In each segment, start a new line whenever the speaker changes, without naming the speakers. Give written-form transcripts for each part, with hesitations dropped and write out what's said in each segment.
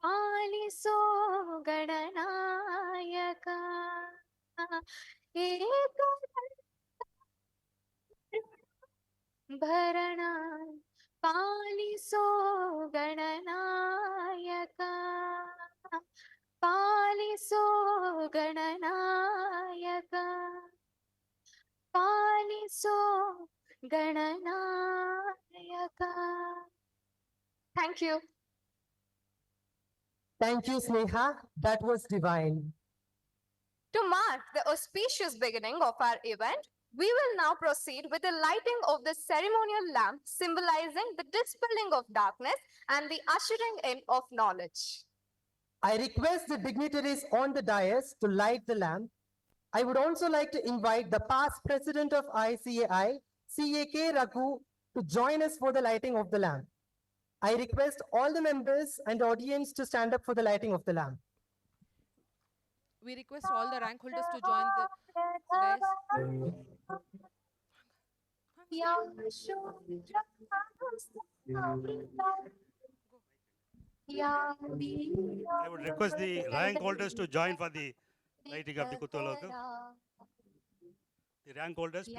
पालिसो गणनायक एक भरणा पालिसो Gananayak पालिसो Gananayak पालिसो Gananayak. Thank you.
Thank you, Sneha. That was divine.
To mark the auspicious beginning of our event, we will now proceed with the lighting of the ceremonial lamp, symbolizing the dispelling of darkness and the ushering in of knowledge.
I request the dignitaries on the dais to light the lamp. I would also like to invite the past president of ICAI, CAK Raghu, to join us for the lighting of the lamp. I request all the members and audience to stand up for the lighting of the lamp.
We request all the rank holders to join the dais.
I would request the rank holders to join for the lighting of the Kuttaloka. The rank holders, please.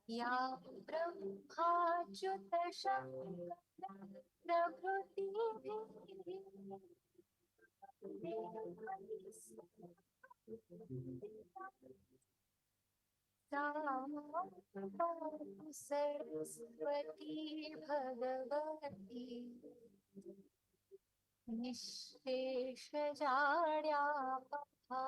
या ब्रह्माच्युत शंकर प्रभृति सरस्वती भगवती निःशेष जाड्यापहा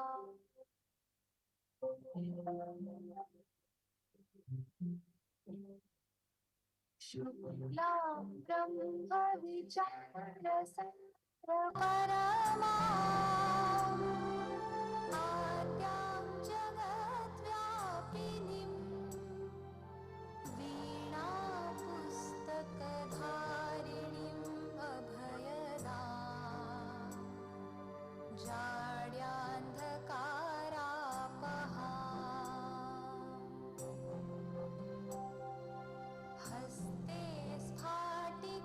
शुक्लां ब्रह्म विचार परमा आद्यां जगद्व्यापिनीं वीणा पुस्तकधारिणीम् अभयदां जाड्यान्धकारापहा हस्ते स्फाटिकमालिकां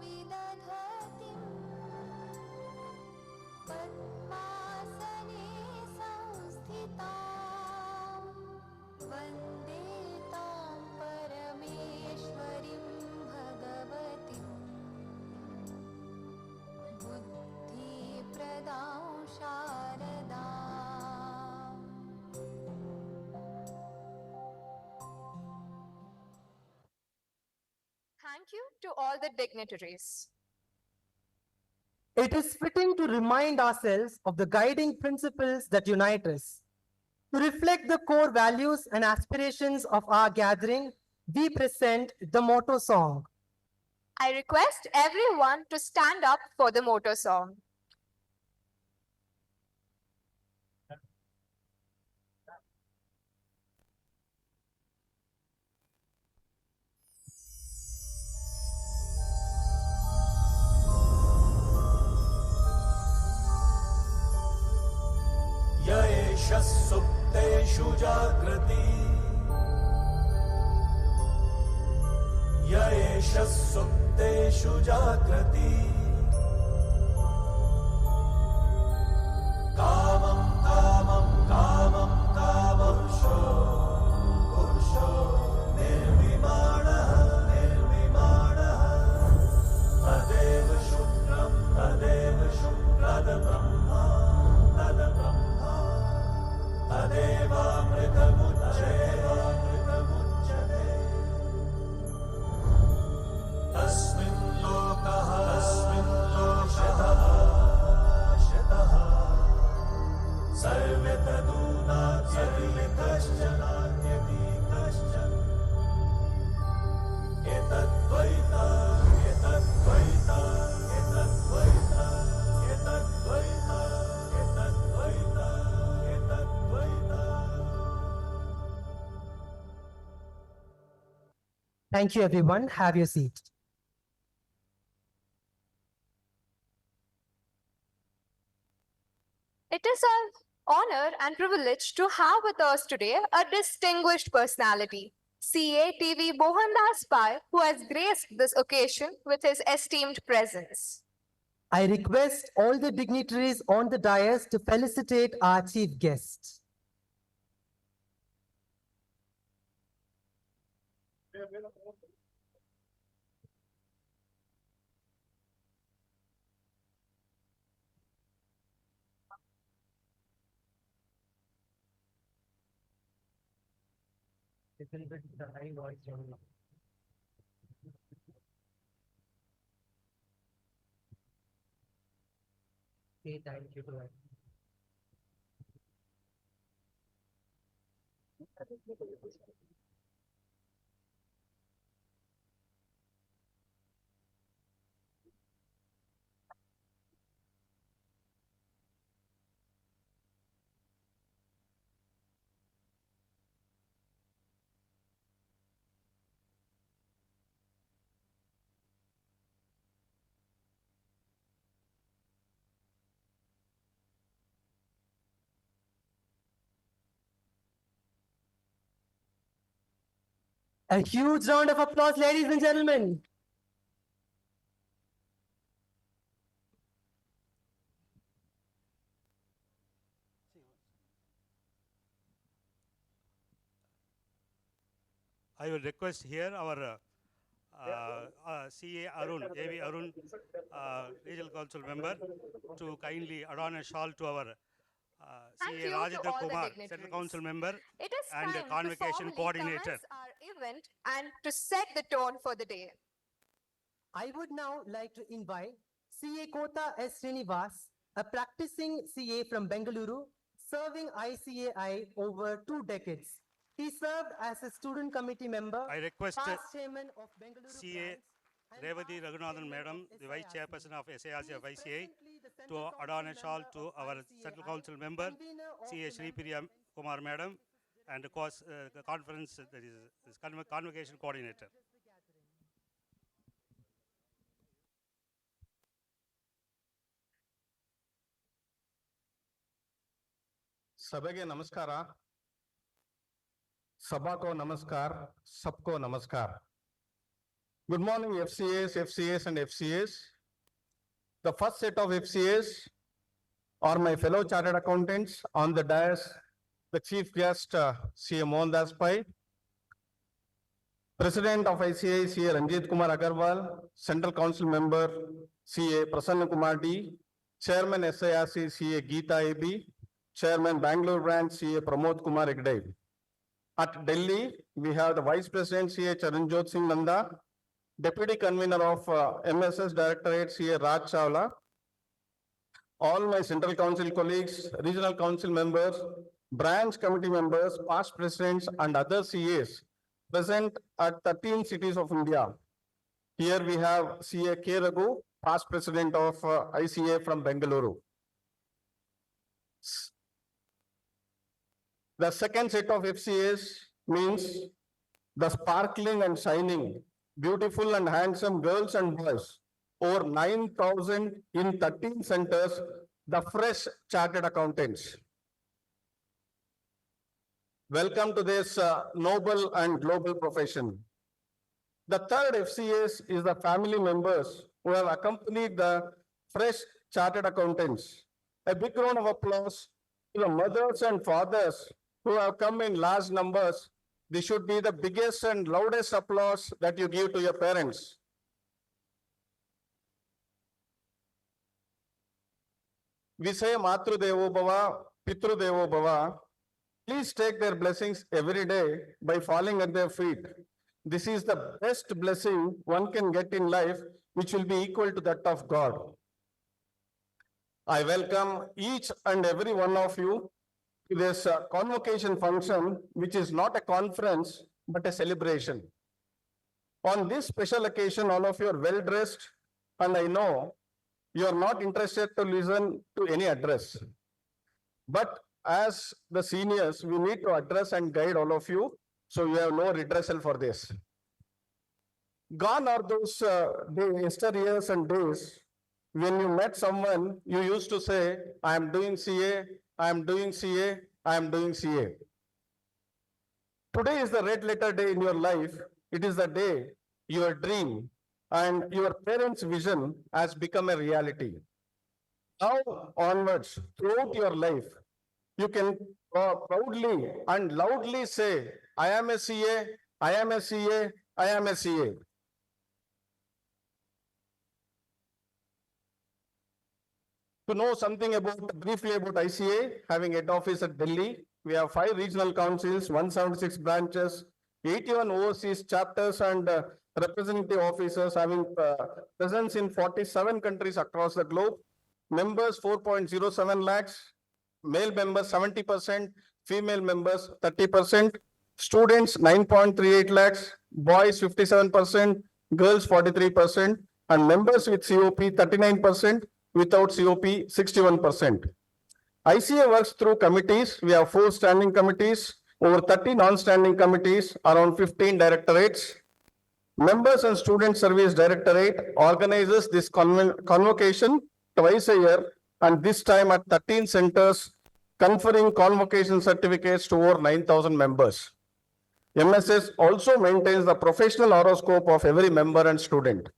विदधतीं पद्मासने संस्थितां वन्दे तां परमेश्वरीं भगवतीं बुद्धिप्रदां शारदाम्. Thank you to all the dignitaries.
It is fitting to remind ourselves of the guiding principles that unite us. To reflect the core values and aspirations of our gathering, we present the motto song.
I request everyone to stand up for the motto song.
येष सुप्तेषु जागृति येष सुप्तेषु जागृति कामं कामं कामं कामपुरुषो पुरुषो निर्विमाणः निर्विमाणः तदेव शुक्रं तदेव शुक्रदब्रह्मा तदब्रह्मा तदेवामृतमुच्यते तस्मिन् लोकः शतः सर्वे तदूनात्यपि कश्चनान्यपि कश्चन एतद्वैता एतद्वैता एतद्वैता एतद्वैता एतद्वैता एतद्वैता.
Thank you, everyone. Have your seat.
It is our honor and privilege to have with us today a distinguished personality, CA TV Mohandas Pai, who has graced this occasion with his esteemed presence.
I request all the dignitaries on the dais to felicitate our chief guest. Say thank you to us. A huge round of applause, ladies and gentlemen.
I will request here our CA Arun, AV Arun, Regional Council member, to kindly adorn a shawl to our
Thank
CA
you to
Rajendra
all the
Kumar,
dignitaries.
Central Council member,
It is
and
time to
Convocation
formally
Coordinator.
commence our event and to set the tone for the day.
I would now like to invite CA Kota S. Srinivas, a practicing CA from Bengaluru, serving ICAI over 2 decades. He served as a student committee member,
I request
past chairman of Bengaluru
CA
branch, and
Revati
past
Raghunathan
chairman
Madam,
of
the Vice
SIRC.
Chairperson of SIRC
He
of
is
ICA,
presently the
to
Central
adorn a
Council
shawl
member
to
of
our
ICAI,
Central Council member,
convener of
CA
the
Shri
member
Priya Kumar Madam, and the conference, that is Convocation Coordinator.
सभेगे नमस्कार सभा को नमस्कार सबको नमस्कार Good morning FCAs and FCAs. The first set of FCAs are my fellow chartered accountants on the dais, the chief guest CA Mohandas Pai, President of ICA CA Ranjit Kumar Agarwal, Central Council member CA Prasanna Kumar D, Chairman SIRC CA Geeta AB, Chairman Bangalore branch CA Pramod Kumar Egde. At Delhi, we have the Vice President CA Charanjot Singh Nanda, Deputy Convener of MSS Directorate CA Raj Chawla, all my Central Council colleagues, Regional Council members, branch committee members, past presidents and other CAs present at 13 cities of India. Here we have CA K. Raghu, past president of ICA from Bengaluru. The second set of FCAs means the sparkling and shining, beautiful and handsome girls and boys, over 9,000 in 13 centers, the fresh chartered accountants. Welcome to this noble and global profession. The third FCAs is the family members who have accompanied the fresh chartered accountants. A big round of applause to the mothers and fathers who have come in large numbers. This should be the biggest and loudest applause that you give to your parents. We say Matru Devo Bhava, Pitru Devo Bhava. Please take their blessings every day by falling at their feet. This is the best blessing one can get in life, which will be equal to that of God. I welcome each and every one of you to this convocation function, which is not a conference, but a celebration. On this special occasion, all of you are well dressed, and I know you are not interested to listen to any address. But as the seniors, we need to address and guide all of you, so you have no redressal for this. Gone are those yesteryears and days when you met someone, you used to say, I am doing CA, I am doing CA, I am doing CA. Today is the red letter day in your life. It is the day your dream and your parents' vision has become a reality. Now onwards, throughout your life, you can proudly and loudly say, I am a CA, I am a CA, I am a CA. To know something briefly about ICA, having head office at Delhi, we have 5 regional councils, 176 branches, 81 overseas chapters and representative officers having presence in 47 countries across the globe. Members 4.07 lakhs, male members 70%, female members 30%, students 9.38 lakhs, boys 57%, girls 43%, and members with COP 39%, without COP 61%. ICA works through committees. We have 4 standing committees, over 30 non-standing committees, around 15 directorates. Members and Student Service Directorate organizes this convocation twice a year, and this time at 13 centers, conferring convocation certificates to over 9,000 members. MSS also maintains the professional horoscope of every member and student.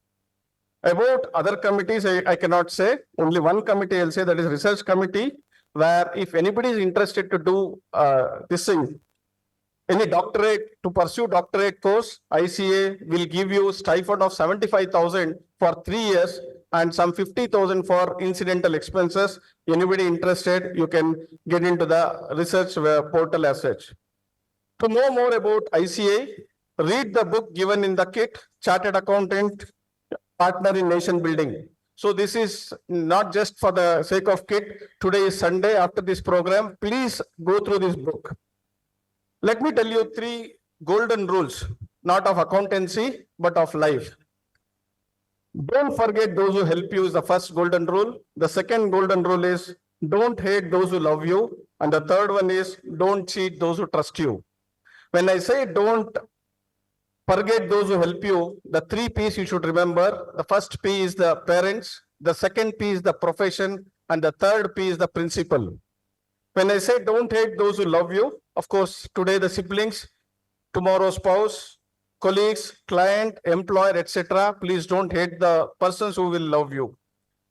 About other committees, I cannot say. Only one committee I'll say, that is research committee, where if anybody is interested to do this thing, any doctorate, to pursue doctorate course, ICA will give you stipend of 75,000 for 3 years and some 50,000 for incidental expenses. Anybody interested, you can get into the research portal as such. To know more about ICA, read the book given in the kit, Chartered Accountant, Partner in Nation Building. So this is not just for the sake of kit. Today is Sunday. After this program, please go through this book. Let me tell you 3 golden rules, not of accountancy, but of life. Don't forget those who help you is the first golden rule. The second golden rule is don't hate those who love you. And the third one is don't cheat those who trust you. When I say don't forget those who help you, the 3 P's you should remember. The first P is the parents, the second P is the profession, and the third P is the principal. When I say don't hate those who love you, of course, today the siblings, tomorrow spouse, colleagues, client, employer, etc. Please don't hate the persons who will love you.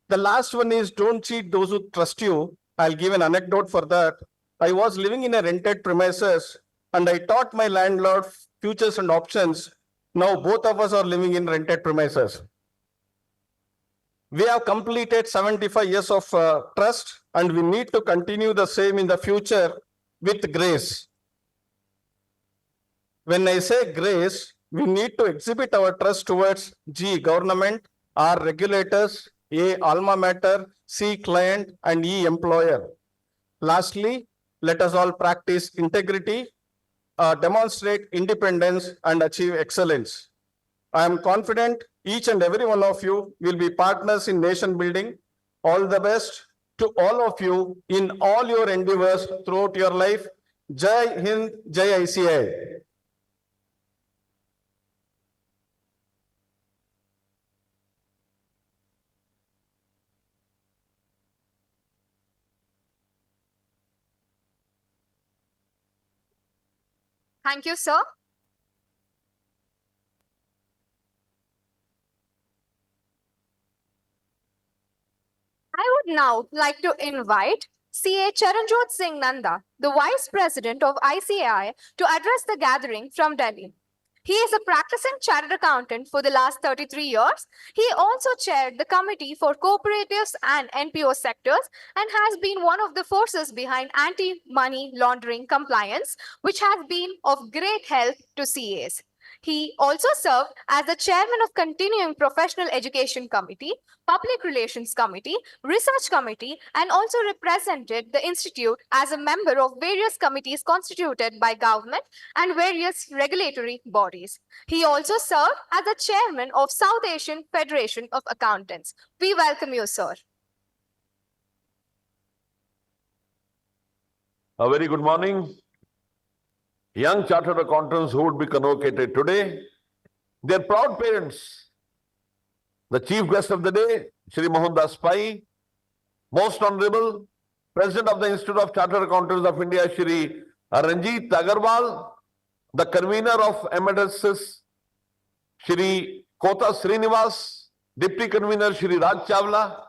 The last one is don't cheat those who trust you. I'll give an anecdote for that. I was living in a rented premises and I taught my landlord futures and options. Now both of us are living in rented premises. We have completed 75 years of trust and we need to continue the same in the future with grace. When I say grace, we need to exhibit our trust towards G, government, R, regulators, A, alma mater, C, client, and E, employer. Lastly, let us all practice integrity, demonstrate independence, and achieve excellence. I am confident each and every one of you will be partners in nation building. All the best to all of you in all your endeavors throughout your life. Jai Hind, Jai ICI.
Thank you, sir. I would now like to invite CA Charanjot Singh Nanda, the Vice President of ICAI, to address the gathering from Delhi. He is a practicing chartered accountant for the last 33 years. He also chaired the Committee for Cooperatives and NPO sectors and has been one of the forces behind anti-money laundering compliance, which has been of great help to CAs. He also served as the chairman of Continuing Professional Education Committee, Public Relations Committee, Research Committee, and also represented the institute as a member of various committees constituted by government and various regulatory bodies. He also served as the chairman of South Asian Federation of Accountants. We welcome you, sir.
A very good morning. Young chartered accountants who would be convocated today, their proud parents, the chief guest of the day, Shri Mohandas Pai, Most Honorable President of the Institute of Chartered Accountants of India, Shri Ranjit Agarwal, the convener of emeritus, Shri Kota Srinivas, Deputy Convener, Shri Raj Chawla,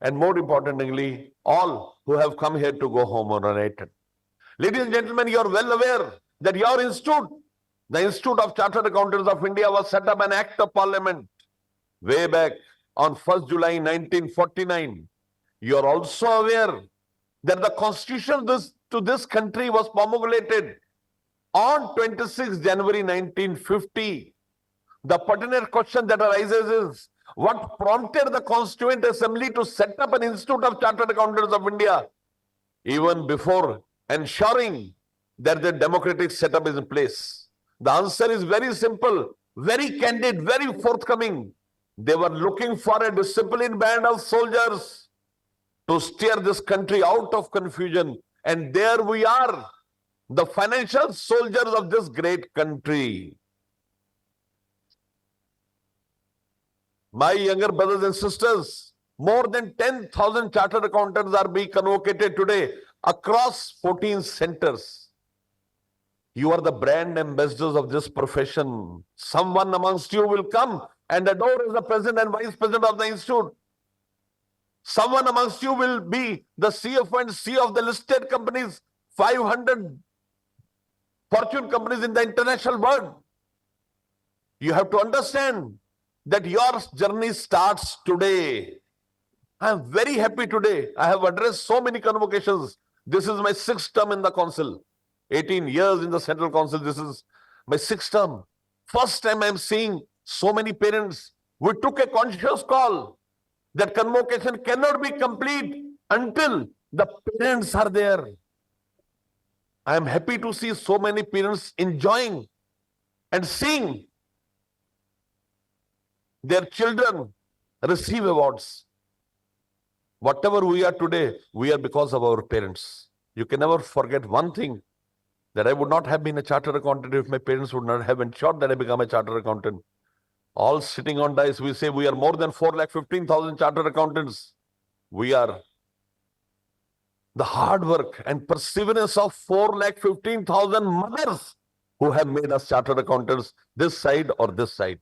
and more importantly, all who have come here to go home honorated. Ladies and gentlemen, you are well aware that your institute, the Institute of Chartered Accountants of India, was set up an Act of Parliament way back on 1st July 1949. You are also aware that the constitution to this country was promulgated on 26 January 1950. The pertinent question that arises is, what prompted the Constituent Assembly to set up an Institute of Chartered Accountants of India even before ensuring that the democratic setup is in place? The answer is very simple, very candid, very forthcoming. They were looking for a disciplined band of soldiers to steer this country out of confusion. And there we are, the financial soldiers of this great country. My younger brothers and sisters, more than 10,000 chartered accountants are being convocated today across 14 centers. You are the brand ambassadors of this profession. Someone amongst you will come and adore as the president and vice president of the institute. Someone amongst you will be the CFO and CEO of the listed companies, 500 fortune companies in the international world. You have to understand that your journey starts today. I am very happy today. I have addressed so many convocations. This is my 6th term in the council. 18 years in the central council. This is my 6th term. First time I am seeing so many parents. We took a conscious call that convocation cannot be complete until the parents are there. I am happy to see so many parents enjoying and seeing their children receive awards. Whatever we are today, we are because of our parents. You can never forget one thing, that I would not have been a chartered accountant if my parents would not have ensured that I become a chartered accountant. All sitting on dice, we say we are more than 4,15,000 chartered accountants. We are the hard work and perseverance of 4,15,000 mothers who have made us chartered accountants, this side or this side.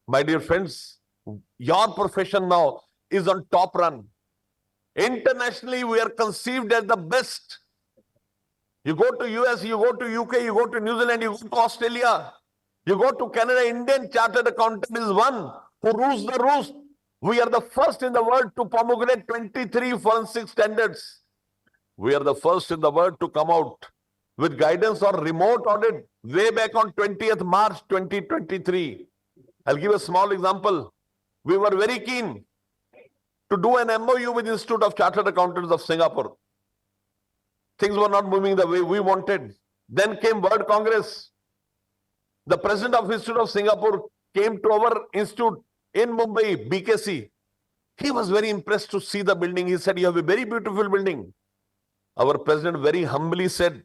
My dear friends, your profession now is on top run. Internationally, we are conceived as the best. You go to US, you go to UK, you go to New Zealand, you go to Australia, you go to Canada, Indian chartered accountant is one who rules the roost. We are the first in the world to promulgate 23 forensic standards. We are the first in the world to come out with guidance on remote audit way back on 20th March 2023. I'll give a small example. We were very keen to do an MOU with the Institute of Chartered Accountants of Singapore. Things were not moving the way we wanted. Then came World Congress. The president of Institute of Singapore came to our institute in Mumbai, BKC. He was very impressed to see the building. He said, "You have a very beautiful building." Our president very humbly said,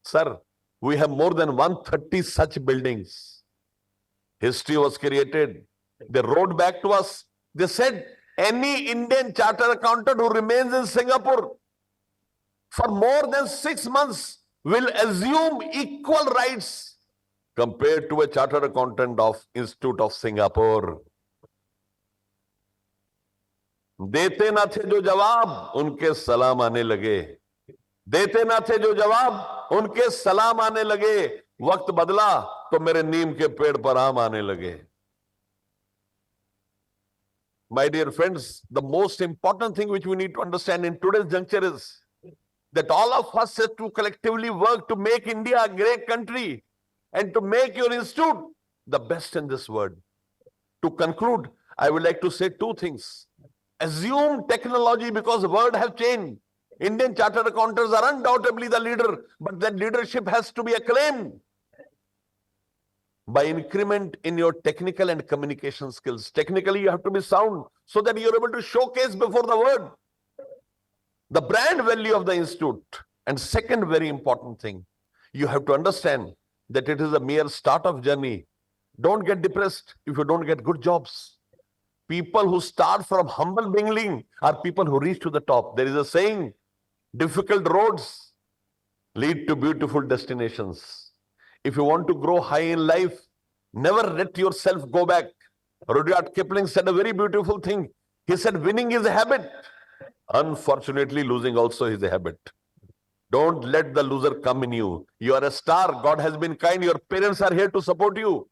"Sir, we have more than 130 such buildings." History was created. They wrote back to us. They said, any Indian chartered accountant who remains in Singapore for more than 6 months will assume equal rights compared to a chartered accountant of Institute of Singapore. देते ना थे जो जवाब उनके सलाम आने लगे. देते ना थे जो जवाब उनके सलाम आने लगे. वक्त बदला तो मेरे नीम के पेड़ पर आम आने लगे. My dear friends, the most important thing which we need to understand in today's juncture is that all of us have to collectively work to make India a great country and to make your institute the best in this world. To conclude, I would like to say 2 things. Assume technology because the world have changed. Indian chartered accountants are undoubtedly the leader, but that leadership has to be acclaimed by increment in your technical and communication skills. Technically, you have to be sound so that you're able to showcase before the world the brand value of the institute. And second very important thing, you have to understand that it is a mere start of journey. Don't get depressed if you don't get good jobs. People who start from humble beginning are people who reach to the top. There is a saying, difficult roads lead to beautiful destinations. If you want to grow high in life, never let yourself go back. Rudyard Kipling said a very beautiful thing. He said, winning is a habit. Unfortunately, losing also is a habit. Don't let the loser come in you. You are a star. God has been kind. Your parents are here to support you.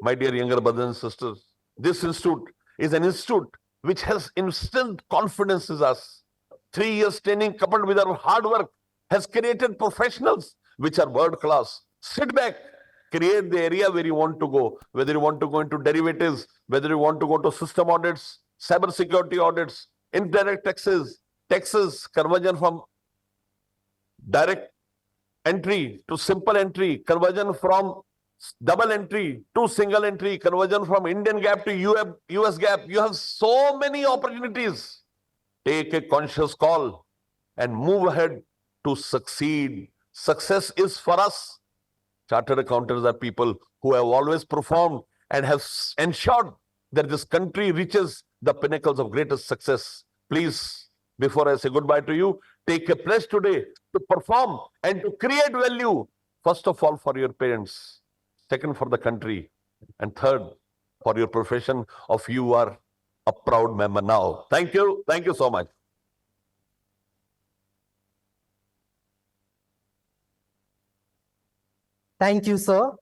My dear younger brothers and sisters, this institute is an institute which has instilled confidence in us. 3 years training coupled with our hard work has created professionals which are world class. Sit back, create the area where you want to go, whether you want to go into derivatives, whether you want to go to system audits, cyber security audits, indirect taxes, conversion from direct entry to simple entry, conversion from double entry to single entry, conversion from Indian GAAP to US GAAP. You have so many opportunities. Take a conscious call and move ahead to succeed. Success is for us. Chartered accountants are people who have always performed and have ensured that this country reaches the pinnacles of greatest success. Please, before I say goodbye to you, take a pledge today to perform and to create value. First of all, for your parents. Second, for the country. And third, for your profession of you are a proud member now. Thank you. Thank you so much.
Thank you, sir.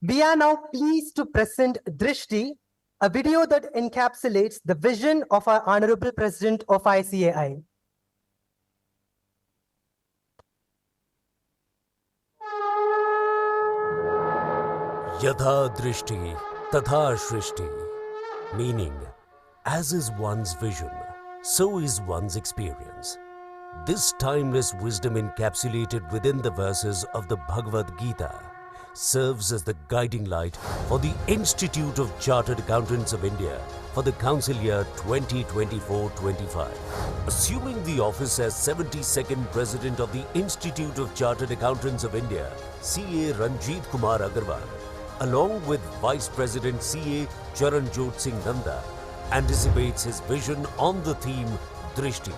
We are now pleased to present Drishti, a video that encapsulates the vision of our Honorable President of ICAI.
Yatha Drishti, Tatha Shrishti. Meaning, as is one's vision, so is one's experience. This timeless wisdom encapsulated within the verses of the Bhagavad Gita serves as the guiding light for the Institute of Chartered Accountants of India for the council year 2024-25. Assuming the office as 72nd President of the Institute of Chartered Accountants of India, CA Ranjit Kumar Agarwal, along with Vice President CA Charanjot Singh Nanda, anticipates his vision on the theme Drishti.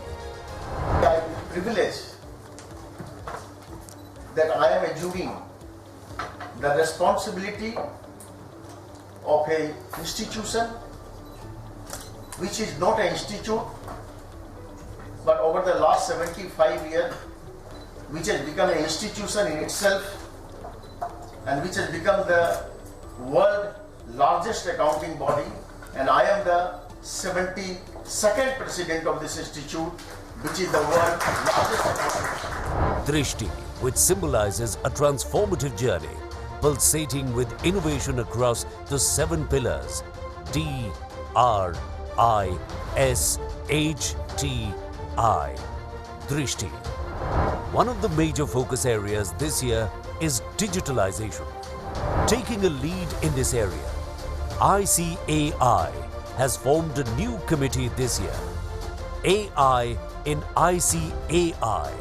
I am privileged that I am assuming the responsibility of an institution which is not an institute, but over the last 75 years, which has become an institution in itself and which has become the world's largest accounting body, and I am the 72nd President of this institute, which is the world's largest accounting.
Drishti, which symbolizes a transformative journey, pulsating with innovation across the 7 pillars D, R, I, S, H, T, I. Drishti. One of the major focus areas this year is digitalization. Taking a lead in this area, ICAI has formed a new committee this year, AI in ICAI,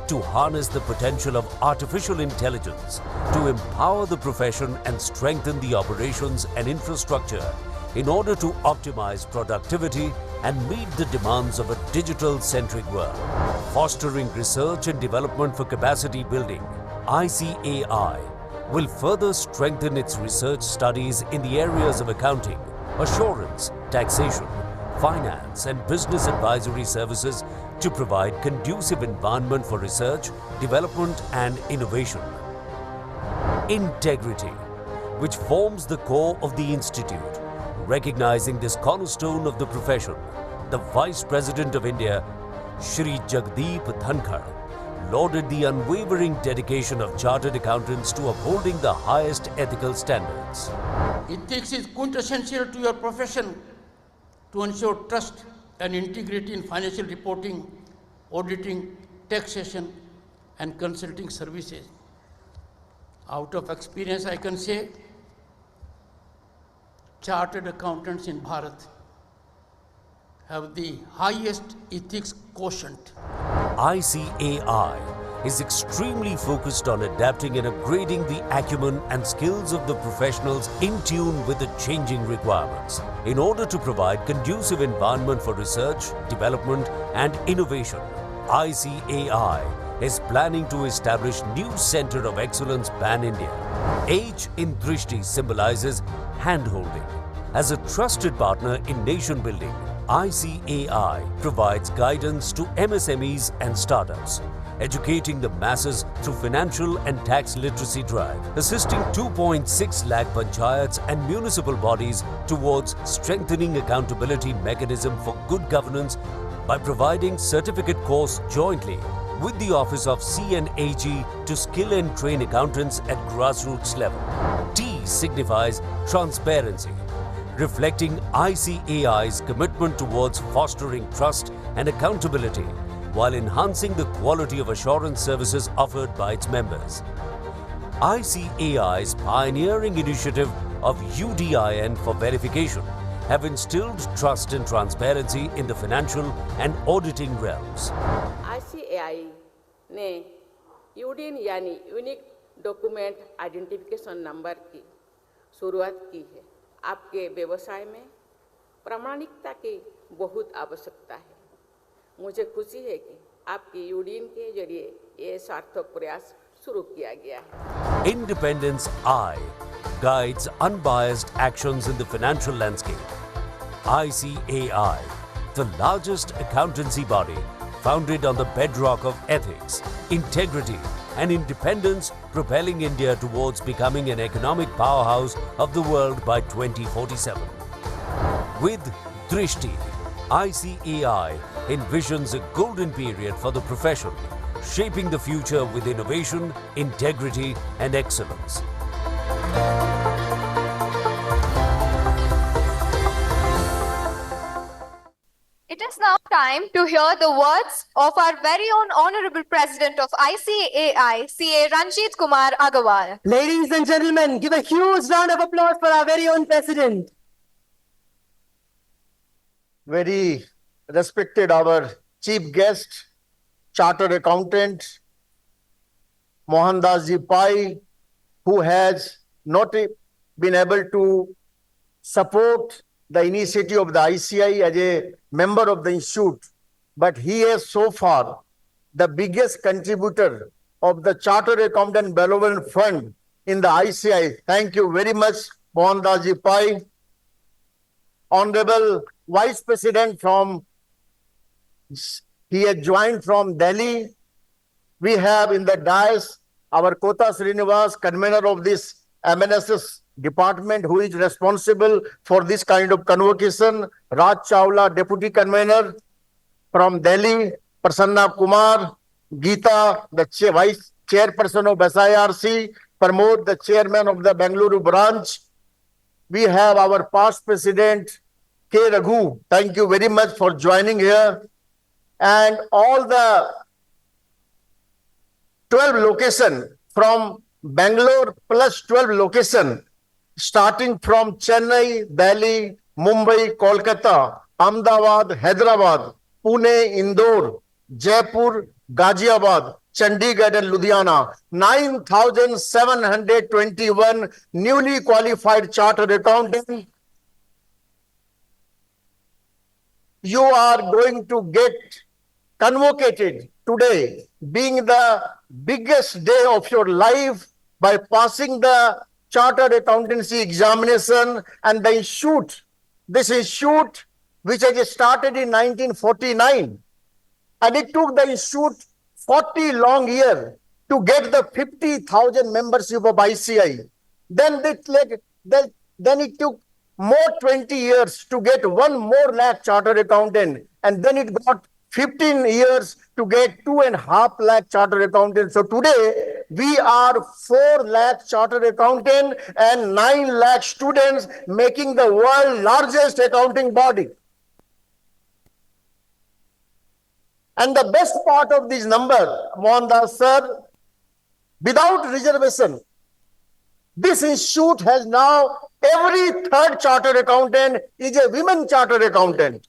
to harness the potential of artificial intelligence to empower the profession and strengthen the operations and infrastructure in order to optimize productivity and meet the demands of a digital-centric world. Fostering research and development for capacity building, ICAI will further strengthen its research studies in the areas of accounting, assurance, taxation, finance and business advisory services to provide conducive environment for research, development and innovation. Integrity, which forms the core of the institute. Recognizing this cornerstone of the profession, the Vice President of India, Shri Jagdeep Dhankar, lauded the unwavering dedication of chartered accountants to upholding the highest ethical standards.
Ethics is quintessential to your profession to ensure trust and integrity in financial reporting, auditing, taxation, and consulting services. Out of experience, I can say, chartered accountants in Bharat have the highest ethics quotient.
ICAI is extremely focused on adapting and upgrading the acumen and skills of the professionals in tune with the changing requirements. In order to provide conducive environment for research, development and innovation, ICAI is planning to establish new Center of Excellence Pan-India. H in Drishti symbolizes hand-holding. As a trusted partner in nation building, ICAI provides guidance to MSMEs and startups, educating the masses through financial and tax literacy drive, assisting 2.6 lakh panchayats and municipal bodies towards strengthening accountability mechanism for good governance by providing certificate course jointly with the Office of CNAG to skill and train accountants at grassroots level. T signifies transparency, reflecting ICAI's commitment towards fostering trust and accountability while enhancing the quality of assurance services offered by its members. ICAI's pioneering initiative of UDIN for verification have instilled trust and transparency in the financial and auditing realms.
ICAI ने यूडीन यानी unique document identification number की शुरुआत की है। आपके व्यवसाय में प्रामाणिकता की बहुत आवश्यकता है। मुझे खुशी है कि आपकी यूडीन के जरिए ये सार्थक प्रयास शुरू किया गया है।
Independence I guides unbiased actions in the financial landscape. ICAI, the largest accountancy body founded on the bedrock of ethics, integrity and independence, propelling India towards becoming an economic powerhouse of the world by 2047. With Drishti, ICAI envisions a golden period for the profession, shaping the future with innovation, integrity and excellence.
It is now time to hear the words of our very own Honorable President of ICAI, CA Ranjit Kumar Agarwal.
Ladies and gentlemen, give a huge round of applause for our very own president.
Very respected our chief guest, chartered accountant, Mohandas Ji Pai, who has not been able to support the initiative of the ICI as a member of the institute, but he is so far the biggest contributor of the Chartered Accountant Benevolent Fund in the ICI. Thank you very much, Mohandas Ji Pai. Honorable Vice President he has joined from Delhi. We have in the dais our Kota Srinivas, convener of this MNSS department, who is responsible for this kind of convocation. Raj Chawla, deputy convener from Delhi. Prasanna Kumar, Geeta, the vice chairperson of SIRC. Pramod, the chairman of the Bengaluru branch. We have our past president, K. Raghu. Thank you very much for joining here. And all the 12 locations from Bangalore plus 12 locations, starting from Chennai, Delhi, Mumbai, Kolkata, Ahmedabad, Hyderabad, Pune, Indore, Jaipur, Ghaziabad, Chandigarh and Ludhiana. 9,721 newly qualified chartered accountants. You are going to get convocated today, being the biggest day of your life, by passing the Chartered Accountancy examination. And the institute, this institute which has started in 1949, and it took the institute 40 long years to get the 50,000 membership of ICI. Then it took more 20 years to get 1 more lakh chartered accountant, and then it got 15 years to get 2.5 lakh chartered accountants. So today we are 4 lakh chartered accountants and 9 lakh students, making the world's largest accounting body. And the best part of this number, Mohandas sir, without reservation, this institute has now every third chartered accountant is a women chartered accountant.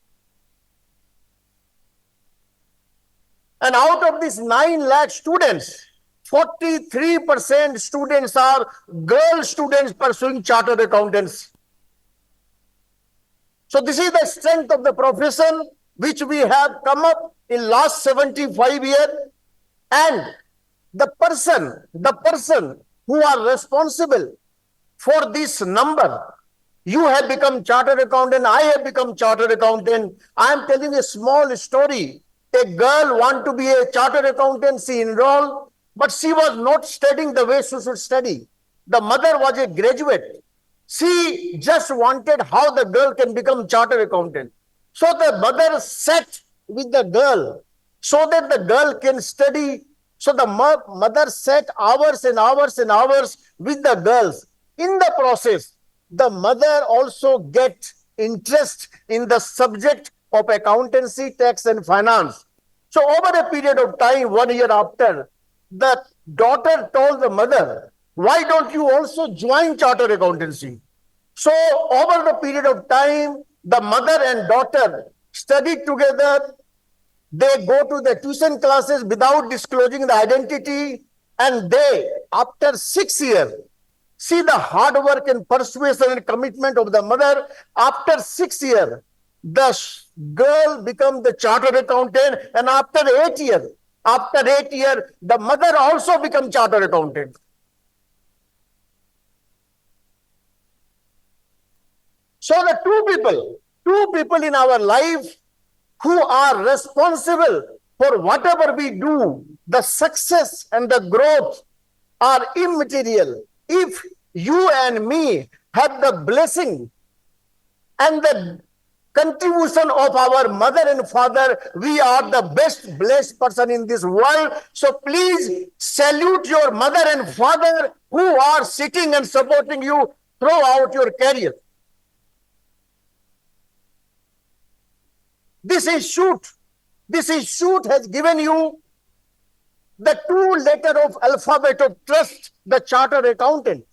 And out of these 9 lakh students, 43% students are girl students pursuing chartered accountancy. So this is the strength of the profession which we have come up in last 75 years. And the person who are responsible for this number, you have become chartered accountant, I have become chartered accountant. I am telling a small story. A girl want to be a chartered accountant, she enrolled, but she was not studying the way she should study. The mother was a graduate. She just wanted how the girl can become chartered accountant. So the mother sat with the girl so that the girl can study. So the mother sat hours and hours and hours with the girls. In the process, the mother also get interest in the subject of accountancy, tax and finance. So over a period of time, 1 year after, the daughter told the mother, why don't you also join chartered accountancy? So over the period of time, the mother and daughter studied together. They go to the tuition classes without disclosing the identity. And they, after 6 years, see the hard work and persuasion and commitment of the mother. After 6 years, the girl becomes the chartered accountant. And after 8 years, the mother also becomes chartered accountant. So the two people in our life who are responsible for whatever we do, the success and the growth are immaterial. If you and me have the blessing and the contribution of our mother and father, we are the best blessed person in this world. So please salute your mother and father who are sitting and supporting you throughout your career. This institute has given you the 2-letter of alphabet of trust, the chartered accountant.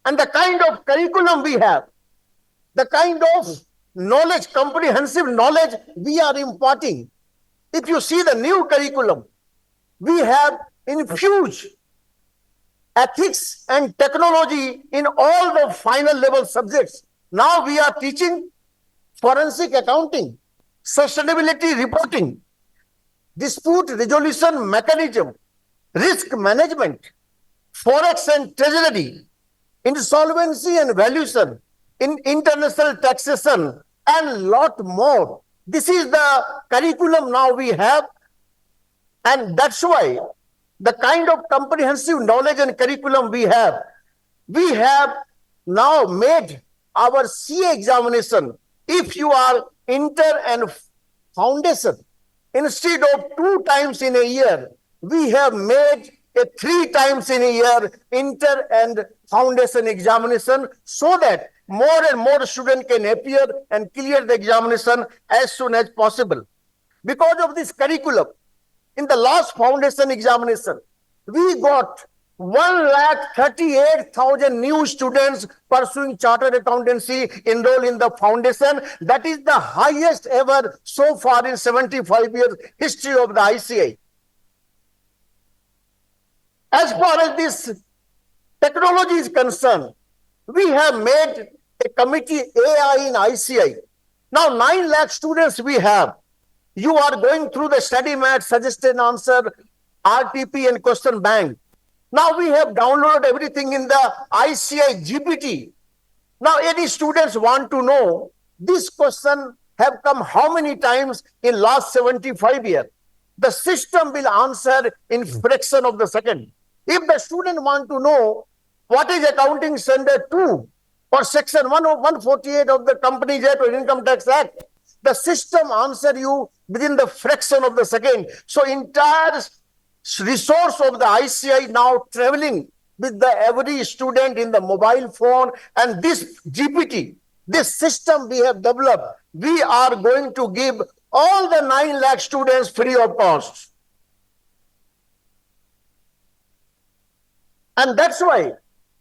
And the kind of curriculum we have, the kind of knowledge, comprehensive knowledge we are imparting. If you see the new curriculum, we have infused ethics and technology in all the final level subjects. Now we are teaching forensic accounting, sustainability reporting, dispute resolution mechanism, risk management, forex and treasury, insolvency and valuation, in international taxation, and lot more. This is the curriculum now we have, and that's why the kind of comprehensive knowledge and curriculum we have now made our CA examination. If you are inter and foundation, instead of 2 times in a year, we have made a 3 times in a year inter and foundation examination, so that more and more students can appear and clear the examination as soon as possible. Because of this curriculum, in the last foundation examination, we got 1,38,000 new students pursuing chartered accountancy enrolled in the foundation. That is the highest ever so far in 75 years history of the ICI. As far as this technology is concerned, we have made a committee AI in ICI. Now 9 lakh students we have. You are going through the study mat, suggested answer, RTP and question bank. Now we have downloaded everything in the ICI GPT. Now any students want to know, this question have come how many times in last 75 years? The system will answer in fraction of the second. If the student want to know what is accounting standard 2 or section 148 of the Companies Act or Income Tax Act, the system answer you within the fraction of the second. So entire resource of the ICI now traveling with the every student in the mobile phone, and this GPT, this system we have developed, we are going to give all the 9 lakh students free of cost. And that's why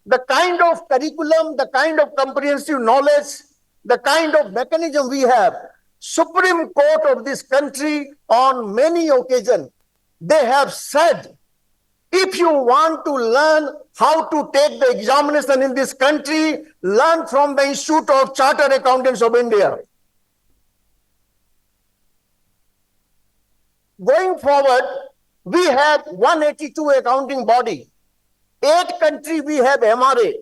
the kind of curriculum, the kind of comprehensive knowledge, the kind of mechanism we have, Supreme Court of this country on many occasions, they have said, if you want to learn how to take the examination in this country, learn from the Institute of Chartered Accountants of India. Going forward, we have 182 accounting body. 8 countries we have MRA.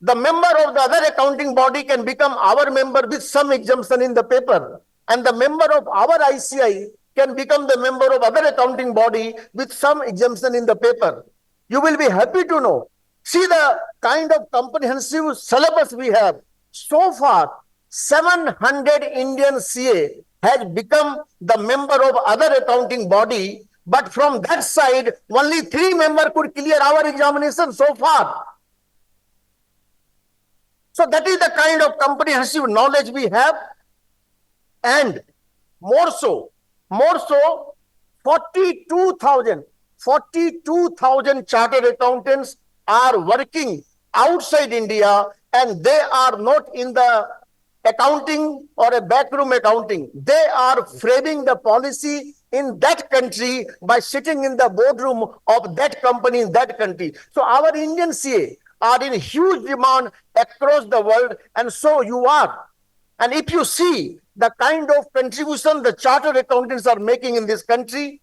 The member of the other accounting body can become our member with some exemption in the paper. And the member of our ICI can become the member of other accounting body with some exemption in the paper. You will be happy to know. See the kind of comprehensive syllabus we have. So far, 700 Indian CA has become the member of other accounting body, but from that side, only 3 members could clear our examination so far. So that is the kind of comprehensive knowledge we have. And more so, 42,000 chartered accountants are working outside India, and they are not in the accounting or a backroom accounting. They are framing the policy in that country by sitting in the boardroom of that company in that country. So our Indian CA are in huge demand across the world, and so you are. And if you see the kind of contribution the chartered accountants are making in this country,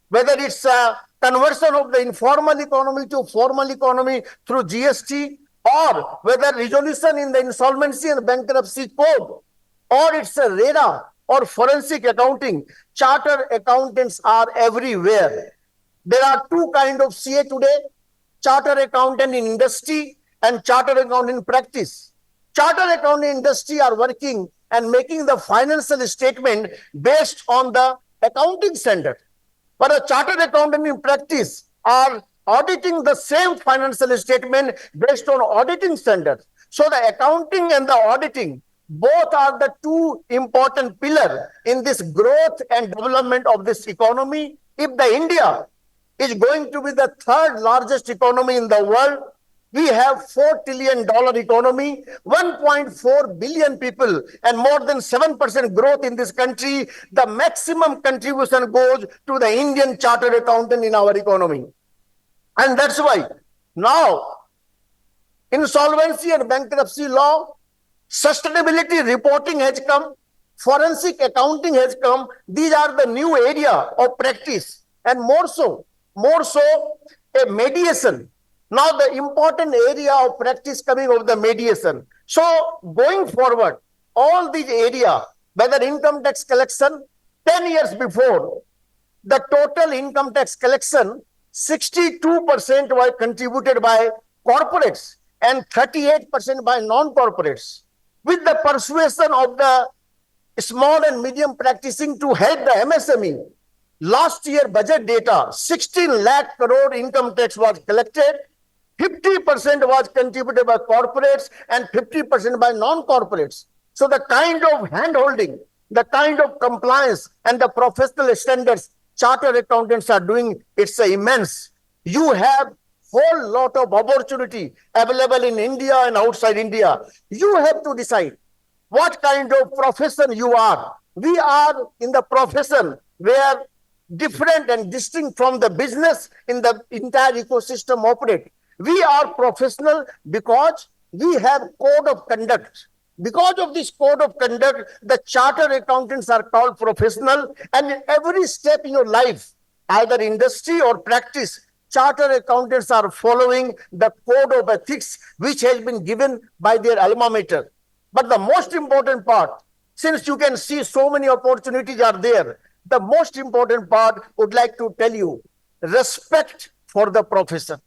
whether it's a conversion of the informal economy to formal economy through GST, or whether resolution in the insolvency and bankruptcy code, or it's a RERA or forensic accounting, chartered accountants are everywhere. There are 2 kinds of CA today, chartered accountant in industry and chartered accountant in practice. Chartered accountant in industry are working and making the financial statement based on the accounting standard. But a chartered accountant in practice are auditing the same financial statement based on auditing standards. So the accounting and the auditing, both are the 2 important pillars in this growth and development of this economy. If the India is going to be the 3rd largest economy in the world, we have $4 trillion economy, 1.4 billion people, and more than 7% growth in this country. The maximum contribution goes to the Indian chartered accountant in our economy. And that's why now insolvency and bankruptcy law, sustainability reporting has come, forensic accounting has come. These are the new area of practice, and more so a mediation. Now the important area of practice coming of the mediation. So going forward, all these areas, whether income tax collection, 10 years before, the total income tax collection, 62% were contributed by corporates and 38% by non-corporates. With the persuasion of the small and medium practicing to help the MSME, last year budget data, 16 lakh crore income tax was collected. 50% was contributed by corporates and 50% by non-corporates. So the kind of hand-holding, the kind of compliance and the professional standards chartered accountants are doing, it's immense. You have whole lot of opportunity available in India and outside India. You have to decide what kind of profession you are. We are in the profession where different and distinct from the business in the entire ecosystem operate. We are professional because we have code of conduct. Because of this code of conduct, the chartered accountants are called professional, and in every step in your life, either industry or practice, chartered accountants are following the code of ethics which has been given by their alma mater. But the most important part, since you can see so many opportunities are there, the most important part would like to tell you, respect for the profession.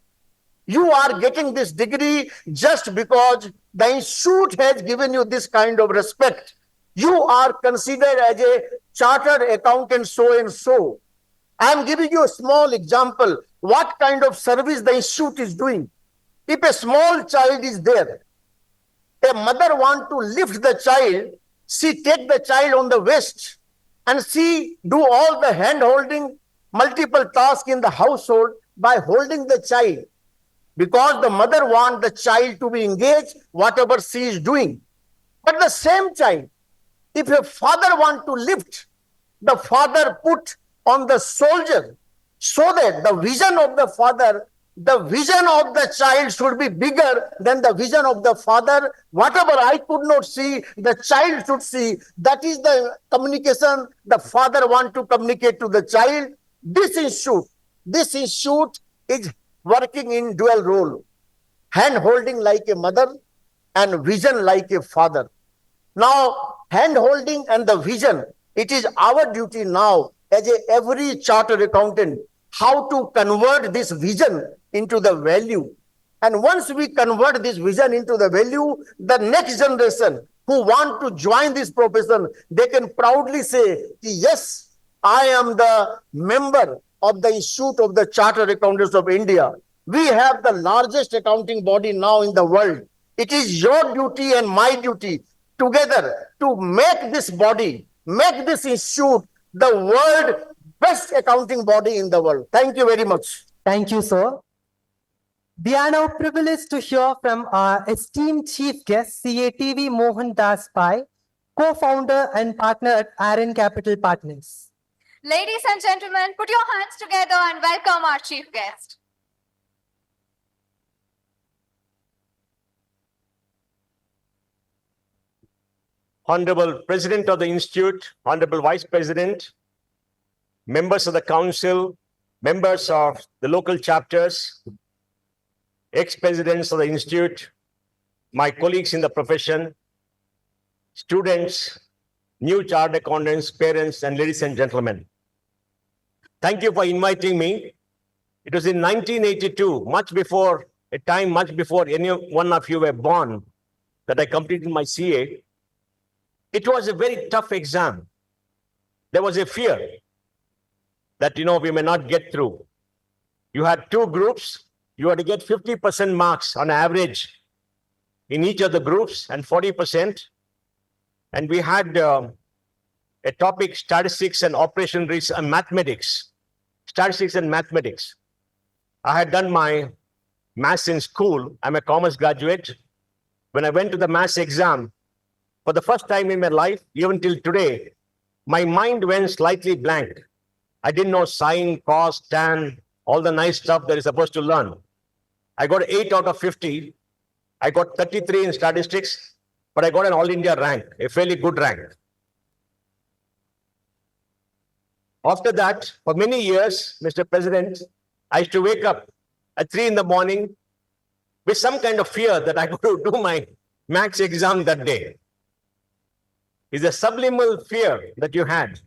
You are getting this degree just because the institute has given you this kind of respect. You are considered as a chartered accountant so and so. I am giving you a small example. What kind of service the institute is doing. If a small child is there, a mother wants to lift the child, she take the child on the waist and she do all the hand holding, multiple tasks in the household by holding the child. Because the mother wants the child to be engaged, whatever she is doing. But the same child, If a father want to lift, the father put on the soldier, so that the vision of the father, the vision of the child should be bigger than the vision of the father. Whatever I could not see, the child should see. That is the communication the father want to communicate to the child. This institute is working in dual role, hand holding like a mother and vision like a father. Now, hand holding and the vision, it is our duty now as every chartered accountant, how to convert this vision into the value. And once we convert this vision into the value, the next generation who want to join this profession, they can proudly say, yes, I am the member of the Institute of the Chartered Accountants of India. We have the largest accounting body now in the world. It is your duty and my duty together to make this body, make this institute the world best accounting body in the world. Thank you very much.
Thank you, sir. We are now privileged to hear from our esteemed chief guest, CATV Mohan Das Pai, co-founder and partner at Aaron Capital Partners.
Ladies and gentlemen, put your hands together and welcome our chief guest.
Honorable President of the Institute, Honorable Vice President, members of the Council, members of the local chapters, ex-presidents of the Institute, my colleagues in the profession, students, new chartered accountants, parents, and ladies and gentlemen. Thank you for inviting me. It was in 1982, much before any one of you were born, that I completed my CA. It was a very tough exam. There was a fear that, we may not get through. You had two groups. You had to get 50% marks on average in each of the groups and 40%. And we had a topic, statistics and operation research and mathematics. Statistics and mathematics. I had done my maths in school. I'm a commerce graduate. When I went to the maths exam, for the first time in my life, even till today, my mind went slightly blank. I didn't know sine, cos, tan, all the nice stuff that you're supposed to learn. I got 8 out of 50. I got 33 in statistics, but I got an all India rank, a fairly good rank. After that, for many years, Mr. President, I used to wake up at 3 in the morning with some kind of fear that I got to do my maths exam that day. It's a subliminal fear that you had.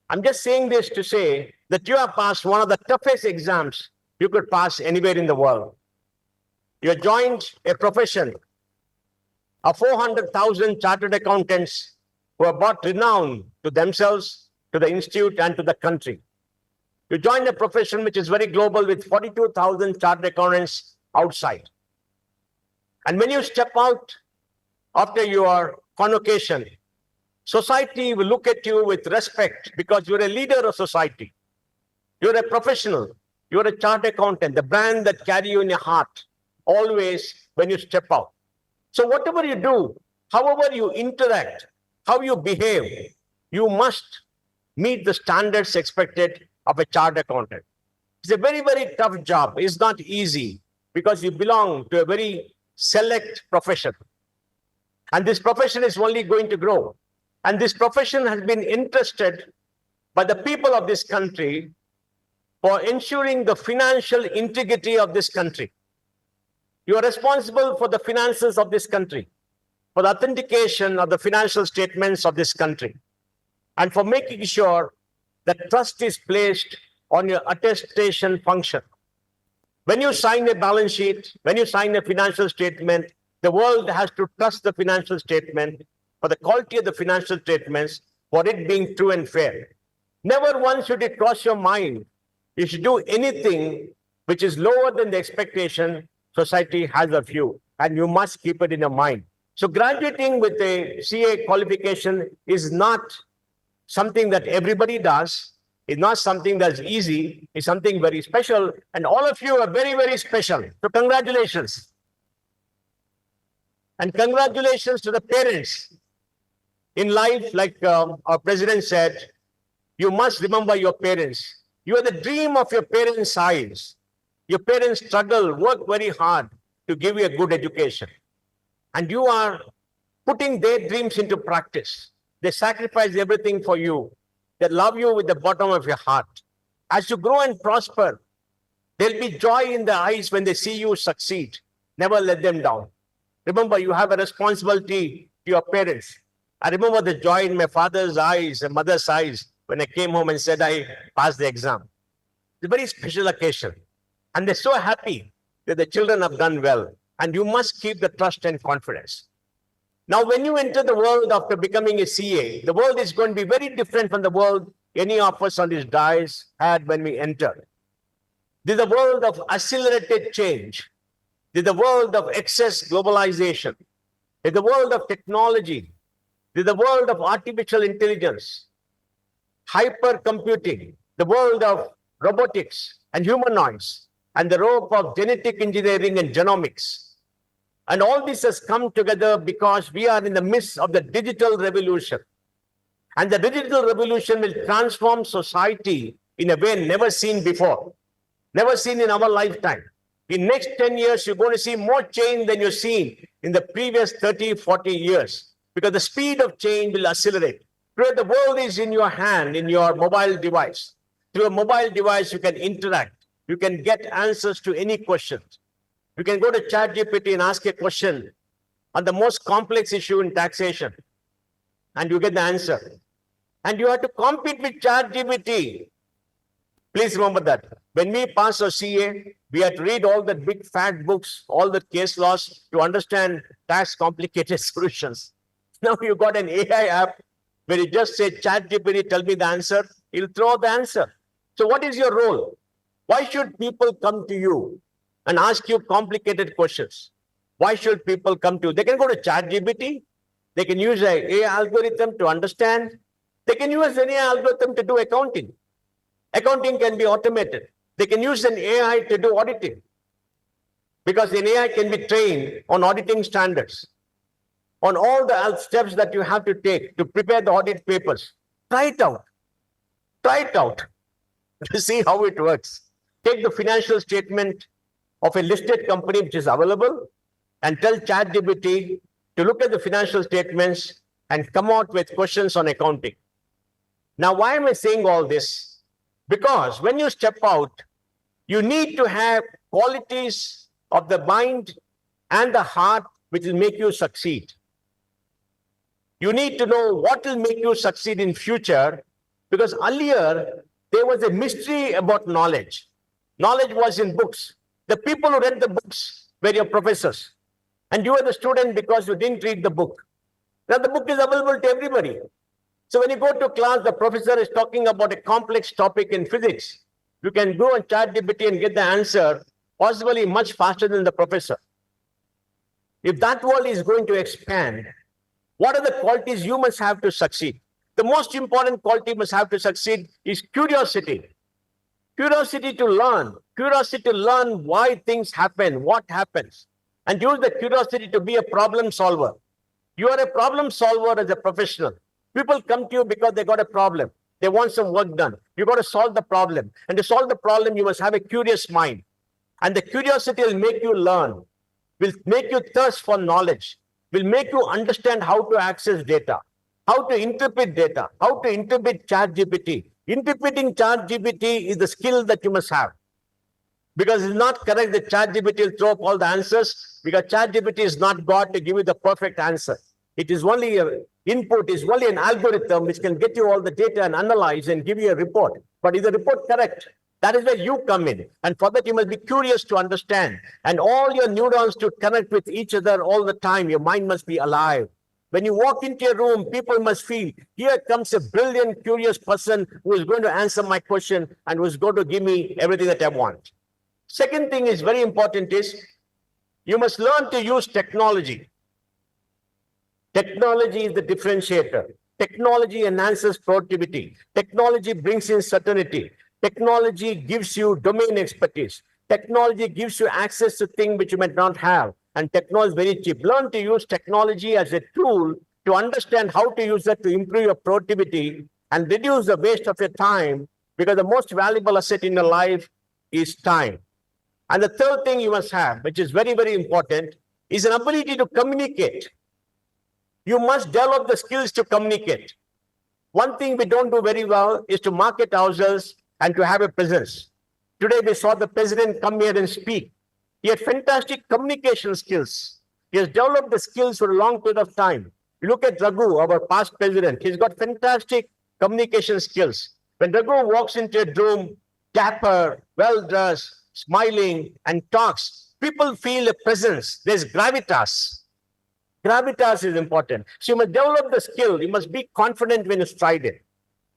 I'm just saying this to say that you have passed one of the toughest exams you could pass anywhere in the world. You have joined a profession of 400,000 chartered accountants who have brought renown to themselves, to the institute, and to the country. You joined a profession which is very global with 42,000 chartered accountants outside. And when you step out after your convocation, society will look at you with respect because you're a leader of society. You're a professional. You're a chartered accountant, the brand that carry you in your heart, always when you step out. So whatever you do, however you interact, how you behave, you must meet the standards expected of a chartered accountant. It's a very, very tough job. It's not easy because you belong to a very select profession. And this profession is only going to grow. And this profession has been entrusted by the people of this country for ensuring the financial integrity of this country. You are responsible for the finances of this country, for the authentication of the financial statements of this country, and for making sure that trust is placed on your attestation function. When you sign a balance sheet, when you sign a financial statement, the world has to trust the financial statement for the quality of the financial statements, for it being true and fair. Never once should it cross your mind you should do anything which is lower than the expectation society has of you, and you must keep it in your mind. So graduating with a CA qualification is not something that everybody does. It's not something that's easy. It's something very special, and all of you are very, very special. So congratulations. And congratulations to the parents In life, like our president said, you must remember your parents. You are the dream of your parents' eyes. Your parents struggle, work very hard to give you a good education. And you are putting their dreams into practice. They sacrifice everything for you. They love you with the bottom of your heart. As you grow and prosper, there'll be joy in their eyes when they see you succeed. Never let them down. Remember, you have a responsibility to your parents. I remember the joy in my father's eyes and mother's eyes when I came home and said I passed the exam. It's a very special occasion. And they're so happy that the children have done well. And you must keep the trust and confidence. Now, when you enter the world after becoming a CA, the world is going to be very different from the world any of us on this dais had when we entered. This is a world of accelerated change. This is a world of excess globalization. It's the world of technology. This is the world of artificial intelligence, hypercomputing, the world of robotics and humanoids, and the rope of genetic engineering and genomics. And all this has come together because we are in the midst of the digital revolution. And the digital revolution will transform society in a way never seen before, never seen in our lifetime. In next 10 years, you're going to see more change than you've seen in the previous 30, 40 years, because the speed of change will accelerate. Today, the world is in your hand, in your mobile device. Through a mobile device, you can interact. You can get answers to any questions. You can go to ChatGPT and ask a question on the most complex issue in taxation, and you get the answer. And you have to compete with ChatGPT. Please remember that. When we pass our CA, we had to read all the big fat books, all the case laws to understand tax complicated solutions. Now you got an AI app where you just say, ChatGPT, tell me the answer. He'll throw the answer. So what is your role? Why should people come to you and ask you complicated questions? Why should people come to you? They can go to ChatGPT. They can use an AI algorithm to understand. They can use an AI algorithm to do accounting. Accounting can be automated. They can use an AI to do auditing, because an AI can be trained on auditing standards, on all the steps that you have to take to prepare the audit papers. Try it out. Try it out to see how it works. Take the financial statement of a listed company which is available and tell ChatGPT to look at the financial statements and come out with questions on accounting. Now, why am I saying all this? Because when you step out, you need to have qualities of the mind and the heart which will make you succeed. You need to know what will make you succeed in future, because earlier there was a mystery about knowledge. Knowledge was in books. The people who read the books were your professors, and you were the student because you didn't read the book. Now the book is available to everybody. So when you go to class, the professor is talking about a complex topic in physics. You can go on ChatGPT and get the answer, possibly much faster than the professor. If that world is going to expand, what are the qualities you must have to succeed? The most important quality you must have to succeed is curiosity. Curiosity to learn. Curiosity to learn why things happen, what happens. And use the curiosity to be a problem solver. You are a problem solver as a professional. People come to you because they got a problem. They want some work done. You got to solve the problem. And to solve the problem, you must have a curious mind. And the curiosity will make you learn, will make you thirst for knowledge, will make you understand how to access data, how to interpret data, how to interpret ChatGPT. Interpreting ChatGPT is the skill that you must have. Because it's not correct that ChatGPT will throw up all the answers, because ChatGPT is not God to give you the perfect answer. It is only an input, is only an algorithm which can get you all the data and analyze and give you a report. But is the report correct? That is where you come in. And for that, you must be curious to understand. And all your neurons to connect with each other all the time. Your mind must be alive. When you walk into a room, people must feel, here comes a brilliant, curious person who is going to answer my question and who is going to give me everything that I want. Second thing is very important is, you must learn to use technology. Technology is the differentiator. Technology enhances productivity. Technology brings in certainty. Technology gives you domain expertise. Technology gives you access to things which you might not have. And technology is very cheap. Learn to use technology as a tool to understand how to use it to improve your productivity and reduce the waste of your time, because the most valuable asset in your life is time. And the third thing you must have, which is very, very important, is an ability to communicate. You must develop the skills to communicate. One thing we don't do very well is to market ourselves and to have a presence. Today we saw the president come here and speak. He had fantastic communication skills. He has developed the skills for a long period of time. You look at Raghu, our past president, he's got fantastic communication skills. When Raghu walks into a room, dapper, well-dressed, smiling, and talks, people feel a presence. There's gravitas. Gravitas is important. So you must develop the skill. You must be confident when you stride it.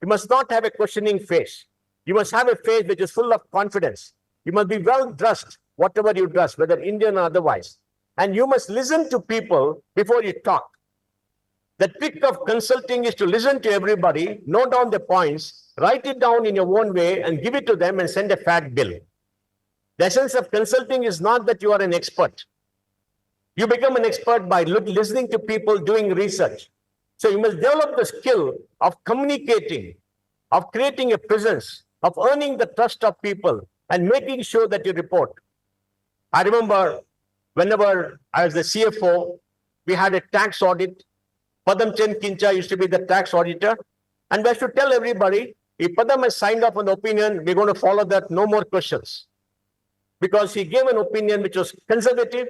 You must not have a questioning face. You must have a face which is full of confidence. You must be well dressed, whatever you dress, whether Indian or otherwise. And you must listen to people before you talk. The trick of consulting is to listen to everybody, note down the points, write it down in your own way, and give it to them and send a fat bill. The essence of consulting is not that you are an expert. You become an expert by listening to people, doing research. So you must develop the skill of communicating, of creating a presence, of earning the trust of people, and making sure that you report. I remember whenever I was the CFO, we had a tax audit. Padam Chand Kincha used to be the tax auditor. And we have to tell everybody, if Padam has signed off on the opinion, we're going to follow that, no more questions. Because he gave an opinion which was conservative,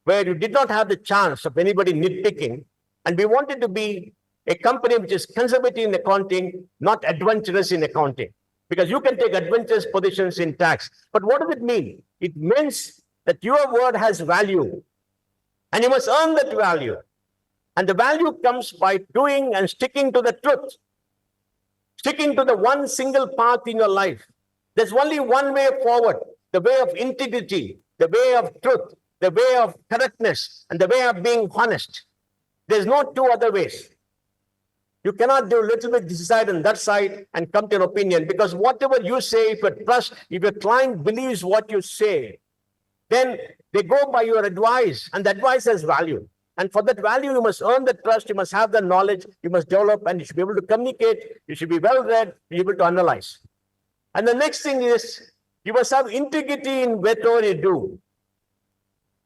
where you did not have the chance of anybody nitpicking. And we wanted to be a company which is conservative in accounting, not adventurous in accounting. Because you can take adventurous positions in tax. But what does it mean? It means that your word has value. And you must earn that value. And the value comes by doing and sticking to the truth. Sticking to the one single path in your life. There's only one way forward. The way of integrity, the way of truth, the way of correctness, and the way of being honest. There's no two other ways. You cannot do a little bit this side and that side and come to an opinion, because whatever you say, if your client believes what you say, then they go by your advice, and the advice has value. And for that value, you must earn the trust, you must have the knowledge, you must develop, and you should be able to communicate, you should be well read, be able to analyze. And the next thing is, you must have integrity in whatever you do.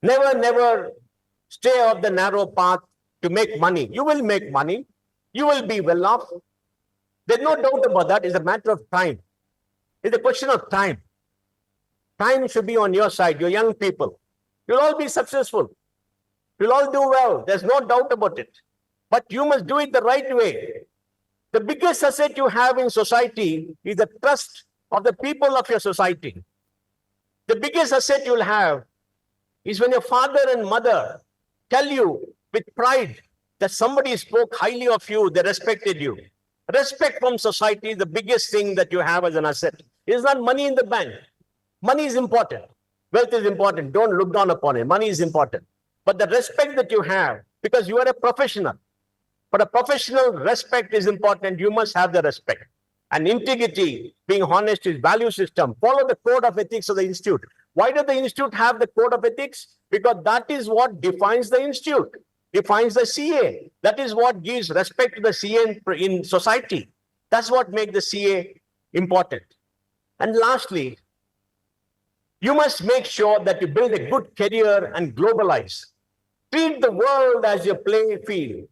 Never stay off the narrow path to make money. You will make money. You will be well off. There's no doubt about that. It's a matter of time. It's a question of time. Time should be on your side, your young people. You'll all be successful. You'll all do well. There's no doubt about it. But you must do it the right way. The biggest asset you have in society is the trust of the people of your society. The biggest asset you'll have is when your father and mother tell you with pride that somebody spoke highly of you, they respected you. Respect from society is the biggest thing that you have as an asset. It is not money in the bank. Money is important. Wealth is important. Don't look down upon it. Money is important. But the respect that you have, because you are a professional. But a professional respect is important. You must have the respect. And integrity, being honest, is value system. Follow the code of ethics of the institute. Why does the institute have the code of ethics? Because that is what defines the institute, defines the CA. That is what gives respect to the CA in society. That's what makes the CA important. And lastly, you must make sure that you build a good career and globalize. Treat the world as your playing field.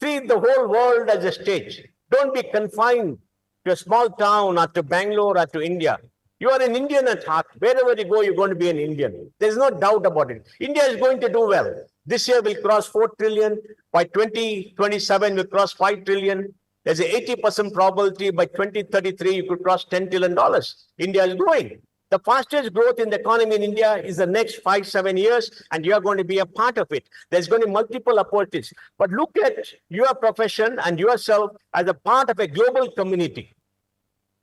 Treat the whole world as a stage. Don't be confined to a small town or to Bangalore or to India. You are an Indian at heart. Wherever you go, you're going to be an Indian. There's no doubt about it. India is going to do well. This year we'll cross 4 trillion. By 2027, we'll cross 5 trillion. There's an 80% probability by 2033, you could cross $10 trillion. India is growing. The fastest growth in the economy in India is the next 5-7 years, and you are going to be a part of it. There's going to be multiple opportunities. But look at your profession and yourself as a part of a global community.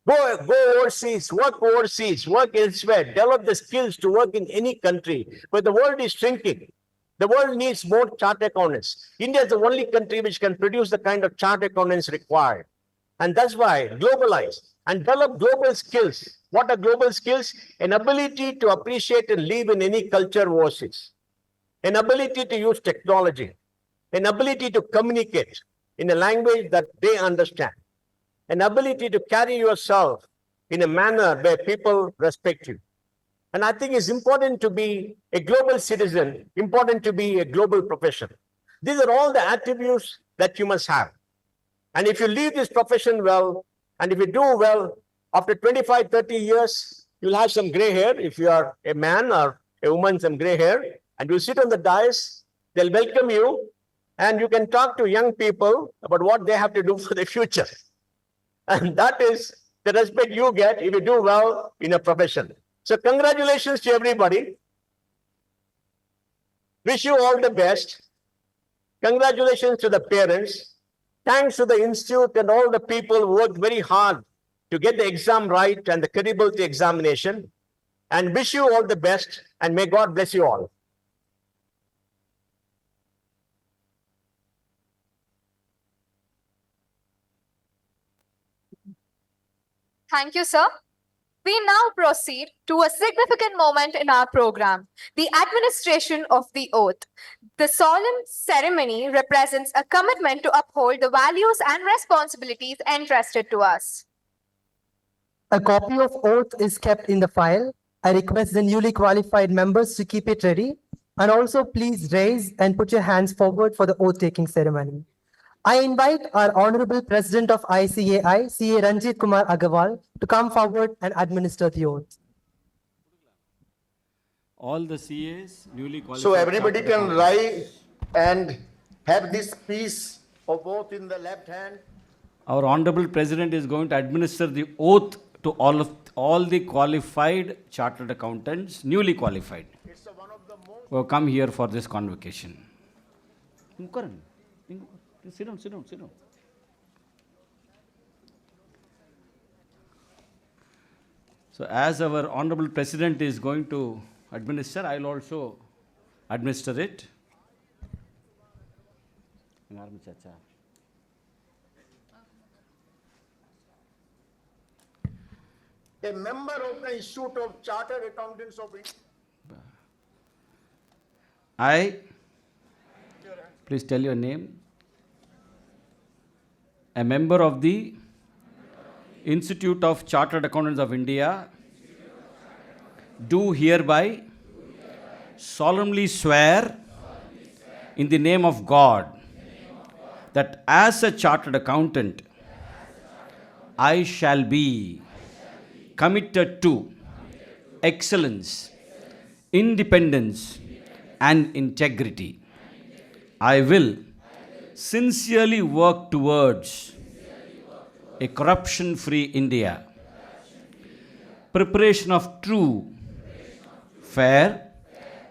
Go overseas, work elsewhere, develop the skills to work in any country where the world is shrinking. The world needs more chartered accountants. India is the only country which can produce the kind of chartered accountants required. And that's why globalize and develop global skills. What are global skills? An ability to appreciate and live in any culture overseas. An ability to use technology. an ability to communicate in a language that they understand, an ability to carry yourself in a manner where people respect you. And I think it's important to be a global citizen, important to be a global professional. These are all the attributes that you must have. And if you leave this profession well, and if you do well, after 25, 30 years, you'll have some gray hair. If you are a man or a woman, some gray hair, and you'll sit on the dais, they'll welcome you, and you can talk to young people about what they have to do for the future. And that is the respect you get if you do well in a profession. So congratulations to everybody. Wish you all the best. Congratulations to the parents. Thanks to the institute and all the people who worked very hard to get the exam right and the credibility examination. And wish you all the best, and may God bless you all.
Thank you, sir. We now proceed to a significant moment in our program, the administration of the oath. The solemn ceremony represents a commitment to uphold the values and responsibilities entrusted to us.
A copy of oath is kept in the file. I request the newly qualified members to keep it ready. And also please raise and put your hands forward for the oath-taking ceremony. I invite our Honorable President of ICAI, CA Ranjit Kumar Agarwal, to come forward and administer the oath.
All the CAs newly qualified.
So everybody
chartered
can rise and have this piece of oath in the left hand.
Our Honorable President is going to administer the oath to all the qualified chartered accountants, newly qualified, who have come here for this convocation. Sit down, sit down, sit down. So as our Honorable President is going to administer, I will also administer it.
A member of the Institute of Chartered Accountants of India.
I, please tell your name. A member of the Institute of Chartered Accountants of India, do hereby solemnly swear in the name of God that as a chartered accountant, I shall be committed to excellence, independence, and integrity. I will sincerely work towards a corruption-free India, preparation of true, fair,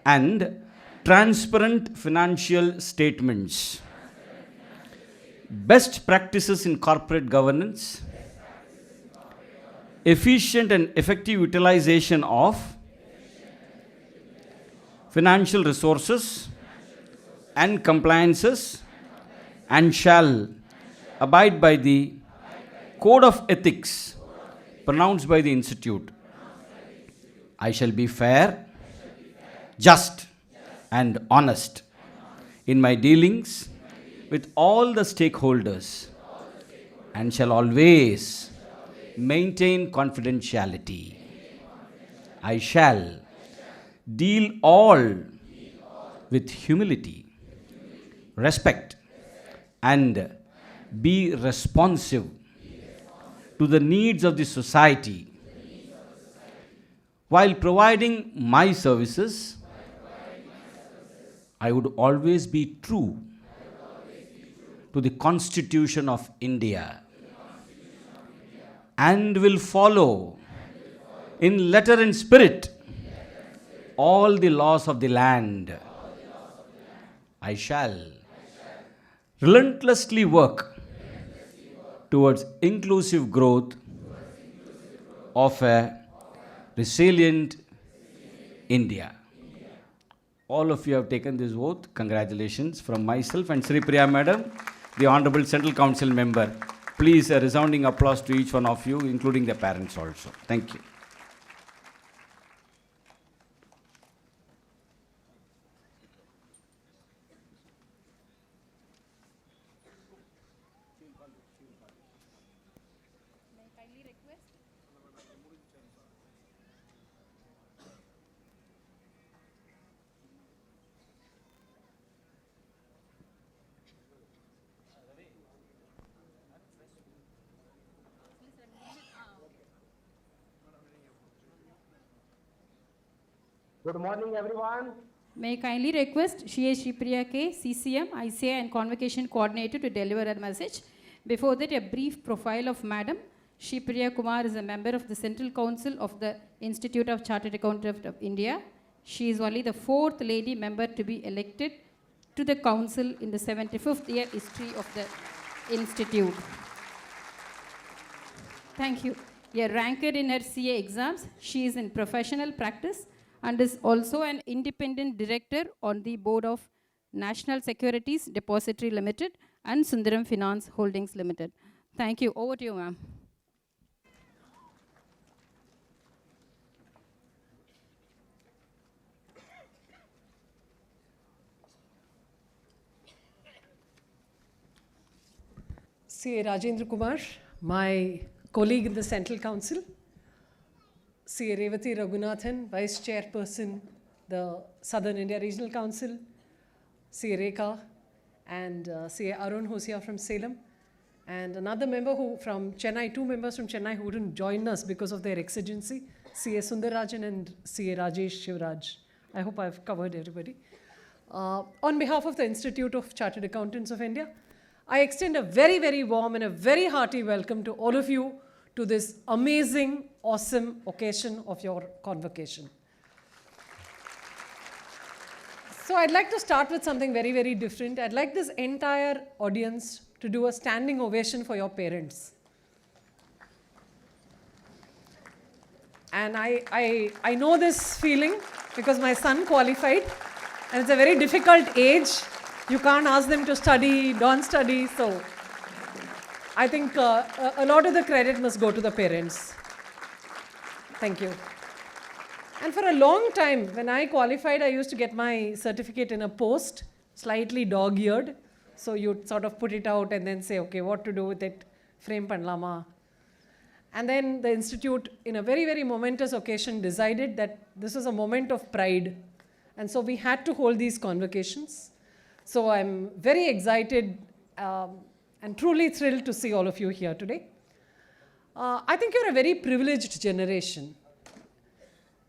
and transparent financial statements, best practices in corporate governance, efficient and effective utilization of financial resources and compliances, and shall abide by the code of ethics pronounced by the Institute. I shall be fair, just, and honest in my dealings with all the stakeholders, and shall always maintain confidentiality. I shall deal all with humility, respect, and be responsive to the needs of the society while providing my services. I would always be true to the Constitution of India and will follow in letter and spirit all the laws of the land. I shall relentlessly work towards inclusive growth of a resilient India. All of you have taken this oath. Congratulations from myself and Sri Priya Madam, the Honorable Central Council member. Please, a resounding applause to each one of you, including the parents also. Thank you.
Good morning, everyone.
May I kindly request Shri Shripriya K, CCM, Icai and Convocation Coordinator to deliver a message. Before that, a brief profile of Madam. Shripriya Kumar is a member of the Central Council of the Institute of Chartered Accountants of India. She is only the 4th lady member to be elected to the council in the 75th year history of the institute. Thank you. A ranker in her CA exams, she is in professional practice and is also an independent director on the board of National Securities Depository Limited and Sundaram Finance Holdings Limited. Thank you. Over to you, ma'am.
C.A. Rajendra Kumar, my colleague in the Central Council, C.A. Revati Raghunathan, Vice Chairperson, the Southern India Regional Council, C.A. Rekha, and C.A. Arun Hosia from Salem, and another member from Chennai, 2 members from Chennai who didn't join us because of their exigency, C.A. Sundarajan and C.A. Rajesh Shivraj. I hope I've covered everybody. On behalf of the Institute of Chartered Accountants of India, I extend a very, very warm and a very hearty welcome to all of you to this amazing, awesome occasion of your convocation. So I'd like to start with something very, very different. I'd like this entire audience to do a standing ovation for your parents. And I know this feeling because my son qualified, and it's a very difficult age. You can't ask them to study, don't study, so I think a lot of the credit must go to the parents. Thank you. And for a long time, when I qualified, I used to get my certificate in a post, slightly dog-eared. So you'd sort of put it out and then say, okay, what to do with it? Frame panlama. And then the institute, in a very, very momentous occasion, decided that this was a moment of pride. And so we had to hold these convocations. So I'm very excited and truly thrilled to see all of you here today. I think you're a very privileged generation.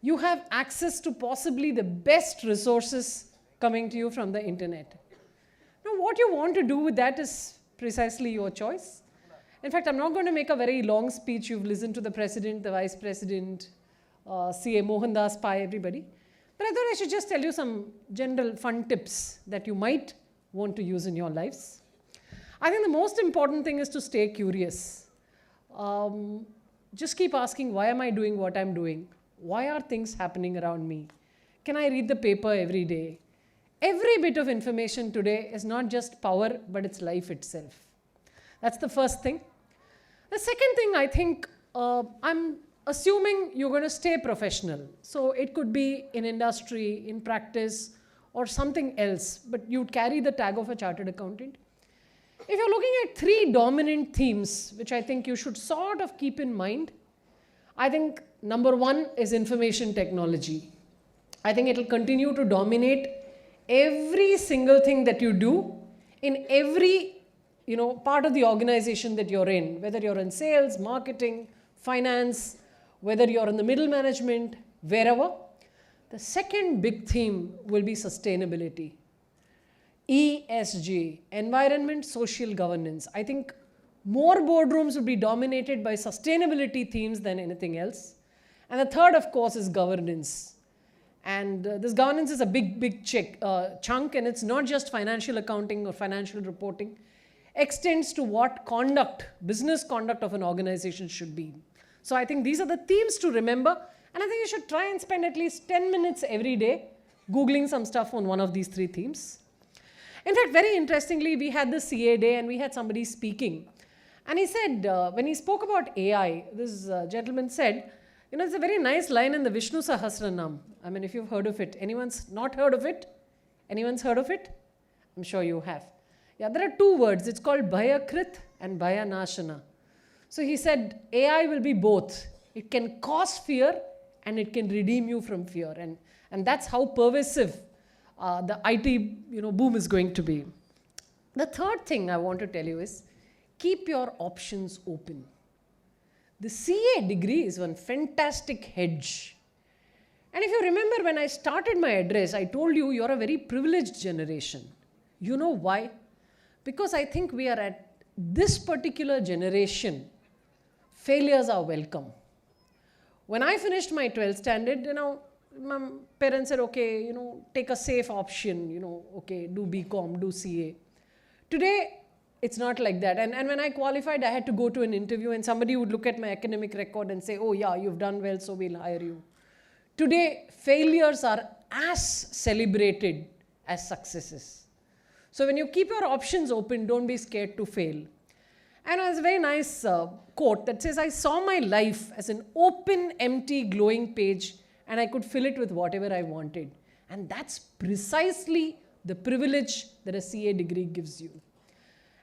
You have access to possibly the best resources coming to you from the internet. Now, what you want to do with that is precisely your choice. In fact, I'm not going to make a very long speech. You've listened to the president, the vice president, C.A. Mohandas Pai, everybody. But I thought I should just tell you some general fun tips that you might want to use in your lives. I think the most important thing is to stay curious. Just keep asking, why am I doing what I'm doing? Why are things happening around me? Can I read the paper every day? Every bit of information today is not just power, but it's life itself. That's the first thing. The second thing, I think, I'm assuming you're going to stay professional. So it could be in industry, in practice, or something else, but you'd carry the tag of a chartered accountant. If you're looking at 3 dominant themes, which I think you should sort of keep in mind, I think number 1 is information technology. I think it'll continue to dominate every single thing that you do in every part of the organization that you're in, whether you're in sales, marketing, finance, whether you're in the middle management, wherever. The second big theme will be sustainability. ESG, environment, social governance. I think more boardrooms will be dominated by sustainability themes than anything else. And the third, of course, is governance. And this governance is a big chunk, and it's not just financial accounting or financial reporting. Extends to what conduct, business conduct of an organization should be. So I think these are the themes to remember, and I think you should try and spend at least 10 minutes every day Googling some stuff on one of these 3 themes. In fact, very interestingly, we had the CA day and we had somebody speaking. And he said, when he spoke about AI, this gentleman said, it's a very nice line in the Vishnu Sahasranam. I mean, if you've heard of it. Anyone's not heard of it? Anyone's heard of it? I'm sure you have. Yeah, there are 2 words. It's called Bhayakrit and Bhayanashana. So he said, AI will be both. It can cause fear and it can redeem you from fear. And that's how pervasive the IT boom is going to be. The third thing I want to tell you is, keep your options open. The CA degree is one fantastic hedge. And if you remember when I started my address, I told you you're a very privileged generation. You know why? Because I think we are at this particular generation, failures are welcome. When I finished my 12th standard, my parents said, okay, take a safe option, okay, do BCom, do CA. Today, it's not like that. And when I qualified, I had to go to an interview and somebody would look at my academic record and say, oh yeah, you've done well, so we'll hire you. Today, failures are as celebrated as successes. So when you keep your options open, don't be scared to fail. And there's a very nice quote that says, I saw my life as an open, empty, glowing page, and I could fill it with whatever I wanted. And that's precisely the privilege that a CA degree gives you.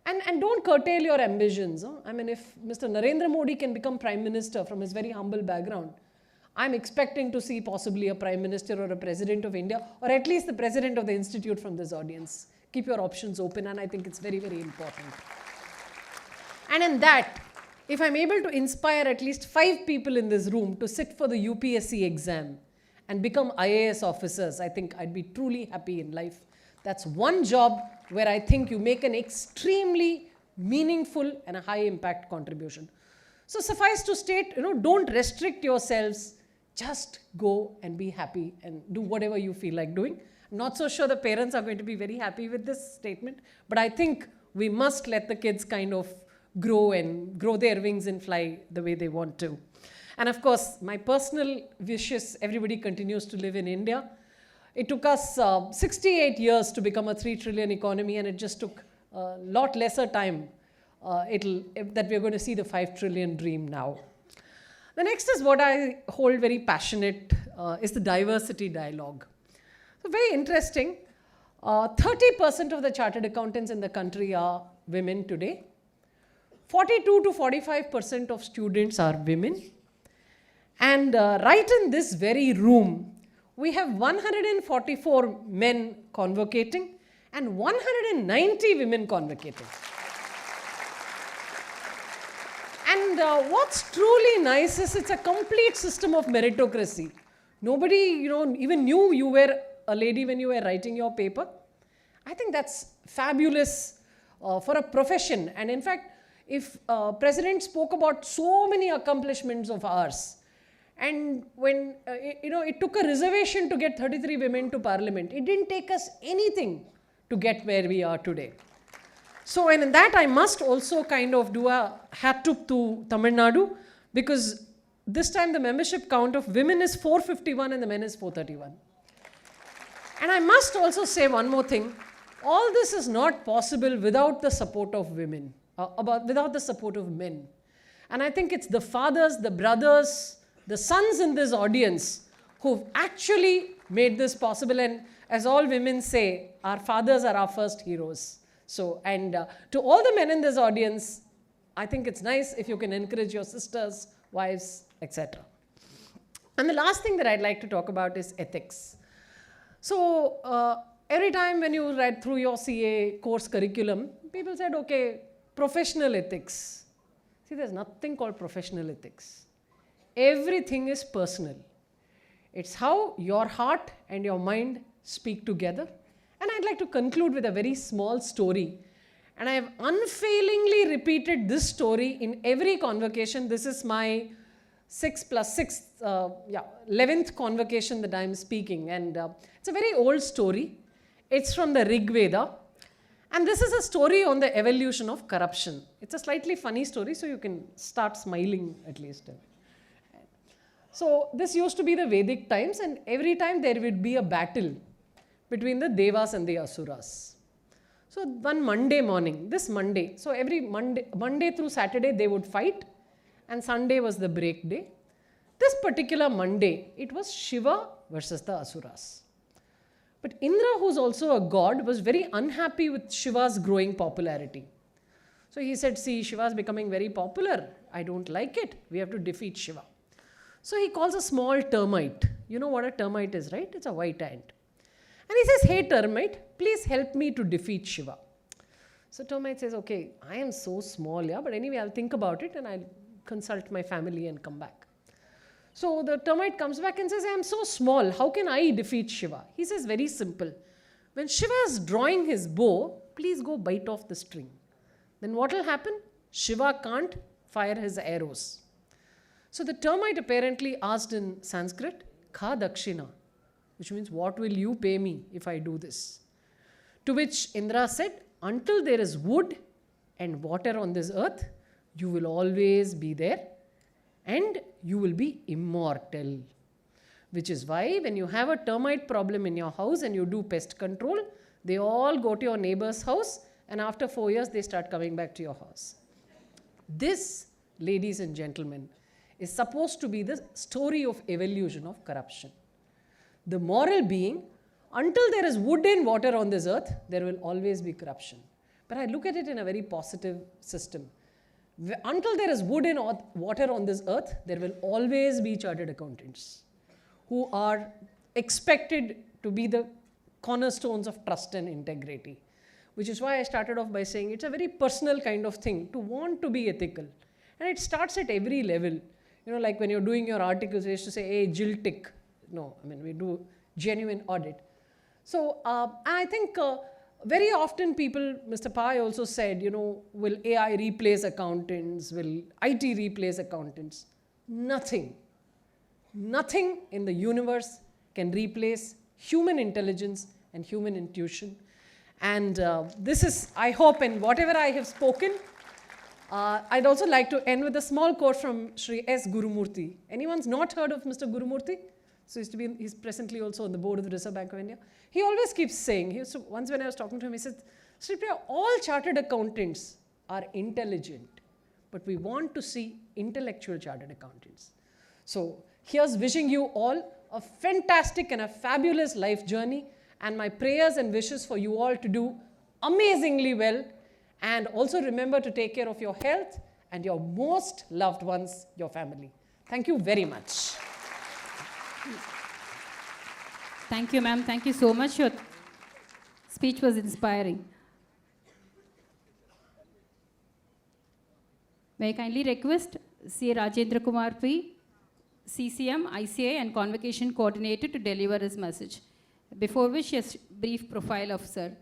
And don't curtail your ambitions. I mean, if Mr. Narendra Modi can become Prime Minister from his very humble background, I'm expecting to see possibly a Prime Minister or a President of India, or at least the President of the Institute from this audience. Keep your options open, and I think it's very, very important. And in that, if I'm able to inspire at least 5 people in this room to sit for the UPSC exam and become IAS officers, I think I'd be truly happy in life. That's one job where I think you make an extremely meaningful and a high impact contribution. So suffice to state, don't restrict yourselves. Just go and be happy and do whatever you feel like doing. I'm not so sure the parents are going to be very happy with this statement, but I think we must let the kids kind of grow and grow their wings and fly the way they want to. And of course, my personal wish is everybody continues to live in India. It took us 68 years to become a 3 trillion economy, and it just took a lot lesser time that we're going to see the 5 trillion dream now. The next is what I hold very passionate, is the diversity dialogue. So very interesting. 30% of the chartered accountants in the country are women today. 42 to 45% of students are women. And right in this very room, we have 144 men convocating and 190 women convocating. And what's truly nice is it's a complete system of meritocracy. Nobody, even knew you were a lady when you were writing your paper. I think that's fabulous for a profession. And in fact, if President spoke about so many accomplishments of ours, and when, it took a reservation to get 33 women to Parliament, it didn't take us anything to get where we are today. So, and in that I must also kind of do a hat tip to Tamil Nadu, because this time the membership count of women is 451 and the men is 431. And I must also say one more thing. All this is not possible without the support of women, without the support of men. And I think it's the fathers, the brothers, the sons in this audience who've actually made this possible. And as all women say, our fathers are our first heroes. So, and to all the men in this audience, I think it's nice if you can encourage your sisters, wives, etc. And the last thing that I'd like to talk about is ethics. So, every time when you read through your CA course curriculum, people said, okay, professional ethics. See, there's nothing called professional ethics. Everything is personal. It's how your heart and your mind speak together. And I'd like to conclude with a very small story. And I have unfailingly repeated this story in every convocation. This is my 11th convocation that I'm speaking. And it's a very old story. It's from the Rig Veda. And this is a story on the evolution of corruption. It's a slightly funny story, so you can start smiling at least. So this used to be the Vedic times, and every time there would be a battle between the Devas and the Asuras. So one Monday morning, this Monday, so every Monday through Saturday they would fight, and Sunday was the break day. This particular Monday, it was Shiva versus the Asuras. But Indra, who's also a god, was very unhappy with Shiva's growing popularity. So he said, see, Shiva's becoming very popular. I don't like it. We have to defeat Shiva. So he calls a small termite. You know what a termite is, right? It's a white ant. And he says, hey termite, please help me to defeat Shiva. So termite says, okay, I am so small, yeah, but anyway, I'll think about it and I'll consult my family and come back. So the termite comes back and says, I am so small, how can I defeat Shiva? He says, very simple. When Shiva is drawing his bow, please go bite off the string. Then what will happen? Shiva can't fire his arrows. So the termite apparently asked in Sanskrit, Kha Dakshina, which means, what will you pay me if I do this? To which Indra said, until there is wood and water on this earth, you will always be there and you will be immortal. Which is why when you have a termite problem in your house and you do pest control, they all go to your neighbor's house and after 4 years they start coming back to your house. This, ladies and gentlemen, is supposed to be the story of evolution of corruption. The moral being, until there is wood and water on this earth, there will always be corruption. But I look at it in a very positive system. Until there is wood and water on this earth, there will always be chartered accountants who are expected to be the cornerstones of trust and integrity. Which is why I started off by saying it's a very personal kind of thing to want to be ethical. And it starts at every level. You know, like when you're doing your articles, you used to say, hey, Jill tick. No, I mean, we do genuine audit. So I think very often people, Mr. Pai also said, you know, will AI replace accountants? Will IT replace accountants? Nothing. Nothing in the universe can replace human intelligence and human intuition. And this is, I hope, in whatever I have spoken, I'd also like to end with a small quote from Sri S. Gurumurthy. Anyone's not heard of Mr. Gurumurthy? So he's presently also on the board of the Reserve Bank of India. He always keeps saying, once when I was talking to him, he said, Sri Priya, all chartered accountants are intelligent, but we want to see intellectual chartered accountants. So here's wishing you all a fantastic and a fabulous life journey, and my prayers and wishes for you all to do amazingly well. And also remember to take care of your health and your most loved ones, your family. Thank you very much.
Thank you, ma'am. Thank you so much. Your speech was inspiring. May I kindly request C. Rajendra Kumar P., CCM, ICA and Convocation Coordinator to deliver his message. Before which, a brief profile of Sir.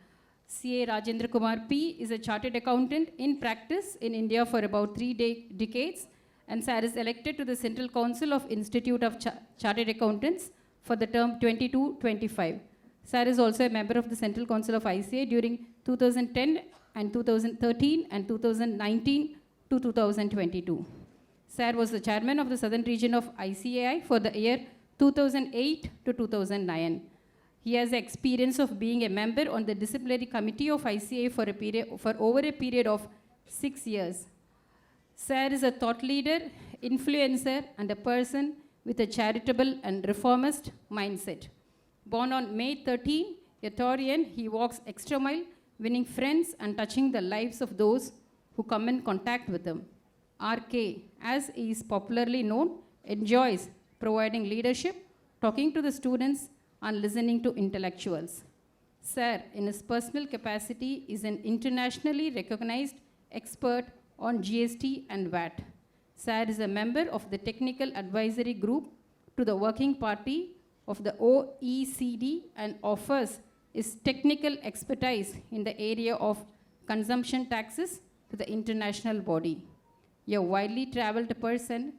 C.A. Rajendra Kumar P. is a chartered accountant in practice in India for about 3 decades, and Sir is elected to the Central Council of Institute of Chartered Accountants for the term 22-25. Sir is also a member of the Central Council of ICA during 2010 and 2013 and 2019 to 2022. Sir was the chairman of the Southern Region of ICAI for the year 2008 to 2009. He has the experience of being a member on the disciplinary committee of ICA for over a period of 6 years. Sir is a thought leader, influencer, and a person with a charitable and reformist mindset. Born on May 13, a Taurian, he walks extra mile, winning friends and touching the lives of those who come in contact with him. RK, as he is popularly known, enjoys providing leadership, talking to the students, and listening to intellectuals. Sir, in his personal capacity, is an internationally recognized expert on GST and VAT. Sir is a member of the Technical Advisory Group to the Working Party of the OECD and offers his technical expertise in the area of consumption taxes to the international body. A widely traveled person,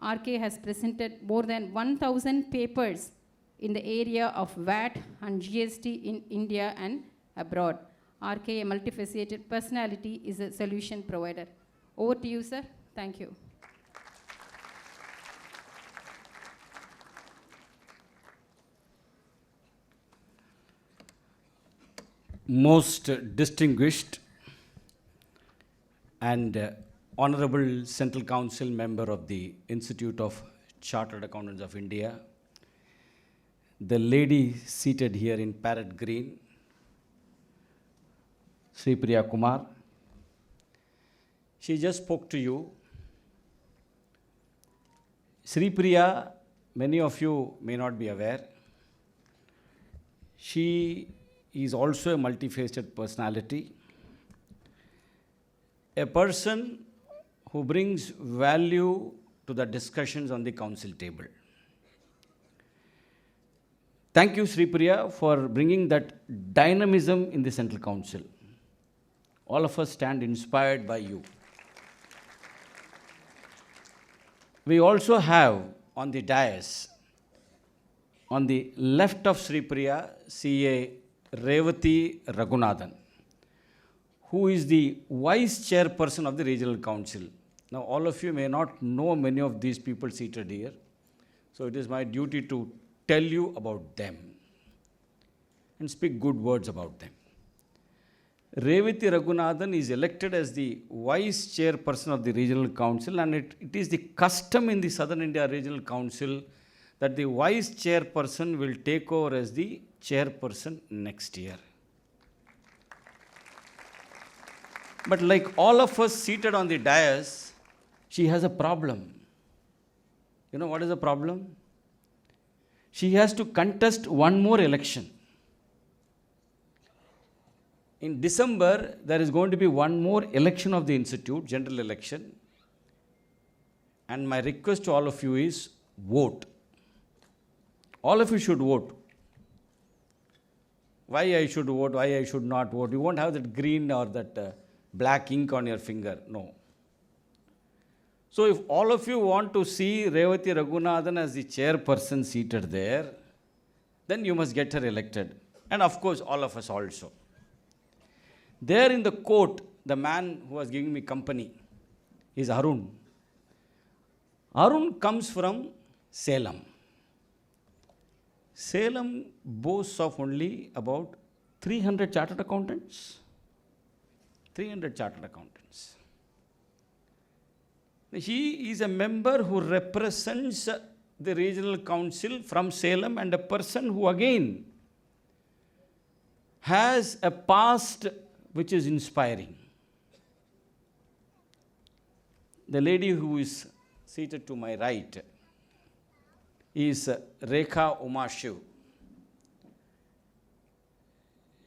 RK has presented more than 1,000 papers in the area of VAT and GST in India and abroad. RK, a multifaceted personality, is a solution provider. Over to you, sir. Thank you.
Most distinguished and Honorable Central Council member of the Institute of Chartered Accountants of India, the lady seated here in parrot green, Sri Priya Kumar, she just spoke to you. Sri Priya, many of you may not be aware, she is also a multifaceted personality, a person who brings value to the discussions on the council table. Thank you, Sri Priya, for bringing that dynamism in the Central Council. All of us stand inspired by you. We also have on the dais, on the left of Sri Priya, CA Revati Raghunathan, who is the Vice Chairperson of the Regional Council. Now, all of you may not know many of these people seated here, so it is my duty to tell you about them and speak good words about them. Revati Raghunathan is elected as the Vice Chairperson of the Regional Council, and it is the custom in the Southern India Regional Council that the Vice Chairperson will take over as the Chairperson next year. But like all of us seated on the dais, she has a problem. You know what is the problem? She has to contest one more election. In December, there is going to be one more election of the institute, general election. And my request to all of you is vote. All of you should vote. Why I should vote, why I should not vote? You won't have that green or that black ink on your finger. No. So if all of you want to see Revati Raghunathan as the chairperson seated there, then you must get her elected. And of course, all of us also. There in the court, the man who was giving me company is Arun. Arun comes from Salem. Salem boasts of only about 300 chartered accountants. 300 chartered accountants. He is a member who represents the regional council from Salem, and a person who again has a past which is inspiring. The lady who is seated to my right is Rekha Umashiv.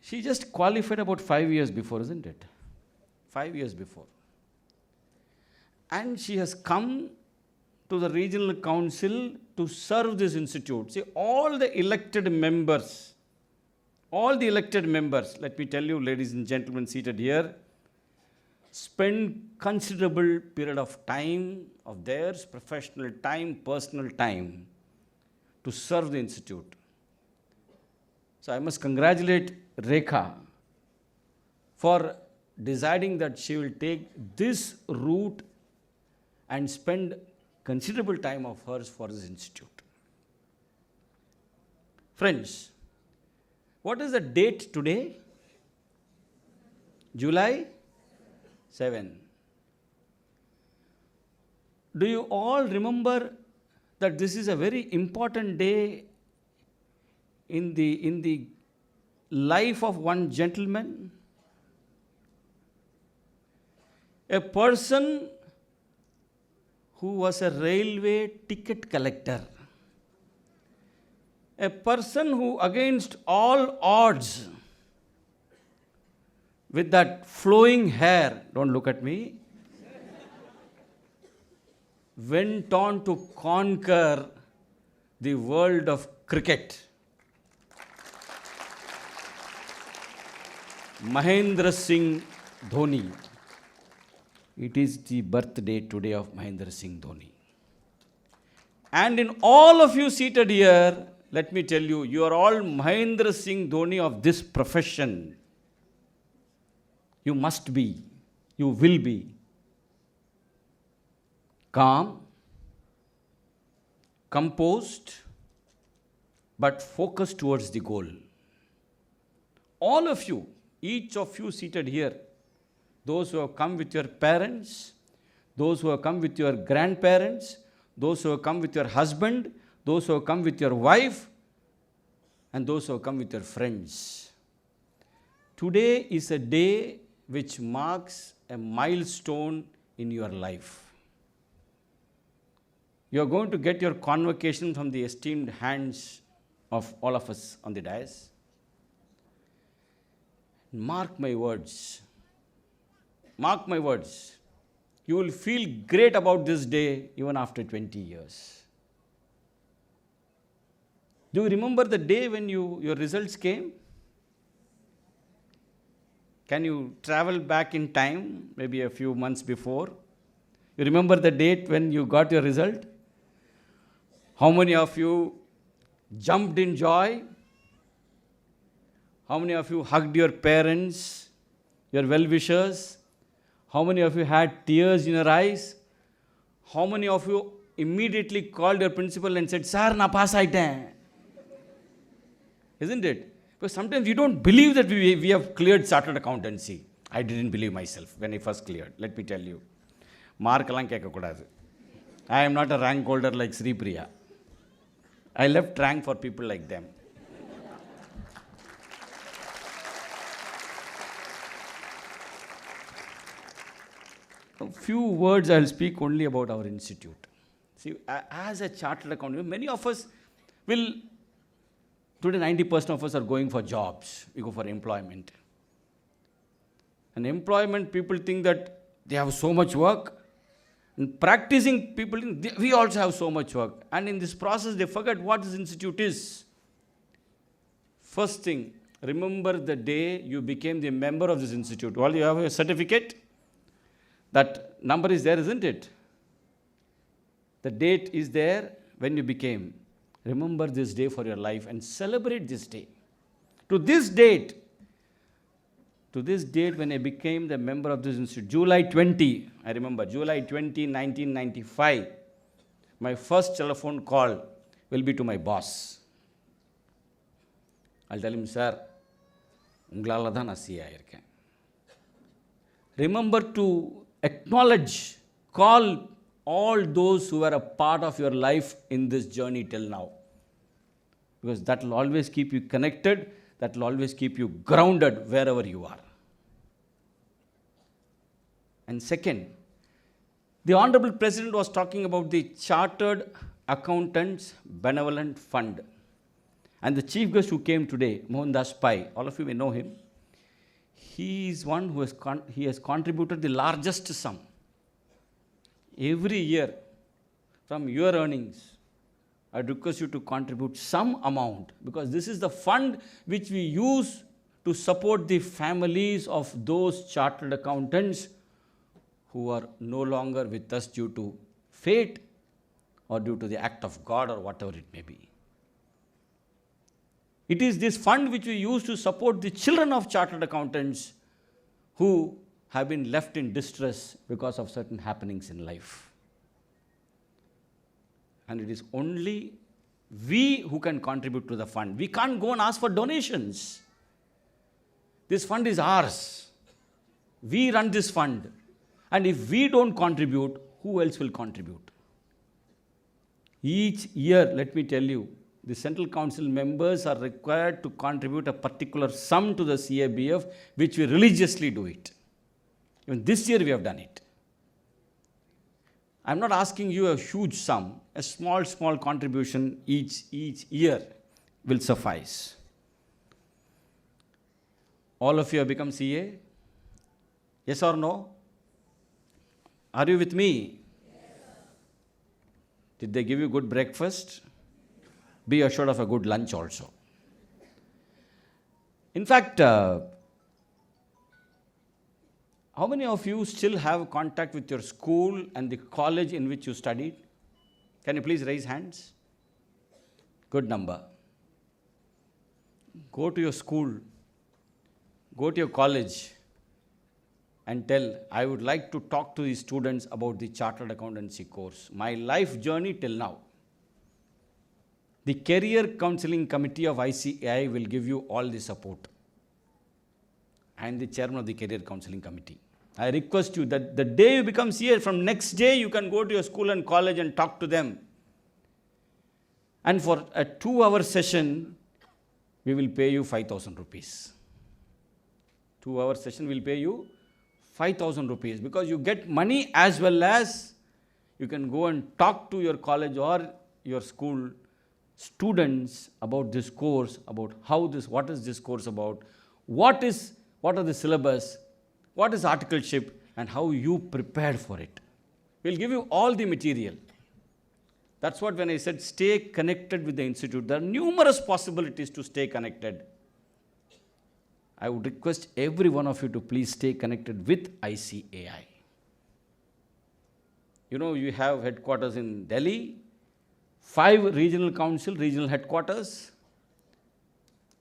She just qualified about 5 years before, isn't it? 5 years before. And she has come to the regional council to serve this institute. See, all the elected members, let me tell you, ladies and gentlemen seated here, spend considerable period of time of theirs, professional time, personal time, to serve the institute. So I must congratulate Rekha for deciding that she will take this route and spend considerable time of hers for this institute. Friends, what is the date today? July 7. Do you all remember that this is a very important day in the life of one gentleman? A person who was a railway ticket collector. A person who, against all odds, with that flowing hair, don't look at me, went on to conquer the world of cricket. Mahendra Singh Dhoni. It is the birthday today of Mahendra Singh Dhoni. And in all of you seated here, let me tell you, you are all Mahendra Singh Dhoni of this profession. You must be, you will be calm, composed, but focused towards the goal. All of you, each of you seated here, those who have come with your parents, those who have come with your grandparents, those who have come with your husband, those who have come with your wife, and those who have come with your friends. Today is a day which marks a milestone in your life. You are going to get your convocation from the esteemed hands of all of us on the dais. Mark my words. Mark my words. You will feel great about this day even after 20 years. Do you remember the day when your results came? Can you travel back in time, maybe a few months before? You remember the date when you got your result? How many of you jumped in joy? How many of you hugged your parents, your well-wishers? How many of you had tears in your eyes? How many of you immediately called your principal and said, "Sir, na pass aite." Isn't it? Because sometimes you don't believe that we have cleared chartered accountancy. I didn't believe myself when I first cleared. Let me tell you. Mark eல்லாம் கேட்கக்கூடாது. I am not a rank holder like Sri Priya. I left rank for people like them. A few words I'll speak only about our institute. See, as a chartered accountant, many of us will, today 90% of us are going for jobs. We go for employment. And employment, people think that they have so much work. And practicing, people think we also have so much work. And in this process, they forget what this institute is. First thing, remember the day you became the member of this institute. Well, you have a certificate. That number is there, isn't it? The date is there when you became. Remember this day for your life and celebrate this day. To this date when I became the member of this institute, July 20, I remember, July 20, 1995, my first telephone call will be to my boss. I'll tell him, "Sir, ungalaala dhaan na CA aayirken." Remember to acknowledge, call all those who were a part of your life in this journey till now. Because that will always keep you connected, that will always keep you grounded wherever you are. And second, the Honorable President was talking about the Chartered Accountants Benevolent Fund. And the chief guest who came today, Mohandas Pai, all of you may know him. He is one who has contributed the largest sum. Every year, from your earnings, I request you to contribute some amount, because this is the fund which we use to support the families of those chartered accountants who are no longer with us due to fate or due to the act of God or whatever it may be. It is this fund which we use to support the children of chartered accountants who have been left in distress because of certain happenings in life. And it is only we who can contribute to the fund. We can't go and ask for donations. This fund is ours. We run this fund. And if we don't contribute, who else will contribute? Each year, let me tell you, the Central Council members are required to contribute a particular sum to the CABF, which we religiously do it. Even this year we have done it. I'm not asking you a huge sum. A small contribution each year will suffice. All of you have become CA? Yes or no? Are you with me? Did they give you good breakfast? Be assured of a good lunch also. In fact, how many of you still have contact with your school and the college in which you studied? Can you please raise hands? Good number. Go to your school, go to your college and tell, I would like to talk to the students about the Chartered Accountancy course. My life journey till now. The Career Counseling Committee of ICAI will give you all the support. I am the chairman of the Career Counseling Committee. I request you that the day you become CA, from next day you can go to your school and college and talk to them. And for a 2-hour session, we will pay you 5,000 rupees. 2-hour session will pay you 5,000 rupees, because you get money as well as you can go and talk to your college or your school students about this course, about what is this course about, what are the syllabus, what is articleship, and how you prepared for it. We'll give you all the material. That's what when I said stay connected with the institute, there are numerous possibilities to stay connected. I would request every one of you to please stay connected with ICAI. You know, you have headquarters in Delhi, 5 regional council, regional headquarters,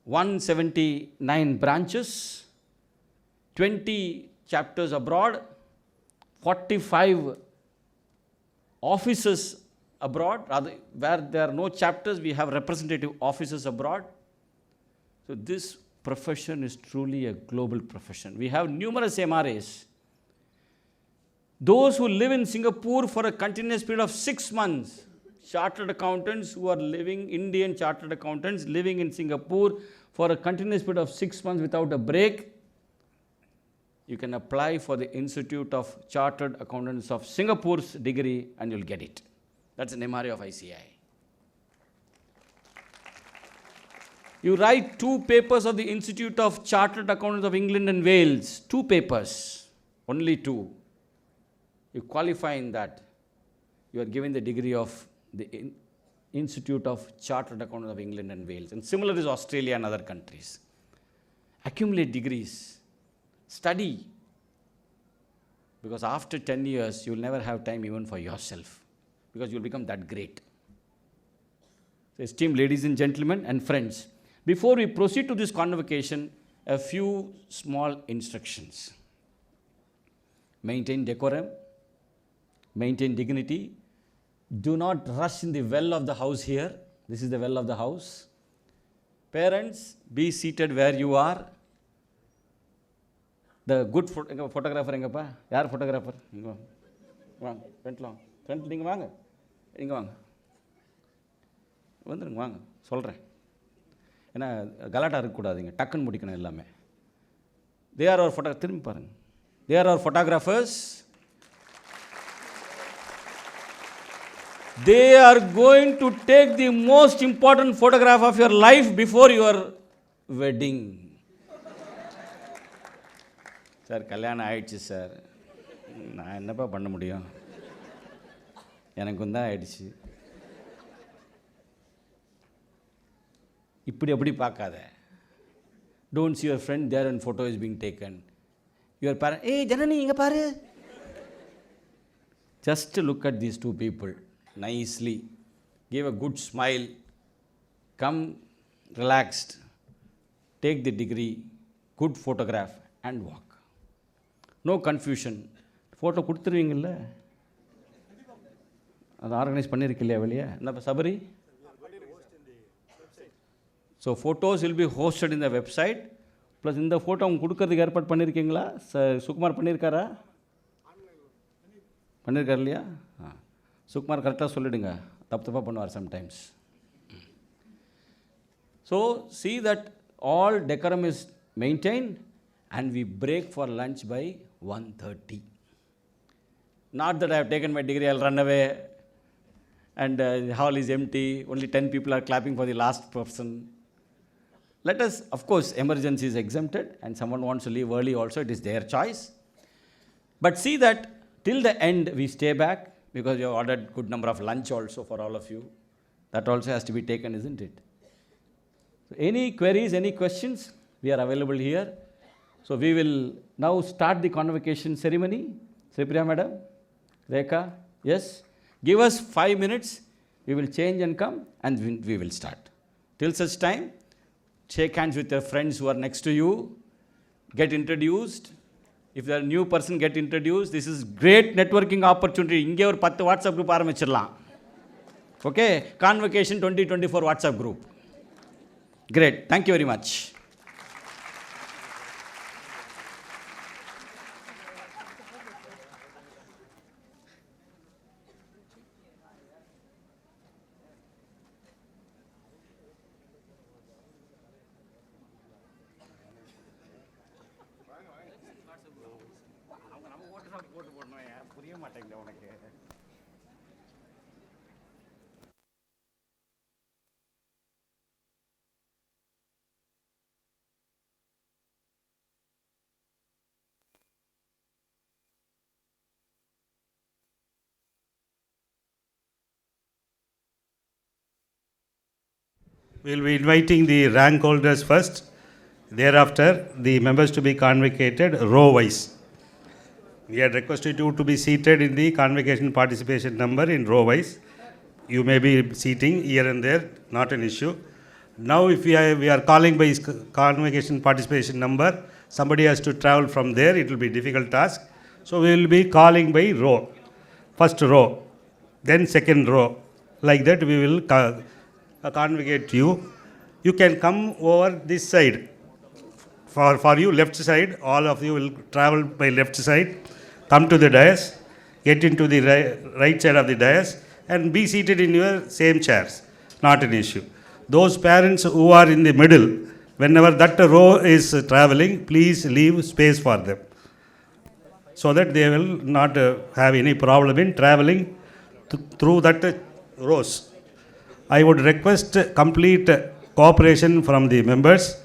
179 branches, 20 chapters abroad, 45 offices abroad, rather, where there are no chapters, we have representative offices abroad. So this profession is truly a global profession. We have numerous MRAs. Those who live in Singapore for a continuous period of 6 months, chartered accountants who are living, Indian chartered accountants living in Singapore for a continuous period of 6 months without a break, you can apply for the Institute of Chartered Accountants of Singapore's degree and you'll get it. That's an MRA of ICAI. You write 2 papers of the Institute of Chartered Accountants of England and Wales. 2 papers, only 2. You qualify in that. You are given the degree of the Institute of Chartered Accountants of England and Wales. And similar is Australia and other countries. Accumulate degrees. Study. Because after 10 years, you will never have time even for yourself. Because you will become that great. So, esteemed ladies and gentlemen and friends, before we proceed to this convocation, a few small instructions. Maintain decorum. Maintain dignity. Do not rush in the well of the house here. This is the well of the house. Parents, be seated where you are. The good photographer, engappa? Yaar photographer? Inga vaanga. Front long. Front inga vaanga. Inga vaanga. Vandrunga vaanga. Solren. ஏன்னா கலாட்டா இருக்கக்கூடாதுங்க, டக்குன்னு முடிக்கணும் எல்லாமே. They are our திரும்பி பாருங்க. They are our photographers. They are going to take the most important photograph of your life before your wedding. Sir கல்யாணம் ஆயிடுச்சு sir, நான் என்னப்பா பண்ண முடியும், எனக்கும் தான் ஆயிடுச்சு. இப்படி அப்படி பார்க்காத. Don't see your friend there and photo is being taken. Your parent, hey Janani, inga paru. Just look at these 2 people nicely. Give a good smile. Come relaxed. Take the degree. Good photograph and walk. No confusion. Photo கொடுத்துருவீங்கல்ல, அதை organise பண்ணியிருக்கில்லையா வெளியே என்ன Sabari? So photos will be hosted in the website. Plus இந்த photo அவங்க கொடுக்கறதுக்கு ஏற்பாடு பண்ணியிருக்கீங்களா? சுகுமார் பண்ணியிருக்காரா? பண்ணியிருக்காரு இல்லையா? சுகுமார் கரெக்டாக சொல்லிவிடுங்க, தப்பாக பண்ணுவார் sometimes. So see that all decorum is maintained and we break for lunch by 1:30. Not that I have taken my degree, I'll run away and the hall is empty, only 10 people are clapping for the last person. Let us, of course, emergency is exempted and someone wants to leave early also, it is their choice. But see that till the end we stay back because you have ordered good number of lunch also for all of you. That also has to be taken, isn't it? So any queries, any questions, we are available here. So we will now start the convocation ceremony. Sripriya madam, Rekha, yes. Give us 5 minutes, we will change and come and we will start. Till such time, shake hands with your friends who are next to you, get introduced. If there are new person, get introduced. This is great networking opportunity. Inge or 10 WhatsApp group ஆரம்பிச்சிடலாம். Okay, Convocation 2024 WhatsApp group. Great, thank you very much. புரிய மாட்டேங்குது உனக்கு.
We will be inviting the rank holders first. Thereafter, the members to be convocated row-wise. We had requested you to be seated in the convocation participation number in row-wise. You may be seating here and there, not an issue. Now, if we are calling by convocation participation number, somebody has to travel from there. It will be a difficult task. So, we will be calling by row. First row, then second row. Like that, we will convocate you. You can come over this side. For you, left side, all of you will travel by left side, come to the dais, get into the right side of the dais, and be seated in your same chairs. Not an issue. Those parents who are in the middle, whenever that row is traveling, please leave space for them, so that they will not have any problem in traveling through that rows. I would request complete cooperation from the members.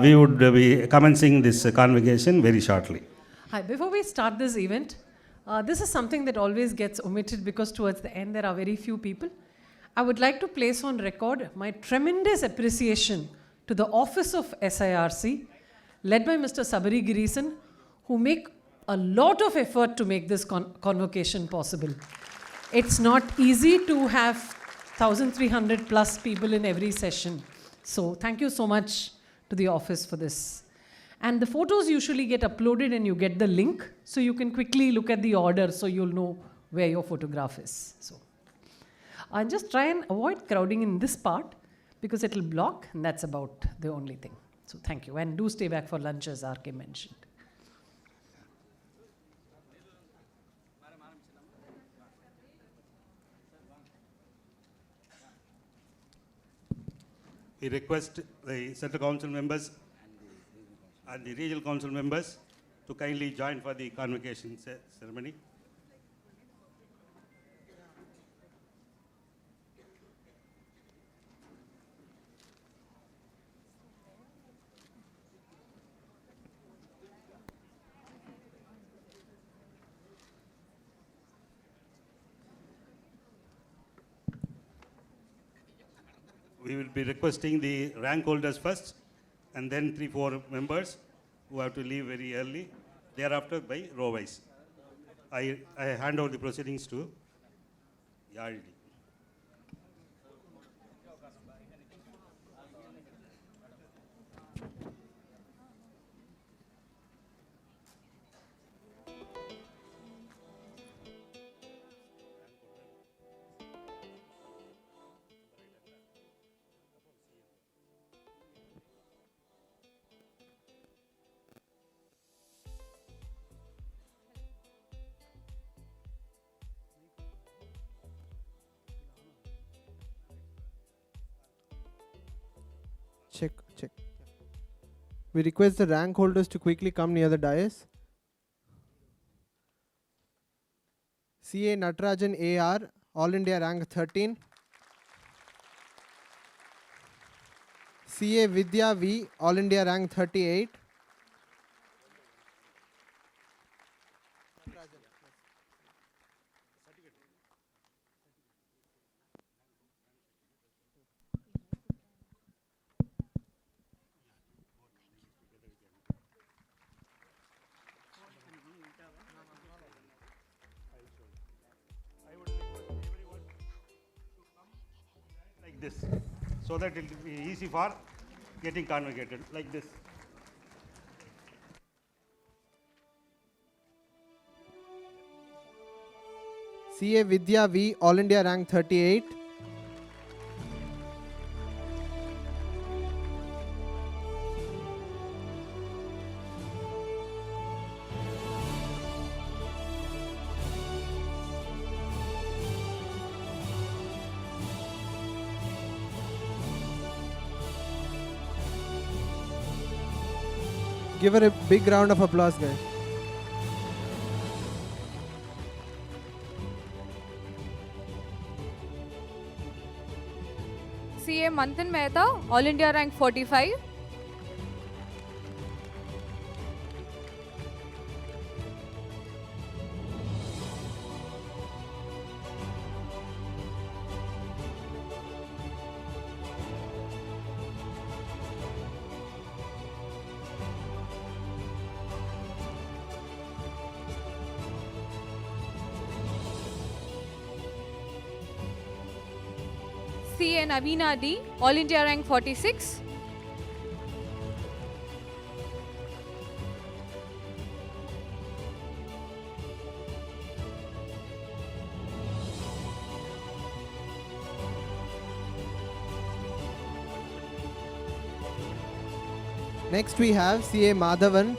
We would be commencing this convocation very shortly.
Hi, before we start this event, this is something that always gets omitted because towards the end there are very few people. I would like to place on record my tremendous appreciation to the office of SIRC, led by Mr. Sabari Girisan, who make a lot of effort to make this convocation possible. It's not easy to have 1,300 plus people in every session. So thank you so much to the office for this. And the photos usually get uploaded and you get the link, so you can quickly look at the order so you'll know where your photograph is. So I'll just try and avoid crowding in this part because it'll block, and that's about the only thing. So thank you, and do stay back for lunch as RK mentioned.
We request the Central Council members and the Regional Council members to kindly join for the convocation ceremony. We will be requesting the rank holders first, and then 3-4 members who have to leave very early, thereafter by row wise. I hand over the proceedings to Yadi.
Check. We request the rank holders to quickly come near the dais. CA Natarajan AR, All India rank 13. CA Vidya V, All India rank 38.
Like this, so that it will be easy for getting convocated, like this.
CA Vidya V, All India rank 38. Give her a big round of applause, guys.
CA Manthan Mehta, All India rank 45. CA Navina D, All India rank 46.
Next we have CA Madhavan.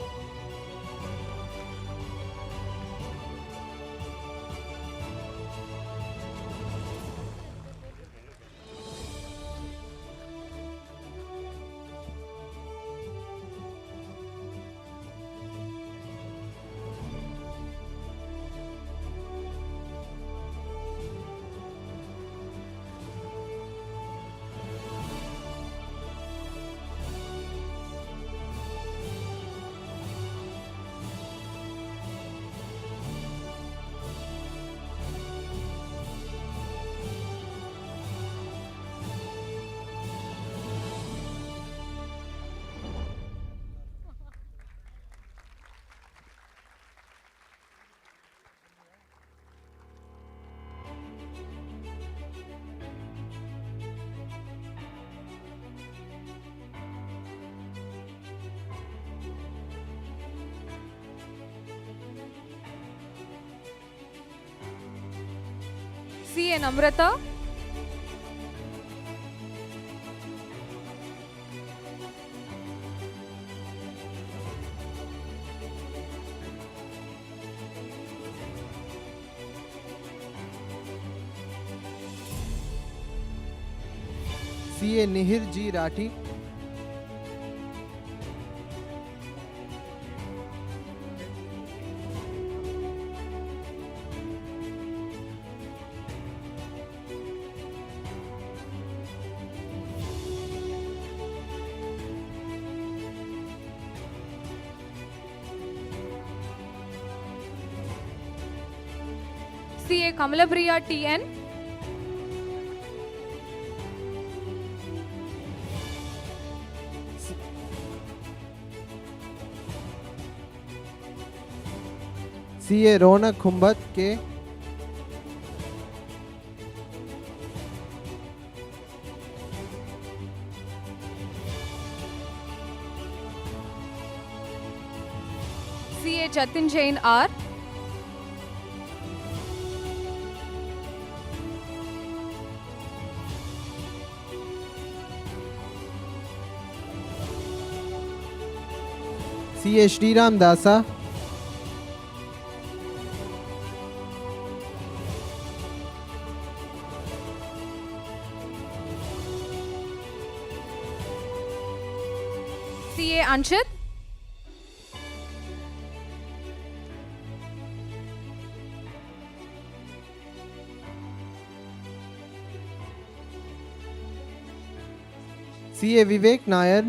CA Namrata.
CA Nihir G Rathi.
CA Kamalapriya TN.
CA Ronak Khumbat K.
CA Jatin Jain R.
CA Shriram Dasa.
CA Anshit.
CA Vivek Nair.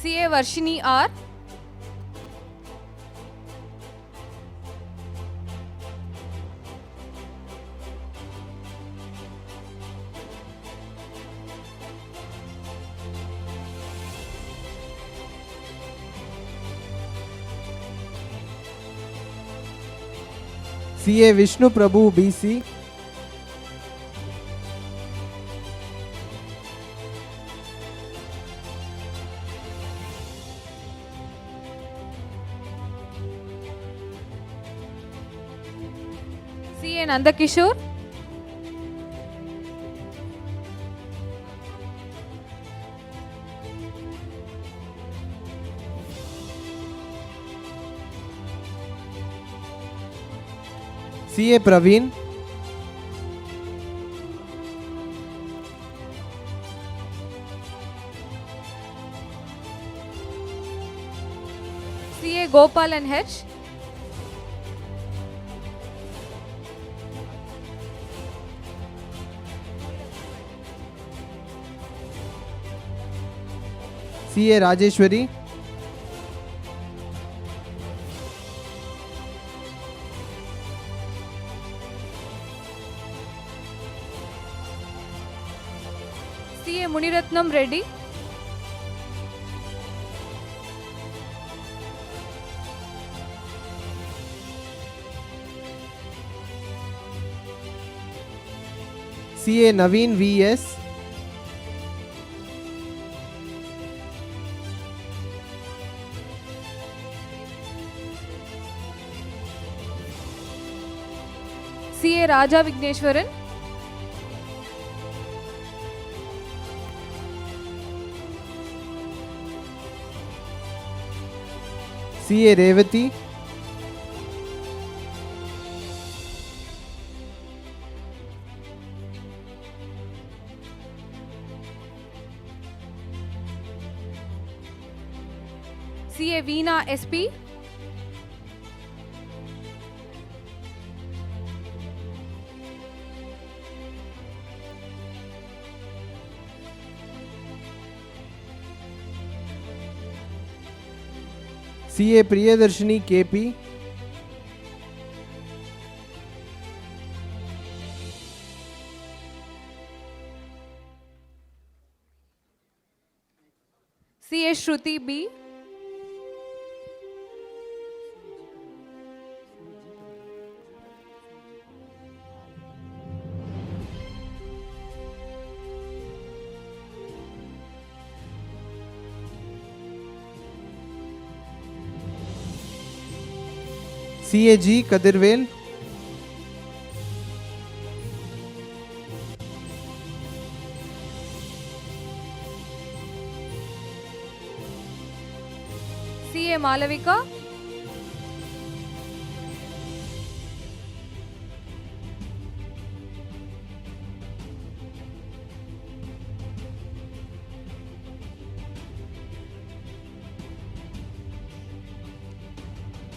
CA Varshini R.
CA Vishnu Prabhu BC.
CA Nandakishore.
CA Praveen.
CA Gopal and H.
CA Rajeshwari.
CA Muniratnam Reddy.
CA Naveen VS.
CA Raja Vigneshwaran.
CA Revati.
CA Veena SP.
CA Priyadarshini KP.
CA Shruti B.
CAG Kadirvel.
CA Malavika.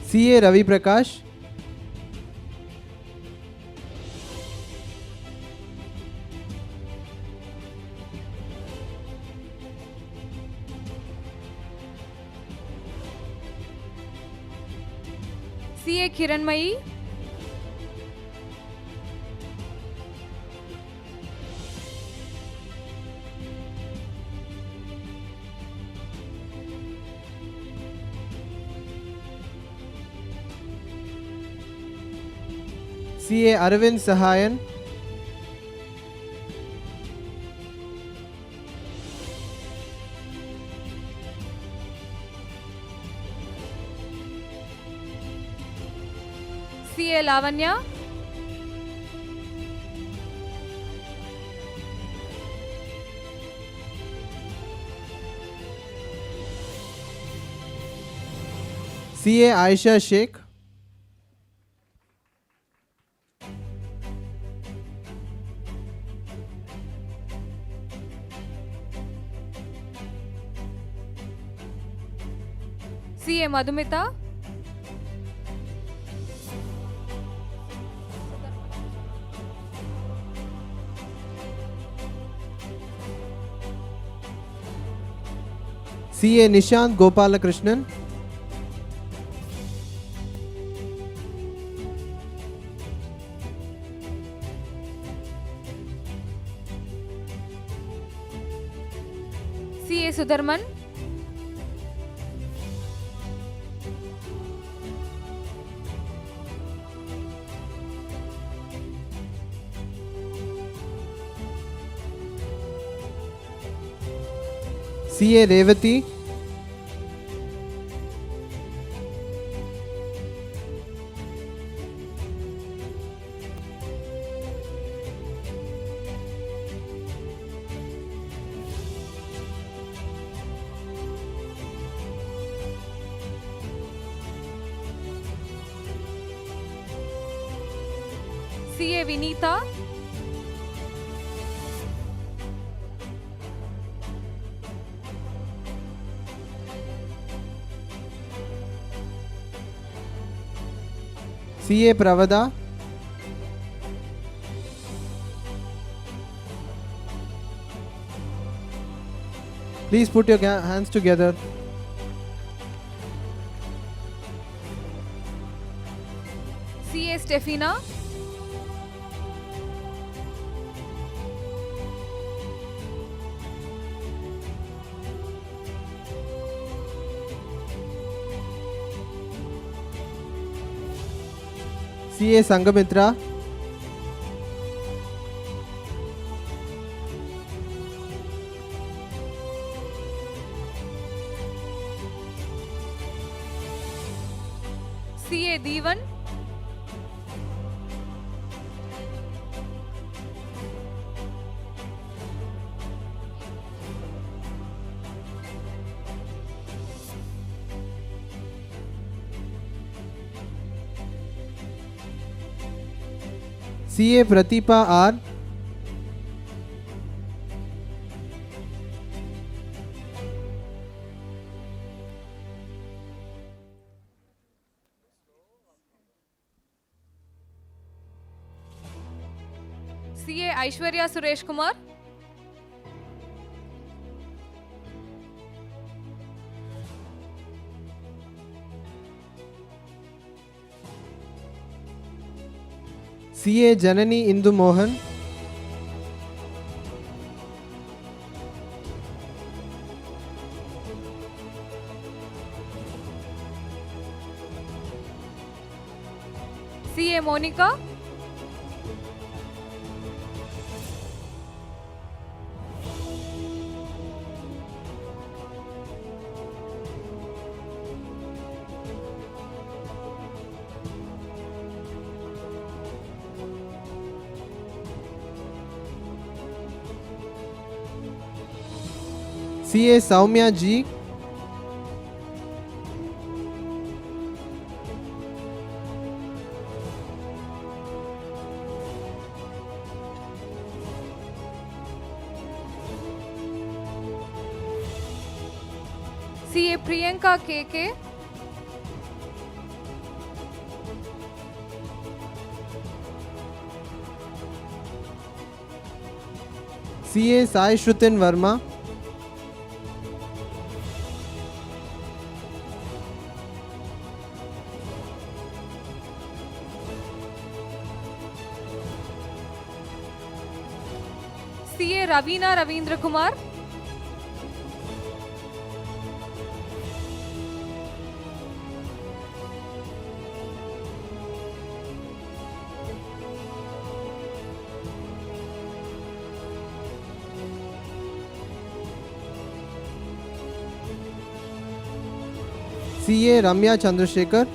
CA Ravi Prakash.
CA Kiranmayi.
CA Arvind Sahayan.
CA Lavanya.
CA Aisha Sheikh.
CA Madhumita.
CA Nishant Gopalakrishnan.
CA Sudharman.
CA Revati.
CA Vinita.
CA Pravada. Please put your hands together.
CA Stefina.
CA Sangamitra.
CA Devan,
CA Pratipha R,
CA Aishwarya Suresh Kumar,
CA Janani Indu Mohan,
CA Monica,
CA Saumya G,
CA Priyanka KK,
CA Sai Shrutin Verma,
CA Ravina Ravindra Kumar,
CA Ramya Chandrasekhar,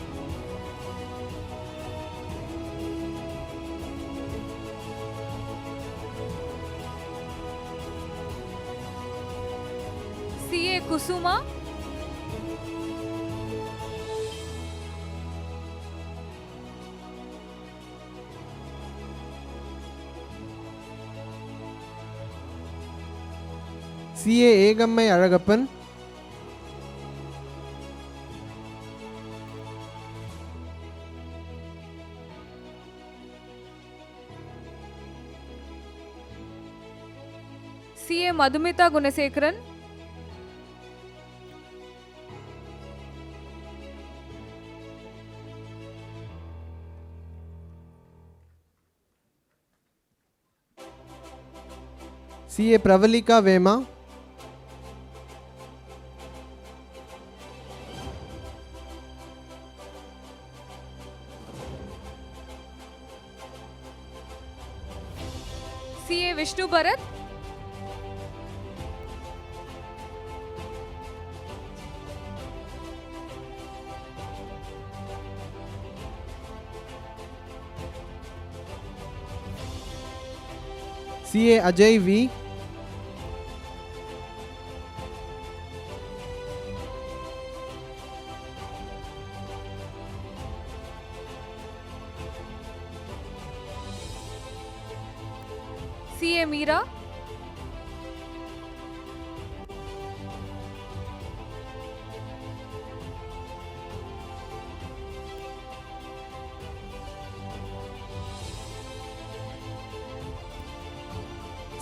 CA Kusuma,
CA Egammai Alagappan,
CA Madhumita Gunasekaran,
CA Pravalika Vema,
CA Vishnu Bharat,
CA Ajay V,
CA Meera,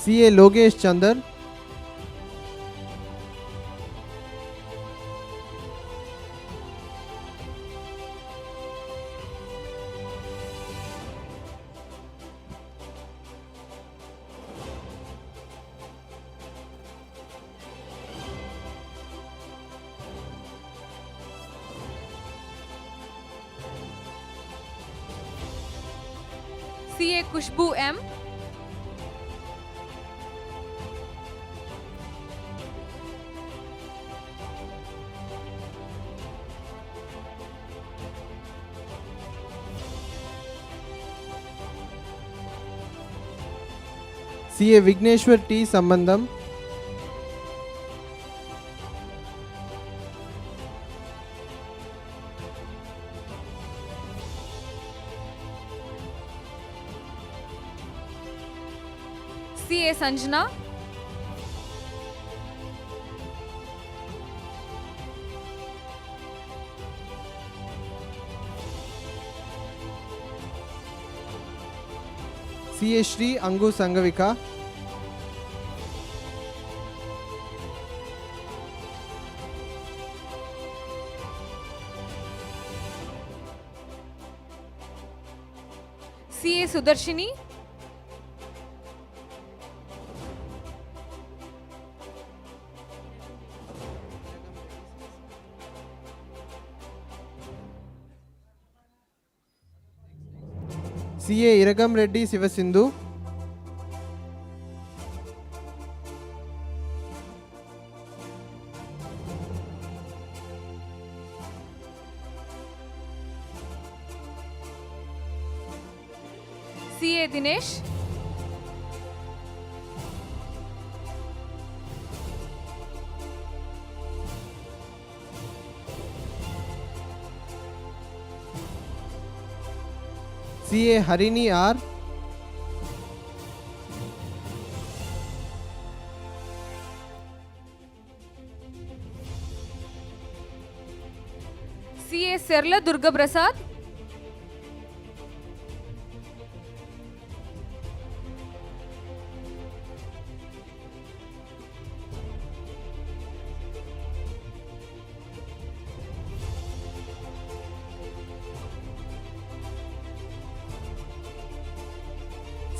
CA Logesh Chandar,
CA Kushbu M,
CA Vigneshwar T. Sambandam.
CA Sanjana.
CA Shri Angu Sangavika.
CA Sudarshini.
CA Iragam Reddy Sivasindhu.
CA Dinesh.
CA Harini R.
CA Serla Durga Prasad.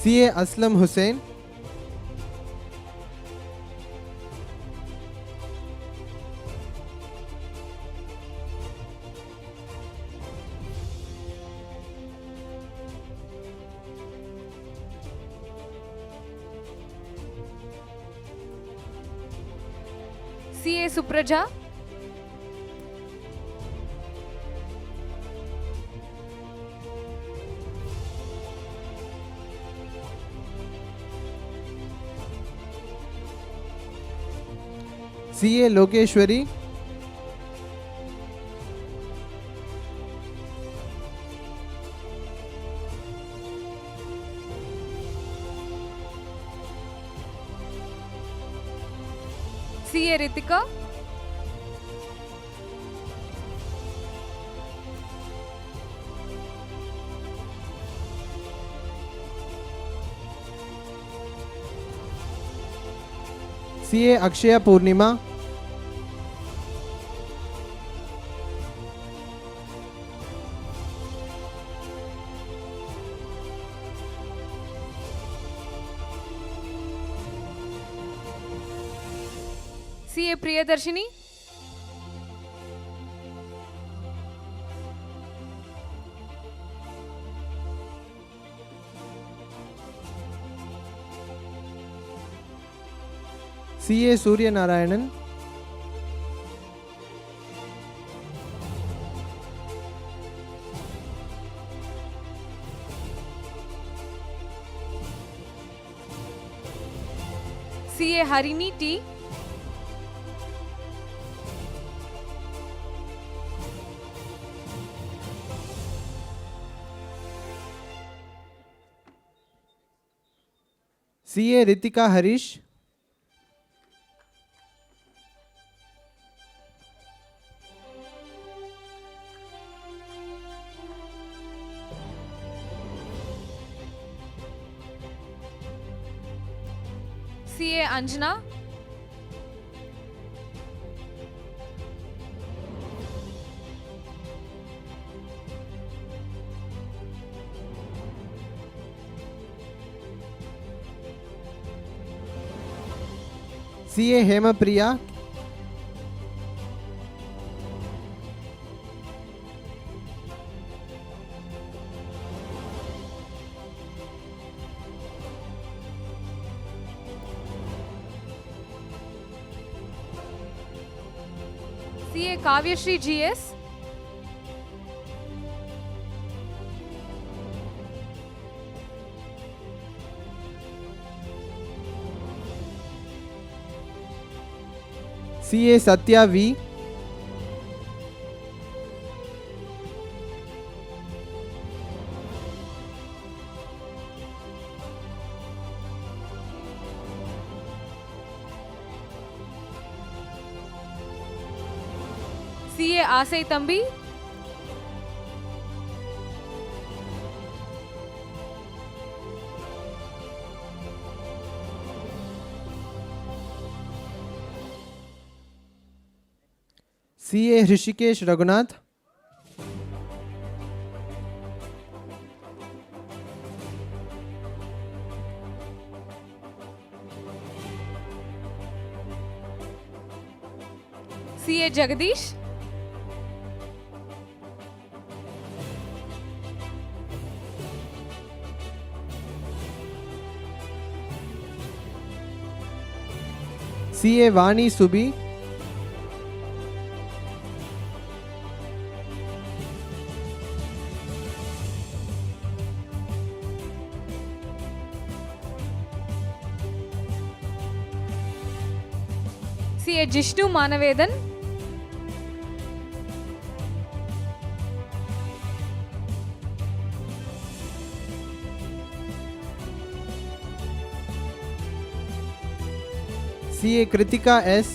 CA Aslam Hussain.
CA Supraja.
CA Lokeshwari.
CA Ritika.
CA Akshaya Purnima.
CA Priyadarshini.
CA Surya Narayanan.
CA Harini T.
CA Ritika Harish.
CA Anjana.
CA Hema Priya.
CA Kavyashri GS.
CA Satya V.
CA Asai Tambi.
CA Hrishikesh Raghunath.
CA Jagadish.
CA Vani Subi.
CA Jishnu Manavedan.
CA Kritika S.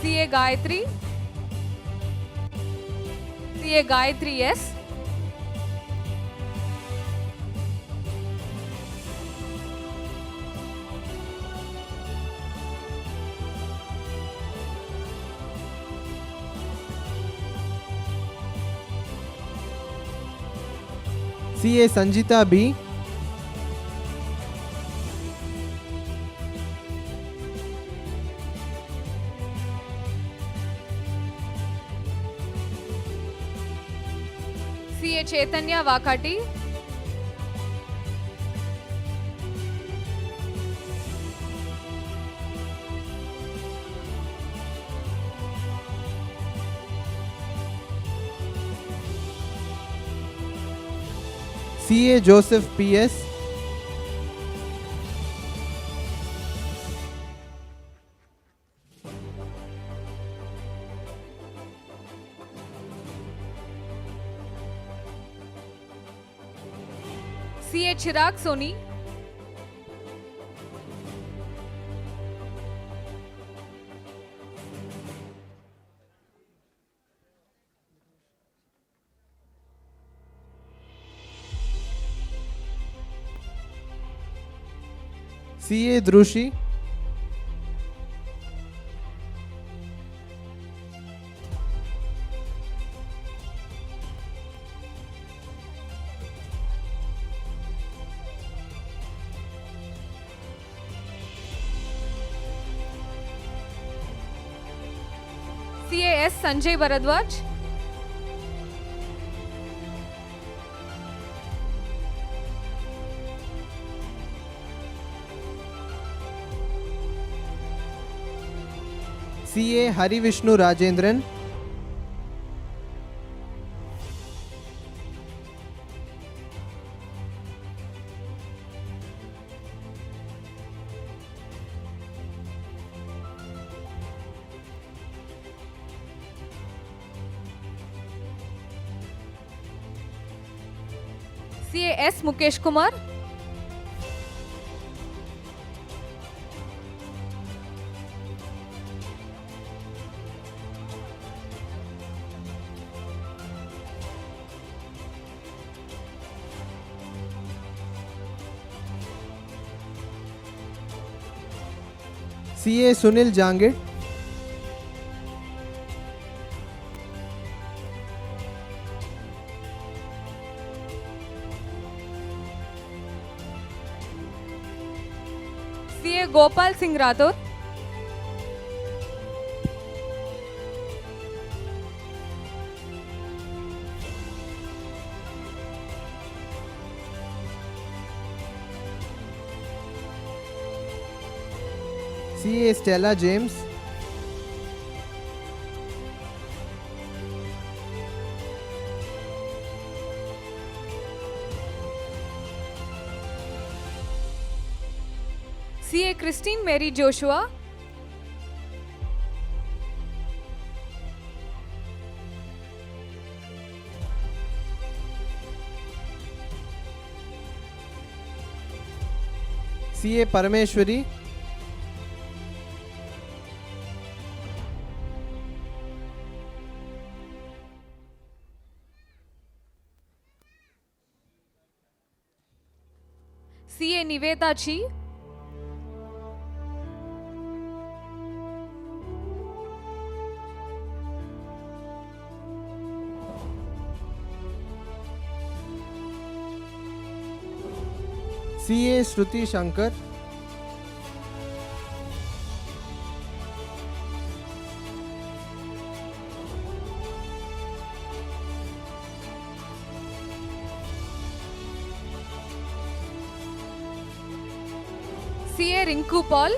CA Gayatri. CA Gayatri S.
CA Sanjita B.
CA Chaitanya Vakati.
CA Joseph PS.
CA Chirag Soni.
CA Drushi.
CA S Sanjay Bharadwaj.
CA Hari Vishnu Rajendran.
CA S Mukesh Kumar.
CA Sunil Jangid.
CA Gopal Singh Rathod.
CA Stella James.
CA Christine Mary Joshua.
CA Parameshwari.
CA Niveta Chi.
CA Shruti Shankar.
CA Rinku Paul.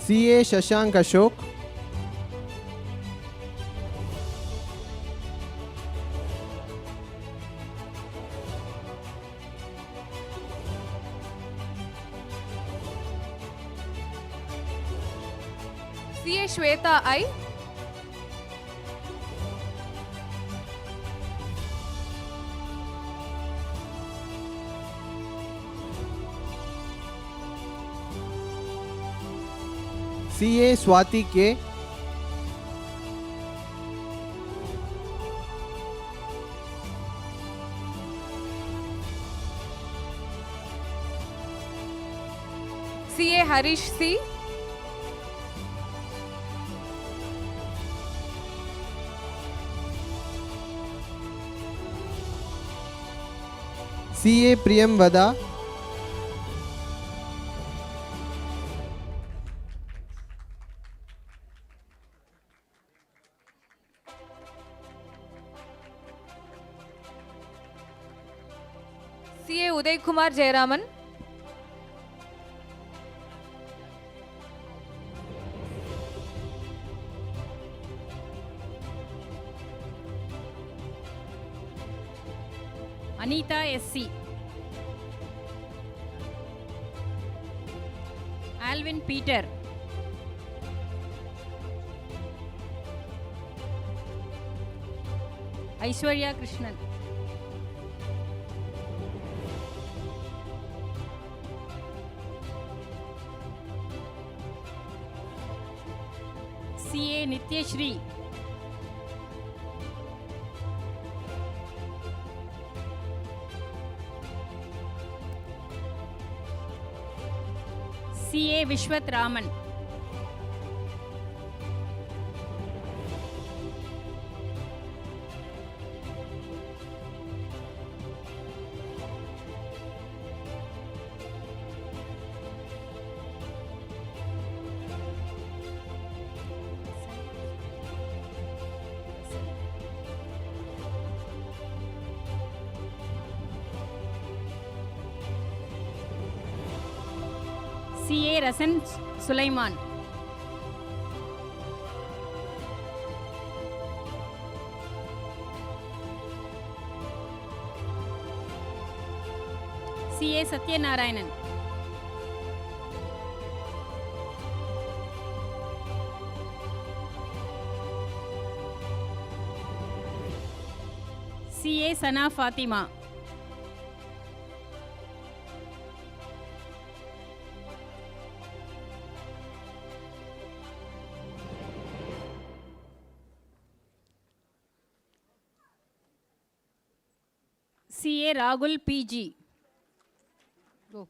CA Shashank Ashok.
CA Shweta I.
CA Swati K.
CA Harish C.
CA Priyam Vada.
CA Uday Kumar Jayaraman.
Anita SC. Alvin Peter. Aishwarya Krishnan. CA Nityashri. CA Vishwat Raman. CA Rasan Sulaiman. CA Satyanarayanan. CA Sana Fatima. CA Rahul PG. Go.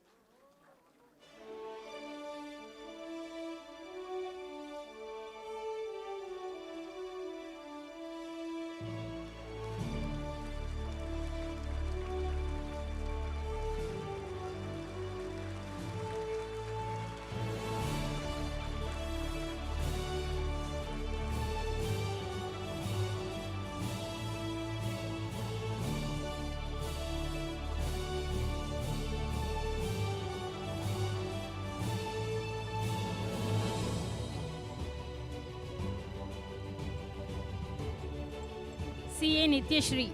CA Nityashri.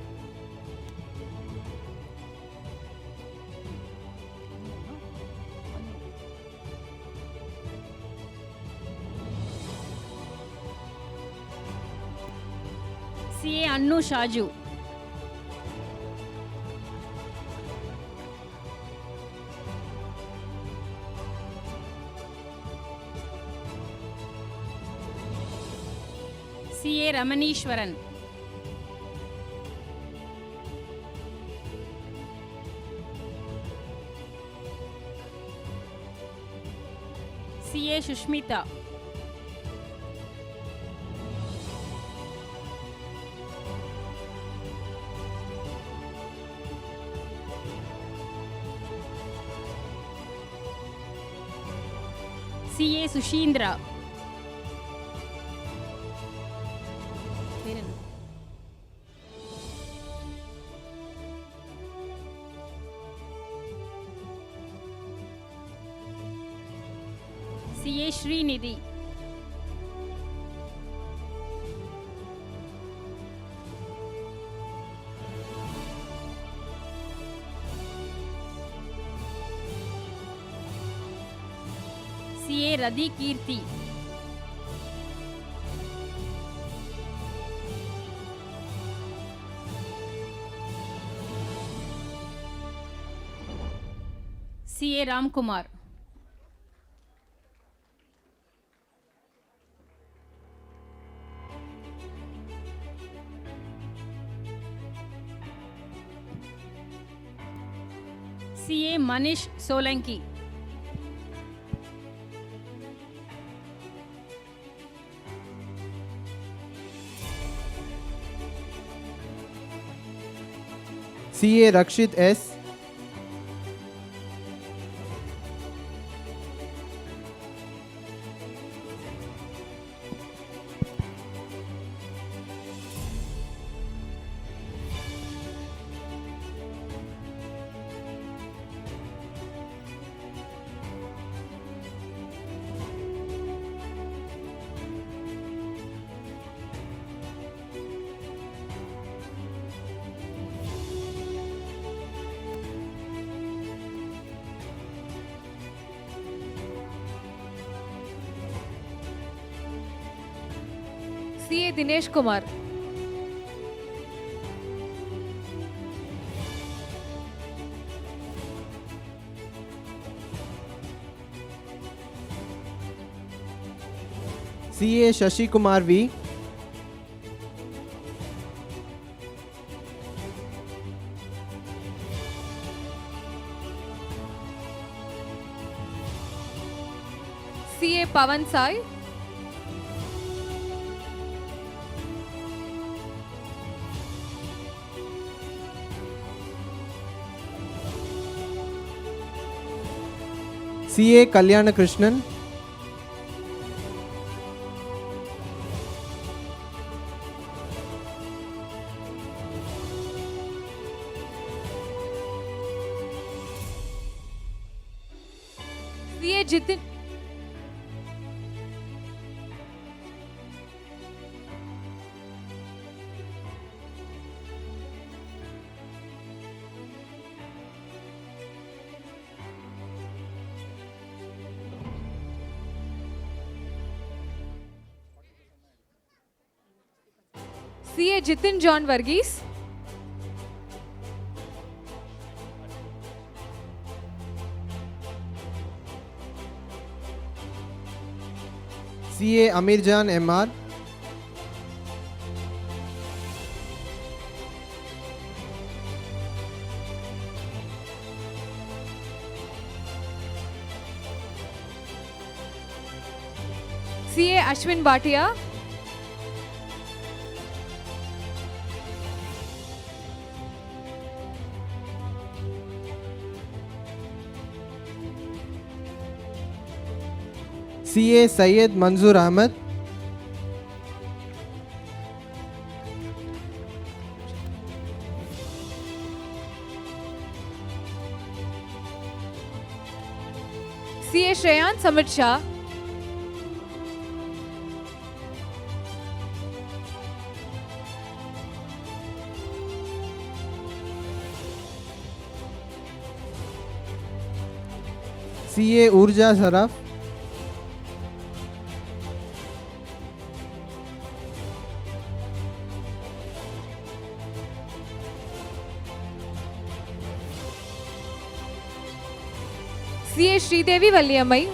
CA Annu Shaju. CA Ramanishwaran. CA Shushmita. CA Sushindra. CA Srinidhi. CA Radhi Kirti. CA Ramkumar. CA Manish Solanki.
CA Rakshit S.
CA Dinesh Kumar.
CA Shashi Kumar V.
CA Pavan Sai.
CA Kalyana Krishnan.
CA Jitin. CA Jitin John Varghese.
CA Amirjan MR.
CA Ashwin Bhatia.
CA Syed Manzoor Ahmed.
CA Shreyans Samit Shah.
CA Urja Saraf.
CA Sridevi Valliammai.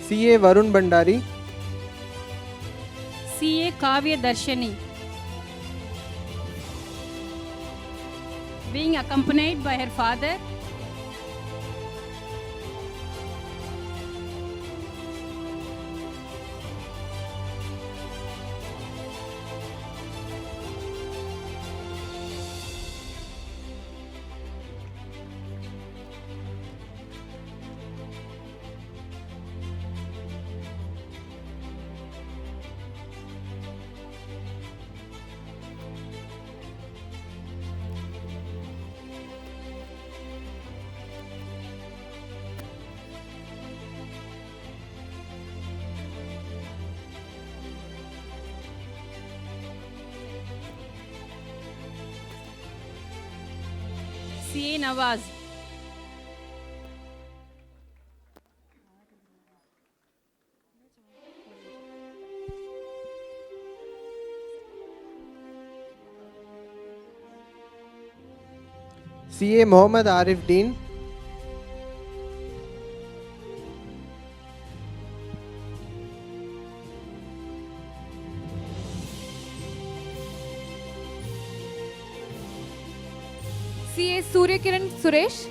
CA Varun Bandari.
CA Kavya Darshani. Being accompanied by her father, CA Nawaz.
CA Mohammad Arif Deen.
CA Suryakiran Suresh.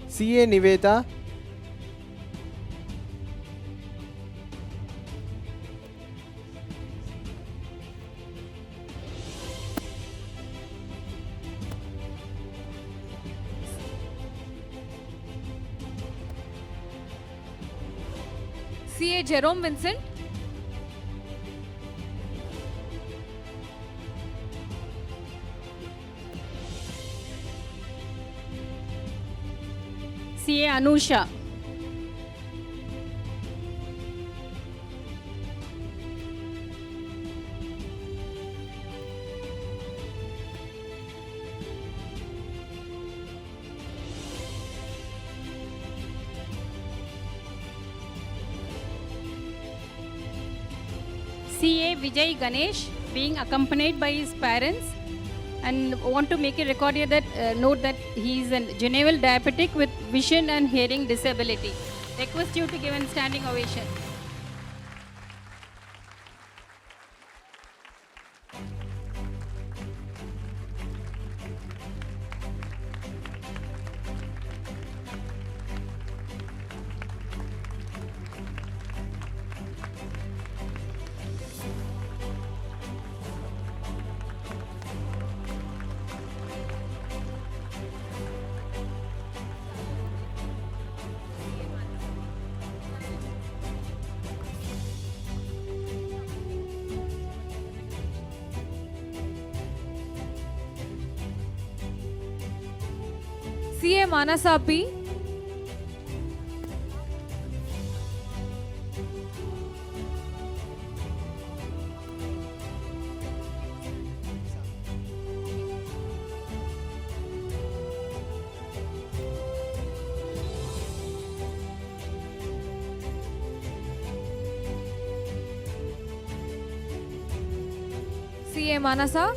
CA Niveta.
CA Jerome Vincent.
CA Anusha. CA Vijay Ganesh, being accompanied by his parents, and want to make a record here that note that he is a genuine diabetic with vision and hearing disability. Request you to give a standing ovation.
CA Manasapi. CA Manasa.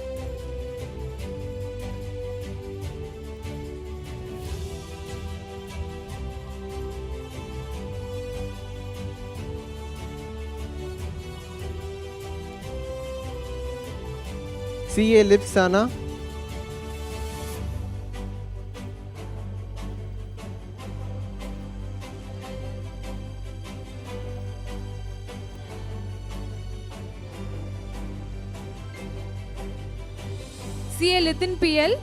CA Lipsana.
CA Litin PL.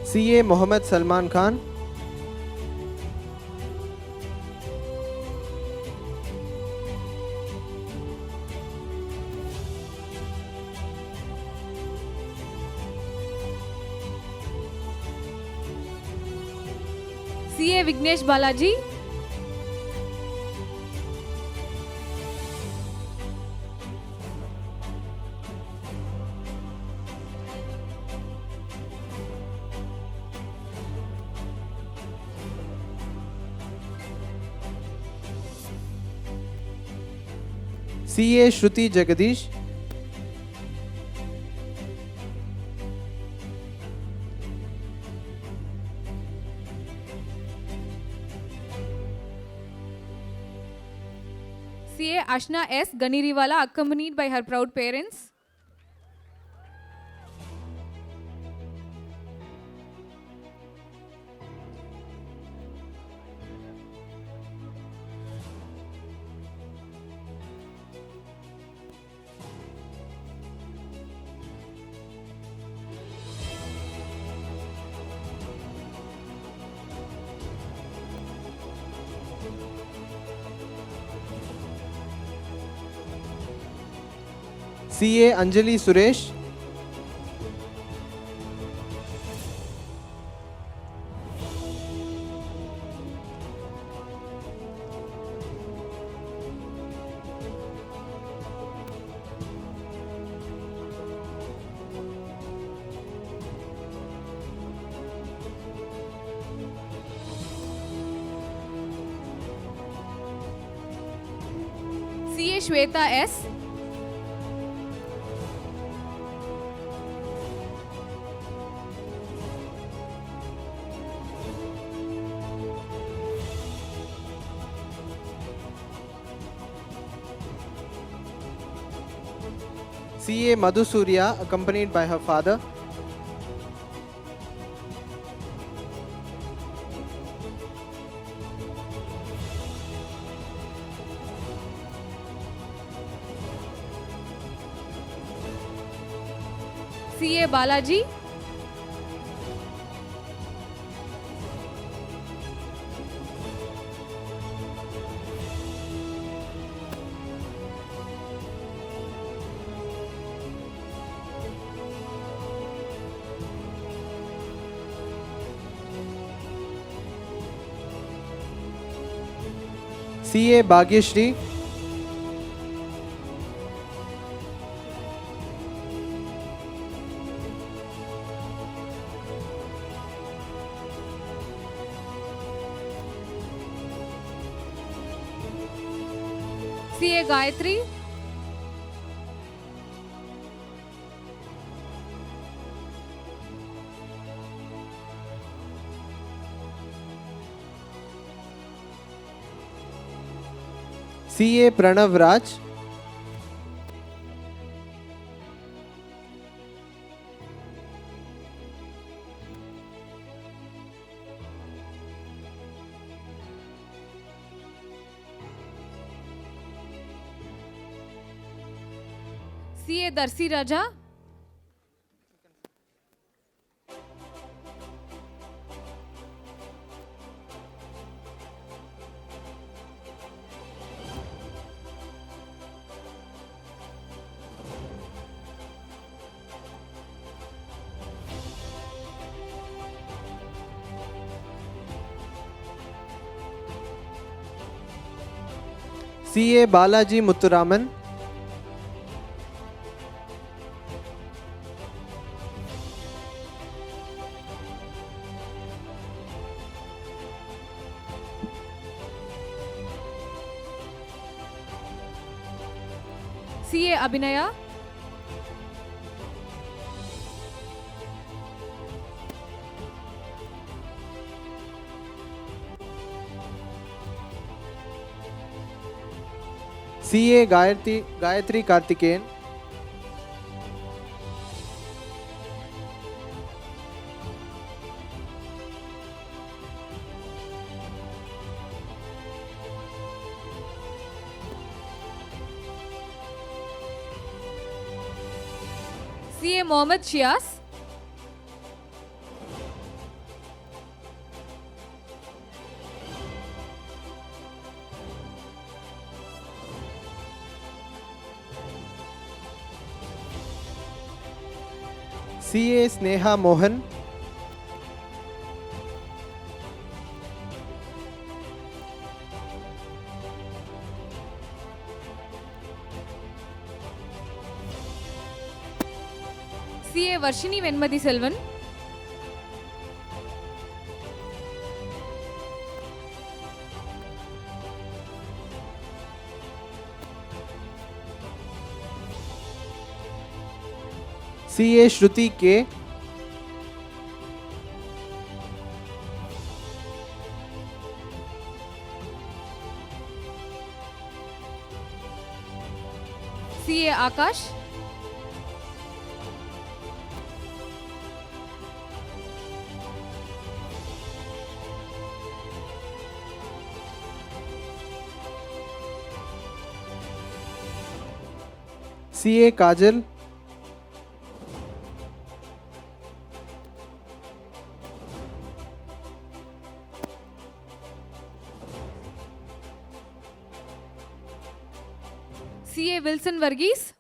CA Mohammed Salman Khan.
CA Vignesh Balaji.
CA Shruti Jagadish.
CA Ashna S. Ganiriwala, accompanied by her proud parents.
CA Anjali Suresh.
CA Shweta S.
CA Madhu Surya, accompanied by her father.
CA Balaji.
CA Bhagyashri.
CA Gayatri.
CA Pranav Raj.
CA Darsi Raja.
CA Balaji Muthuraman.
CA Abhinaya.
CA Gayatri Karthikeyan.
CA Mohammed Shias.
CA Sneha Mohan.
CA Varshini Venmadi Selvan.
CA Shruti K.
CA Akash.
CA Kajal.
CA Wilson Varghese.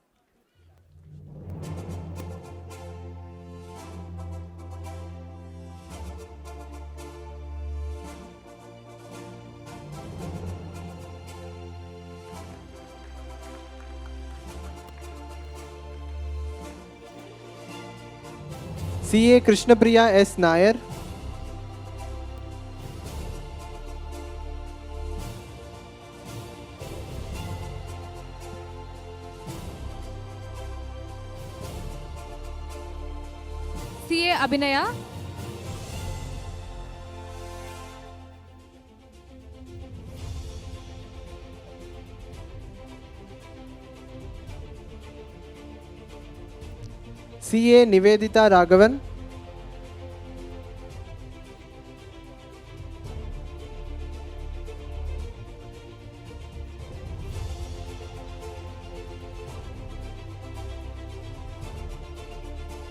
CA Krishnapriya S. Nair.
CA Abhinaya.
CA Nivedita Raghavan.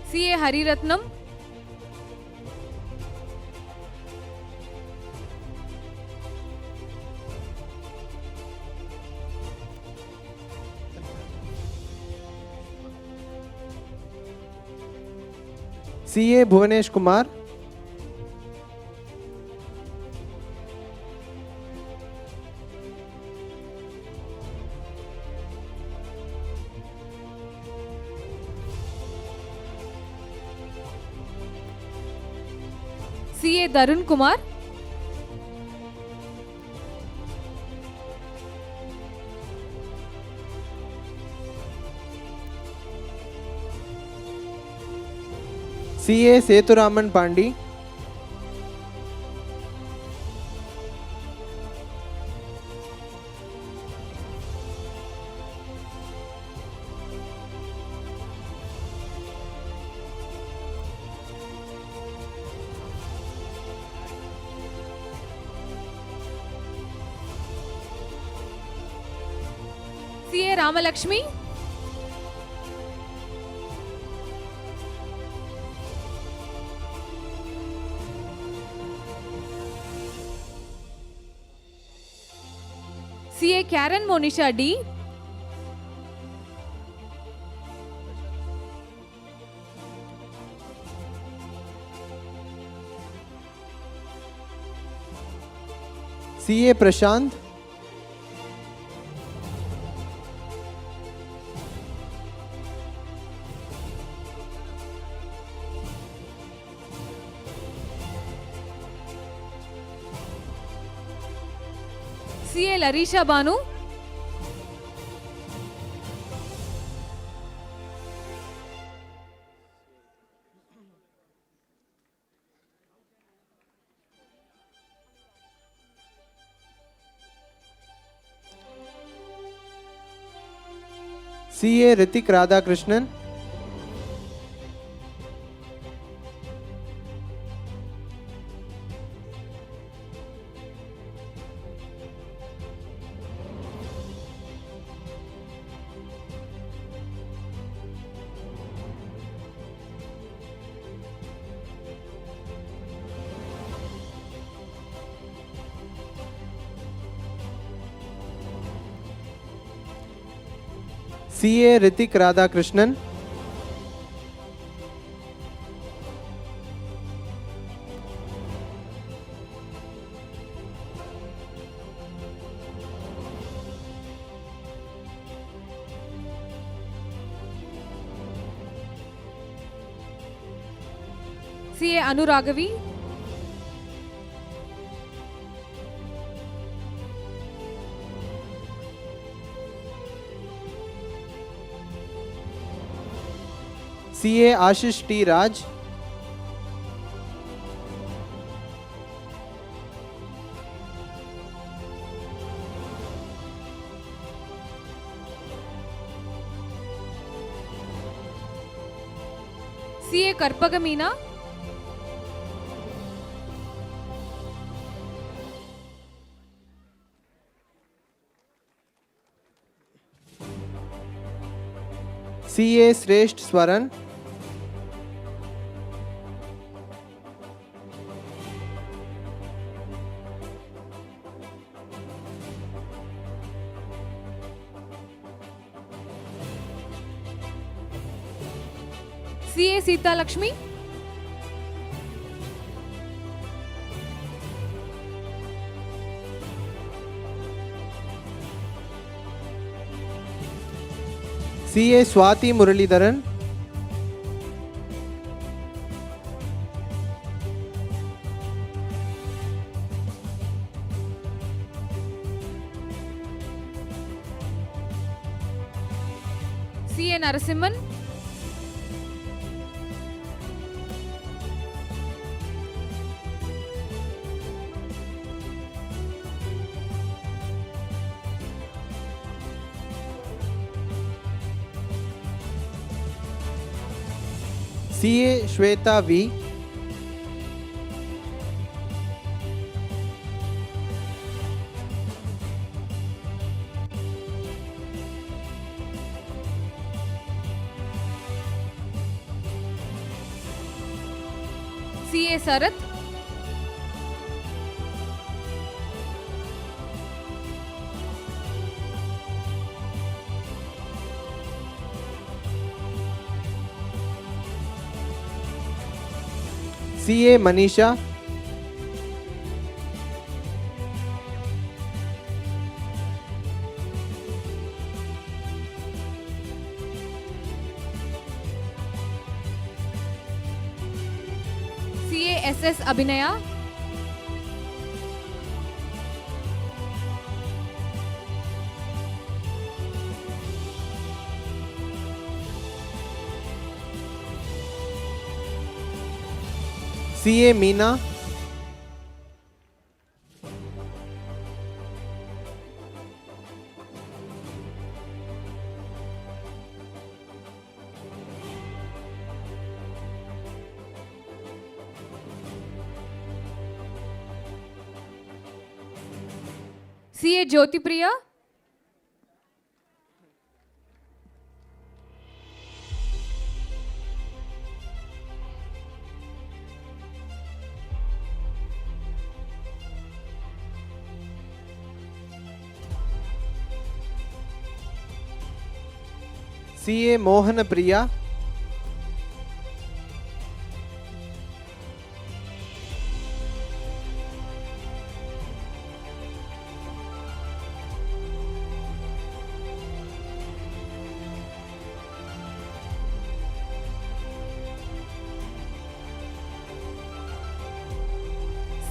CA Hari Ratnam.
CA Bhuvanesh Kumar.
CA Darun Kumar.
CA Sethuraman Pandi.
CA Ramalakshmi. CA Karen Monisha D.
CA Prashant.
CA Larisha Banu.
CA Ritik Radhakrishnan. CA Ritik Radhakrishnan,
CA Anuragavi,
CA Ashish T. Raj,
CA Karpagamina,
CA Sresht Swaran,
CA Sita Lakshmi,
CA Swati Muralidharan,
CA Narasimhan,
CA Shweta V,
CA Sarath,
CA Manisha,
CA SS Abhinaya,
CA Meena,
CA Jyoti Priya,
CA Mohana Priya,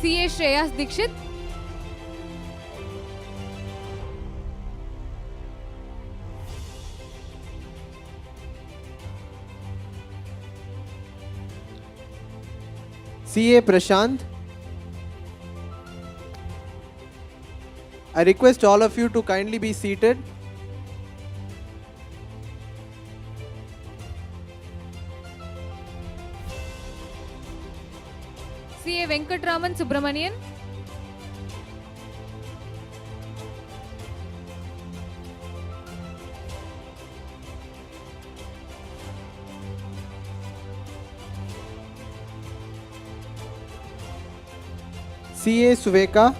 CA Shreyas Dikshit,
CA Prashant. I request all of you to kindly be seated.
CA Venkatraman Subramanian,
CA Suveka,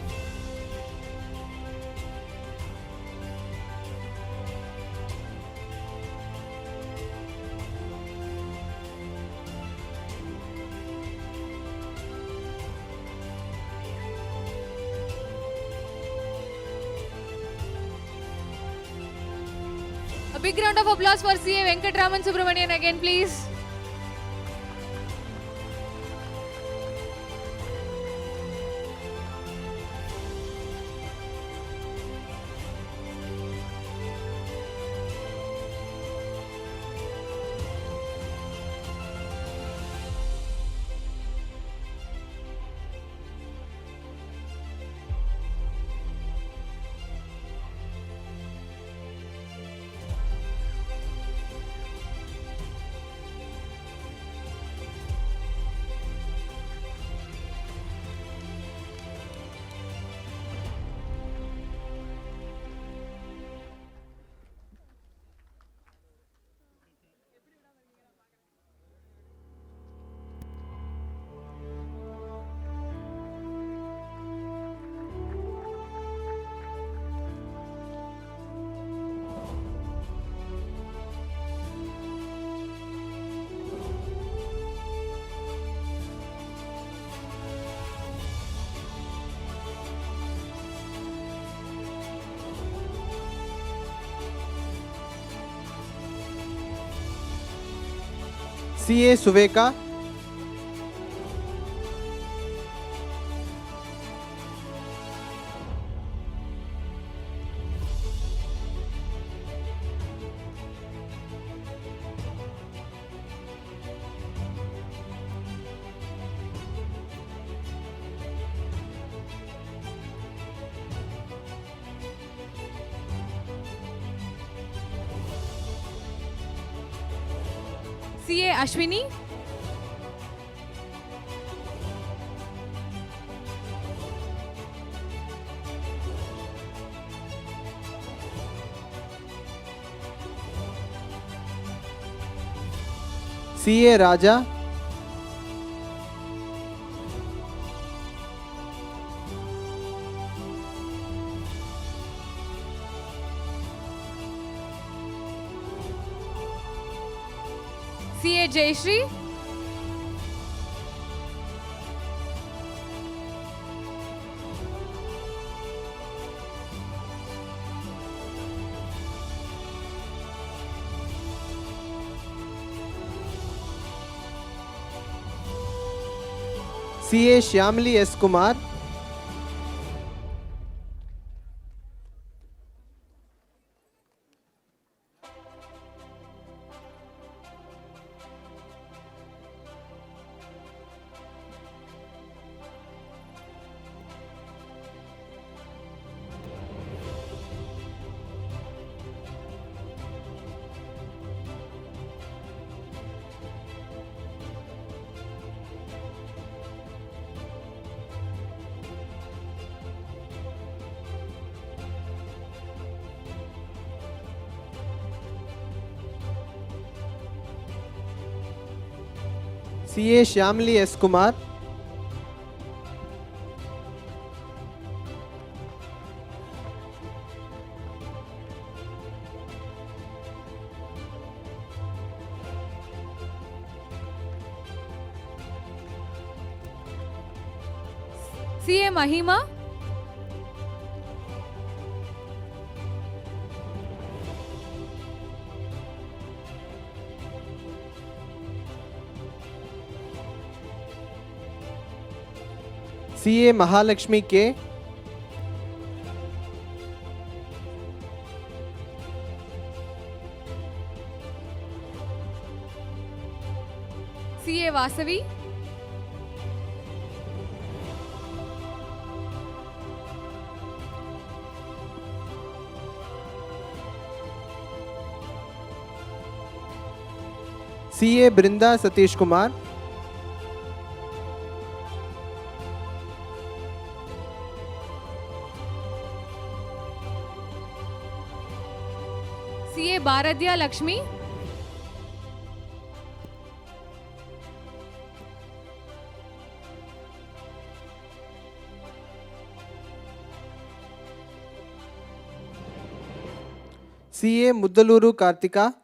A big round of applause for CA Venkatraman Subramanian again, please.
CA Suveka.
CA Ashwini.
CA Raja.
CA Jayashree.
CA Shyamali S. Kumar. CA Shyamali S. Kumar.
CA Mahima.
CA Mahalakshmi K.
CA Vasavi.
CA Brinda Satish Kumar.
CA Bharadya Lakshmi.
CA Muddaluru Kartika.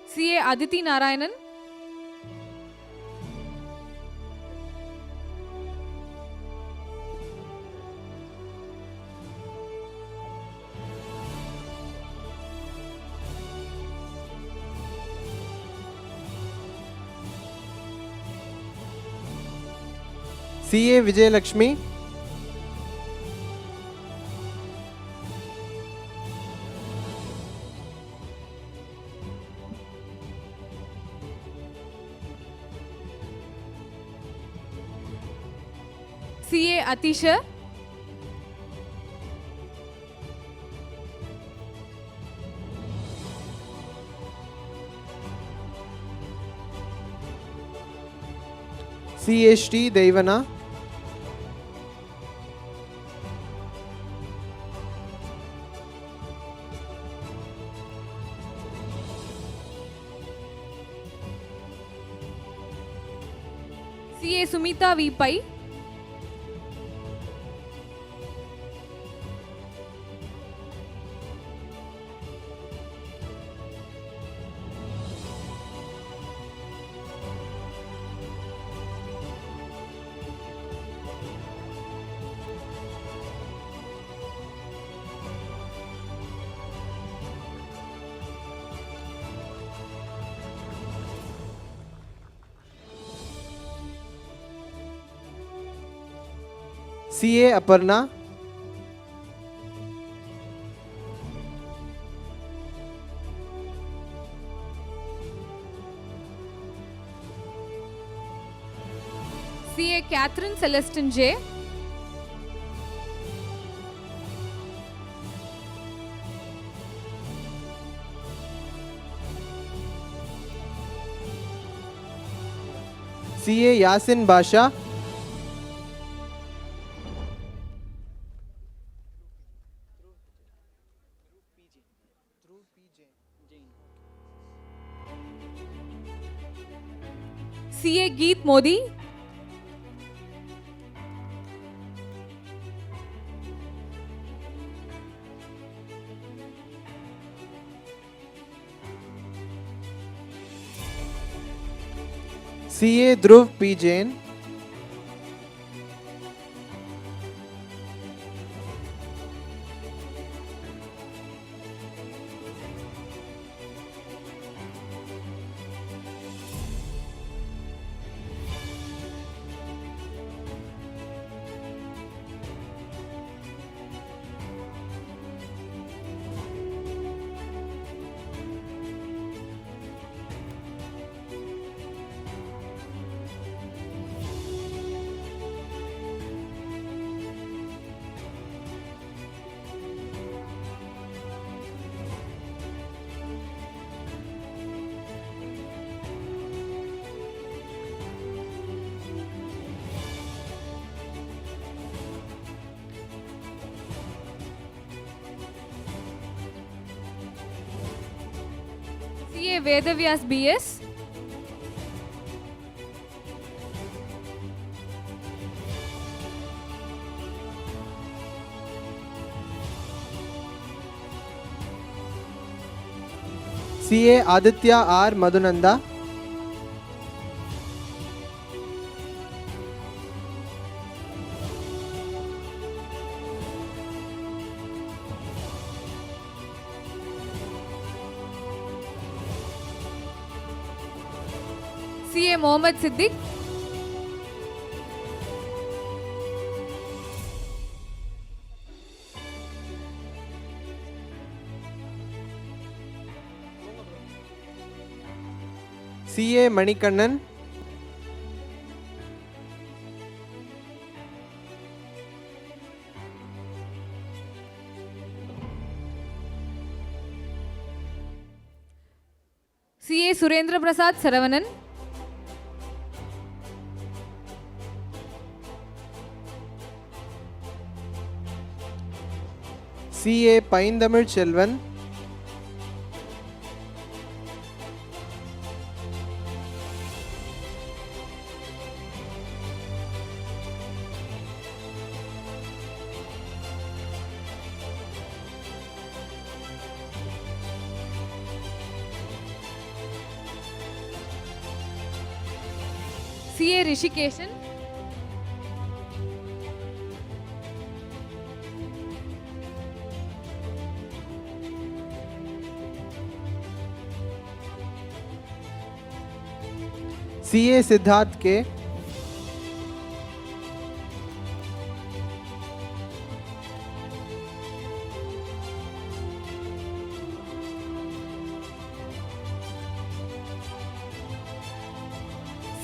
CA Aditi Narayanan.
CA Vijay Lakshmi.
CA Atisha.
CA Shri Devana.
CA Sumita V. Pai.
CA Aparna.
CA Catherine Celestin J.
CA Yasin Basha.
CA Geet Modi.
CA Dhruv P. Jain.
CA Vedavyas BS.
CA Aditya R. Madhunanda.
CA Mohammed Siddiq.
CA Manikannan.
CA Surendra Prasad Saravanan.
CA Paindamil Chelvan.
CA Rishikeshan.
CA Siddharth K.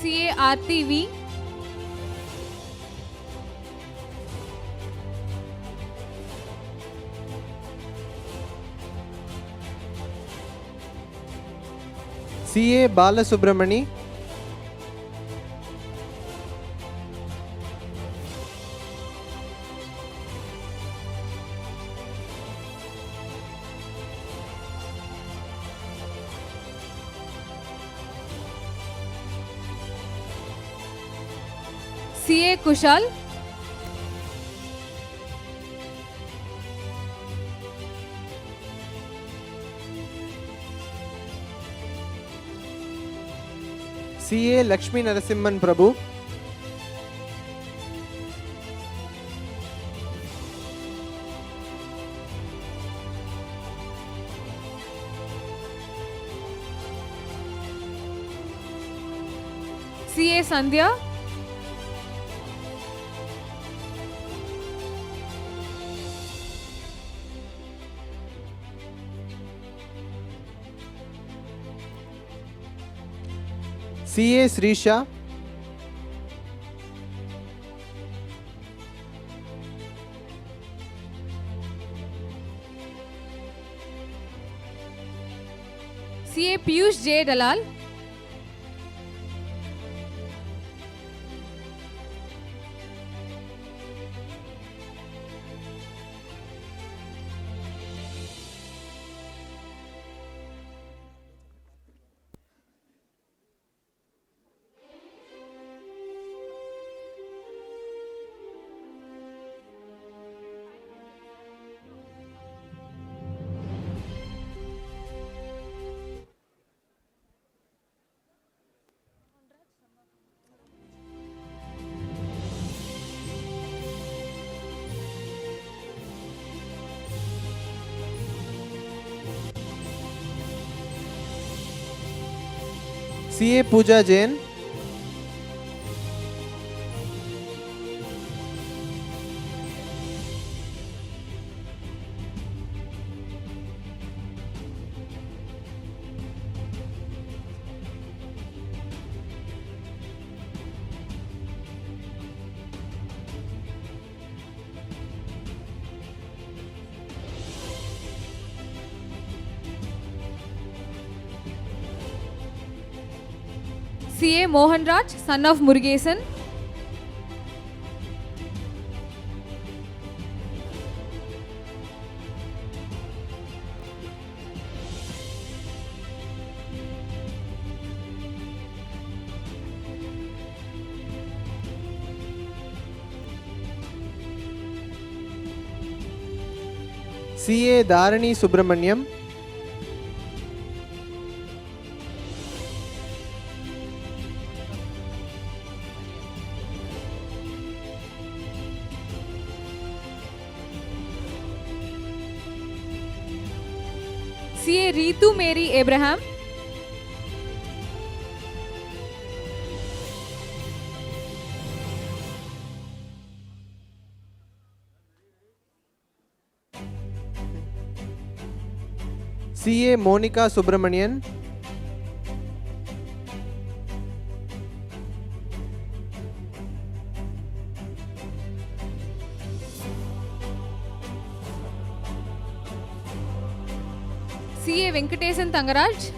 CA RTV.
CA Balasubramani.
CA Kushal.
CA Lakshmi Narasimhan Prabhu.
CA Sandhya.
CA Srisha.
CA Piyush J. Dalal.
CA Pooja Jain.
CA Mohan Raj, son of Murugesan.
CA Dharani Subramaniam.
CA Ritu Mary Abraham.
CA Monica Subramanian.
CA Venkatesan Tangaraj.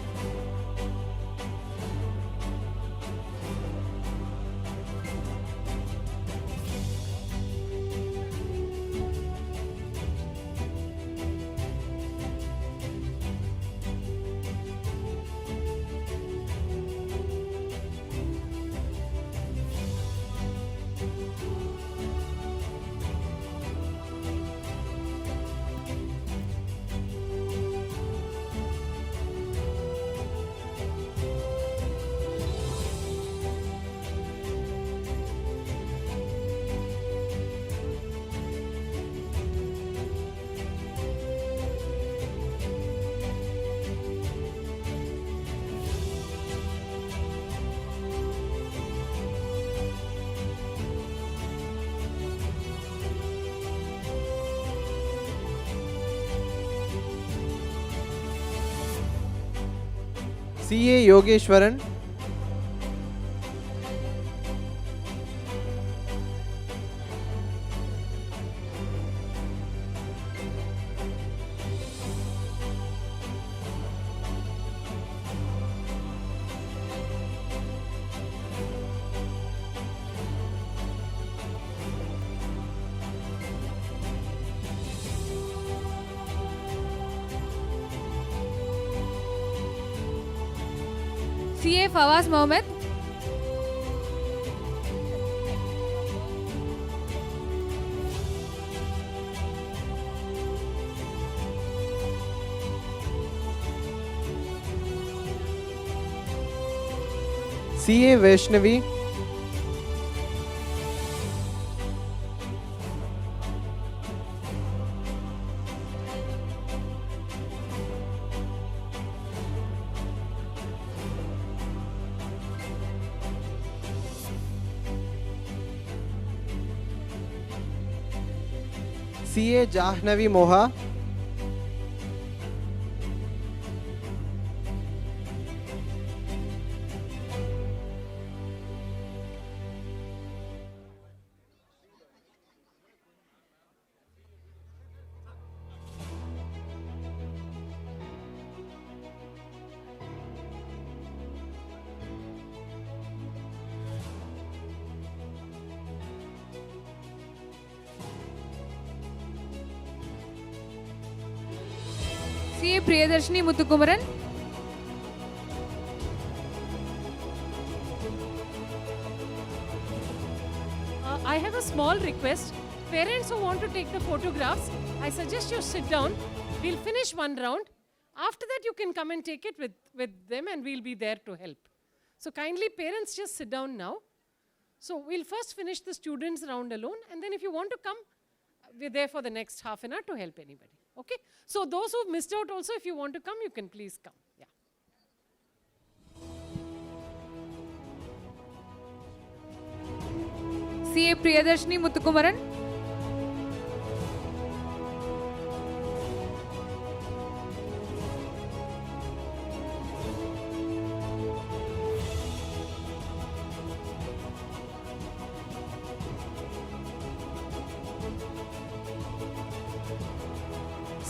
CA Yogeshwaran.
CA Fawaz Mohammed.
CA Vaishnavi. CA Jahnavi Moha.
CA Priyadarshini Muthukumaran.
I have a small request. Parents who want to take the photographs, I suggest you sit down. We'll finish one round. After that, you can come and take it with them and we'll be there to help. So kindly, parents, just sit down now. So we'll first finish the students round alone, and then if you want to come, we're there for the next half an hour to help anybody. Okay? So those who've missed out also, if you want to come, you can please come. Yeah.
CA Priyadarshini Muthukumaran.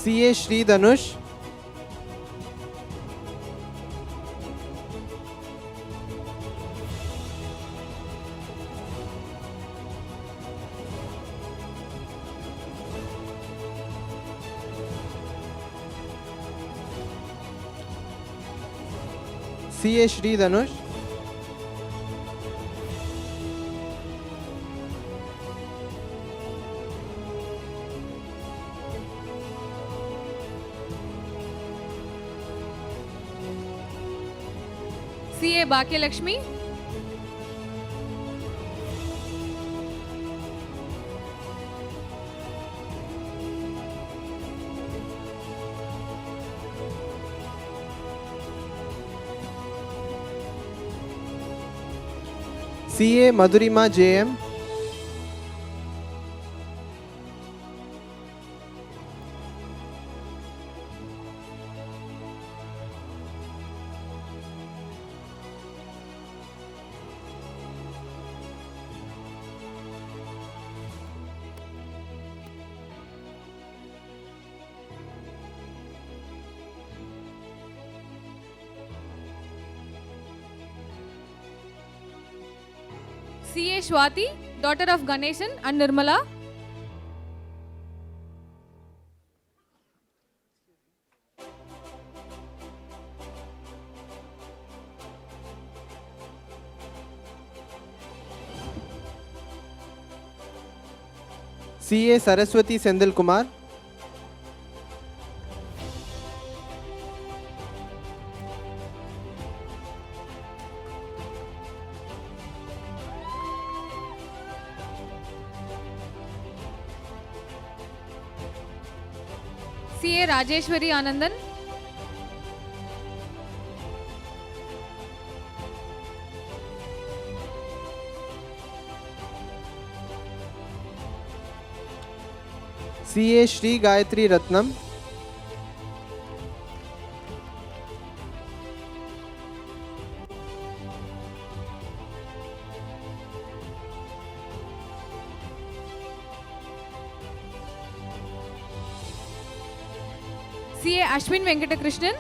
CA Shri Dhanush. CA Shri Dhanush.
CA Bhagyalakshmi.
CA Madhurima JM.
CA Swati, daughter of Ganeshan and Nirmala.
CA Saraswati Sendil Kumar.
CA Rajeshwari Anandan.
CA Shri Gayatri Ratnam.
CA Ashwin Venkatakrishnan.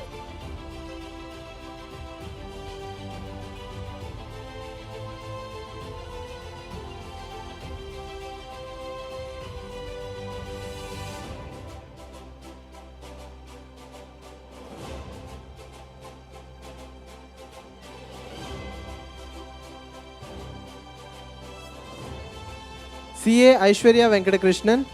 CA Aishwarya Venkatakrishnan.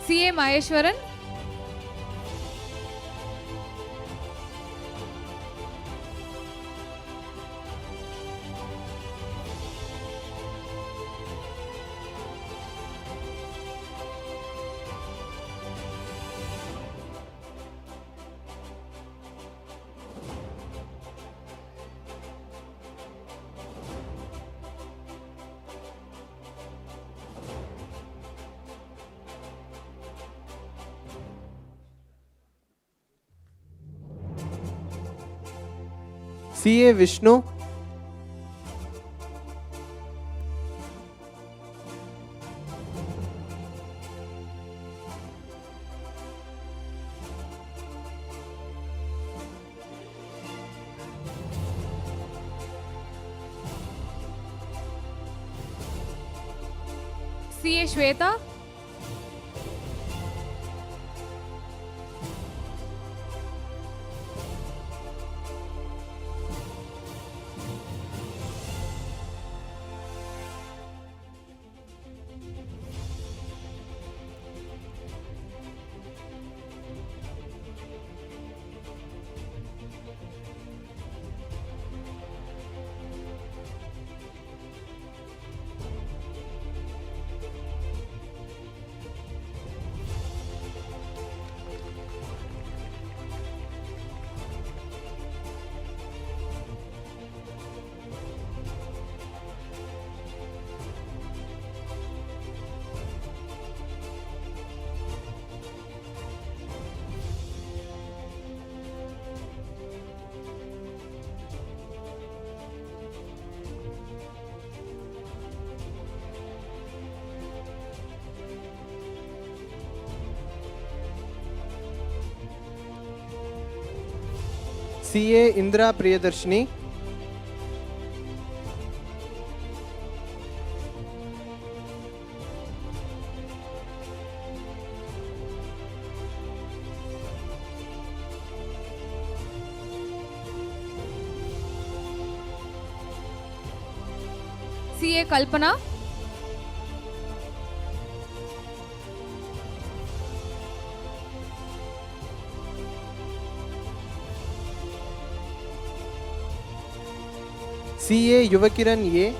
CA Maheshwaran.
CA Vishnu.
CA Shweta.
CA Indra Priyadarshini.
CA Kalpana.
CA Yuvakiran A.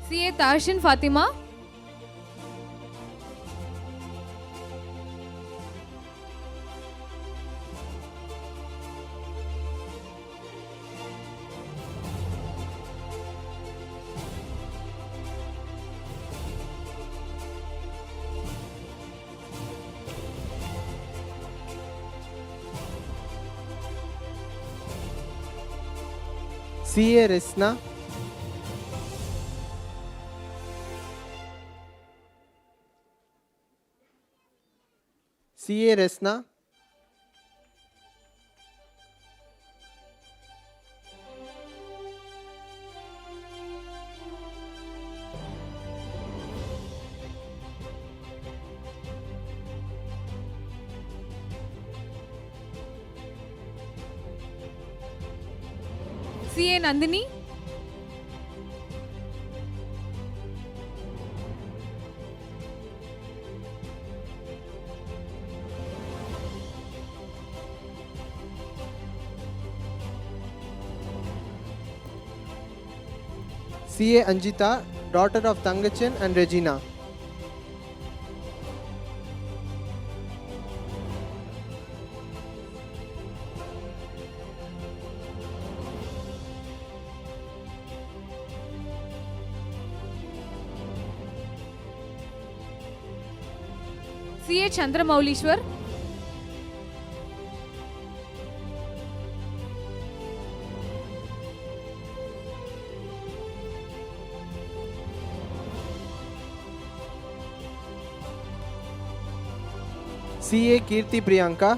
CA Tarshin Fatima.
CA Resna. CA Resna.
CA Nandini.
CA Anjita, daughter of Tangachan and Regina.
CA Chandramaulishwar.
CA Kirti Priyanka.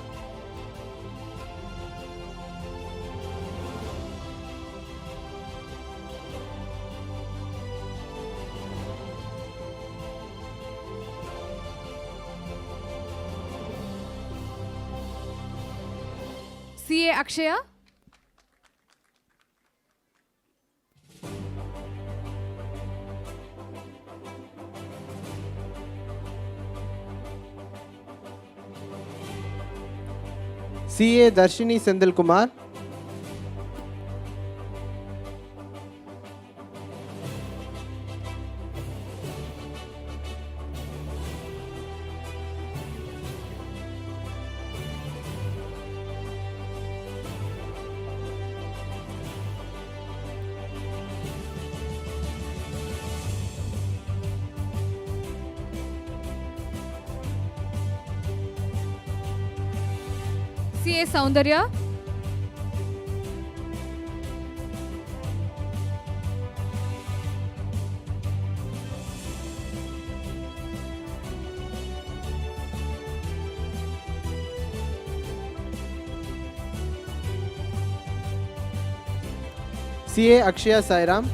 CA Akshaya.
CA Darshini Sendil Kumar.
CA Soundarya.
CA Akshaya Sairam.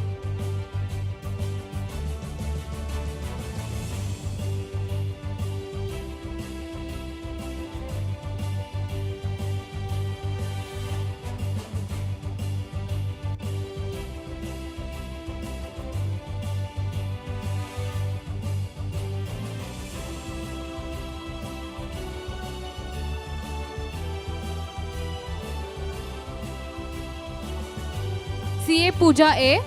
CA Pooja A.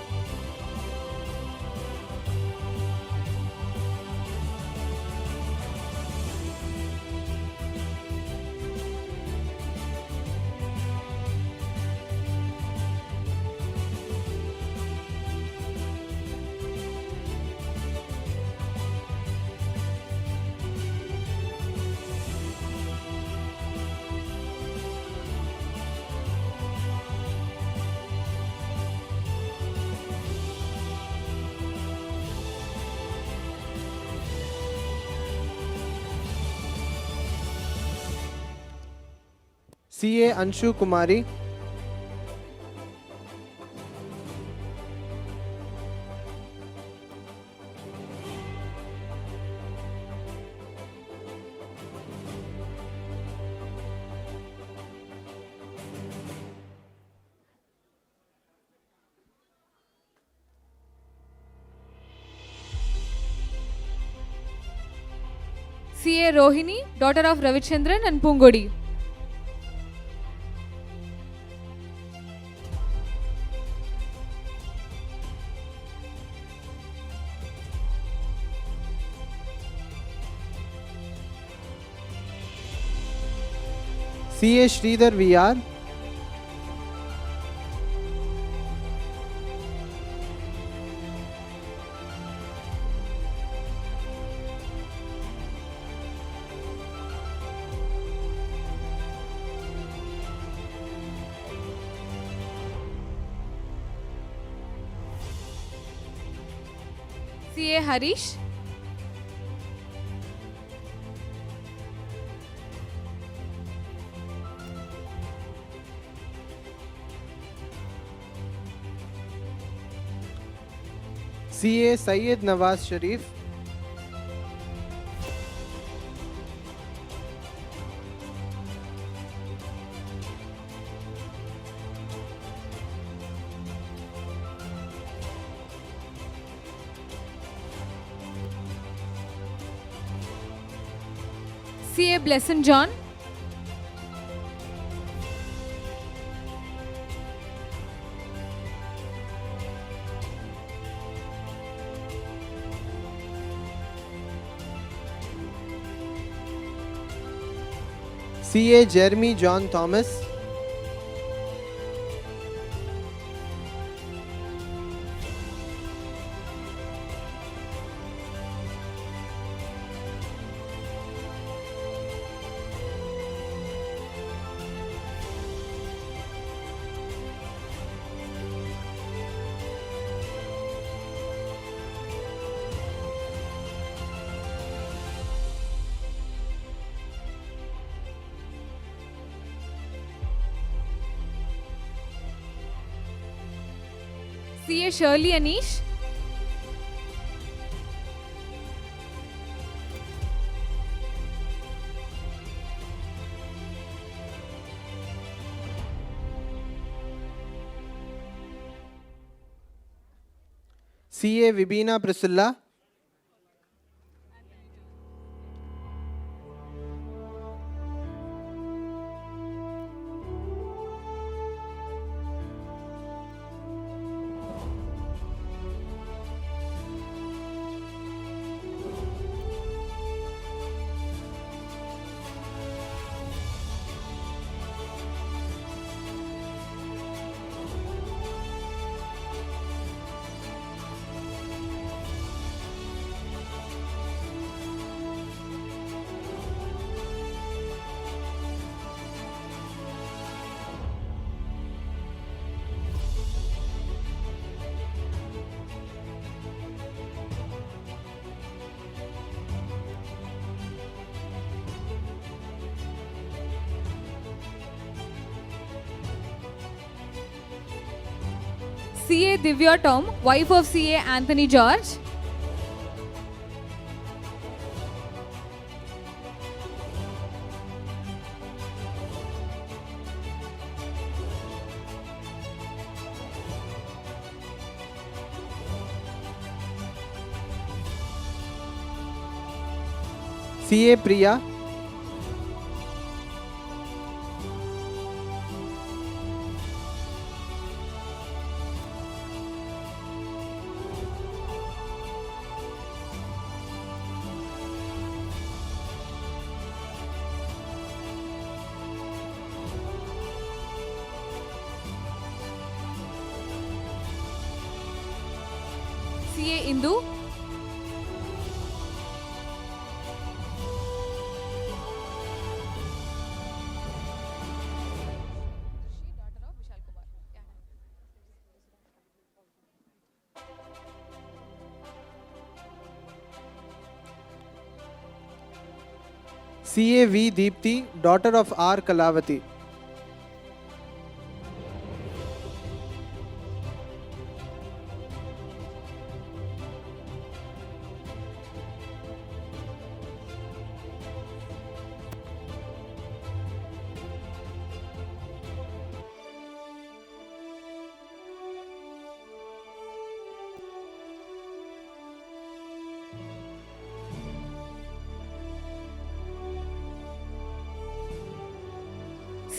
CA Anshu Kumari.
CA Rohini, daughter of Ravichandran and Pungodi.
CA Sridhar VR.
CA Harish.
CA Syed Nawaz Sharif.
CA Blessing John.
CA Jeremy John Thomas.
CA Shirley Anish.
CA Vibina Priscilla.
CA Divya Tom, wife of CA Anthony George.
CA Priya.
CA Indu.
CA V Deepthi, daughter of R Kalavati.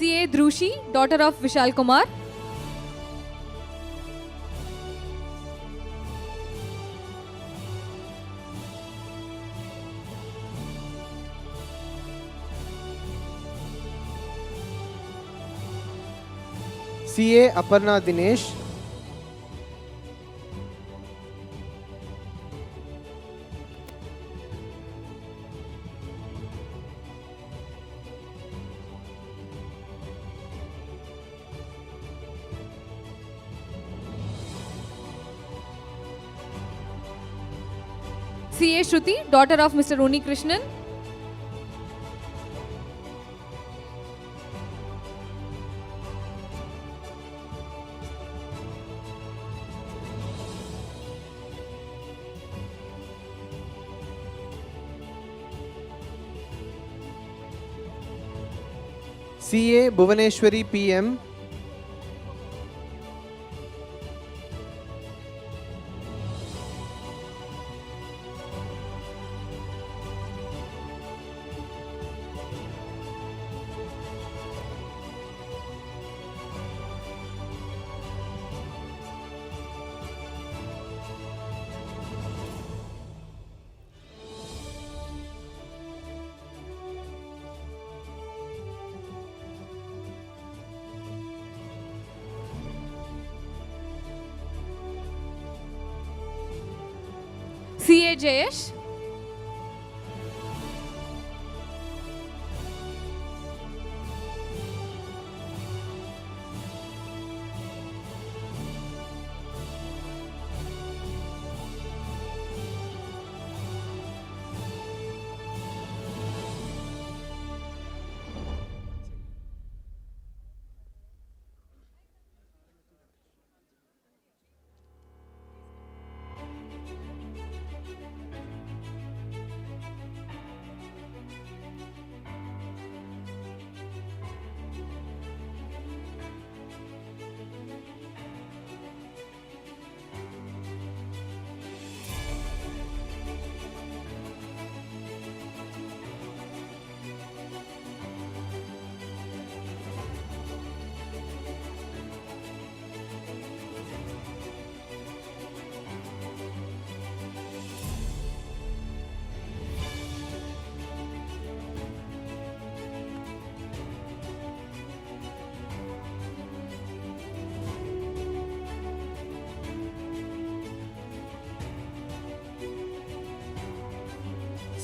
CA Drushi, daughter of Vishal Kumar.
CA Aparna Dinesh.
CA Shruti, daughter of Mr. Uni Krishnan.
CA Bhuvaneshwari PM.
CA Jayesh.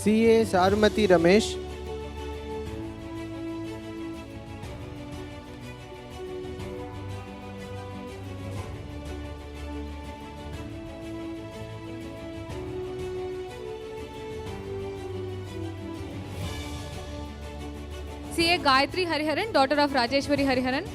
CA Sarmati Ramesh.
CA Gayatri Hariharan, daughter of Rajeshwari Hariharan.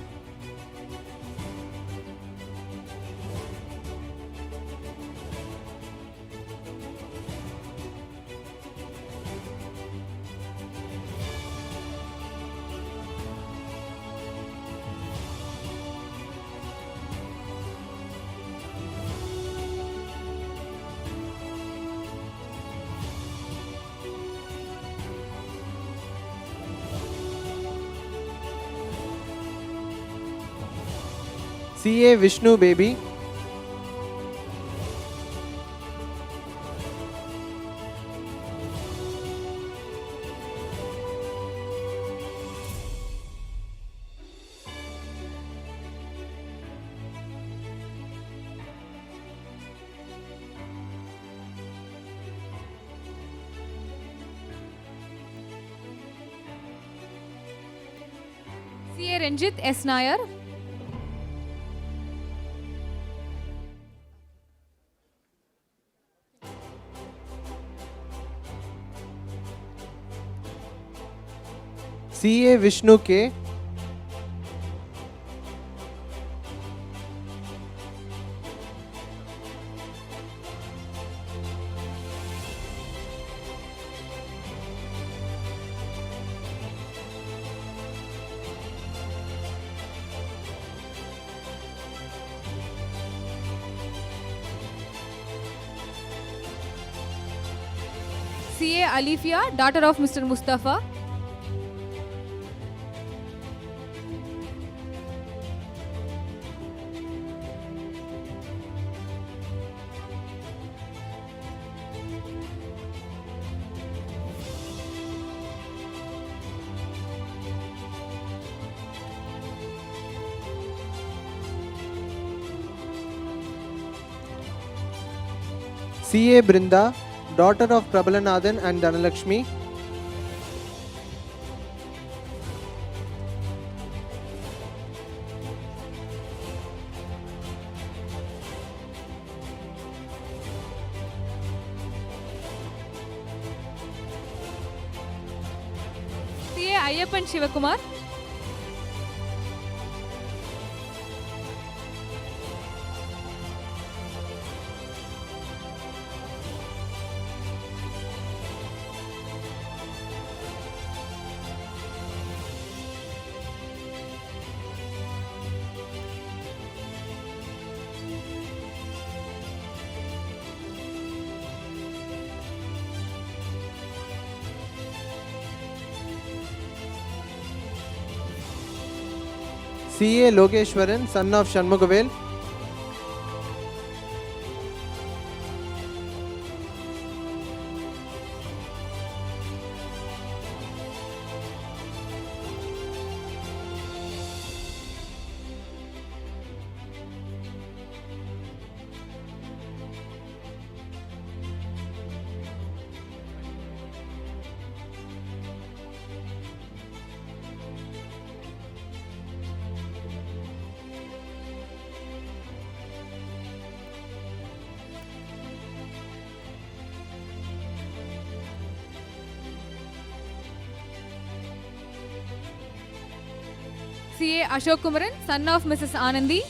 CA Vishnu Baby.
CA Ranjit S. Nair.
CA Vishnu K.
CA Alifia, daughter of Mr. Mustafa.
CA Brinda, daughter of Prabhalanathan and Dhanalakshmi.
CA Ayyappan Shivakumar.
CA Logeshwaran, son of Shanmugavel.
CA Ashok Kumaran, son of Mrs. Anandi.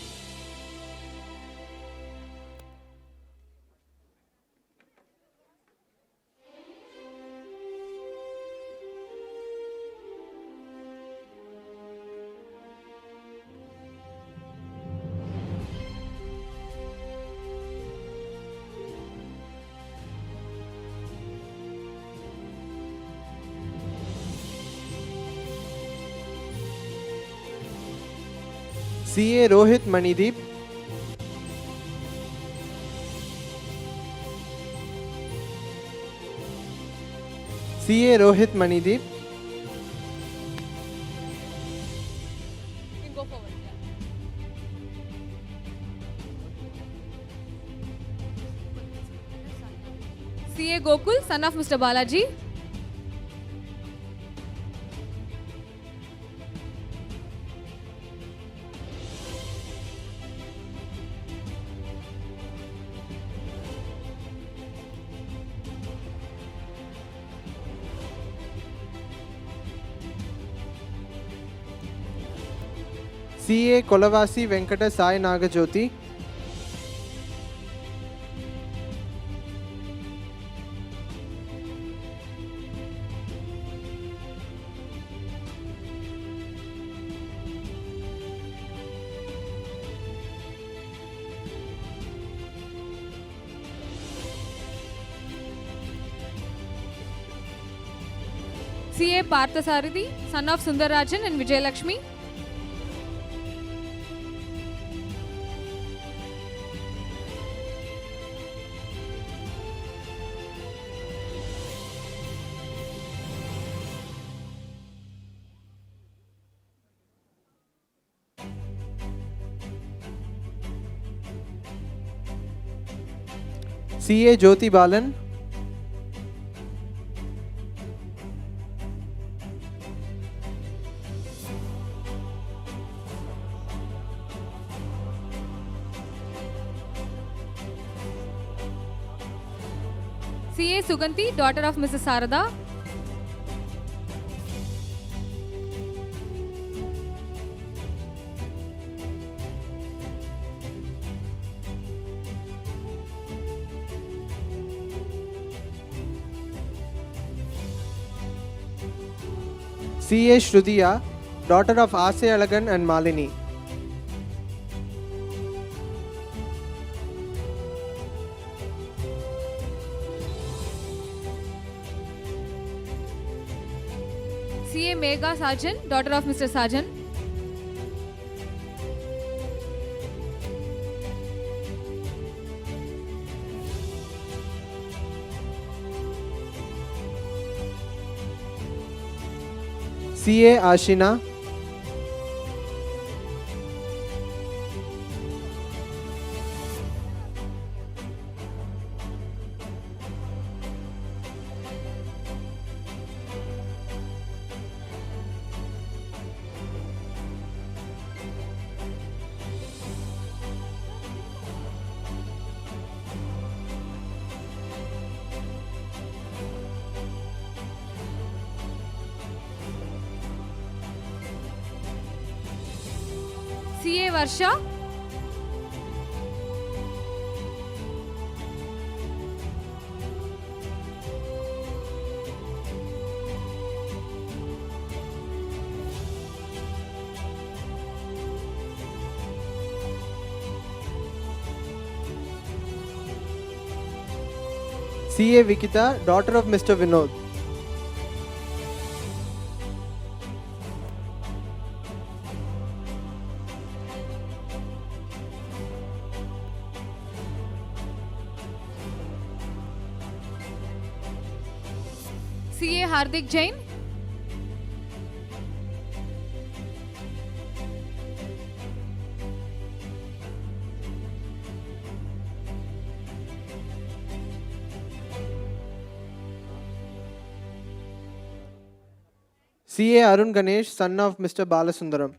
CA Rohit Manideep, CA Rohit Manideep,
You can go forward. CA Gokul, son of Mr. Balaji.
CA Kolavasi Venkata Sai Nagajoti,
CA Parthasarathi, son of Sundarajan and Vijayalakshmi.
CA Jyoti Balan,
CA Suganti, daughter of Mrs. Sarada.
CA Shrudiya, daughter of Ase Alagan and Malini,
CA Megha Sajan, daughter of Mr. Sajan.
CA Ashina,
CA Varsha.
CA Vikita, daughter of Mr. Vinod,
CA Hardik Jain.
CA Arun Ganesh, son of Mr. Balasundaram,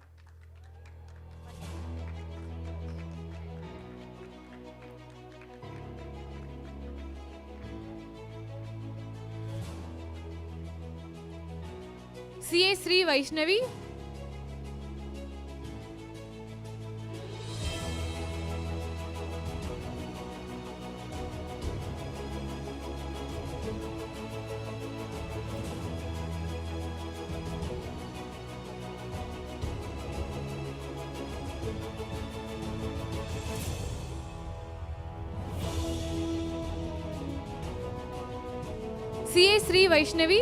CA Sri Vaishnavi. CA Sri Vaishnavi.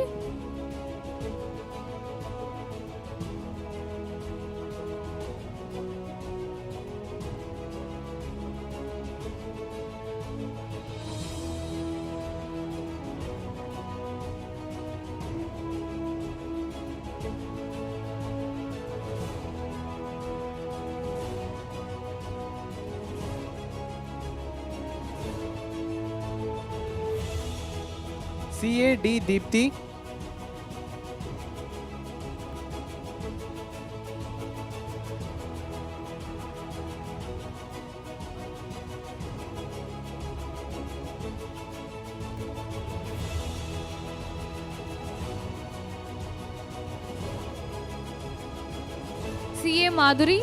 CA D Deepthi.
CA Madhuri.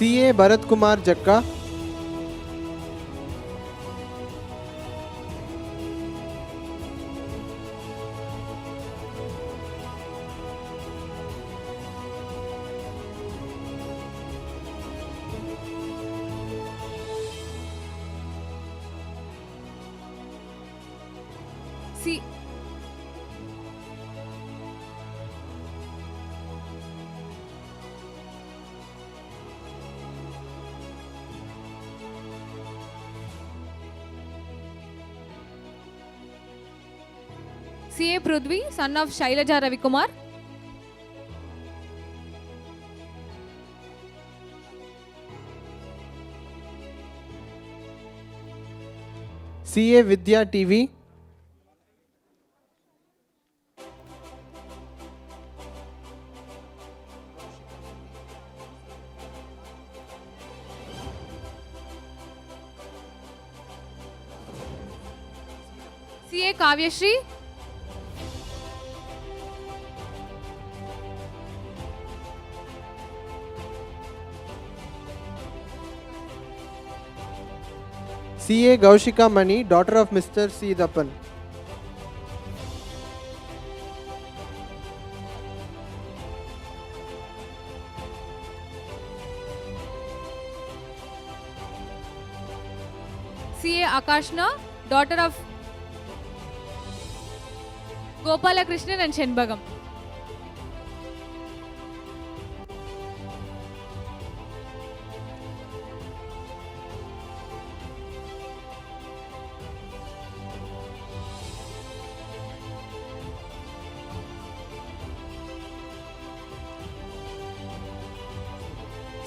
CA Bharat Kumar Jakka.
C. CA Prudvi, son of Shailaja Ravikumar.
CA Vidya TV.
CA Kavyashri.
CA Gaushika Mani, daughter of Mr. C. Dapan.
CA Akashna, daughter of Gopala Krishnan and Shenbagam.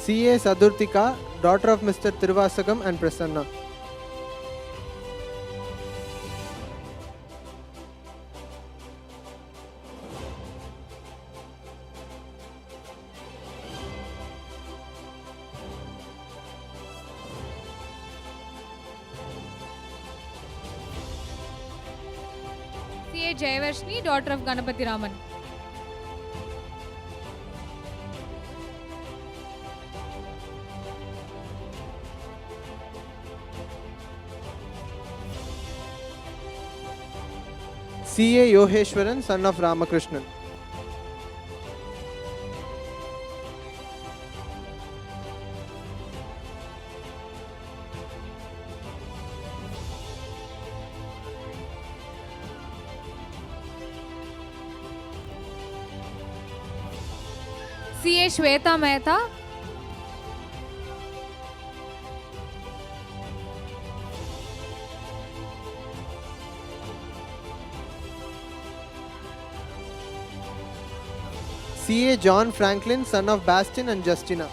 CA Sadurtika, daughter of Mr. Tiruvasagam and Prasanna.
CA Jayavarshini, daughter of Ganapati Raman.
CA Yoheshwaran, son of Ramakrishnan.
CA Shweta Mehta.
CA John Franklin, son of Bastin and Justina.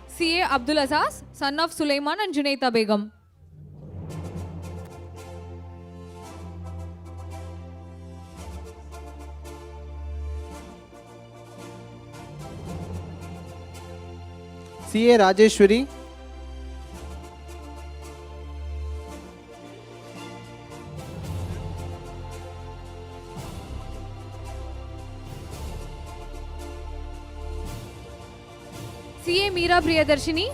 CA Abdul Azaz, son of Sulaiman and Junaita Begum.
CA Rajeshwari,
CA Meera Priyadarshini,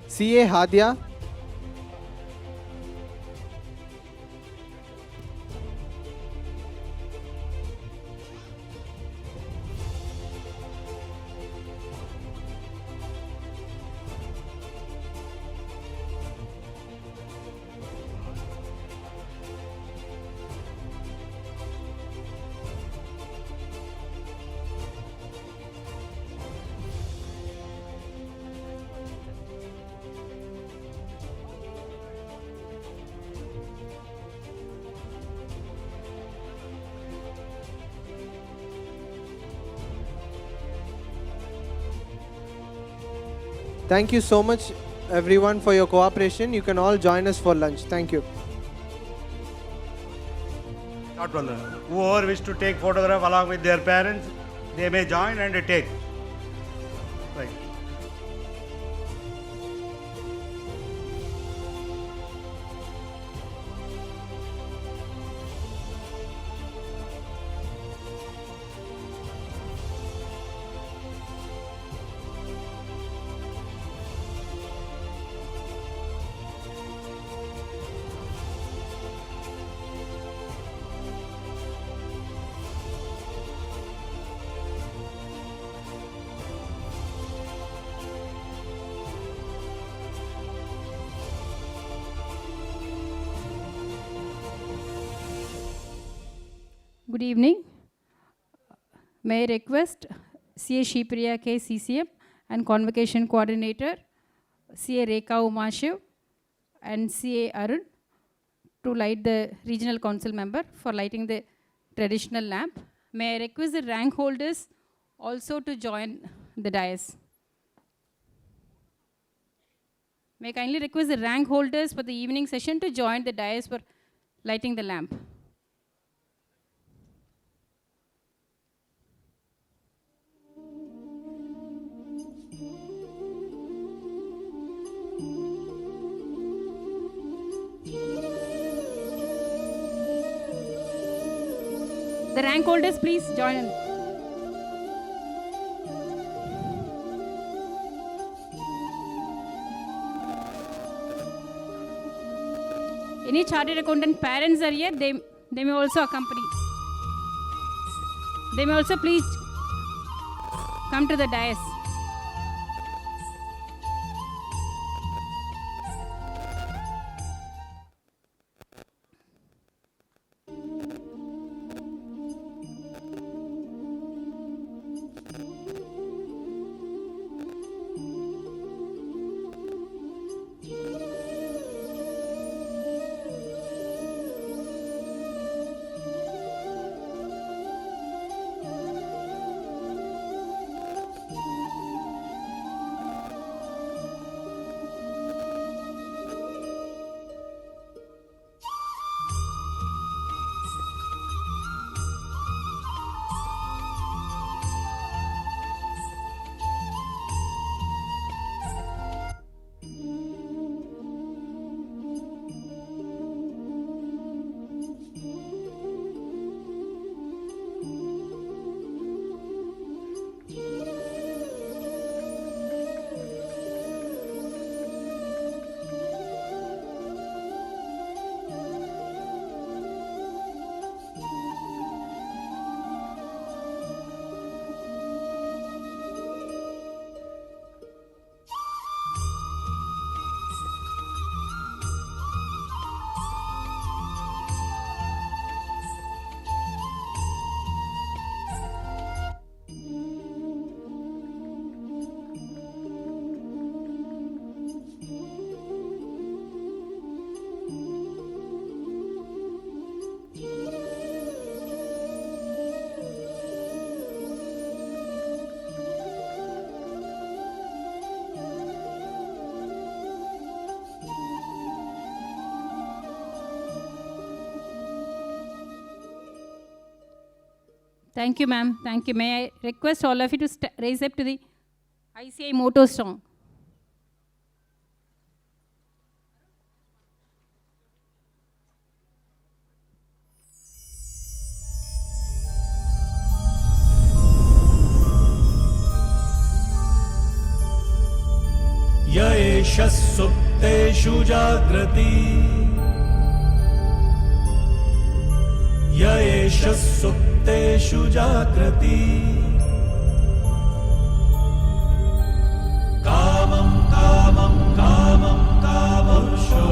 CA Hadia, thank you so much everyone for your cooperation. You can all join us for lunch. Thank you.
Whoever wish to take photograph along with their parents, they may join and take. Right.
Good evening. May I request CA Shipriya K, CCM and Convocation Coordinator, CA Rekha Umashiv and CA Arun to light the Regional Council member for lighting the traditional lamp. May I request the rank holders also to join the dais. May I kindly request the rank holders for the evening session to join the dais for lighting the lamp. The rank holders, please join in. Any chartered accountant parents are here, they may also accompany. They may also please come to the dais. Thank you, ma'am. Thank you. May I request all of you to raise up to the ICI motto song.
य एष सुप्तेषु जाग्रति य एष सुप्तेषु जाग्रति कामं कामं कामं कामपुरुषो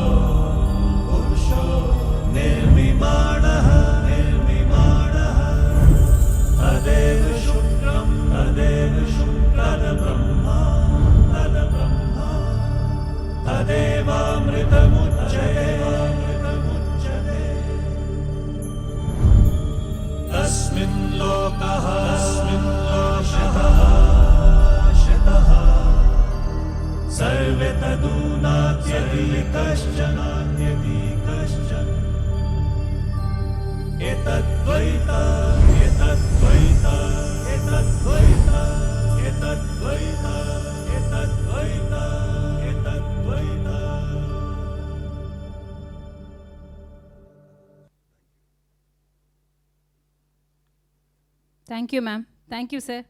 पुरुषो निर्विमाणः निर्विमाणः तदेव शुक्रं तद्ब्रह्मा तदेवामृतमुच्यते तस्मिन् लोकः शतः सर्वे तदूनात्यपि कश्चन एतद्वैता एतद्वैता एतद्वैता एतद्वैता एतद्वैता एतद्वैता
Thank you, ma'am. Thank you, sir.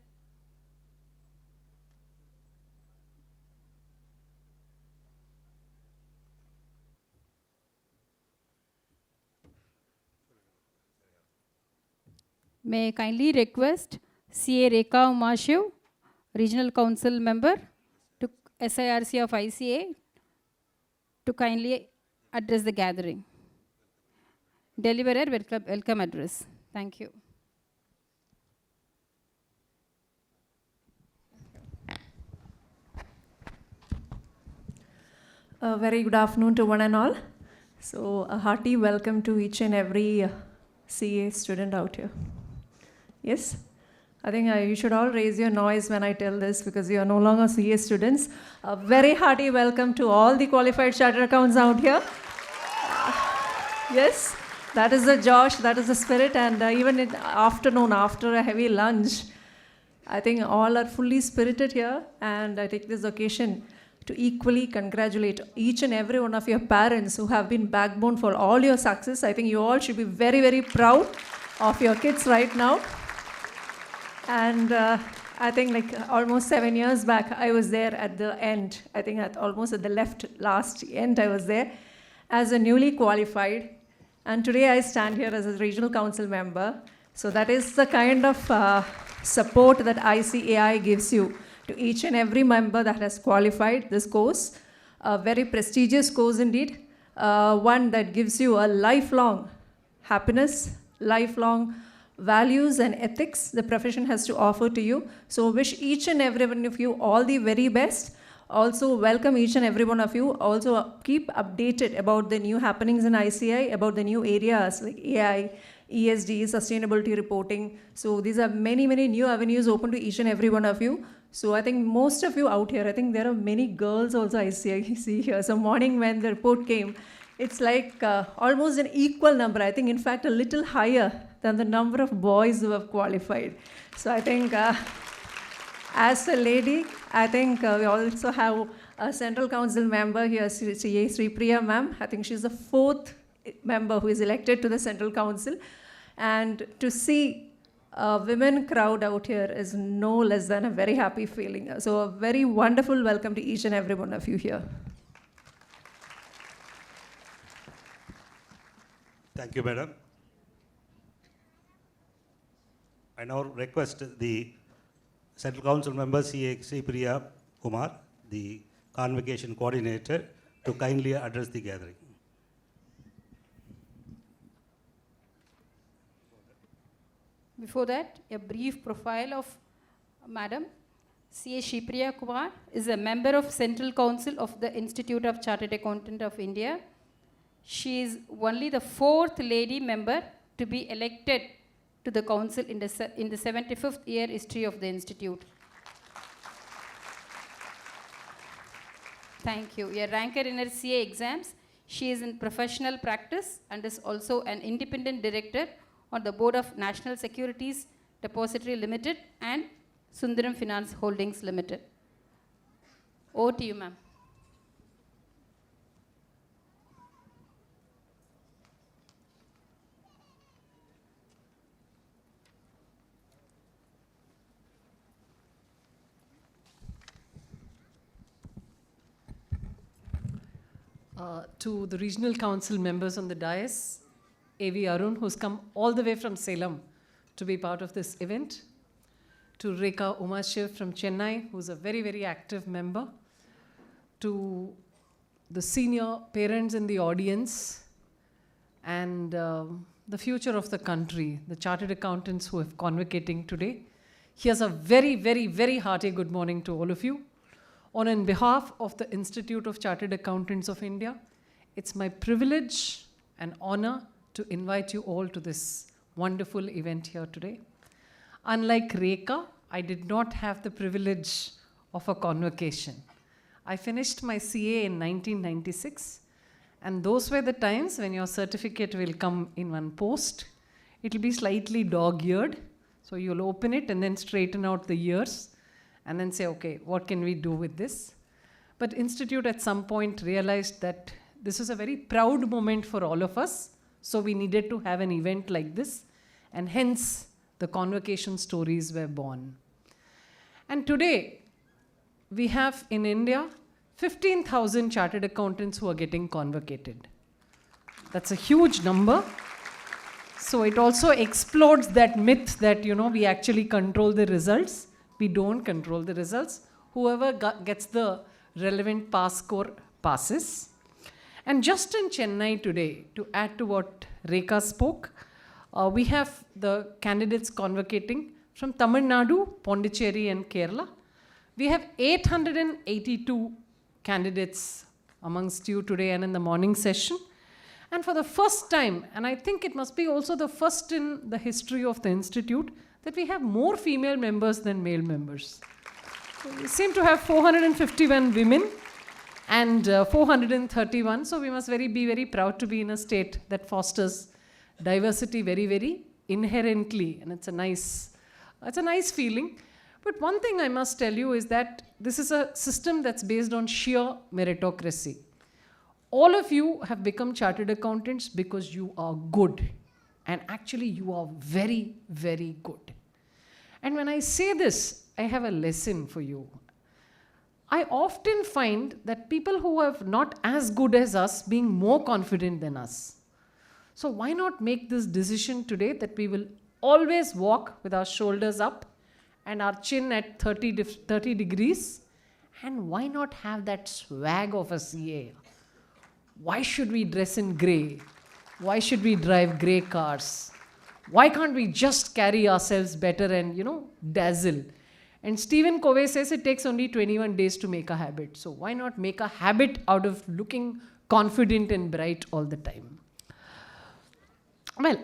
May I kindly request CA Rekha Umashiv, Regional Council Member to SIRC of ICA, to kindly address the gathering. Deliver a welcome address. Thank you.
A very good afternoon to one and all. So a hearty welcome to each and every CA student out here. Yes, I think you should all raise your noise when I tell this because you are no longer CA students. A very hearty welcome to all the qualified chartered accountants out here. Yes, that is the josh, that is the spirit, and even in the afternoon after a heavy lunch, I think all are fully spirited here, and I take this occasion to equally congratulate each and every one of your parents who have been backbone for all your success. I think you all should be very, very proud of your kids right now. And I think like almost 7 years back, I was there at the end. I think almost at the last end, I was there as a newly qualified. And today I stand here as a regional council member. So that is the kind of support that ICAI gives you to each and every member that has qualified this course. A very prestigious course indeed. One that gives you a lifelong happiness, lifelong values and ethics the profession has to offer to you. So wish each and every one of you all the very best. Also welcome each and every one of you. Also keep updated about the new happenings in ICI, about the new areas like AI, ESG, sustainability reporting. So these are many, many new avenues open to each and every one of you. So I think most of you out here, I think there are many girls also I see here. So morning when the report came, it's like almost an equal number. I think in fact a little higher than the number of boys who have qualified. So I think as a lady, I think we also have a central council member here, CA Sri Priya ma'am. I think she's the 4th member who is elected to the central council. And to see a women crowd out here is no less than a very happy feeling. So a very wonderful welcome to each and every one of you here.
Thank you, madam. I now request the Central Council member CA Sri Priya Kumar, the Convocation coordinator, to kindly address the gathering.
Before that, a brief profile of Madam CA Shipriya Kumar is a member of Central Council of the Institute of Chartered Accountant of India. She is only the 4th lady member to be elected to the council in the 75th year history of the institute. Thank you. A ranker in her CA exams. She is in professional practice and is also an independent director on the Board of National Securities Depository Limited and Sundaram Finance Holdings Limited. Over to you, ma'am.
To the regional council members on the dais, A.V. Arun, who's come all the way from Salem to be part of this event, to Rekha Umashiv from Chennai, who's a very, very active member, to the senior parents in the audience, and the future of the country, the chartered accountants who are convocating today. Here's a very, very, very hearty good morning to all of you. On behalf of the Institute of Chartered Accountants of India, it's my privilege and honor to invite you all to this wonderful event here today. Unlike Rekha, I did not have the privilege of a convocation. I finished my CA in 1996, and those were the times when your certificate will come in one post. It'll be slightly dog-eared, so you'll open it and then straighten out the ears and then say, okay, what can we do with this? But Institute at some point realized that this is a very proud moment for all of us, so we needed to have an event like this, and hence the convocation stories were born. And today, we have in India 15,000 chartered accountants who are getting convocated. That's a huge number. So it also explodes that myth that, we actually control the results. We don't control the results. Whoever gets the relevant pass score passes. And just in Chennai today, to add to what Rekha spoke, we have the candidates convocating from Tamil Nadu, Pondicherry and Kerala. We have 882 candidates amongst you today and in the morning session. And for the first time, and I think it must be also the first in the history of the Institute, that we have more female members than male members. So we seem to have 451 women and 431, so we must be very proud to be in a state that fosters diversity very, very inherently, and it's a nice feeling. But one thing I must tell you is that this is a system that's based on sheer meritocracy. All of you have become chartered accountants because you are good, and actually you are very, very good. And when I say this, I have a lesson for you. I often find that people who are not as good as us being more confident than us. So why not make this decision today that we will always walk with our shoulders up and our chin at 30 degrees? And why not have that swag of a CA? Why should we dress in grey? Why should we drive grey cars? Why can't we just carry ourselves better and, dazzle? And Stephen Covey says it takes only 21 days to make a habit. So why not make a habit out of looking confident and bright all the time? Well,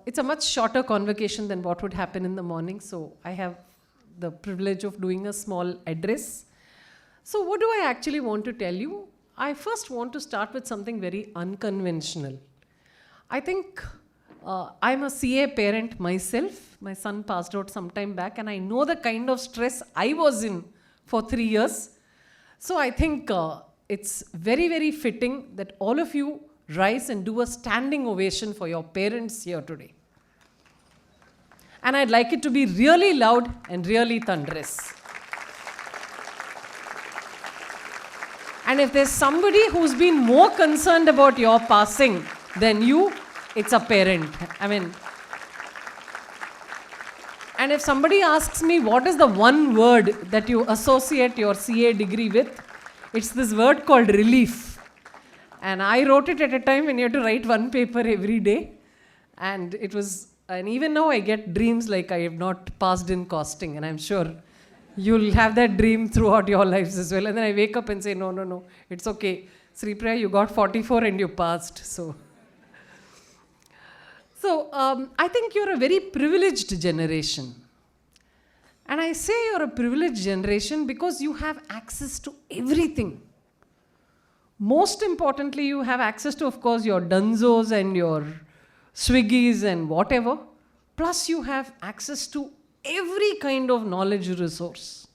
it's a much shorter convocation than what would happen in the morning. So I have the privilege of doing a small address. So what do I actually want to tell you? I first want to start with something very unconventional. I think I'm a CA parent myself. My son passed out some time back, and I know the kind of stress I was in for 3 years. So I think it's very, very fitting that all of you rise and do a standing ovation for your parents here today. And I'd like it to be really loud and really thunderous. And if there's somebody who's been more concerned about your passing than you, it's a parent. And if somebody asks me what is the one word that you associate your CA degree with, it's this word called relief. And I wrote it at a time when you had to write one paper every day. And even now I get dreams like I have not passed in costing, and I'm sure you'll have that dream throughout your lives as well. And then I wake up and say, no, it's okay. Sri Priya, you got 44 and you passed. So I think you're a very privileged generation. And I say you're a privileged generation because you have access to everything. Most importantly, you have access to, of course, your Dunzos and your Swiggies and whatever. Plus you have access to every kind of knowledge resource,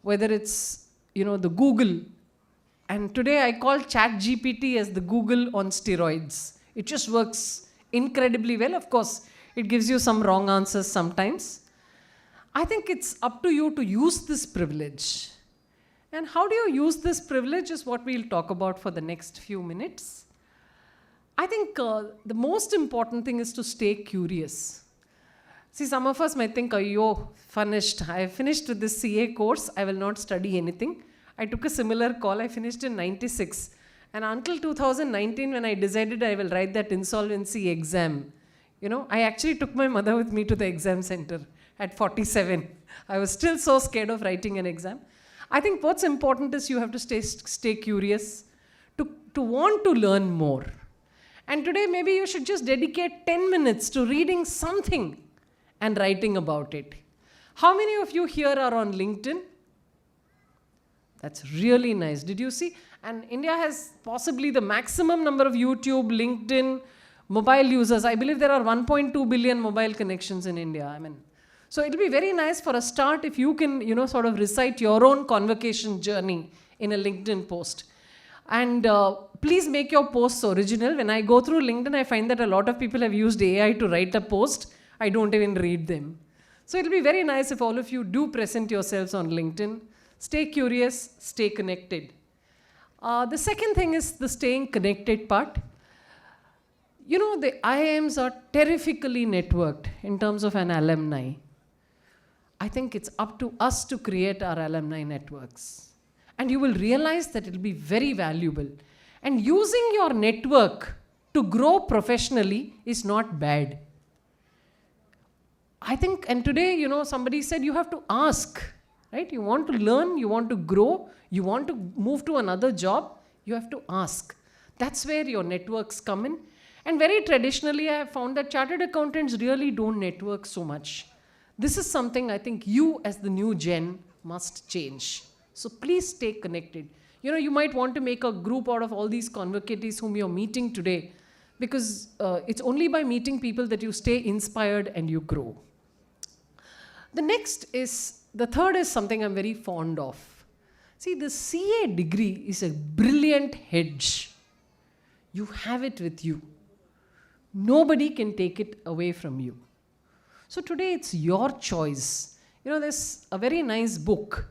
whether it's, the Google. And today I call ChatGPT as the Google on steroids. It just works incredibly well. Of course, it gives you some wrong answers sometimes. I think it's up to you to use this privilege. And how do you use this privilege is what we'll talk about for the next few minutes. I think the most important thing is to stay curious. See, some of us might think, "Ayyo, I finished with this CA course, I will not study anything." I took a similar call. I finished in 96. And until 2019, when I decided I will write that insolvency exam, I actually took my mother with me to the exam center at 47. I was still so scared of writing an exam. I think what's important is you have to stay curious, to want to learn more. And today maybe you should just dedicate 10 minutes to reading something and writing about it. How many of you here are on LinkedIn? That's really nice. Did you see? And India has possibly the maximum number of YouTube, LinkedIn, mobile users. I believe there are 1.2 billion mobile connections in India. So it'll be very nice for a start if you can, sort of recite your own convocation journey in a LinkedIn post. And please make your posts original. When I go through LinkedIn, I find that a lot of people have used AI to write a post. I don't even read them. So it'll be very nice if all of you do present yourselves on LinkedIn. Stay curious, stay connected. The second thing is the staying connected part. The IIMs are terrifically networked in terms of an alumni. I think it's up to us to create our alumni networks. And you will realize that it will be very valuable. And using your network to grow professionally is not bad. I think, and today, somebody said you have to ask, right? You want to learn, you want to grow, you want to move to another job, you have to ask. That's where your networks come in. And very traditionally, I have found that chartered accountants really don't network so much. This is something I think you as the new gen must change. So please stay connected. You might want to make a group out of all these convocatees whom you're meeting today, because it's only by meeting people that you stay inspired and you grow. The third is something I'm very fond of. See, the CA degree is a brilliant hedge. You have it with you. Nobody can take it away from you. So today it's your choice. There's a very nice book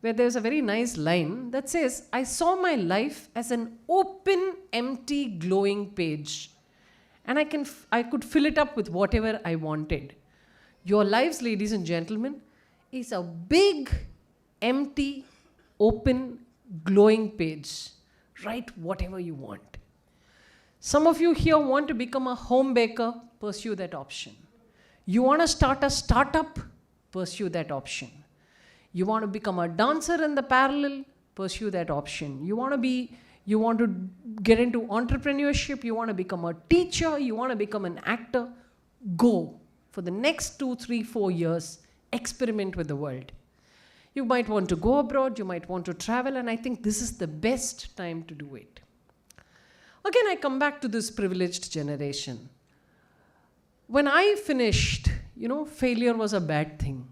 where there's a very nice line that says, "I saw my life as an open, empty, glowing page. And I could fill it up with whatever I wanted." Your lives, ladies and gentlemen, is a big, empty, open, glowing page. Write whatever you want. Some of you here want to become a home baker, pursue that option. You want to start a startup, pursue that option. You want to become a dancer in the parallel, pursue that option. You want to get into entrepreneurship, you want to become a teacher, you want to become an actor, go. For the next 2, 3, 4 years, experiment with the world. You might want to go abroad, you might want to travel, and I think this is the best time to do it. Again, I come back to this privileged generation. When I finished, failure was a bad thing.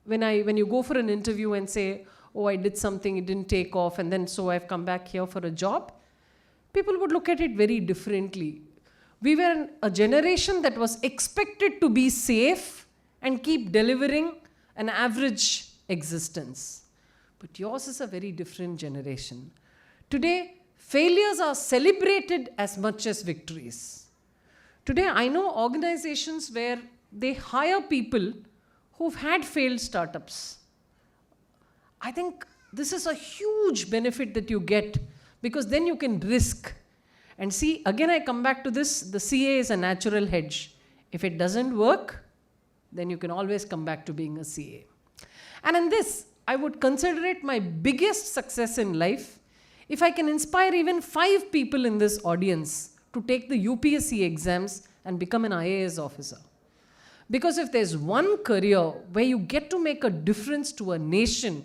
When you go for an interview and say, "Oh, I did something, it didn't take off, and then so I've come back here for a job," people would look at it very differently. We were a generation that was expected to be safe and keep delivering an average existence. But yours is a very different generation. Today, failures are celebrated as much as victories. Today, I know organizations where they hire people who've had failed startups. I think this is a huge benefit that you get, because then you can risk. And see, again, I come back to this, the CA is a natural hedge. If it doesn't work, then you can always come back to being a CA. And in this, I would consider it my biggest success in life if I can inspire even 5 people in this audience to take the UPSC exams and become an IAS officer. Because if there's one career where you get to make a difference to a nation,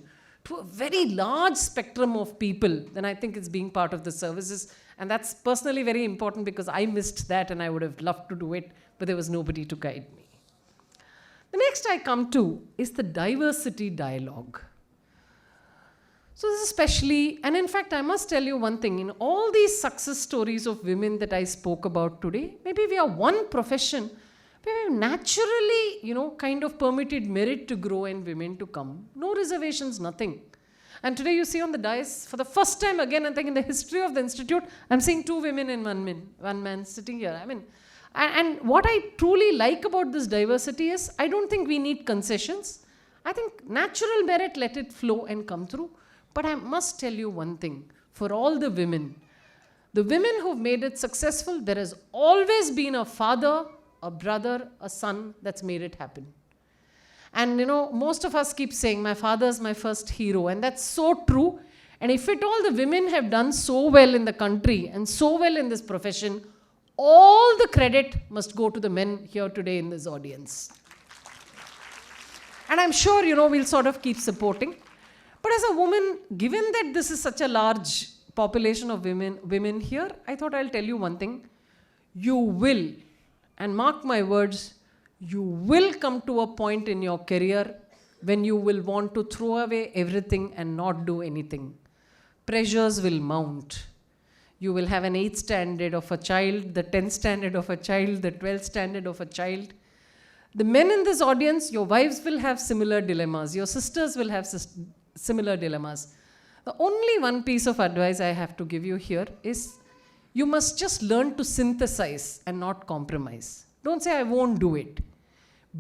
to a very large spectrum of people, then I think it's being part of the services. And that's personally very important because I missed that and I would have loved to do it, but there was nobody to guide me. The next I come to is the diversity dialogue. So this is especially, and in fact, I must tell you one thing, in all these success stories of women that I spoke about today, maybe we are one profession where we have naturally, kind of permitted merit to grow and women to come. No reservations, nothing. And today you see on the dais, for the first time again, I think in the history of the institute, I'm seeing 2 women and one man sitting here. I mean, and what I truly like about this diversity is, I don't think we need concessions. I think natural merit, let it flow and come through. But I must tell you one thing, for all the women who've made it successful, there has always been a father, a brother, a son that's made it happen. And most of us keep saying, my father's my first hero, and that's so true. And if at all the women have done so well in the country and so well in this profession, all the credit must go to the men here today in this audience. And I'm sure, we'll sort of keep supporting. But as a woman, given that this is such a large population of women here, I thought I'll tell you one thing. You will, and mark my words, you will come to a point in your career when you will want to throw away everything and not do anything. Pressures will mount. You will have an 8th standard of a child, the 10th standard of a child, the 12th standard of a child. The men in this audience, your wives will have similar dilemmas. Your sisters will have similar dilemmas. The only one piece of advice I have to give you here is you must just learn to synthesize and not compromise. Don't say, I won't do it.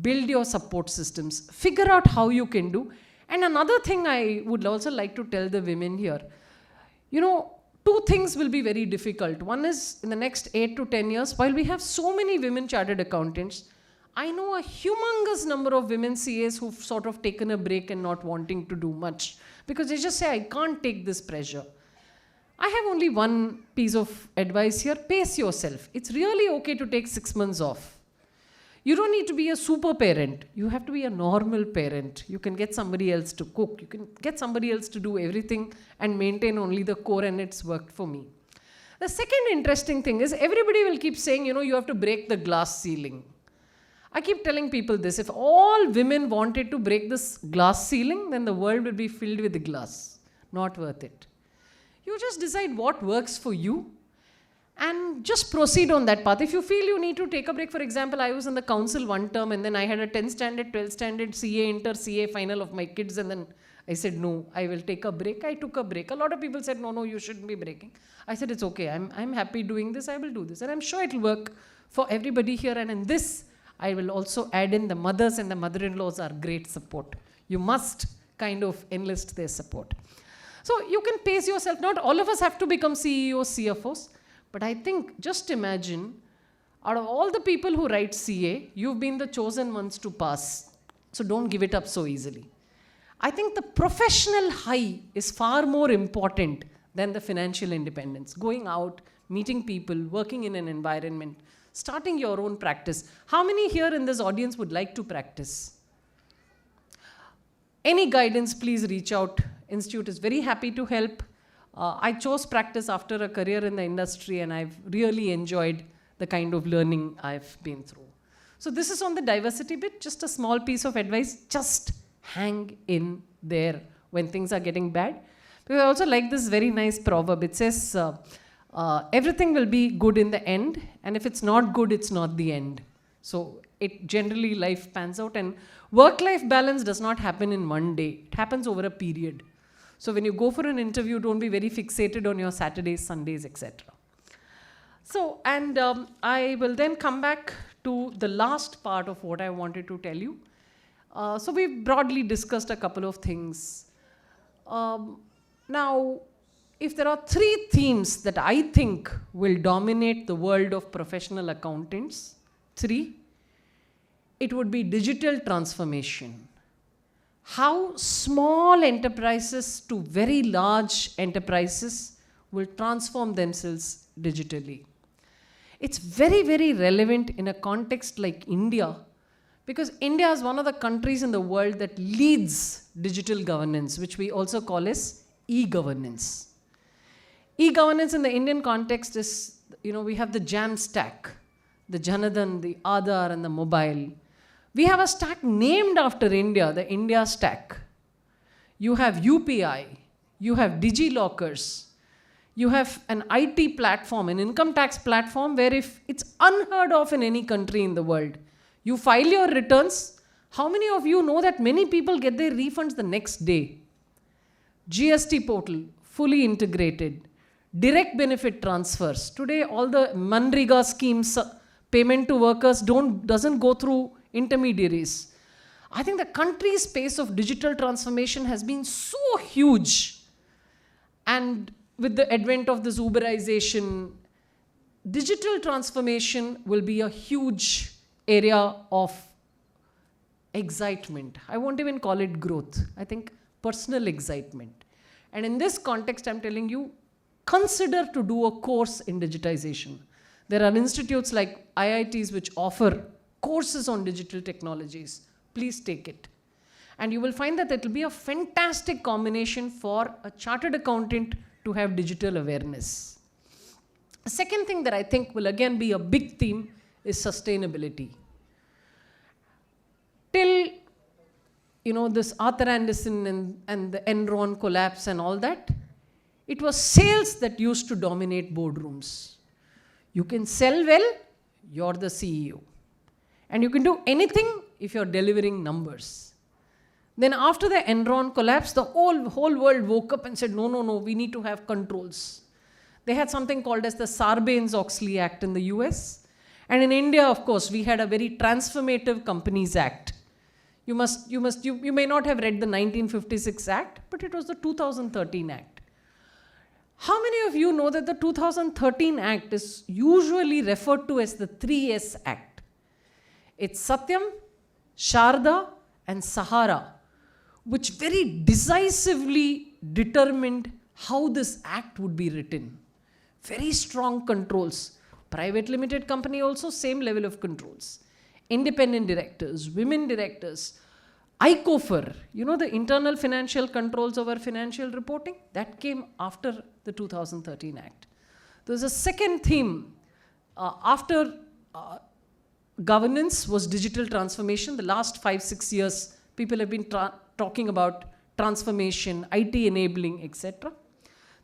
Build your support systems. Figure out how you can do. And another thing I would also like to tell the women here, 2 things will be very difficult. One is in the next 8 to 10 years, while we have so many women chartered accountants, I know a humongous number of women CAs who've sort of taken a break and not wanting to do much because they just say, I can't take this pressure. I have only one piece of advice here. Pace yourself. It's really okay to take 6 months off. You don't need to be a super parent. You have to be a normal parent. You can get somebody else to cook. You can get somebody else to do everything and maintain only the core, and it's worked for me. The second interesting thing is everybody will keep saying, you have to break the glass ceiling. I keep telling people this, if all women wanted to break this glass ceiling, then the world will be filled with glass. Not worth it. You just decide what works for you and just proceed on that path. If you feel you need to take a break, for example, I was in the council one term and then I had a 10th standard, 12th standard CA, inter-CA final of my kids, and then I said, no, I will take a break. I took a break. A lot of people said, no, you shouldn't be breaking. I said, it's okay. I'm happy doing this. I will do this. And I'm sure it will work for everybody here. And in this, I will also add in the mothers and the mother-in-laws are great support. You must kind of enlist their support. So you can pace yourself. Not all of us have to become CEOs, CFOs. But I think, just imagine, out of all the people who write CA, you've been the chosen ones to pass. So don't give it up so easily. I think the professional high is far more important than the financial independence. Going out, meeting people, working in an environment, starting your own practice. How many here in this audience would like to practice? Any guidance, please reach out. Institute is very happy to help. I chose practice after a career in the industry, and I've really enjoyed the kind of learning I've been through. So this is on the diversity bit. Just a small piece of advice. Just hang in there when things are getting bad. Because I also like this very nice proverb. It says, everything will be good in the end, and if it's not good, it's not the end. So it generally, life pans out, and work-life balance does not happen in one day. It happens over a period. So when you go for an interview, don't be very fixated on your Saturdays, Sundays, etc. So, and I will then come back to the last part of what I wanted to tell you. So we've broadly discussed a couple of things. Now, if there are 3 themes that I think will dominate the world of professional accountants, 3, it would be digital transformation. How small enterprises to very large enterprises will transform themselves digitally. It's very, very relevant in a context like India, because India is one of the countries in the world that leads digital governance, which we also call as e-governance. E-governance in the Indian context is, we have the JAM stack, the Janadan, the Aadhaar and the mobile. We have a stack named after India, the India stack. You have UPI, you have DigiLockers, you have an IT platform, an income tax platform where if it's unheard of in any country in the world, you file your returns. How many of you know that many people get their refunds the next day? GST portal, fully integrated. Direct benefit transfers. Today, all the Manrega schemes, payment to workers doesn't go through intermediaries. I think the country's pace of digital transformation has been so huge. And with the advent of this Uberization, digital transformation will be a huge area of excitement. I won't even call it growth. I think personal excitement. And in this context, I'm telling you, consider to do a course in digitization. There are institutes like IITs which offer courses on digital technologies. Please take it. And you will find that it will be a fantastic combination for a chartered accountant to have digital awareness. The second thing that I think will again be a big theme is sustainability. Till this Arthur Andersen and the Enron collapse and all that, it was sales that used to dominate boardrooms. You can sell well, you're the CEO. And you can do anything if you're delivering numbers. Then after the Enron collapse, the whole world woke up and said, no, we need to have controls. They had something called as the Sarbanes-Oxley Act in the US. And in India, of course, we had a very transformative Companies Act. You may not have read the 1956 Act, but it was the 2013 Act. How many of you know that the 2013 Act is usually referred to as the 3S Act? It's Satyam, Sharda, and Sahara, which very decisively determined how this act would be written. Very strong controls. Private limited company also, same level of controls. Independent directors, women directors. ICOFER, the internal financial controls over financial reporting, that came after the 2013 Act. There's a second theme after governance was digital transformation. The last 5-6 years, people have been talking about transformation, IT enabling, etc.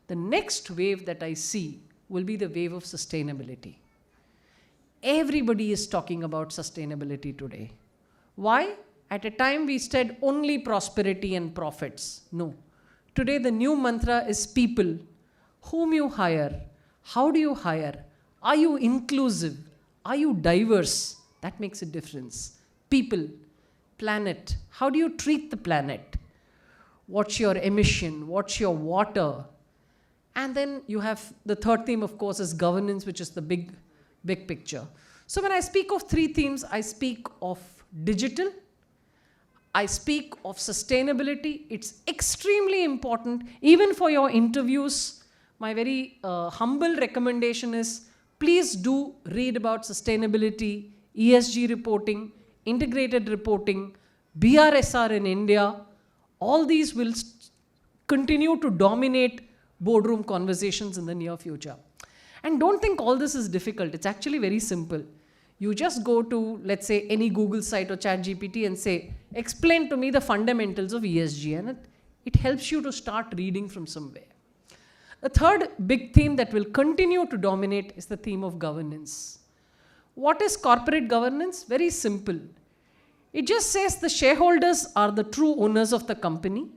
The next wave that I see will be the wave of sustainability. Everybody is talking about sustainability today. Why? At a time we said only prosperity and profits. No. Today the new mantra is people. Whom you hire? How do you hire? Are you inclusive? Are you diverse? That makes a difference. People, planet. How do you treat the planet? What's your emission? What's your water? And then you have the third theme, of course, is governance, which is the big picture. So when I speak of three themes, I speak of digital, I speak of sustainability. It's extremely important, even for your interviews. My very humble recommendation is, please do read about sustainability, ESG reporting, integrated reporting, BRSR in India. All these will continue to dominate boardroom conversations in the near future. And don't think all this is difficult. It's actually very simple. You just go to, let's say, any Google site or ChatGPT and say, explain to me the fundamentals of ESG. And it helps you to start reading from somewhere. A third big theme that will continue to dominate is the theme of governance. What is corporate governance? Very simple. It just says the shareholders are the true owners of the company,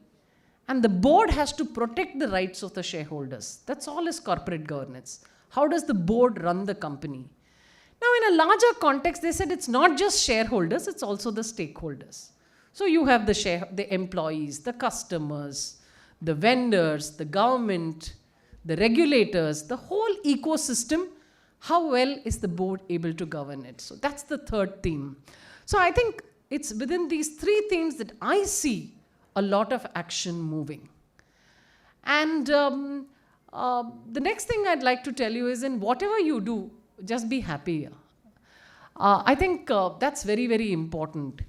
and the board has to protect the rights of the shareholders. That's all is corporate governance. How does the board run the company? Now, in a larger context, they said it's not just shareholders, it's also the stakeholders. So you have the employees, the customers, the vendors, the government, the regulators, the whole ecosystem. How well is the board able to govern it? So that's the third theme. So I think it's within these three themes that I see a lot of action moving. And the next thing I'd like to tell you is, in whatever you do, just be happy. I think that's very, very important.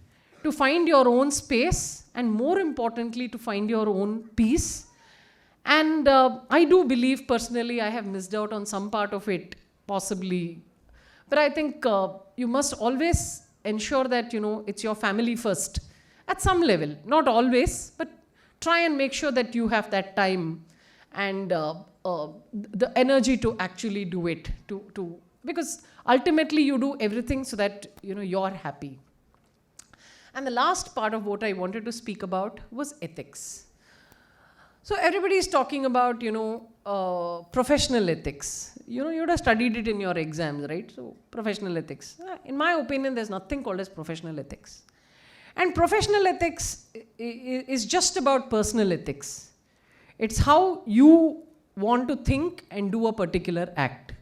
To find your own space, and more importantly, to find your own peace. And I do believe personally I have missed out on some part of it, possibly. But I think you must always ensure that, it's your family first. At some level, not always, but try and make sure that you have that time and the energy to actually do it. Because ultimately you do everything so that, you're happy. And the last part of what I wanted to speak about was ethics. So everybody is talking about, professional ethics. You would have studied it in your exams, right? So professional ethics. In my opinion, there's nothing called as professional ethics. And professional ethics is just about personal ethics. It's how you want to think and do a particular act.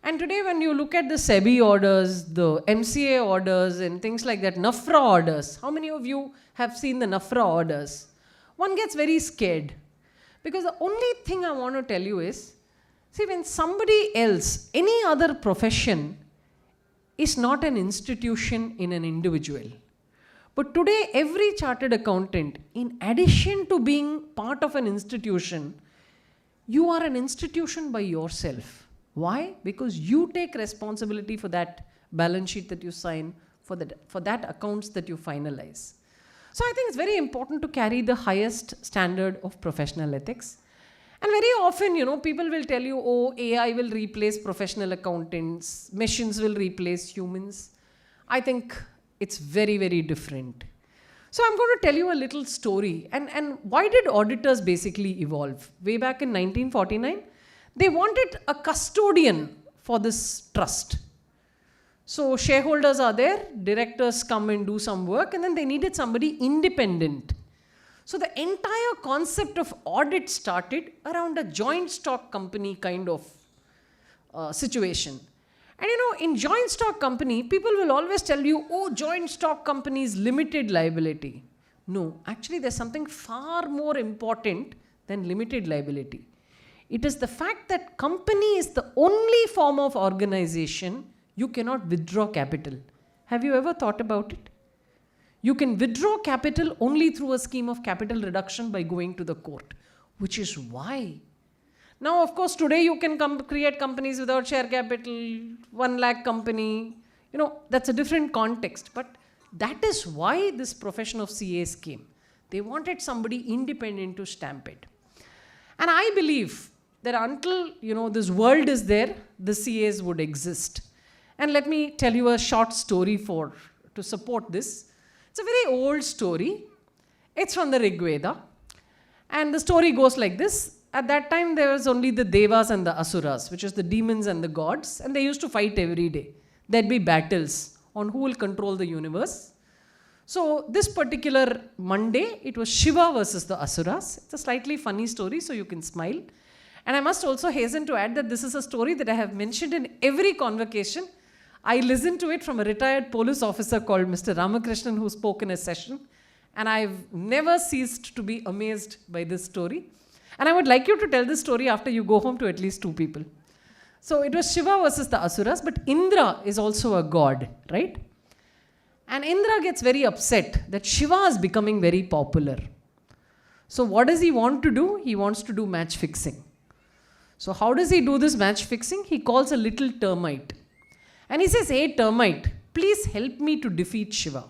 And today when you look at the SEBI orders, the MCA orders and things like that, NAFRA orders, how many of you have seen the NAFRA orders? One gets very scared. Because the only thing I want to tell you is, see, when somebody else, any other profession is not an institution in an individual. But today, every chartered accountant, in addition to being part of an institution, you are an institution by yourself. Why? Because you take responsibility for that balance sheet that you sign, for that accounts that you finalize. So I think it's very important to carry the highest standard of professional ethics. And very often, people will tell you, oh, AI will replace professional accountants, machines will replace humans. I think it's very, very different. So I'm going to tell you a little story. And why did auditors basically evolve? Way back in 1949, they wanted a custodian for this trust. So shareholders are there, directors come and do some work, and then they needed somebody independent. So the entire concept of audit started around a joint stock company kind of situation. And in joint stock company, people will always tell you, oh, joint stock company is limited liability. No, actually there's something far more important than limited liability. It is the fact that company is the only form of organization you cannot withdraw capital. Have you ever thought about it? You can withdraw capital only through a scheme of capital reduction by going to the court, which is why. Now, of course, today you can create companies without share capital, 1 lakh company. That's a different context. But that is why this profession of CAs came. They wanted somebody independent to stamp it. And I believe that until, this world is there, the CAs would exist. And let me tell you a short story to support this. It's a very old story. It's from the Rig Veda. And the story goes like this. At that time, there was only the Devas and the Asuras, which is the demons and the gods. And they used to fight every day. There'd be battles on who will control the universe. So this particular Monday, it was Shiva versus the Asuras. It's a slightly funny story, so you can smile. And I must also hasten to add that this is a story that I have mentioned in every convocation. I listened to it from a retired police officer called Mr. Ramakrishnan, who spoke in a session. And I've never ceased to be amazed by this story. And I would like you to tell this story after you go home to at least 2 people. So it was Shiva versus the Asuras, but Indra is also a god, right? And Indra gets very upset that Shiva is becoming very popular. So what does he want to do? He wants to do match fixing. So how does he do this match fixing? He calls a little termite. And he says, hey, termite, please help me to defeat Shiva.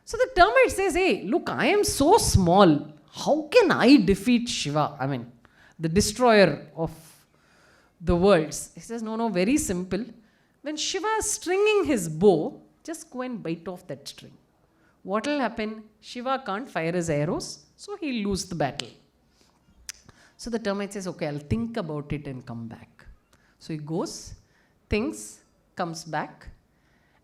So the termite says, hey, look, I am so small. How can I defeat Shiva? I mean, the destroyer of the worlds. He says, no, very simple. When Shiva is stringing his bow, just go and bite off that string. What will happen? Shiva can't fire his arrows, so he'll lose the battle. So the termite says, okay, I'll think about it and come back. So he goes, thinks, comes back,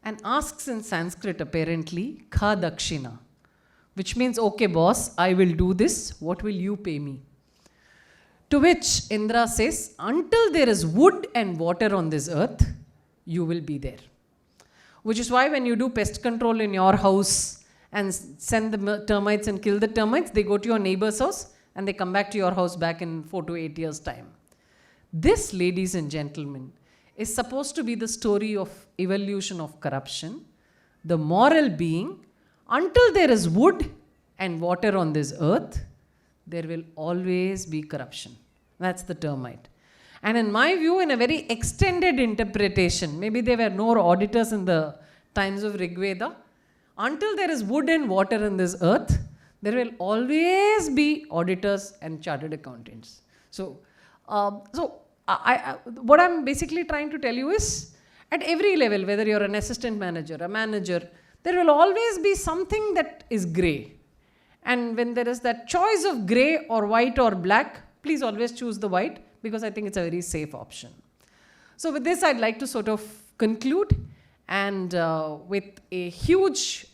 and asks in Sanskrit apparently, Kha Dakshina, which means, okay boss, I will do this, what will you pay me? To which Indra says, until there is wood and water on this earth, you will be there. Which is why when you do pest control in your house and send the termites and kill the termites, they go to your neighbor's house and they come back to your house back in 4 to 8 years' time. This, ladies and gentlemen, is supposed to be the story of evolution of corruption, the moral being, until there is wood and water on this earth, there will always be corruption. That's the termite. And in my view, in a very extended interpretation, maybe there were no auditors in the times of Rig Veda, until there is wood and water in this earth, there will always be auditors and chartered accountants. So, what I'm basically trying to tell you is, at every level, whether you're an assistant manager, a manager, there will always be something that is grey. And when there is that choice of grey or white or black, please always choose the white, because I think it's a very safe option. So with this, I'd like to sort of conclude, and with a huge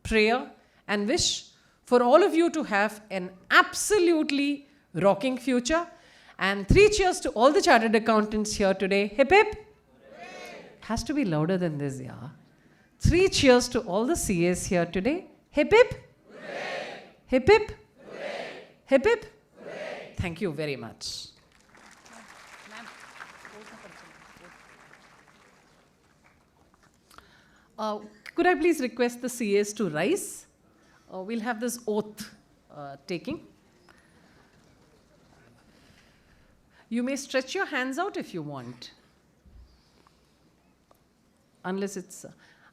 prayer and wish for all of you to have an absolutely rocking future. And 3 cheers to all the chartered accountants here today. Hip hip. Has to be louder than this, yeah. 3 cheers to all the CAs here today. Hip hip. Hip hip. Hip hip. Thank you very much. Could I please request the CAs to rise? We'll have this oath taking. You may stretch your hands out if you want. Unless it's...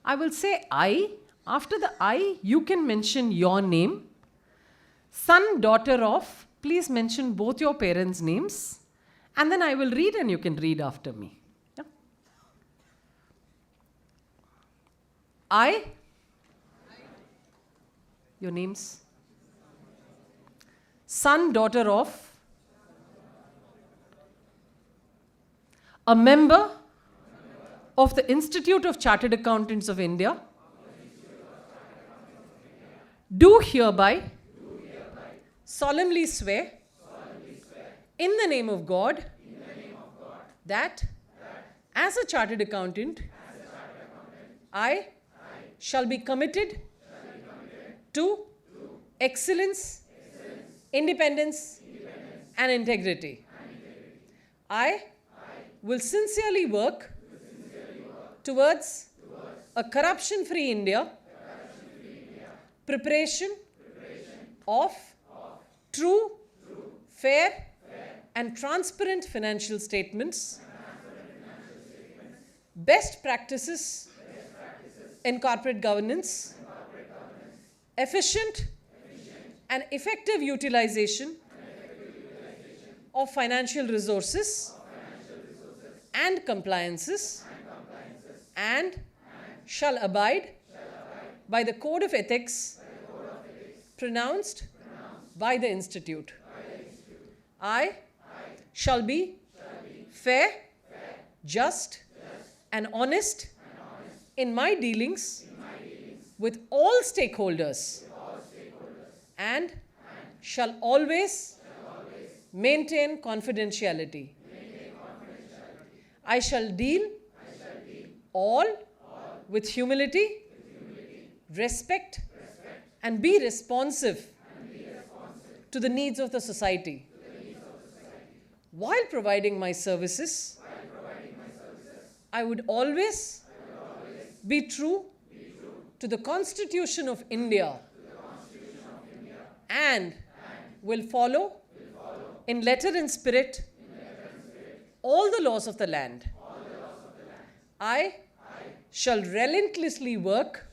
I will say I. After the I, you can mention your name. Son, daughter of, please mention both your parents' names. And then I will read and you can read after me. Yeah? I. Your names. Son, daughter of. A member of the Institute of Chartered Accountants of India, do hereby solemnly swear in the name of God that as a chartered accountant, I shall be committed to excellence, independence, and integrity. I will sincerely work towards a corruption-free India, preparation of true, fair, and transparent financial statements, best practices in corporate governance, efficient and effective utilization of financial resources and compliances, and shall abide by the code of ethics pronounced by the Institute. I shall be fair, just, and honest in my dealings with all stakeholders, and shall always maintain confidentiality. I shall deal all with humility, respect, and be responsive to the needs of the society. While providing my services, I would always be true to the Constitution of India and will follow in letter and spirit all the laws of the land. I shall relentlessly work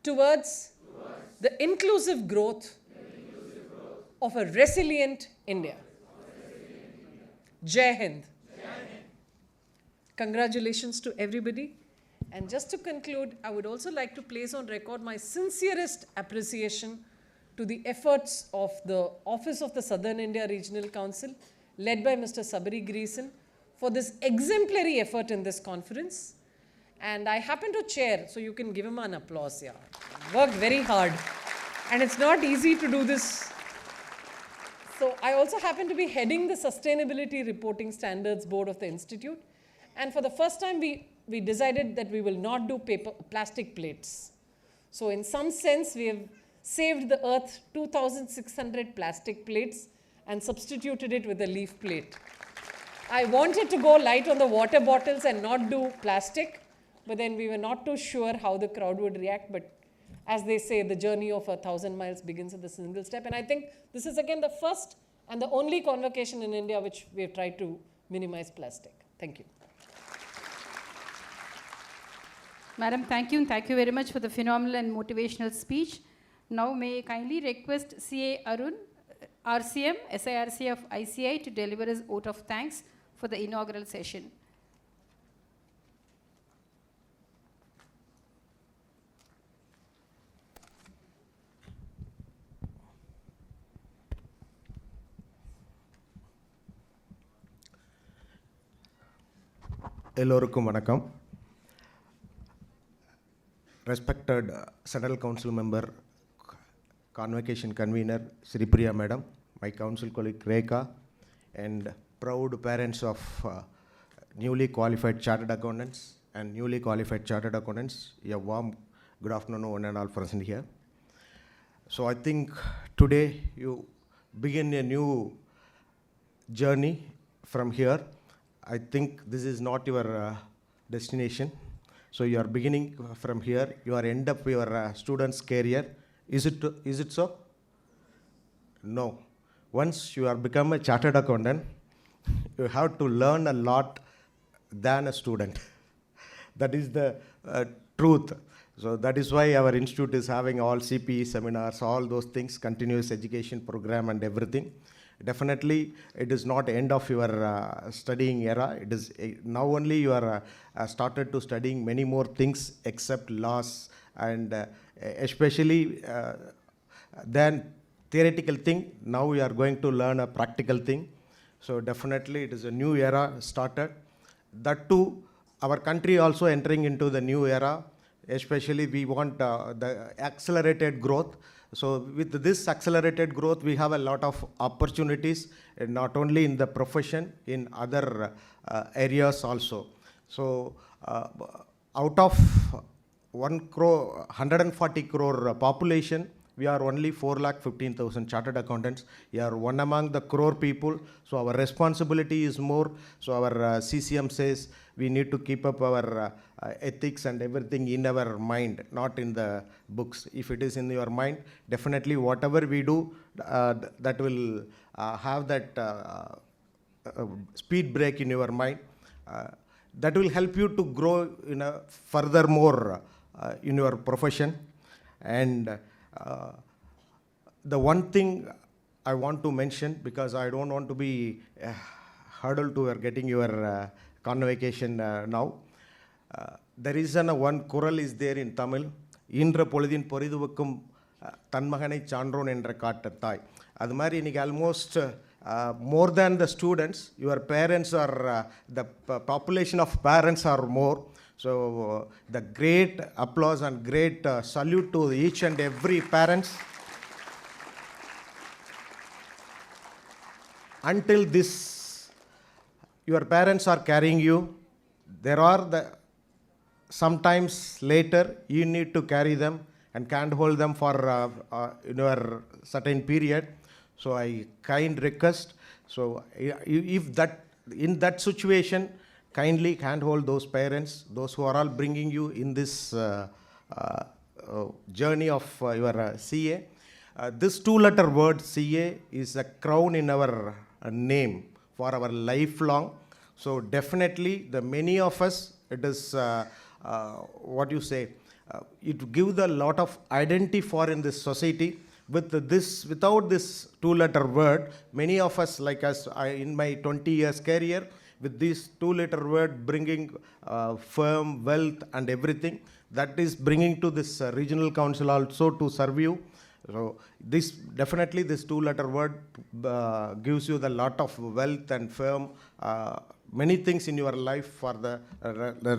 towards the inclusive growth of a resilient India. Jai Hind. Congratulations to everybody. And just to conclude, I would also like to place on record my sincerest appreciation to the efforts of the Office of the Southern India Regional Council, led by Mr. Sabari Greeson, for this exemplary effort in this conference. And I happen to chair, so you can give him an applause here. Worked very hard. And it's not easy to do this. So I also happen to be heading the Sustainability Reporting Standards Board of the Institute. And for the first time, we decided that we will not do plastic plates. So in some sense, we have saved the earth 2,600 plastic plates and substituted it with a leaf plate. I wanted to go light on the water bottles and not do plastic, but then we were not too sure how the crowd would react. But as they say, the journey of 1,000 miles begins with a single step. And I think this is again the first and the only convocation in India which we have tried to minimize plastic. Thank you.
Madam, thank you, and thank you very much for the phenomenal and motivational speech. Now may I kindly request CA Arun, RCM, SIRC of ICI to deliver his vote of thanks for the inaugural session.
எல்லோருக்கும் வணக்கம். Respected Central Council Member, Convocation Convener Sri Priya Madam, my council colleague Rekha, and proud parents of newly qualified chartered accountants and newly qualified chartered accountants, a warm good afternoon one and all present here. So I think today you begin a new journey from here. I think this is not your destination. So you are beginning from here. You are end up your student's career. Is it so? No. Once you are become a chartered accountant, you have to learn a lot than a student. That is the truth. So that is why our institute is having all CPE seminars, all those things, continuous education program and everything. Definitely, it is not end of your studying era. It is now only you are started to studying many more things except laws and especially than theoretical thing. Now we are going to learn a practical thing. So definitely, it is a new era started. That too, our country also entering into the new era. Especially, we want the accelerated growth. So with this accelerated growth, we have a lot of opportunities, not only in the profession, in other areas also. So out of 140 crore population, we are only 4,15,000 chartered accountants. We are one among the crore people. So our responsibility is more. So our CCM says we need to keep up our ethics and everything in our mind, not in the books. If it is in your mind, definitely whatever we do, that will have that speed break in your mind. That will help you to grow in a furthermore in your profession. And the one thing I want to mention, because I don't want to be hurdled to getting your convocation now. There is one kural is there in Tamil. Indra polidin poriduvukkum tanmaganai chandron endra kaattattai. Adu mari iniki almost more than the students, your parents are the population of parents are more. So the great applause and great salute to each and every parents. Until this, your parents are carrying you. There are sometimes later you need to carry them and can't hold them for your certain period. So I kind request. So if that in that situation, kindly can't hold those parents, those who are all bringing you in this journey of your CA. This two-letter word CA is a crown in our name for our lifelong. So definitely, the many of us, it is what you say, it gives a lot of identity for in this society. Without this two-letter word, many of us, like us, in my 20 years career, with this two-letter word bringing firm, wealth and everything, that is bringing to this regional council also to serve you. So this definitely this two-letter word gives you the lot of wealth and firm, many things in your life for the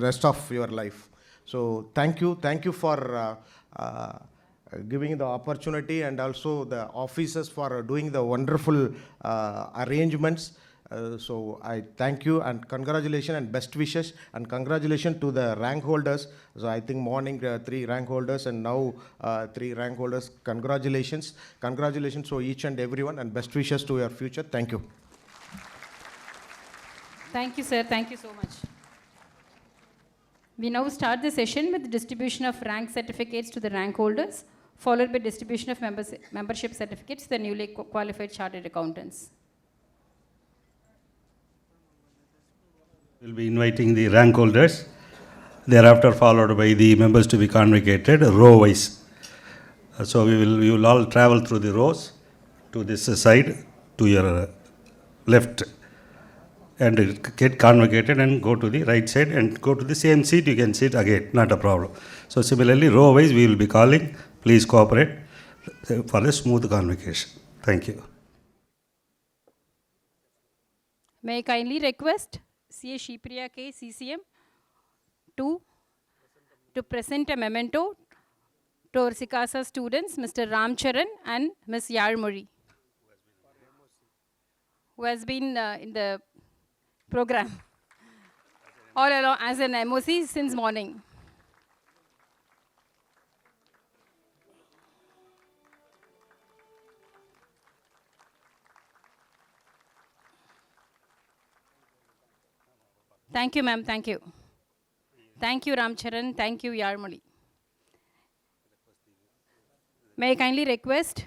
rest of your life. So thank you for giving the opportunity, and also the officers for doing the wonderful arrangements. So I thank you and congratulations and best wishes, and congratulations to the rank holders. So I think morning 3 rank holders and now 3 rank holders. Congratulations to each and everyone, and best wishes to your future. Thank you.
Thank you, sir. Thank you so much. We now start the session with the distribution of rank certificates to the rank holders, followed by distribution of membership certificates to the newly qualified chartered accountants.
We'll be inviting the rank holders, thereafter followed by the members to be convocated row-wise. So we will all travel through the rows to this side, to your left, and get convocated and go to the right side and go to the same seat. You can sit again, not a problem. So similarly, row-wise we will be calling. Please cooperate for a smooth convocation. Thank you.
May I kindly request CA Shipriya K, CCM, to present a memento to our Sikasa students, Mr. Ram Charan and Ms. Yarmuri, who has been in the program all along as an MOC since morning. Thank you, ma'am. Thank you. Thank you, Ram Charan. Thank you, Yarmuri. May I kindly request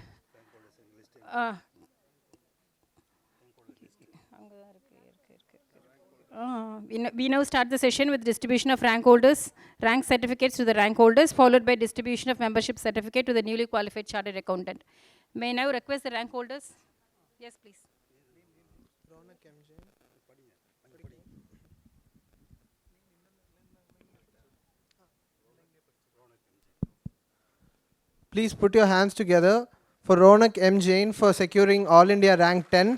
we now start the session with distribution of rank holders, rank certificates to the rank holders, followed by distribution of membership certificate to the newly qualified chartered accountant. May I now request the rank holders? Yes, please.
Please put your hands together for Ronak M. Jain for securing All India rank 10.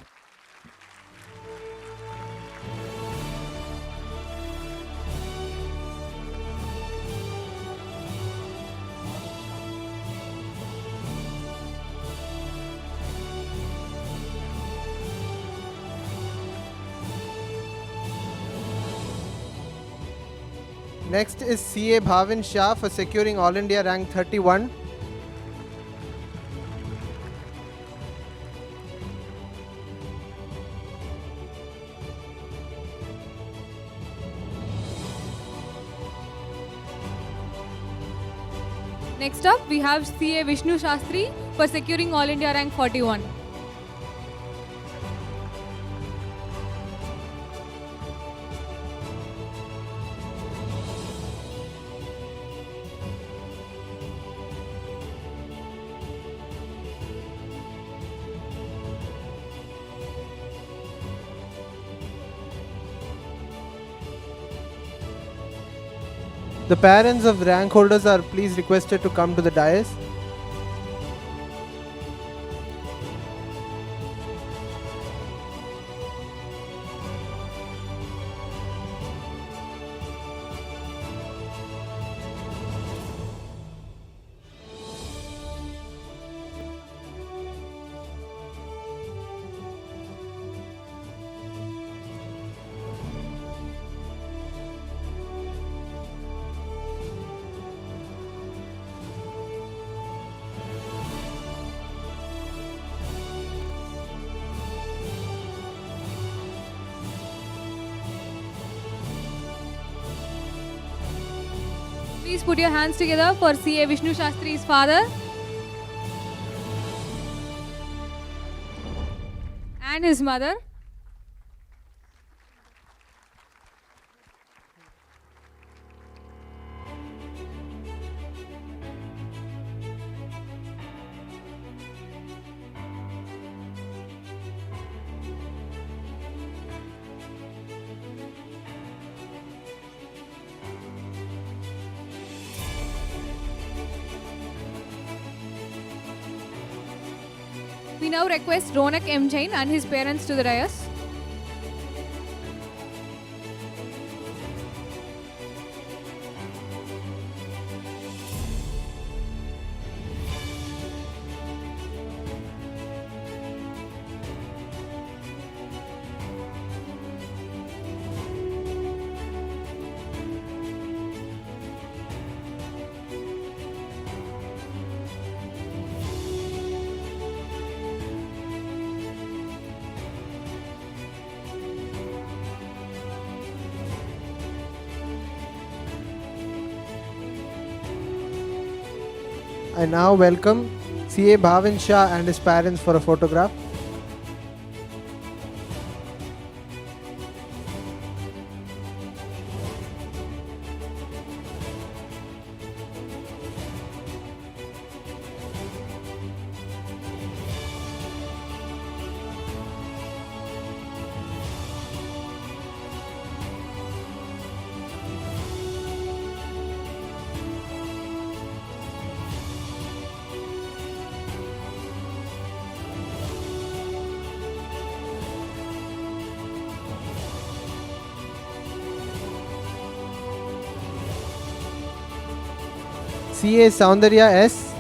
Next is CA Bhavin Shah for securing All India rank 31.
Next up, we have CA Vishnu Shastri for securing All India rank 41.
The parents of the rank holders are please requested to come to the dais.
Please put your hands together for CA Vishnu Shastri's father and his mother. We now request Ronak M. Jain and his parents to the dais.
I now welcome CA Bhavin Shah and his parents for a photograph. CA Soundarya S.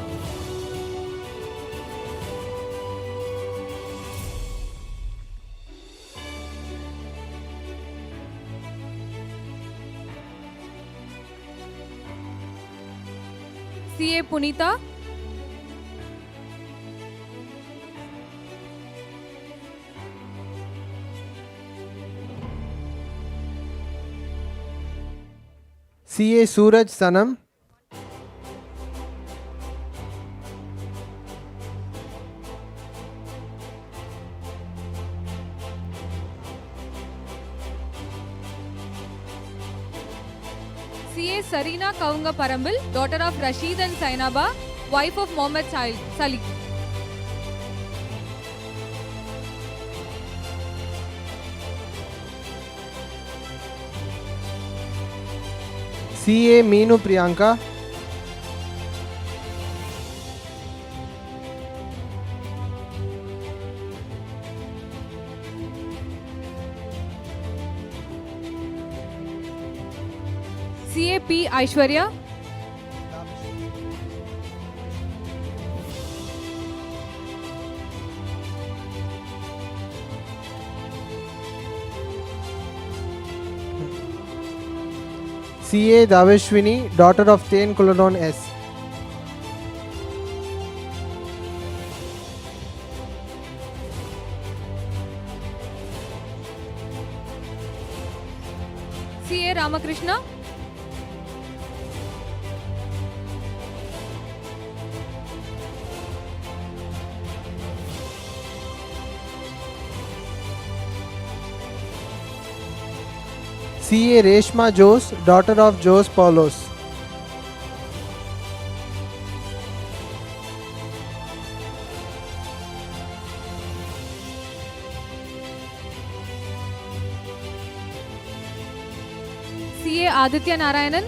CA Punita,
CA Suraj Sanam.
CA Sarina Kaunga Parambil, daughter of Rashid and Sainaba, wife of Mohammed Salih.
CA Meenu Priyanka.
CA P Aishwarya,
CA Daveshwini, daughter of Tain Kuladon S.
CA Ramakrishna,
CA Reshma Jose, daughter of Jose Paulos.
CA Aditya Narayanan,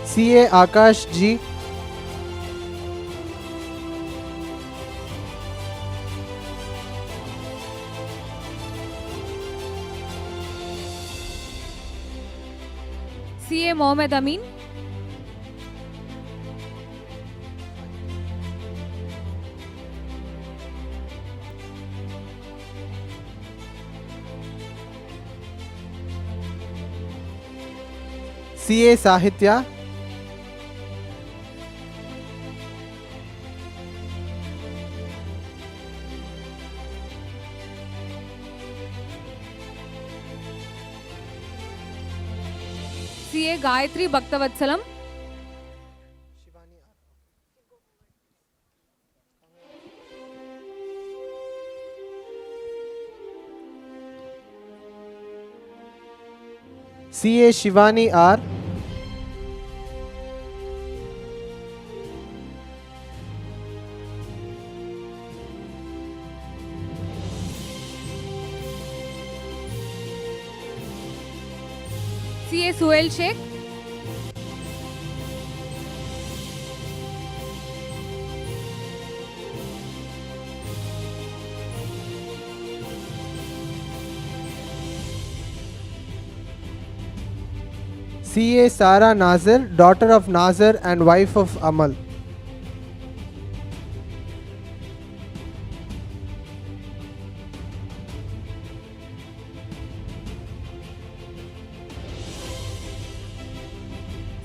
CA Akash G.
CA Mohammed Amin,
CA Sahitya.
CA Gayatri Bhaktavatssalam,
CA Shivani R.
CA Suhail Sheikh,
CA Sara Nazir, daughter of Nazir and wife of Amal.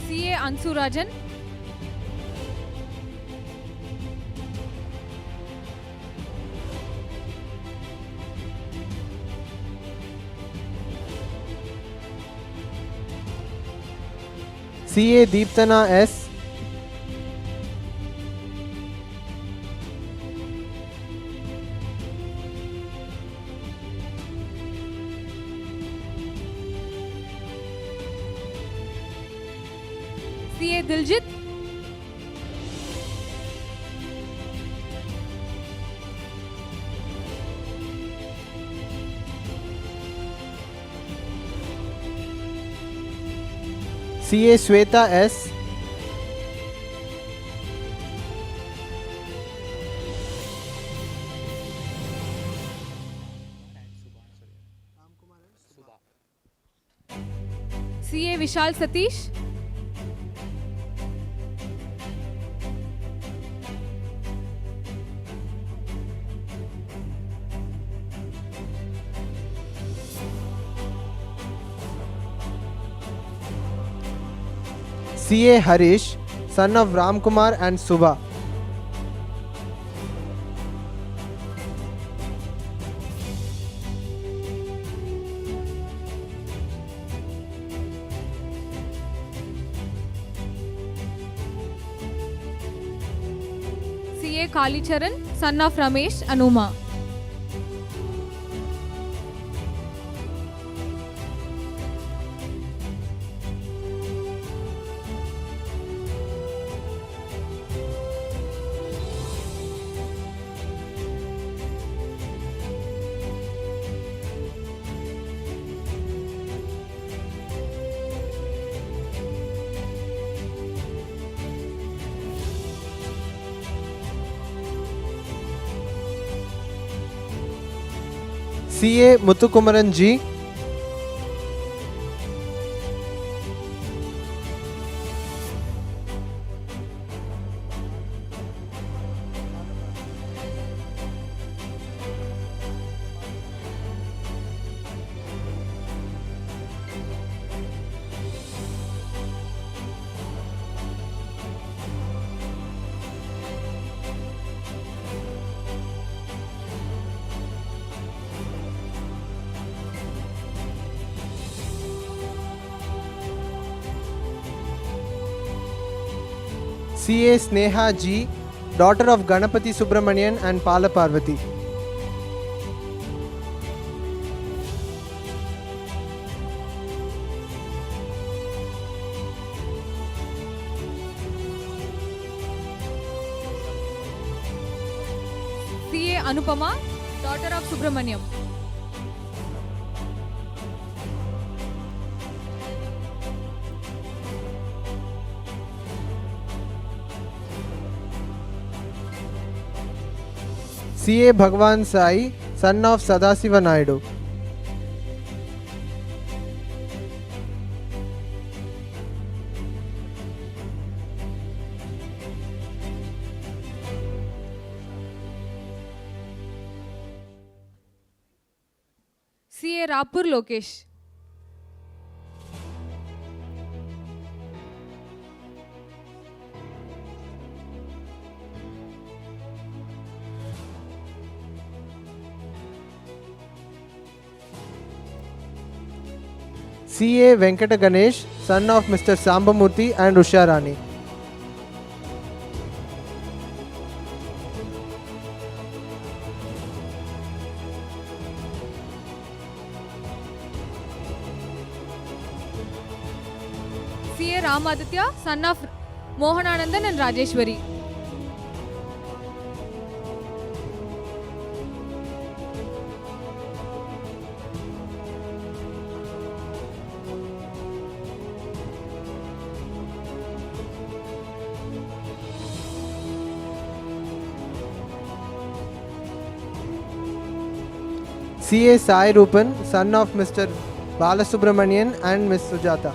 CA Ansu Rajan,
CA Deepthana S.
CA Diljit.
CA Sweta S.
CA Vishal Satish.
CA Harish, son of Ramkumar and Subha.
CA Kalicharan, son of Ramesh and Uma.
CA Muthukumaran G. CA Sneha G, daughter of Ganapati Subramanian and Pala Parvati.
CA Anupama, daughter of Subramaniam.
CA Bhagwan Sai, son of Sadasiva Naidu.
CA Rapur Lokesh.
CA Venkata Ganesh, son of Mr. Sambamurthy and Usha Rani.
CA Ramaditya, son of Mohananandan and Rajeshwari.
CA Sai Rupan, son of Mr. Balasubramanian and Miss Sujata.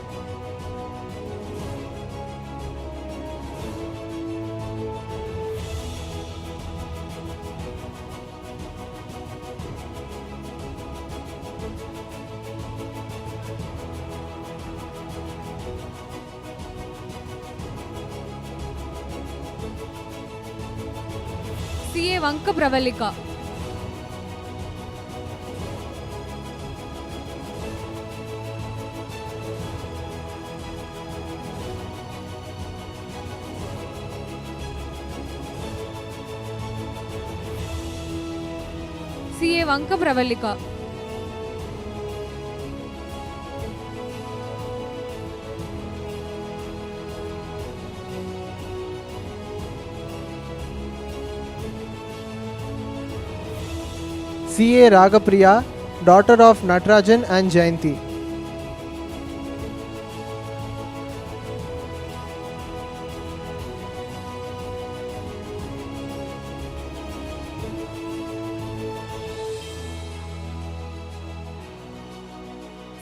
CA Vanka Pravalika. CA Vanka Pravalika.
CA Ragapriya, daughter of Natarajan and Jayanti.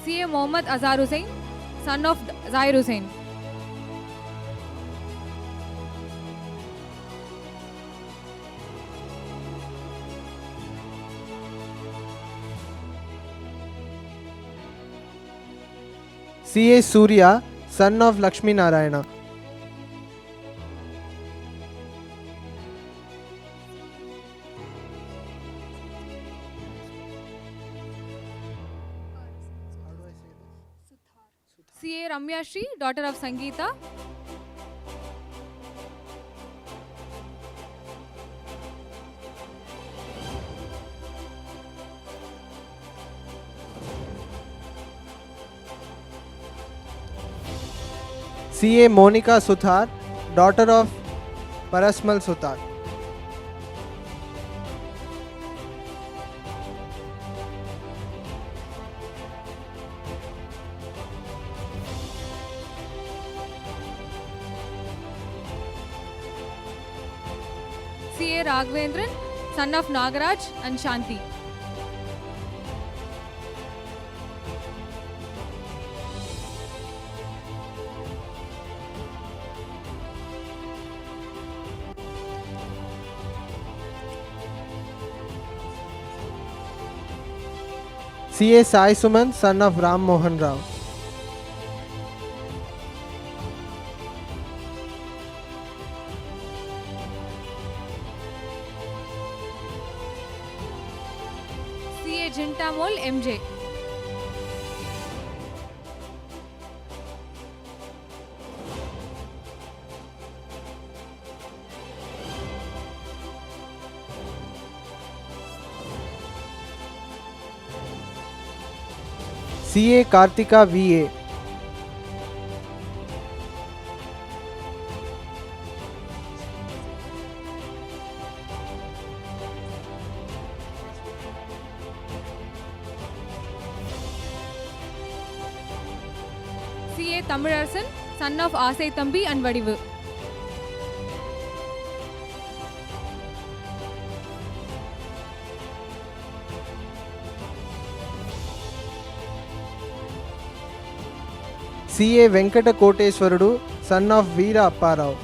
CA Mohammad Azhar Hussain, son of Zahir Hussain.
CA Surya, son of Lakshmi Narayana.
CA Ramya Shri, daughter of Sangeeta.
CA Monica Suthar, daughter of Parasmal Suthar.
CA Raghavendran, son of Nagaraj and Shanti.
CA Sai Suman, son of Ram Mohan Rao.
CA Jintamol MJ.
CA Kartika VA.
CA Tamilarasan, son of Asai Thambi and Vadivu.
CA Venkata Koteswarudu, son of Veera Apparao.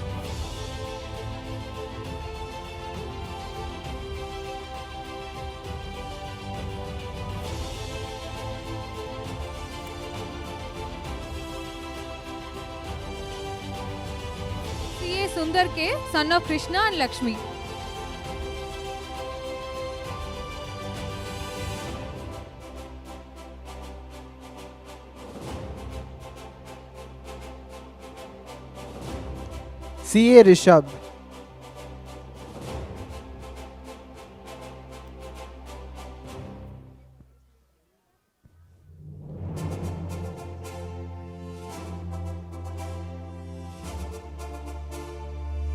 CA Sundar K, son of Krishna and Lakshmi.
CA Rishabh.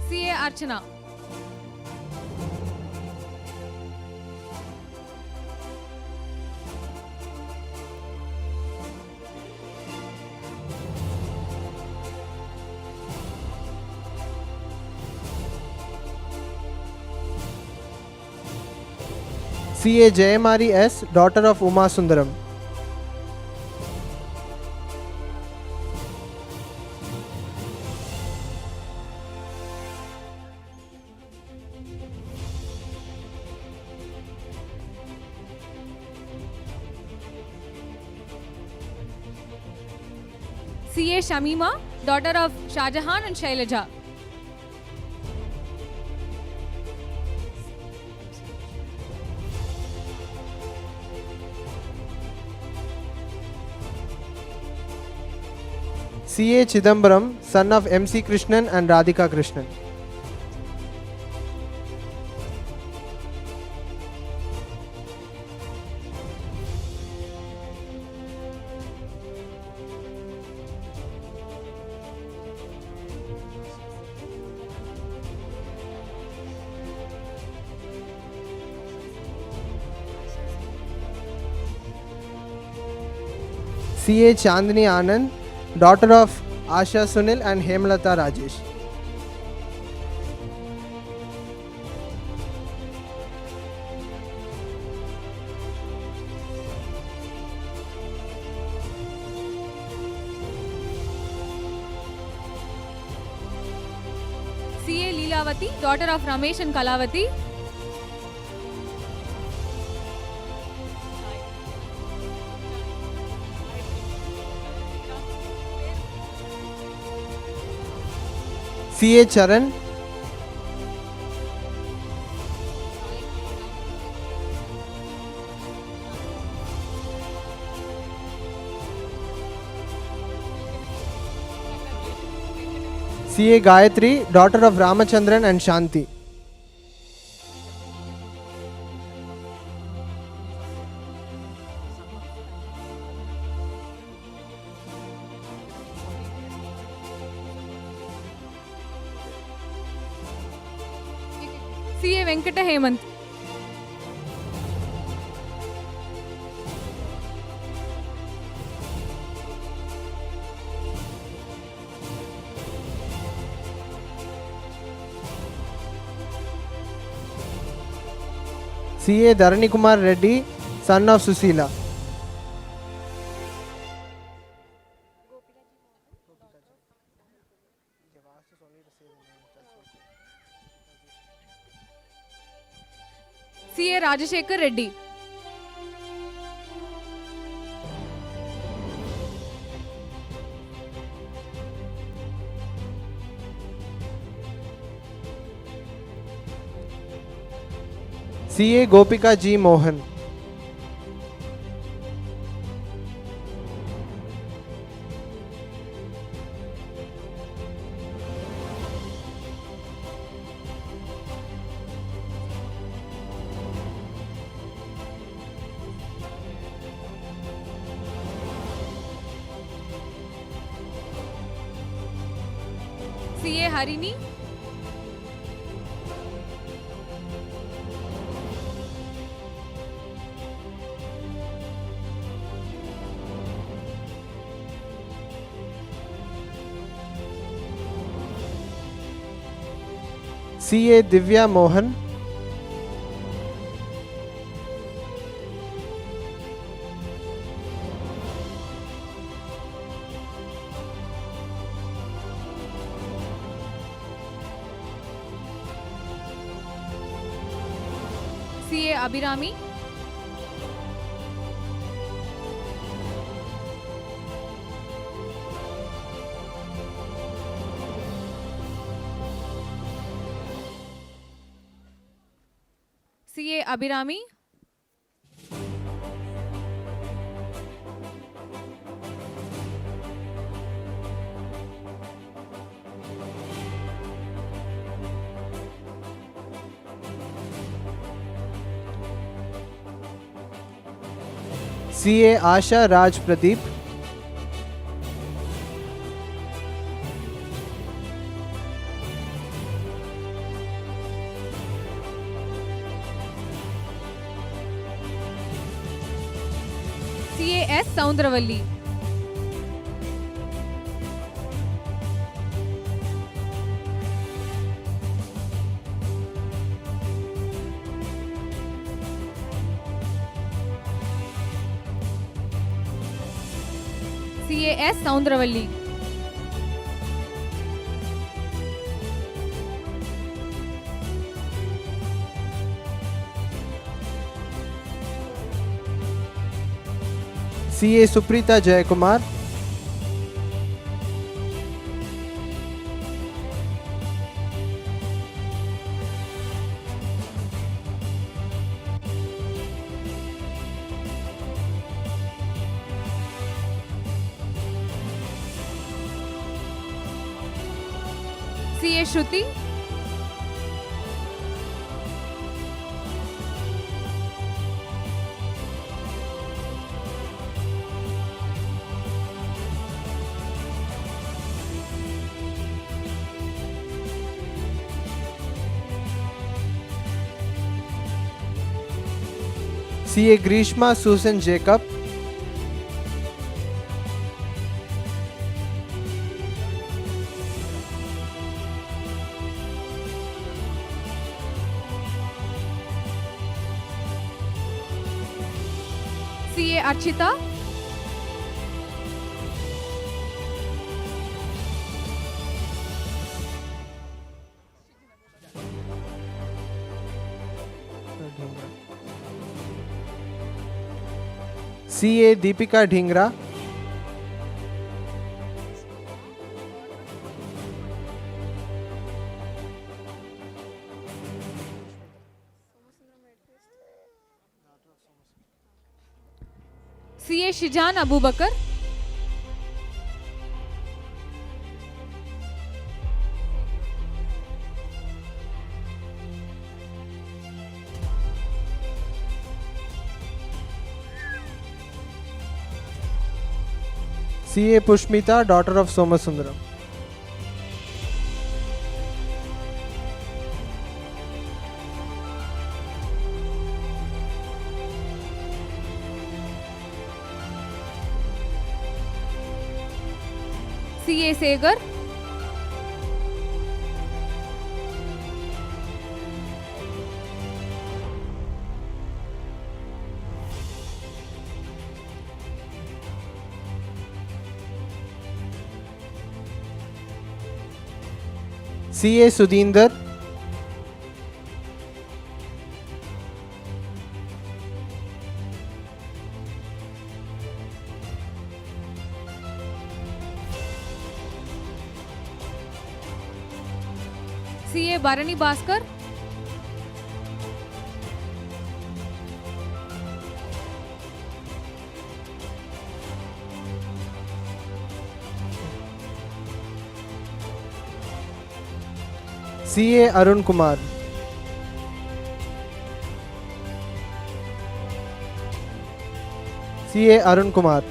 CA Archana.
CA Jayamari S, daughter of Uma Sundaram.
CA Shamima, daughter of Shahjahan and Shailaja.
CA Chidambaram, son of MC Krishnan and Radhika Krishnan. CA Chandni Anand, daughter of Asha Sunil and Hemalata Rajesh.
CA Leelavati, daughter of Ramesh and Kalavati.
CA Charan, CA Gayatri, daughter of Ramachandran and Shanti.
CA Venkata Hemant.
CA Dharani Kumar Reddy, son of Susila.
CA Rajashekar Reddy.
CA Gopika G. Mohan.
CA Harini.
CA Divya Mohan.
CA Abhirami. CA Abhirami.
CA Asha Raj Pradeep.
CA S Soundravalli. CA S Soundravalli.
CA Suprita Jayakumar.
CA Shruti.
CA Grishma Susan Jacob.
CA Archita.
CA Deepika Dhingra.
CA Shijan Abubakar.
CA Pushmita, daughter of Somasundaram.
CA Segar.
CA Sudhinder.
CA Bharani Bhaskar.
CA Arun Kumar. CA Arun Kumar.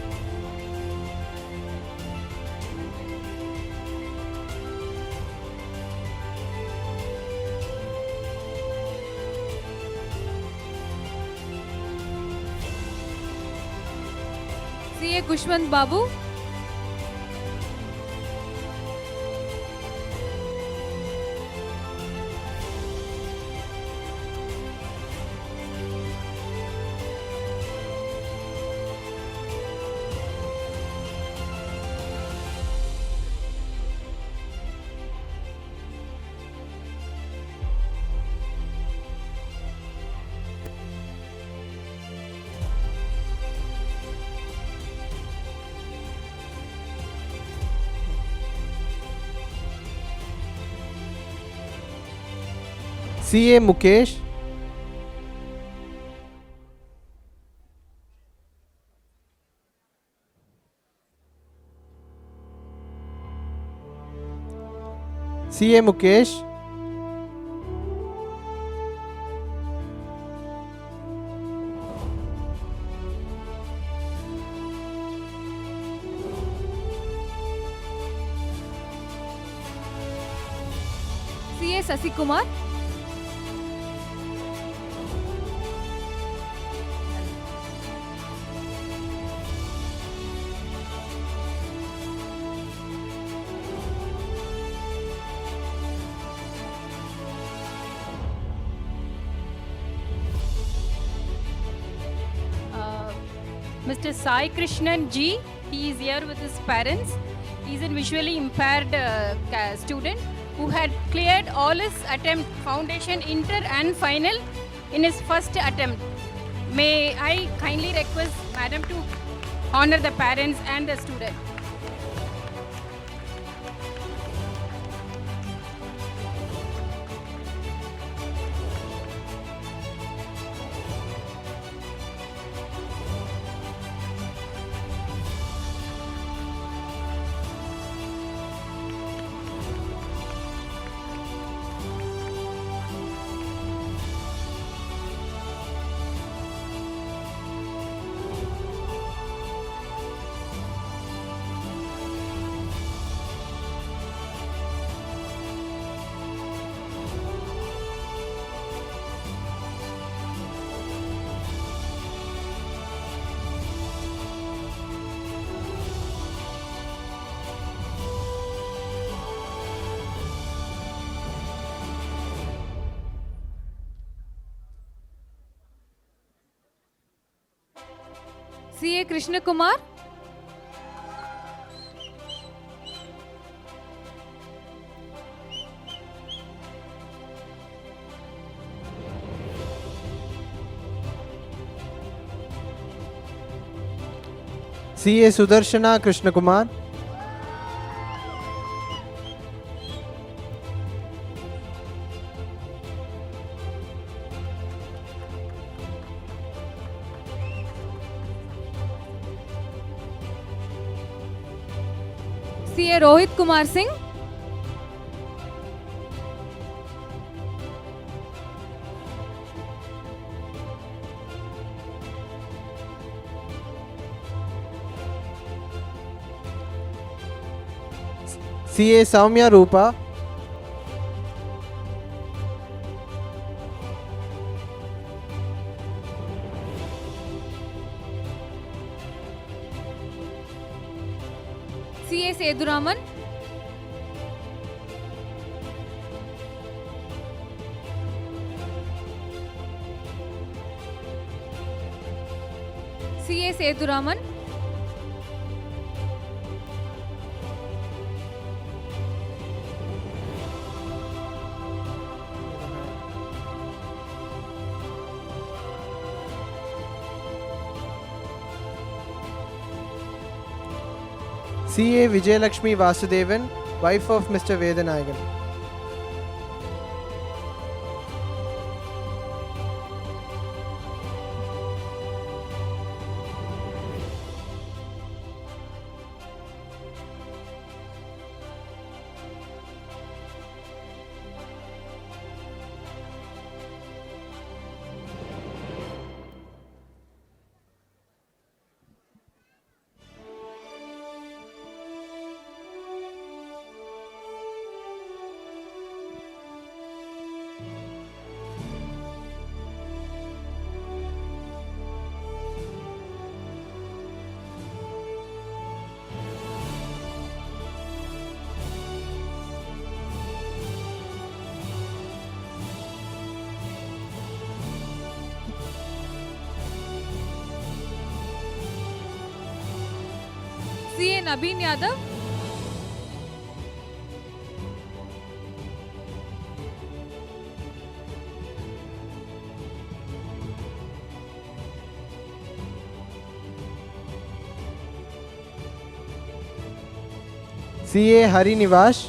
CA Kushwant Babu.
CA Mukesh. CA Mukesh.
CA Sasikumar.
Mr. Sai Krishnan G. He is here with his parents. He is a visually impaired student who had cleared all his attempt, foundation, inter and final in his first attempt. May I kindly request Madam to honor the parents and the student.
CA Krishna Kumar.
CA Sudarshana Krishna Kumar.
CA Rohit Kumar Singh.
CA Soumya Rupa.
CA Seduraman. CA Seduraman.
CA Vijayalakshmi Vasudevan, wife of Mr. Vedanayagan.
CA Nabeen Yadav.
CA Hari Nivash.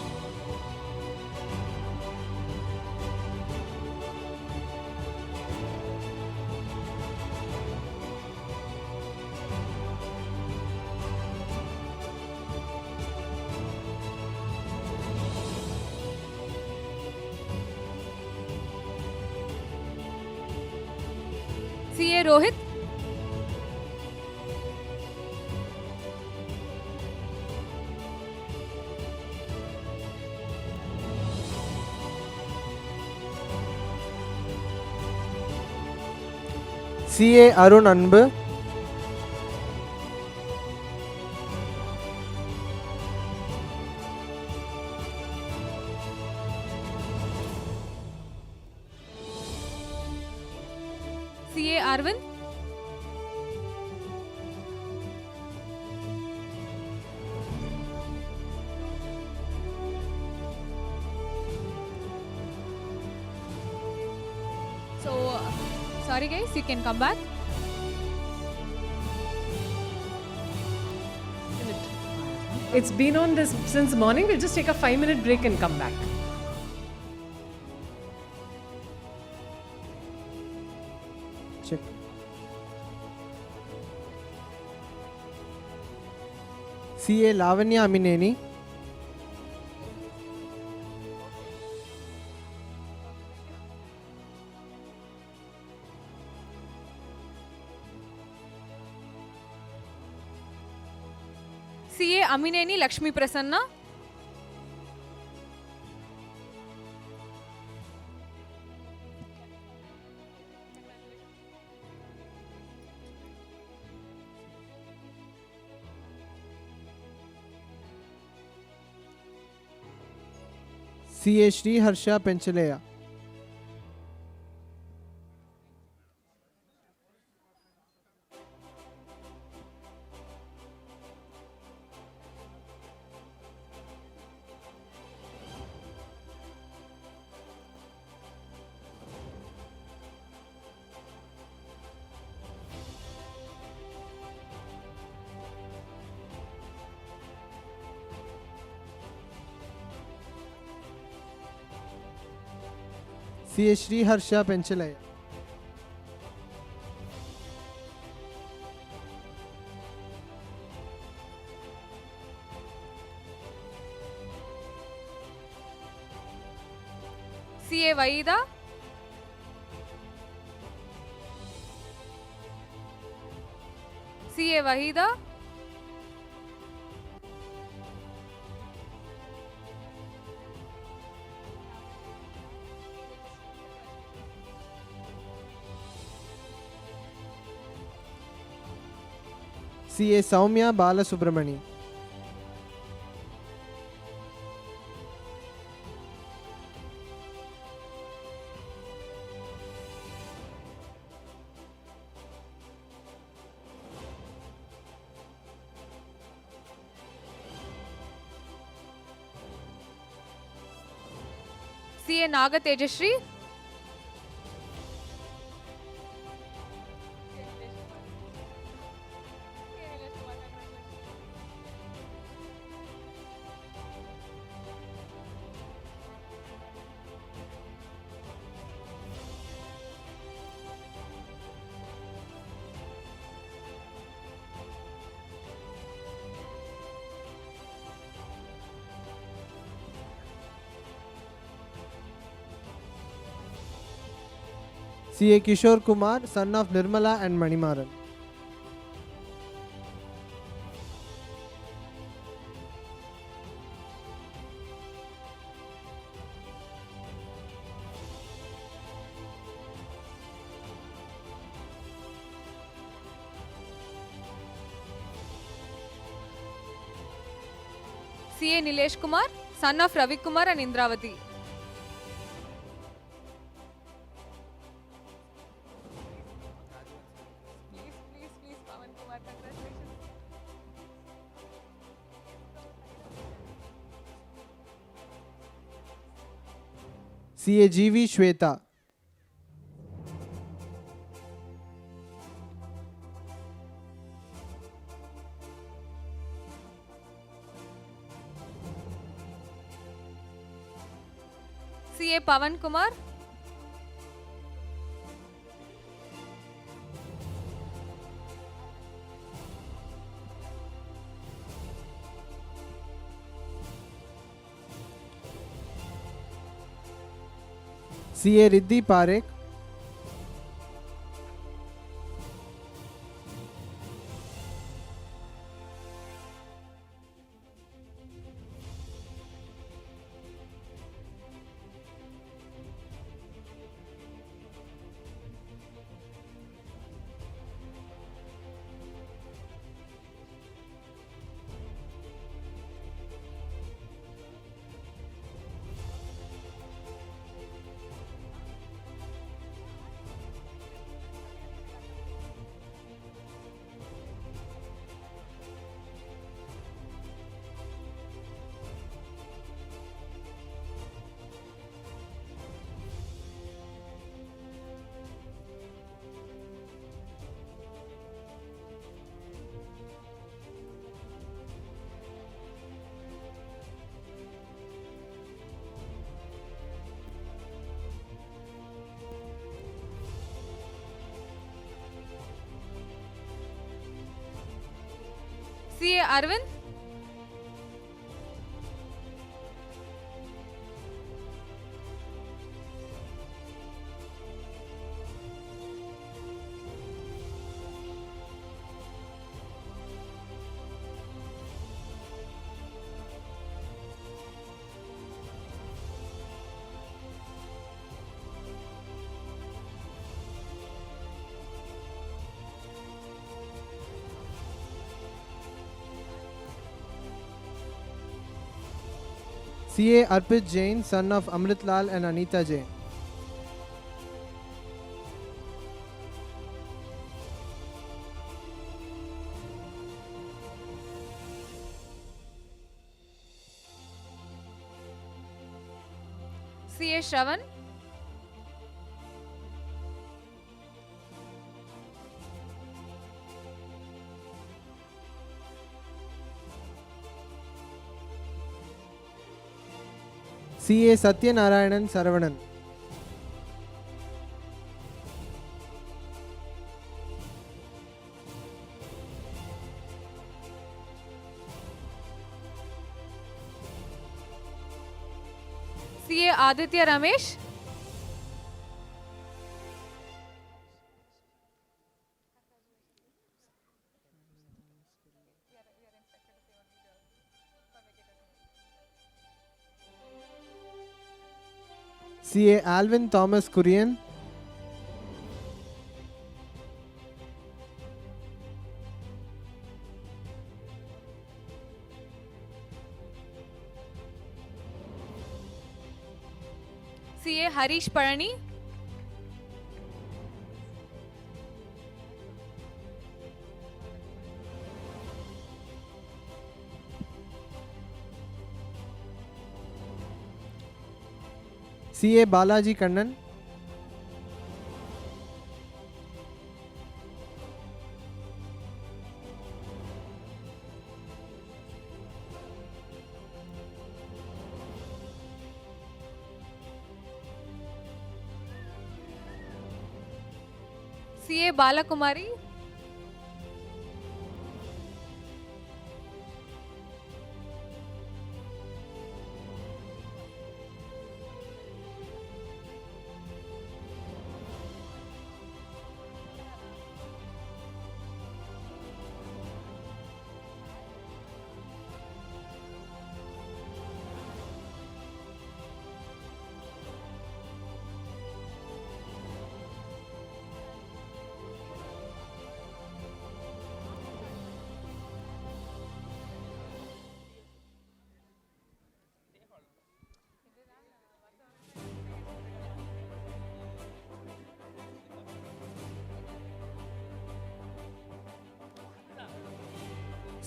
CA Rohit.
CA Arun Anbu.
CA Arvind. So, sorry guys, you can come back.
It's been on this since morning. We'll just take a 5-minute break and come back.
Check. CA Lavanya Amineni.
CA Amineni Lakshmi Prasanna.
CA Shri Harsha Penchalaya. CA Sri Harsha Penchalaya.
CA Vaida. CA Wahida.
CA Saumya Balasubramani.
CA Naga Tejashri.
CA Kishore Kumar, son of Nirmala and Manimaran.
CA Nilesh Kumar, son of Ravi Kumar and Indravati. Please, Pawan Kumar, congratulations.
CA GV Shweta.
CA Pawan Kumar.
CA Riddhi Parekh.
CA Arvind.
CA Arpit Jain, son of Amrit Lal and Anita Jain.
CA Shravan.
CA Satyanarayanan Saravanan.
CA Aditya Ramesh.
CA Alvin Thomas Kurian.
CA Harish Parani.
CA Balaji Kannan.
CA Balakumari.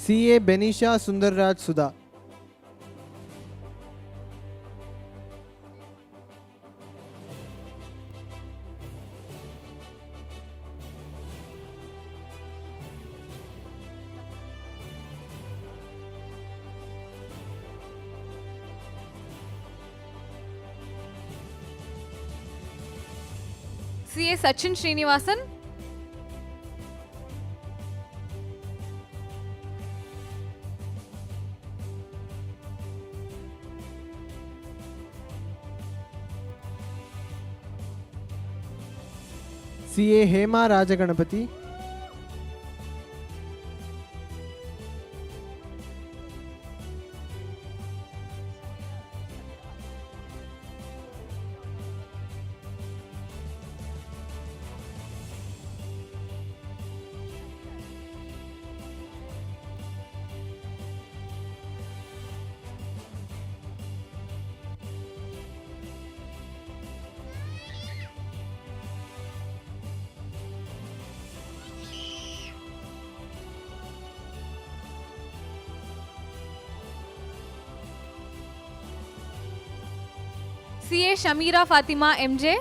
CA Benisha Sundarraj Sudha.
CA Sachin Srinivasan.
CA Hema Rajaganapati.
CA Shamira Fatima MJ.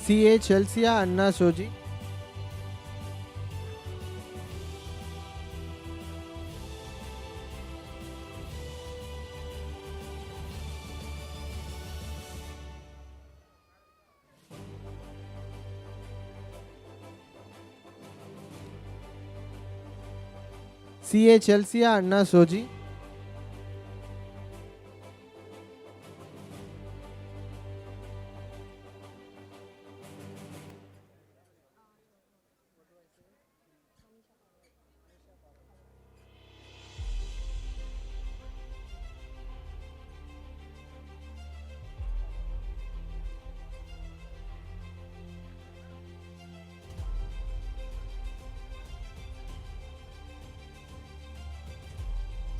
CA Chelsea Anna Soji. CA Chelsea Anna Soji.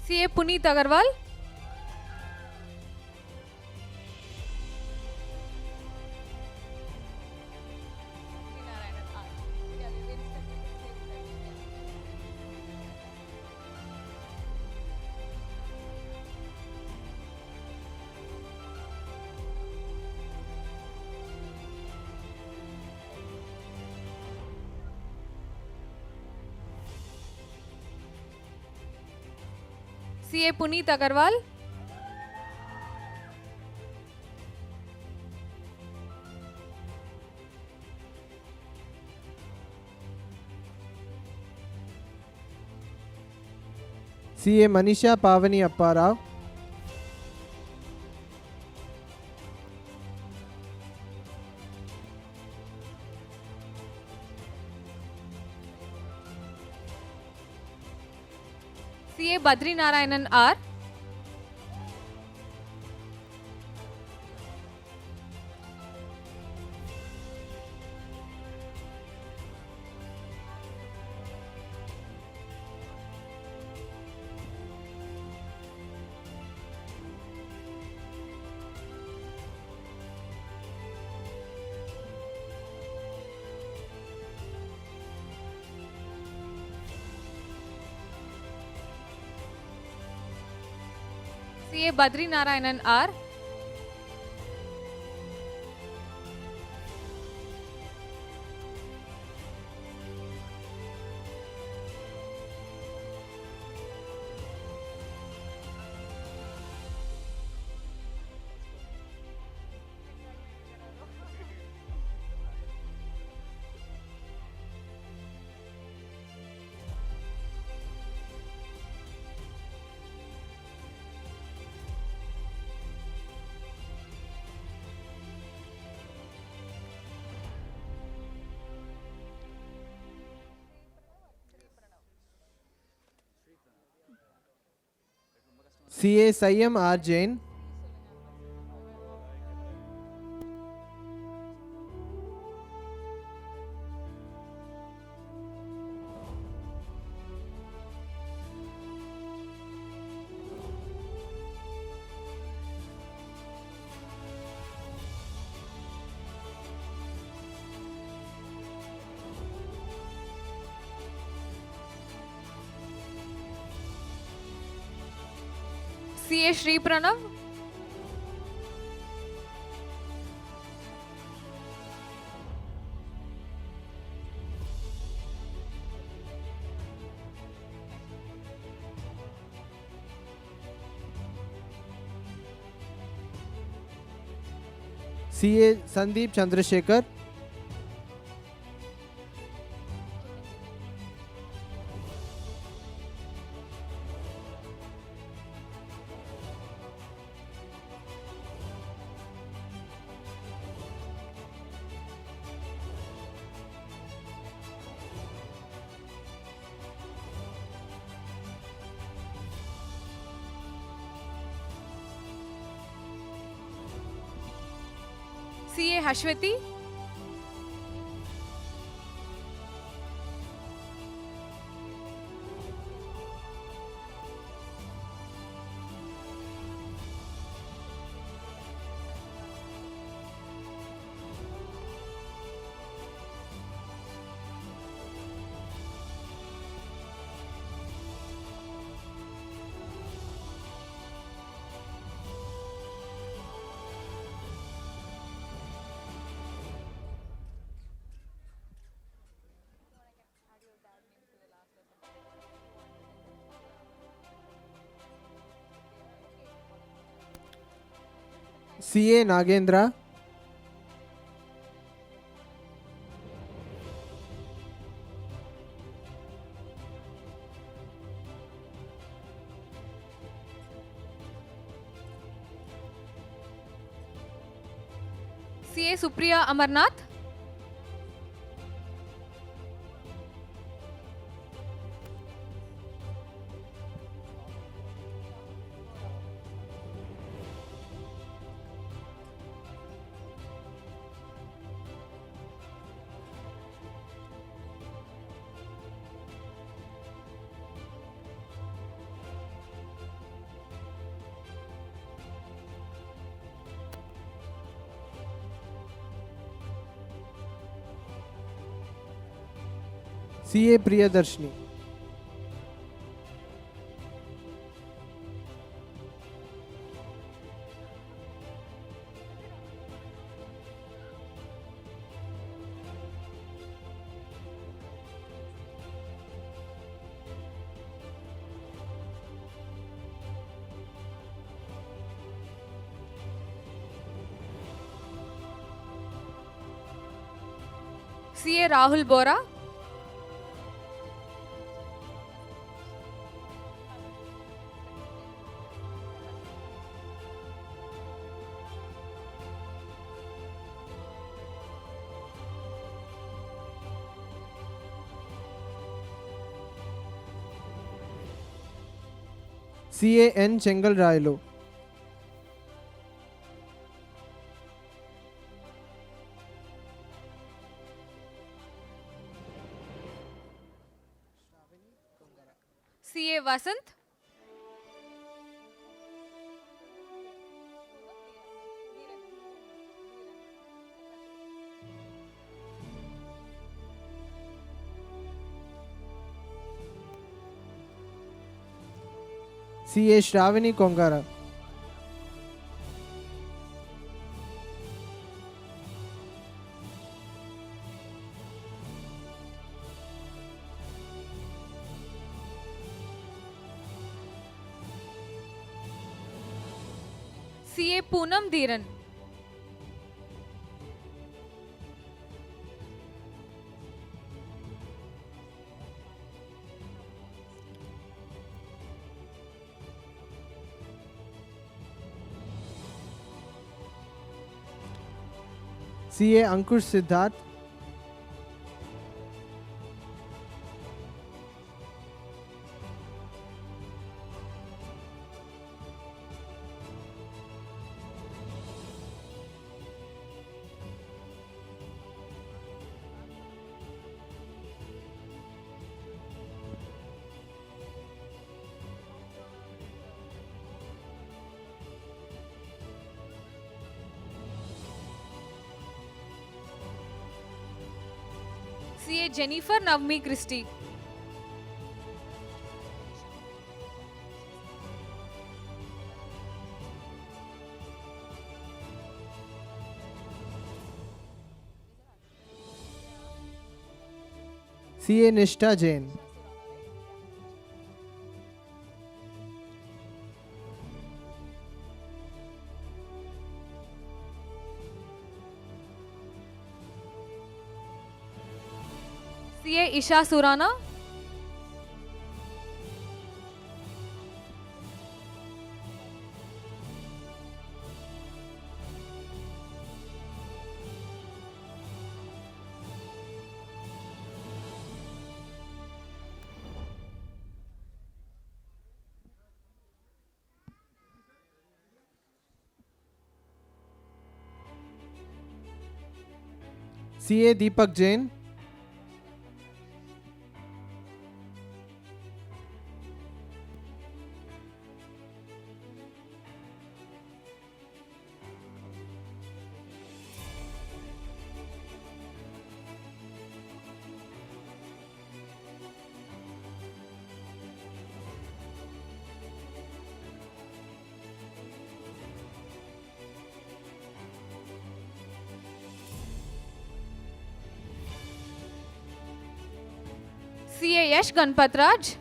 CA Puneet Agarwal. CA Puneet Agarwal.
CA Manisha Pavani Apparao.
CA Badri Narayanan R. CA Badri Narayanan R.
CA Sayam R. Jain.
CA Shri Pranav.
CA Sandeep Chandrasekhar.
CA Hashwati.
CA Nagendra.
CA Supriya Amarnath.
CA Priyadarshini.
CA Rahul Bora,
CAN Chengal Railu.
CA Vasant,
CA Shravani Kongara.
CA Poonam Dhiran,
CA Ankush Siddharth.
CA Jennifer Navmi Christie,
CA Nishta Jain.
CA Isha Surana,
CA Deepak Jain.
CA Yash Ganpatraj,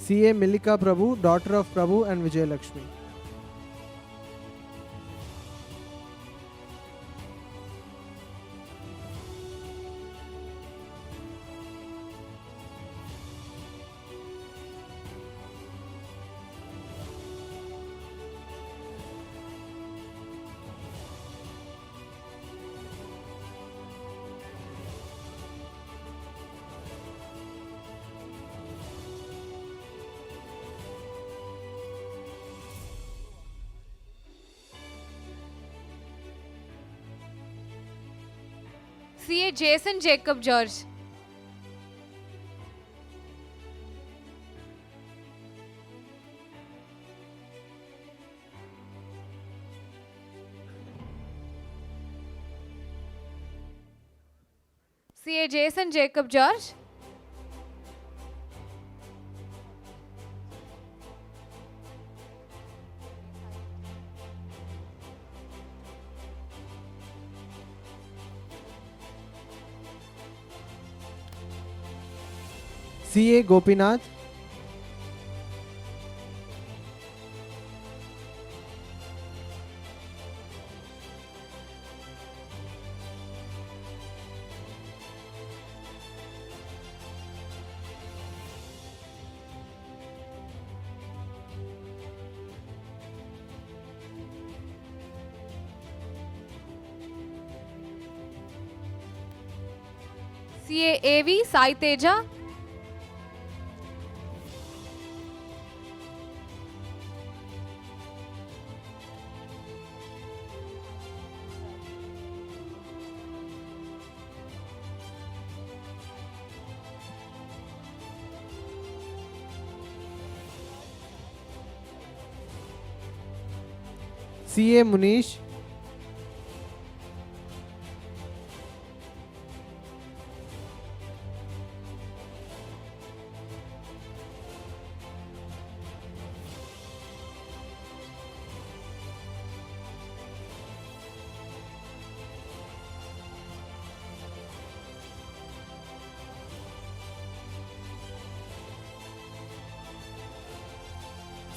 CA Milika Prabhu, daughter of Prabhu and Vijay Lakshmi.
CA Jason Jacob George, CA Jason Jacob George.
CA Gopinath.
CA AV Sai Teja.
CA Munish.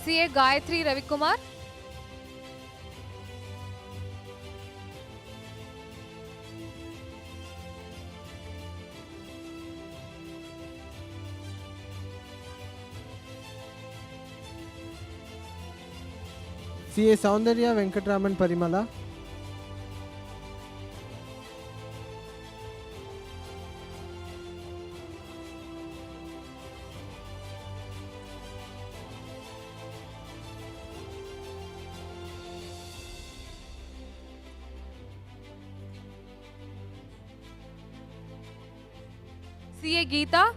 CA Gayatri Ravikumar.
CA Soundarya Venkatraman Parimala.
CA Geeta.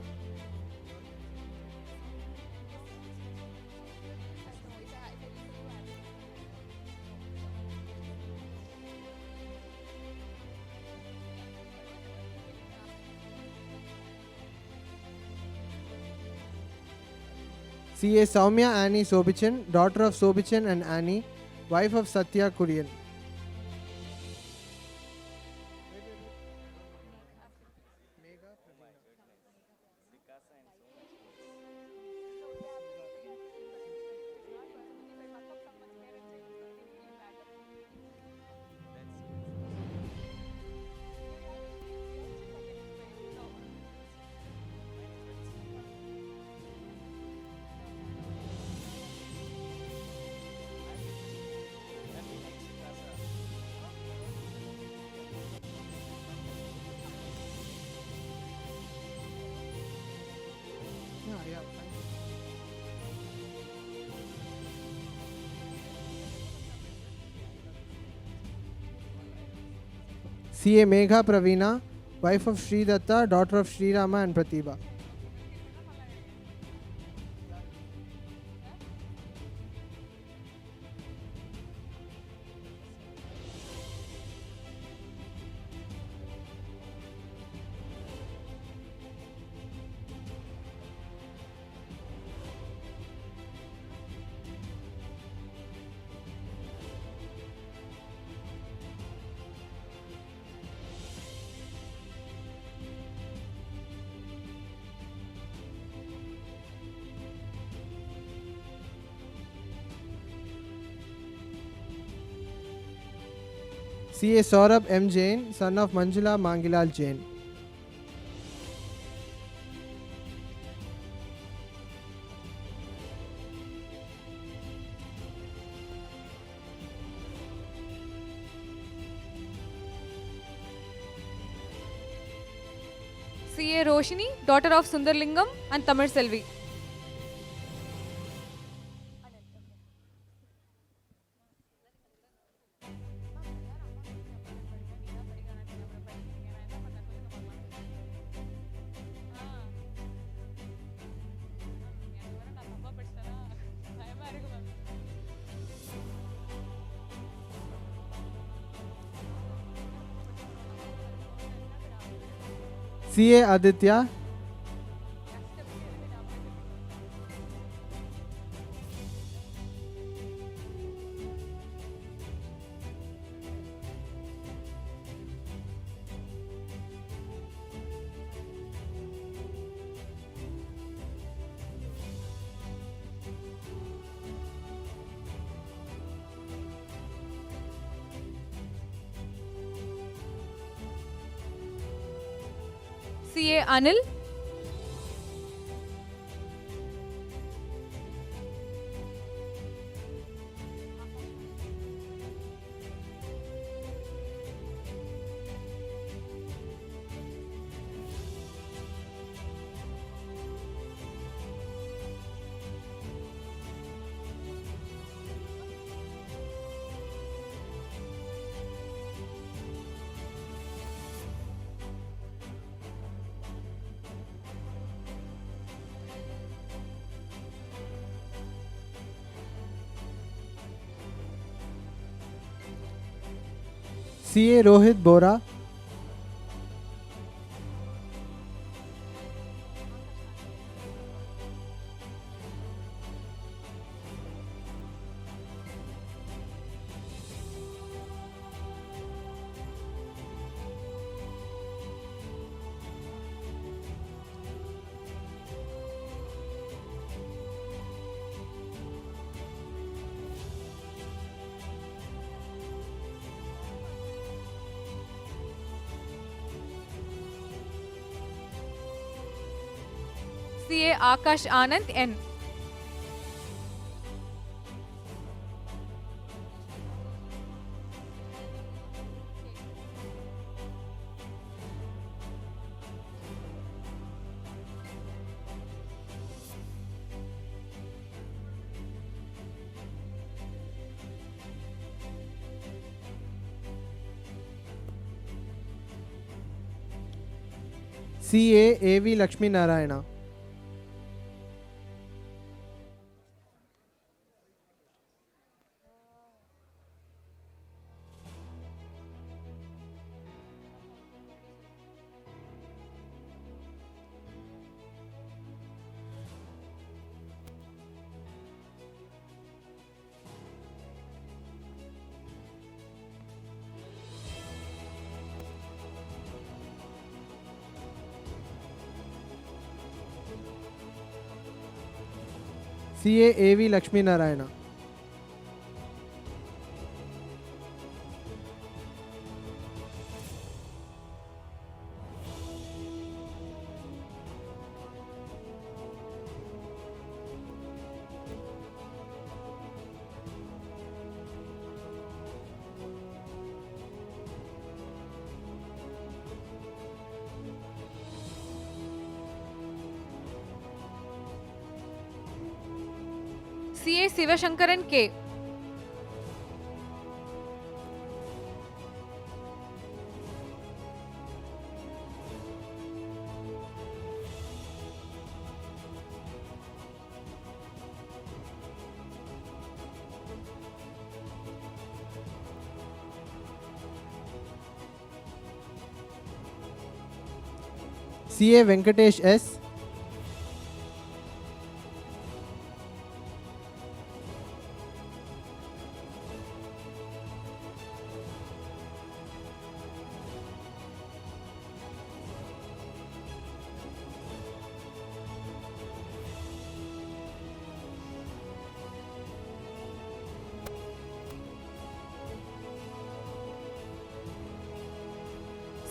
CA Soumya Annie Sobichan, daughter of Sobichan and Annie, wife of Satya Kurian. CA Megha Praveena, wife of Sri Datta, daughter of Sri Rama and Pratibha. CA Saurabh M. Jain, son of Manjula Mangilal Jain.
CA Roshini, daughter of Sundarlingam and Tamil Selvi.
CA Aditya,
CA Anil,
CA Rohit Bora,
CA Akash Anand N,
CA AV Lakshmi Narayana, CA AV Lakshmi Narayana,
CA Sivashankaran K,
CA Venkatesh S,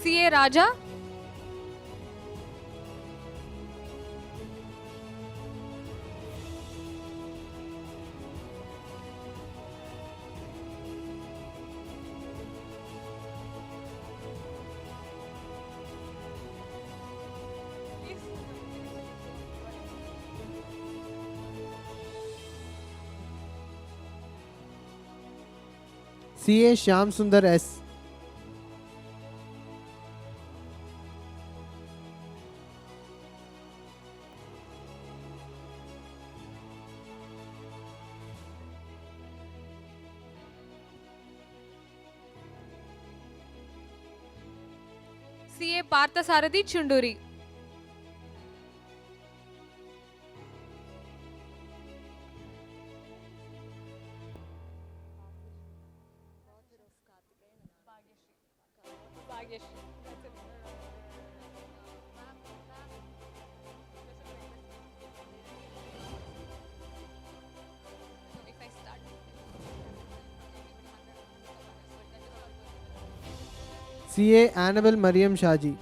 CA Raja,
CA Shyam Sundar S,
CA Parthasarathi Chunduri.
CA Annabel Mariam Shaji.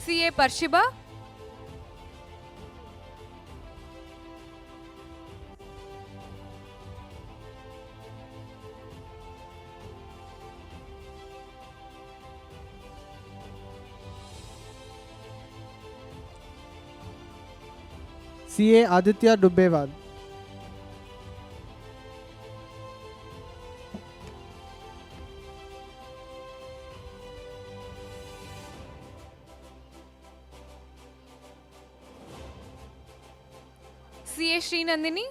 CA Parshiba.
CA Aditya Dubbewal.
CA Srinandini.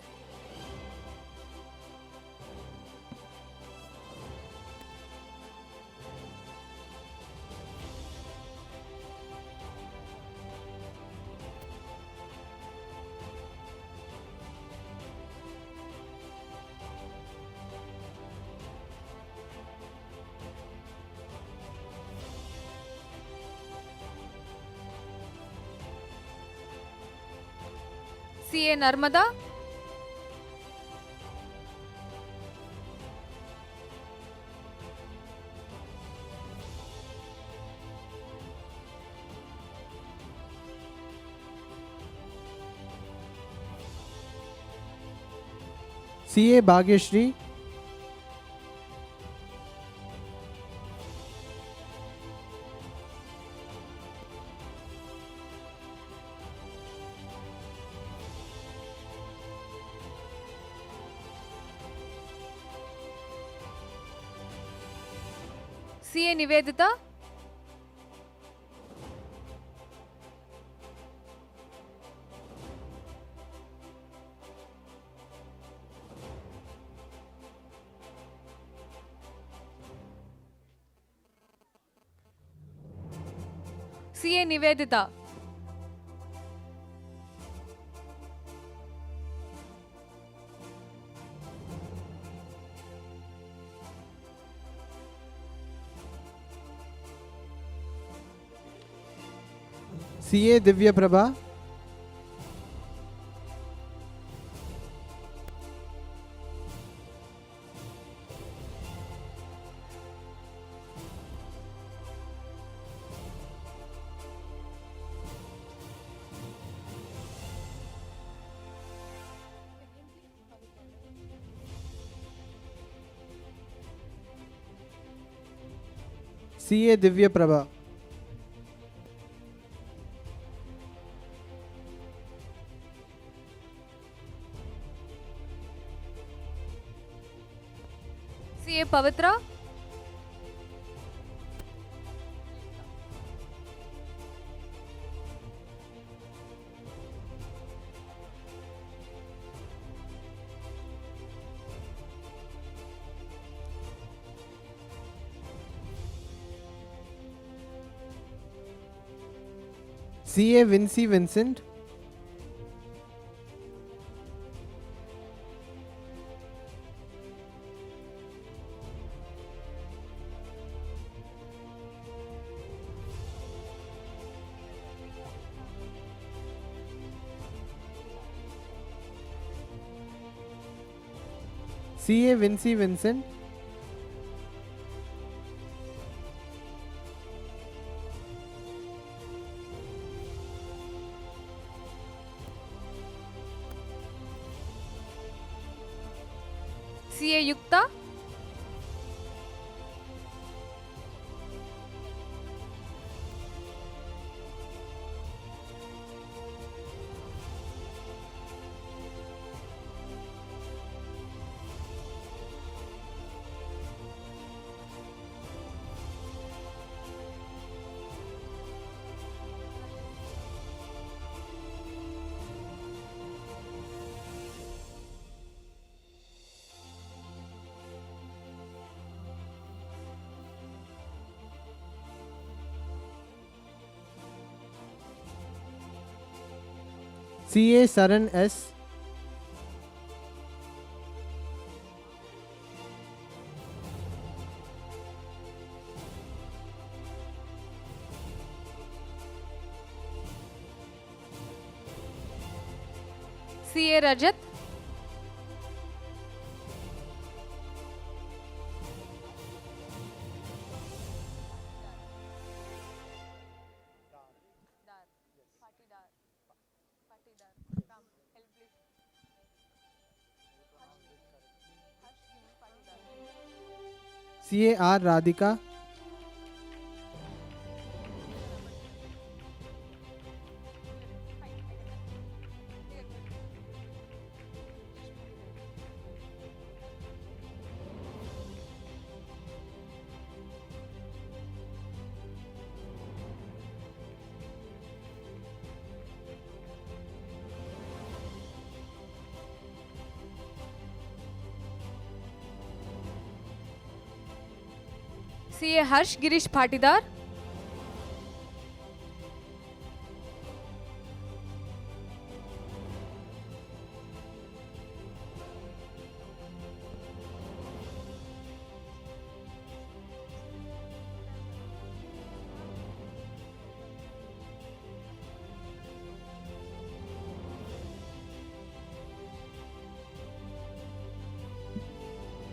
CA Narmada.
CA Bhagyashri.
CA Nivedita. CA Nivedita.
CA Divya Prabha. CA Divya Prabha.
CA Pavitra.
CA Vincy Vincent. CA Vincy Vincent.
CA Yukta.
CA Saran S.
CA Rajat.
CA R Radhika.
CA Harsh Girish Patidar.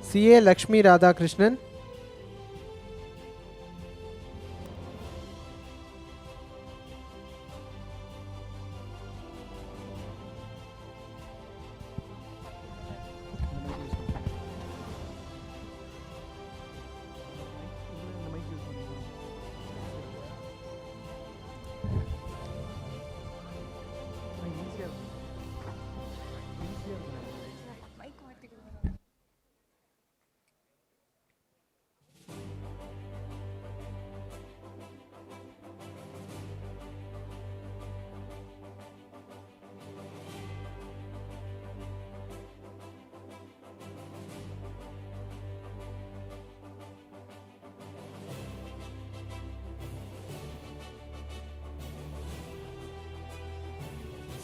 CA Lakshmi Radhakrishnan.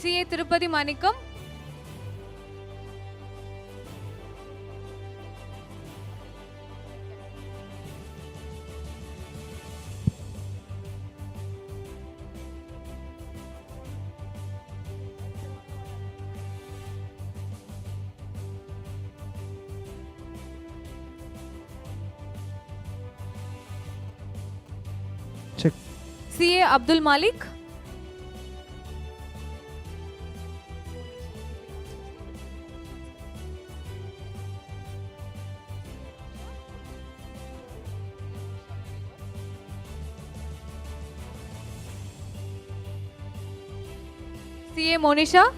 CA Tirupati Manikam.
Check.
CA Abdul Malik. CA Monisha.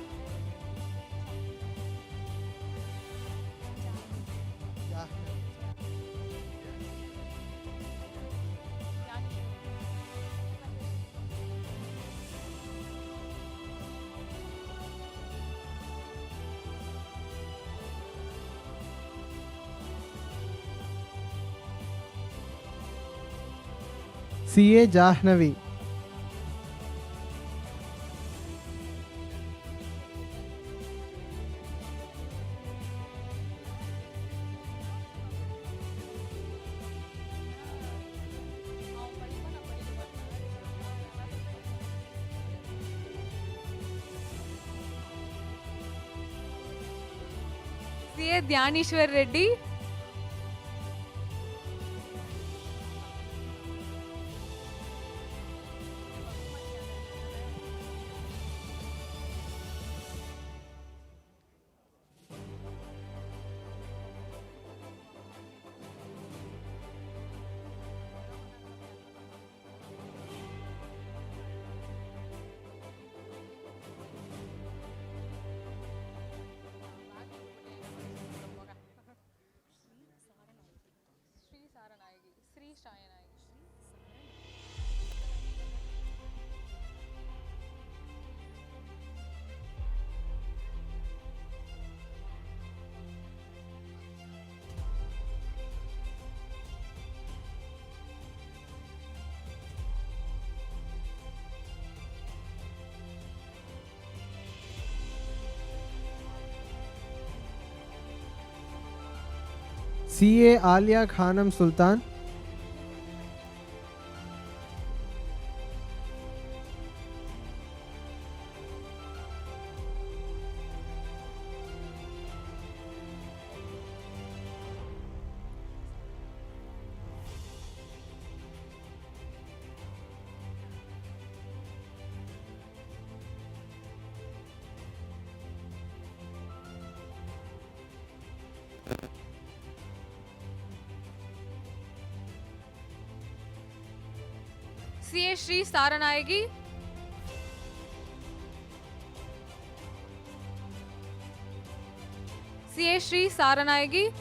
CA Jahnavi.
CA Dhyanishwar Reddy.
CA Alia Khanam Sultan.
CA Shri Saranayagi. CA Shri Saranayagi.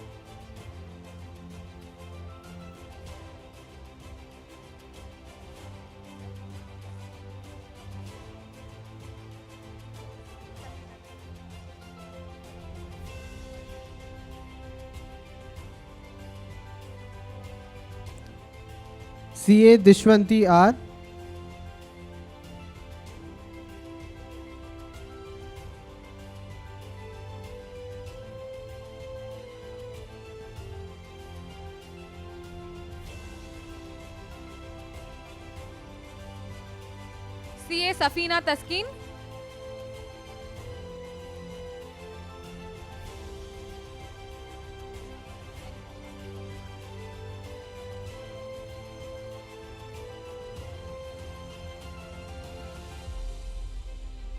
CA Dishwanti R.
CA Safina Taskin.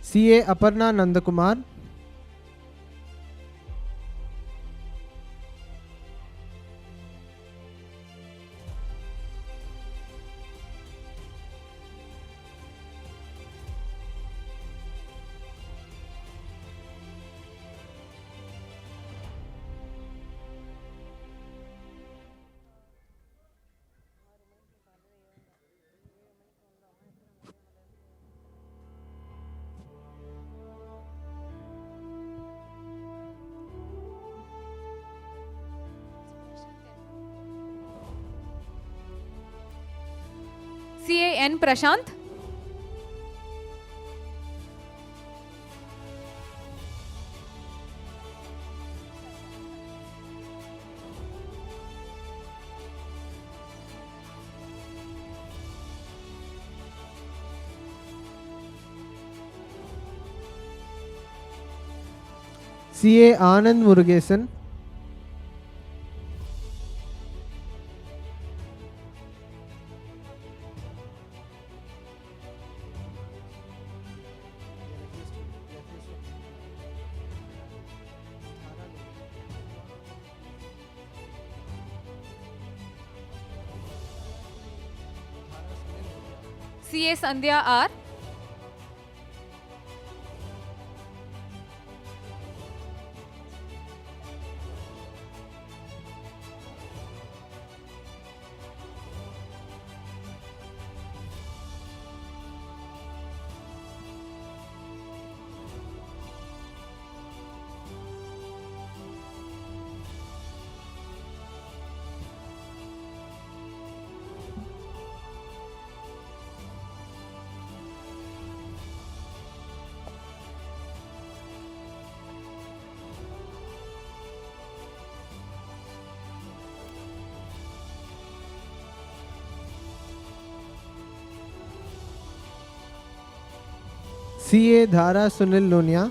CA Aparna Nandakumar.
CA N Prashant.
CA Anand Murugesan.
CA Sandhya R.
CA Dhara Sunil Lunia.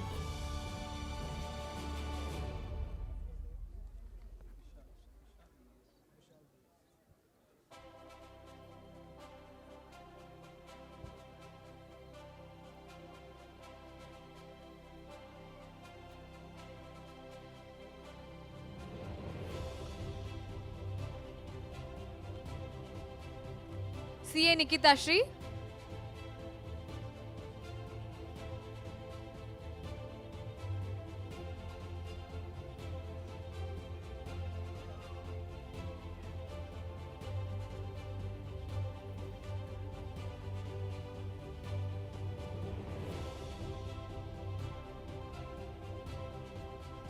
CA Nikita Shri.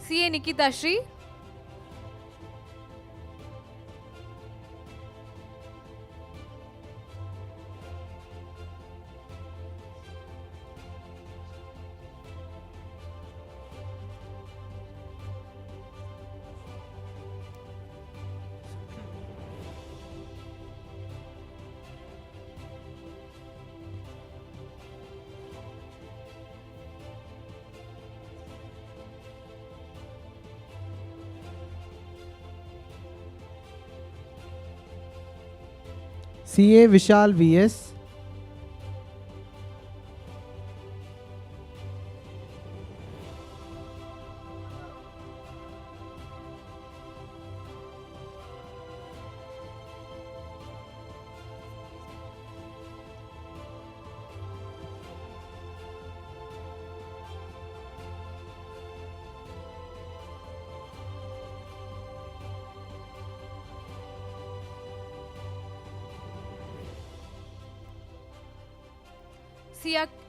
CA Nikita Shri.
CA Vishal VS.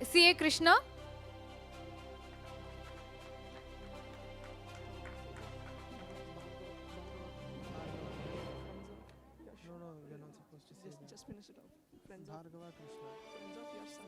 CA Krishna.
Just finish it off. Friends of your son.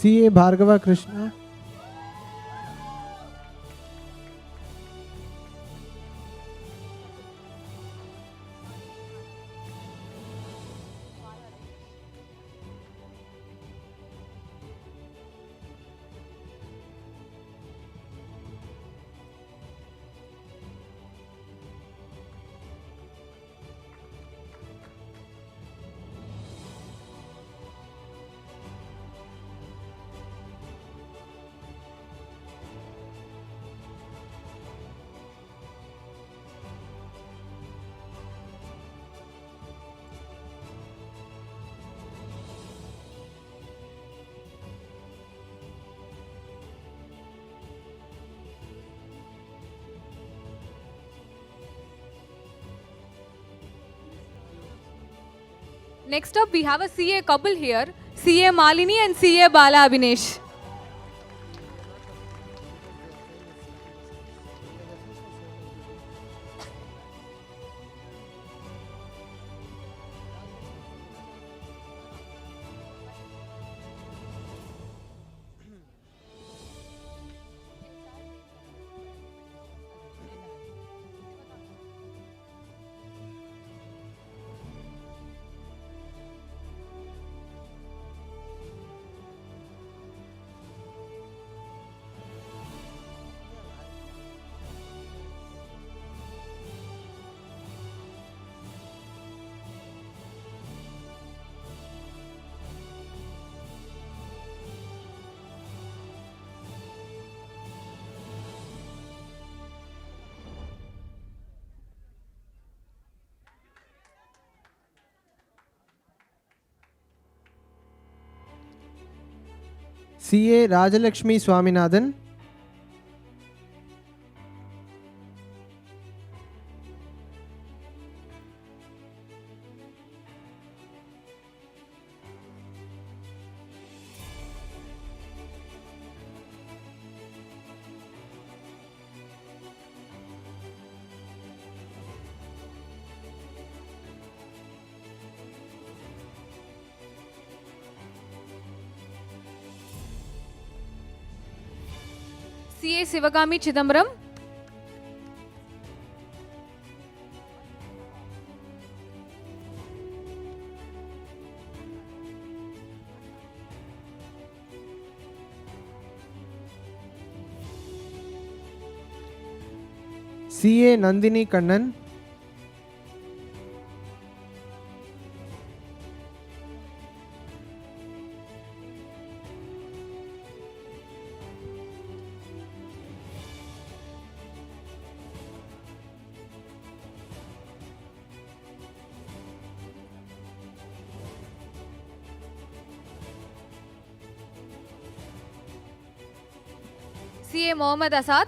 CA Bhargava Krishna.
Next up, we have a CA couple here, CA Malini and CA Bala Abhinesh.
CA Rajalakshmi Swaminathan.
CA Sivagami Chidambaram.
CA Nandini Kannan.
CA Mohammad Asad.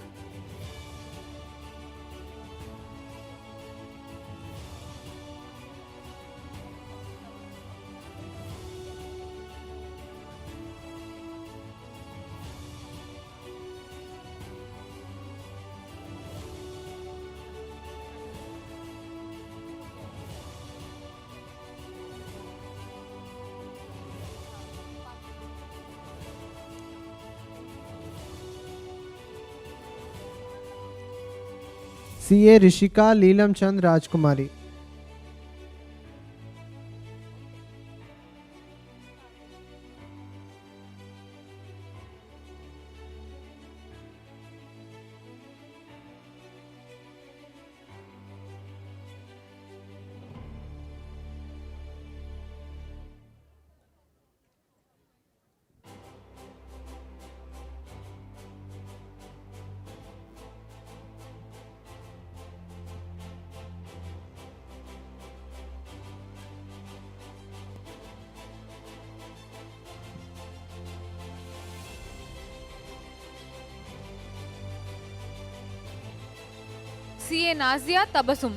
CA Rishika Leelam Chand Rajkumari.
CA Nazia Tabasum.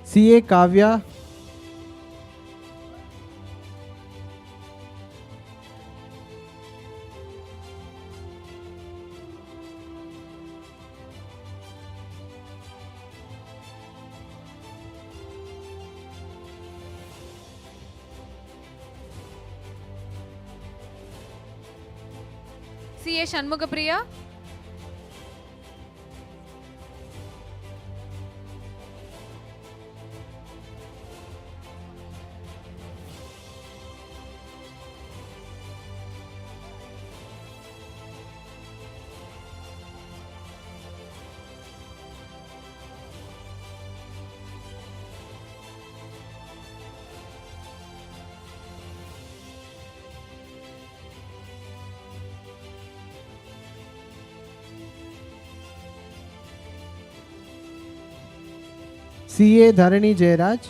CA Kavya
CA Shanmugapriya.
CA Dharani Jairaj.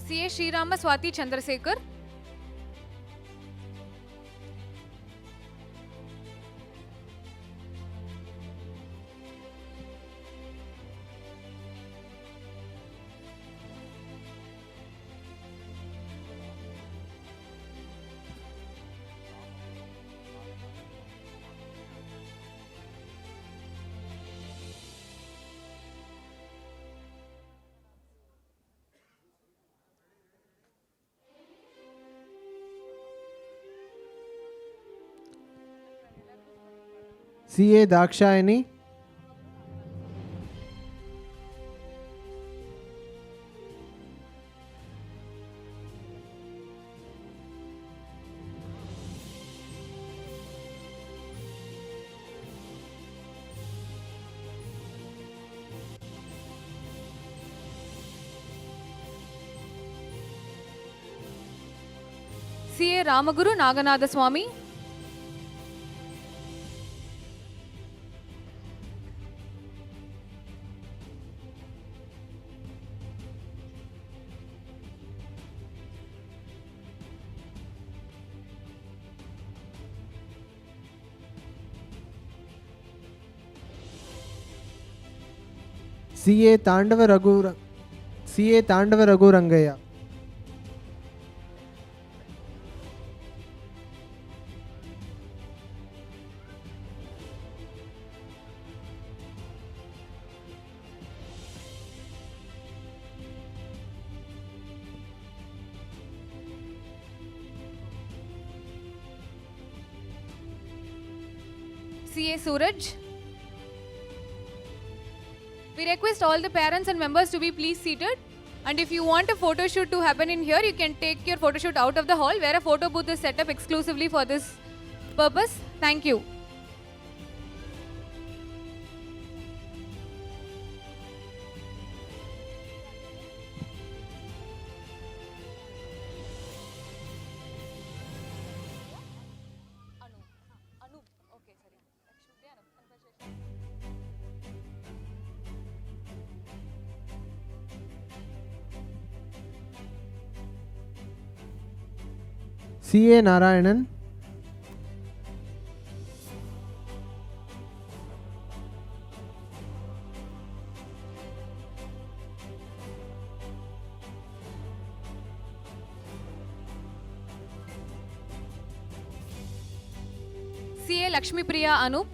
CA Srirama Swati Chandrasekhar.
CA Dakshayani.
CA Ramaguru Naganatha Swami.
CA Tandava Raghu Rangaya.
CA Suraj. We request all the parents and members to be please seated. And if you want a photo shoot to happen in here, you can take your photo shoot out of the hall where a photo booth is set up exclusively for this purpose. Thank you.
CA Narayanan.
CA Lakshmi Priya Anup.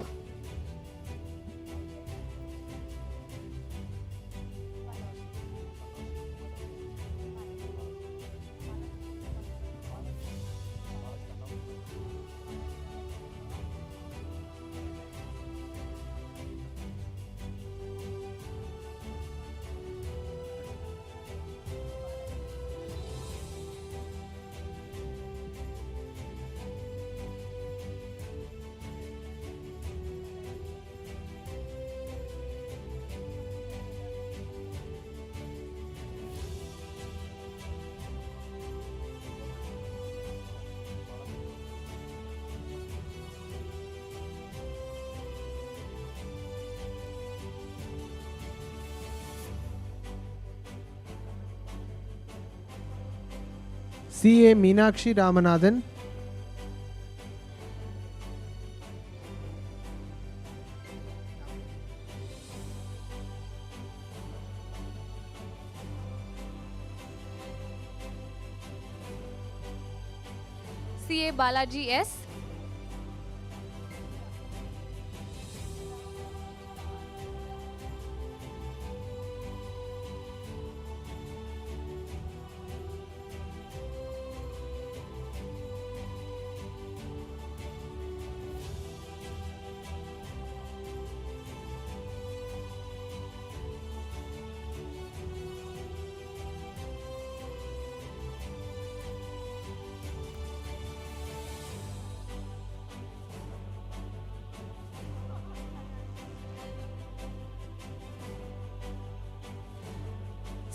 CA Meenakshi Ramanathan.
CA Balaji S.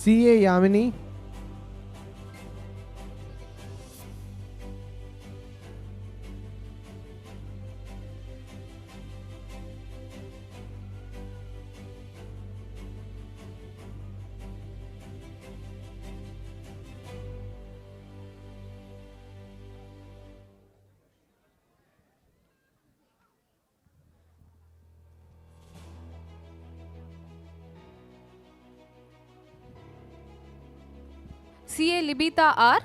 CA Yamini.
CA Libita R.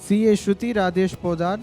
CA Shruti Radesh Podar.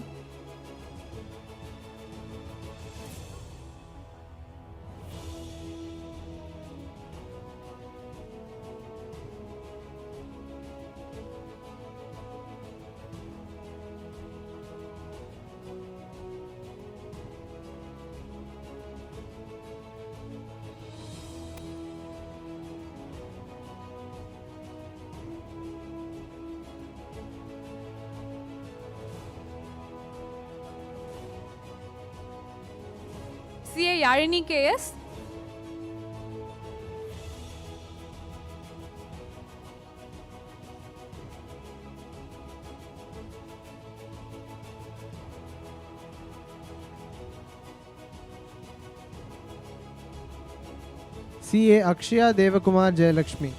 CA Yarini KS.
CA Akshaya Devakumar Jayalakshmi.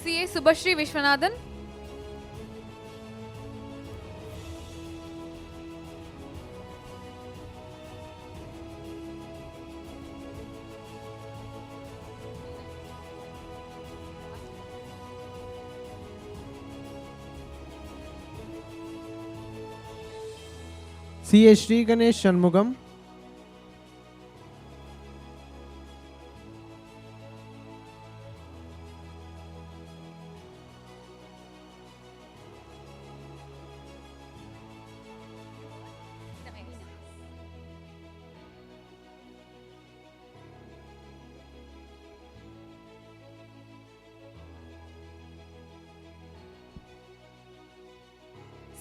CA Subhashri Vishwanathan.
CA Sri Ganesh Shanmugam.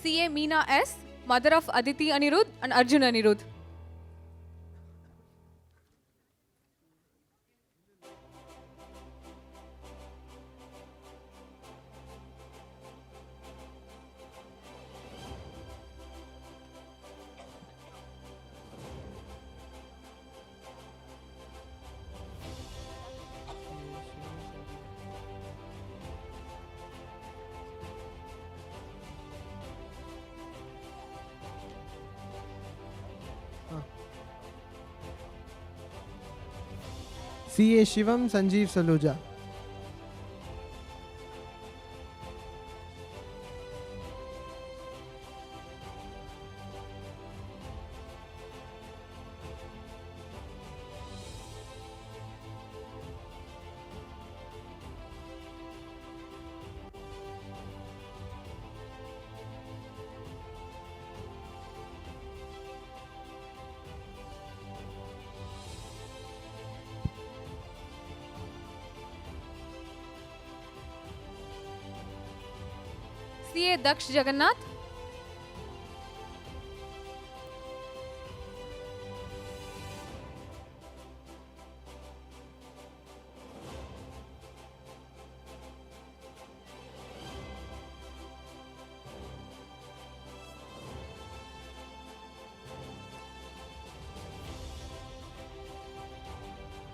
CA Meena S, mother of Aditi Anirudh and Arjun Anirudh.
CA Shivam Sanjeev Saluja.
CA Daksh Jagannath.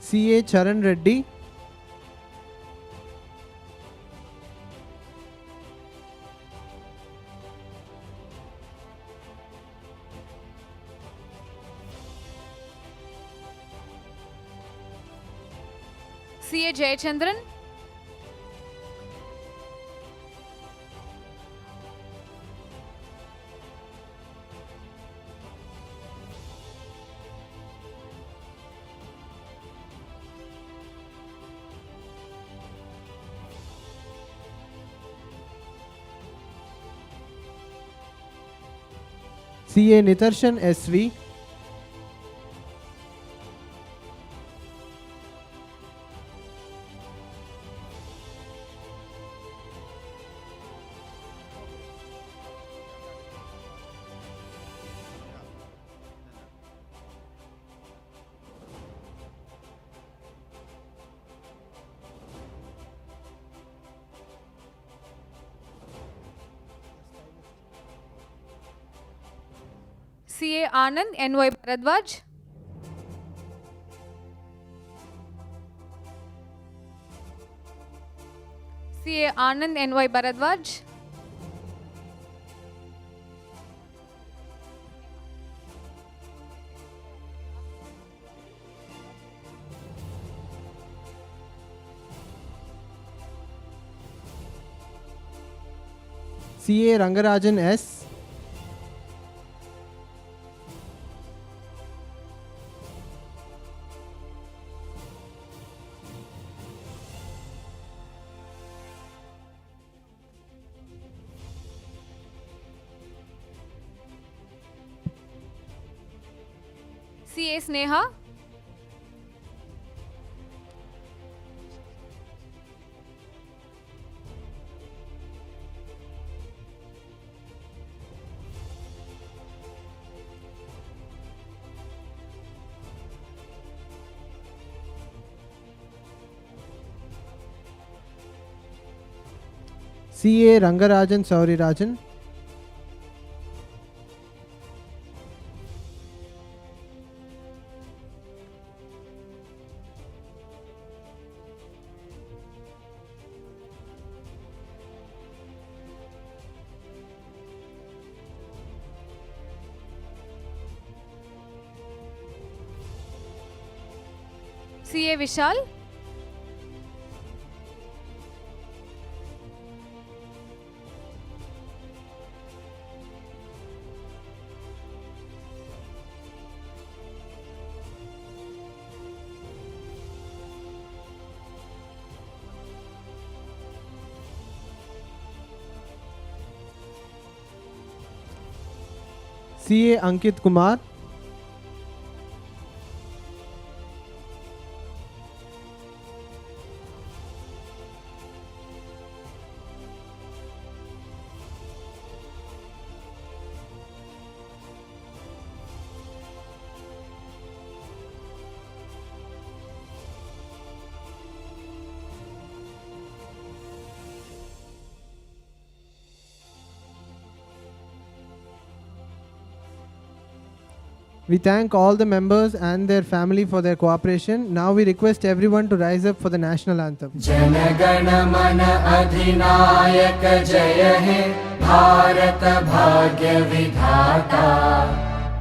CA Charan Reddy.
CA Jayachandran.
CA Nitarshan SV.
CA Anand NY Bharadwaj. CA Anand NY Bharadwaj.
CA Rangarajan S.
CA Sneha.
CA Rangarajan Saurirajan.
CA Vishal.
CA Ankit Kumar. We thank all the members and their family for their cooperation. Now we request everyone to rise up for the national anthem.
जनगण मन अधिनायक जय हे भारत भाग्य विधाता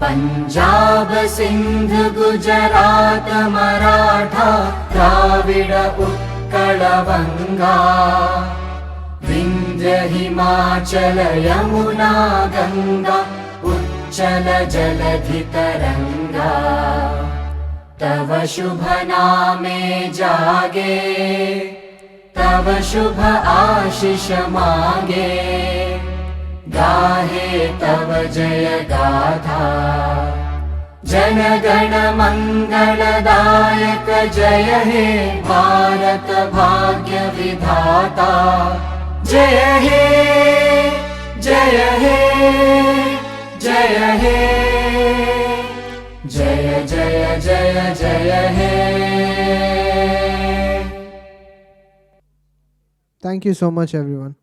पंजाब सिंध गुजरात मराठा द्राविड उत्कल बंगा विंध्य हिमाचल यमुना गंगा उच्चल जलधि तरंगा तव शुभ नामे जागे तव शुभ आशीष मांगे गाहे तव जय गाथा जन गण मंगलदायक जय हे भारत भाग्य विधाता जय हे जय हे जय हे जय जय जय जय हे
Thank you so much, everyone.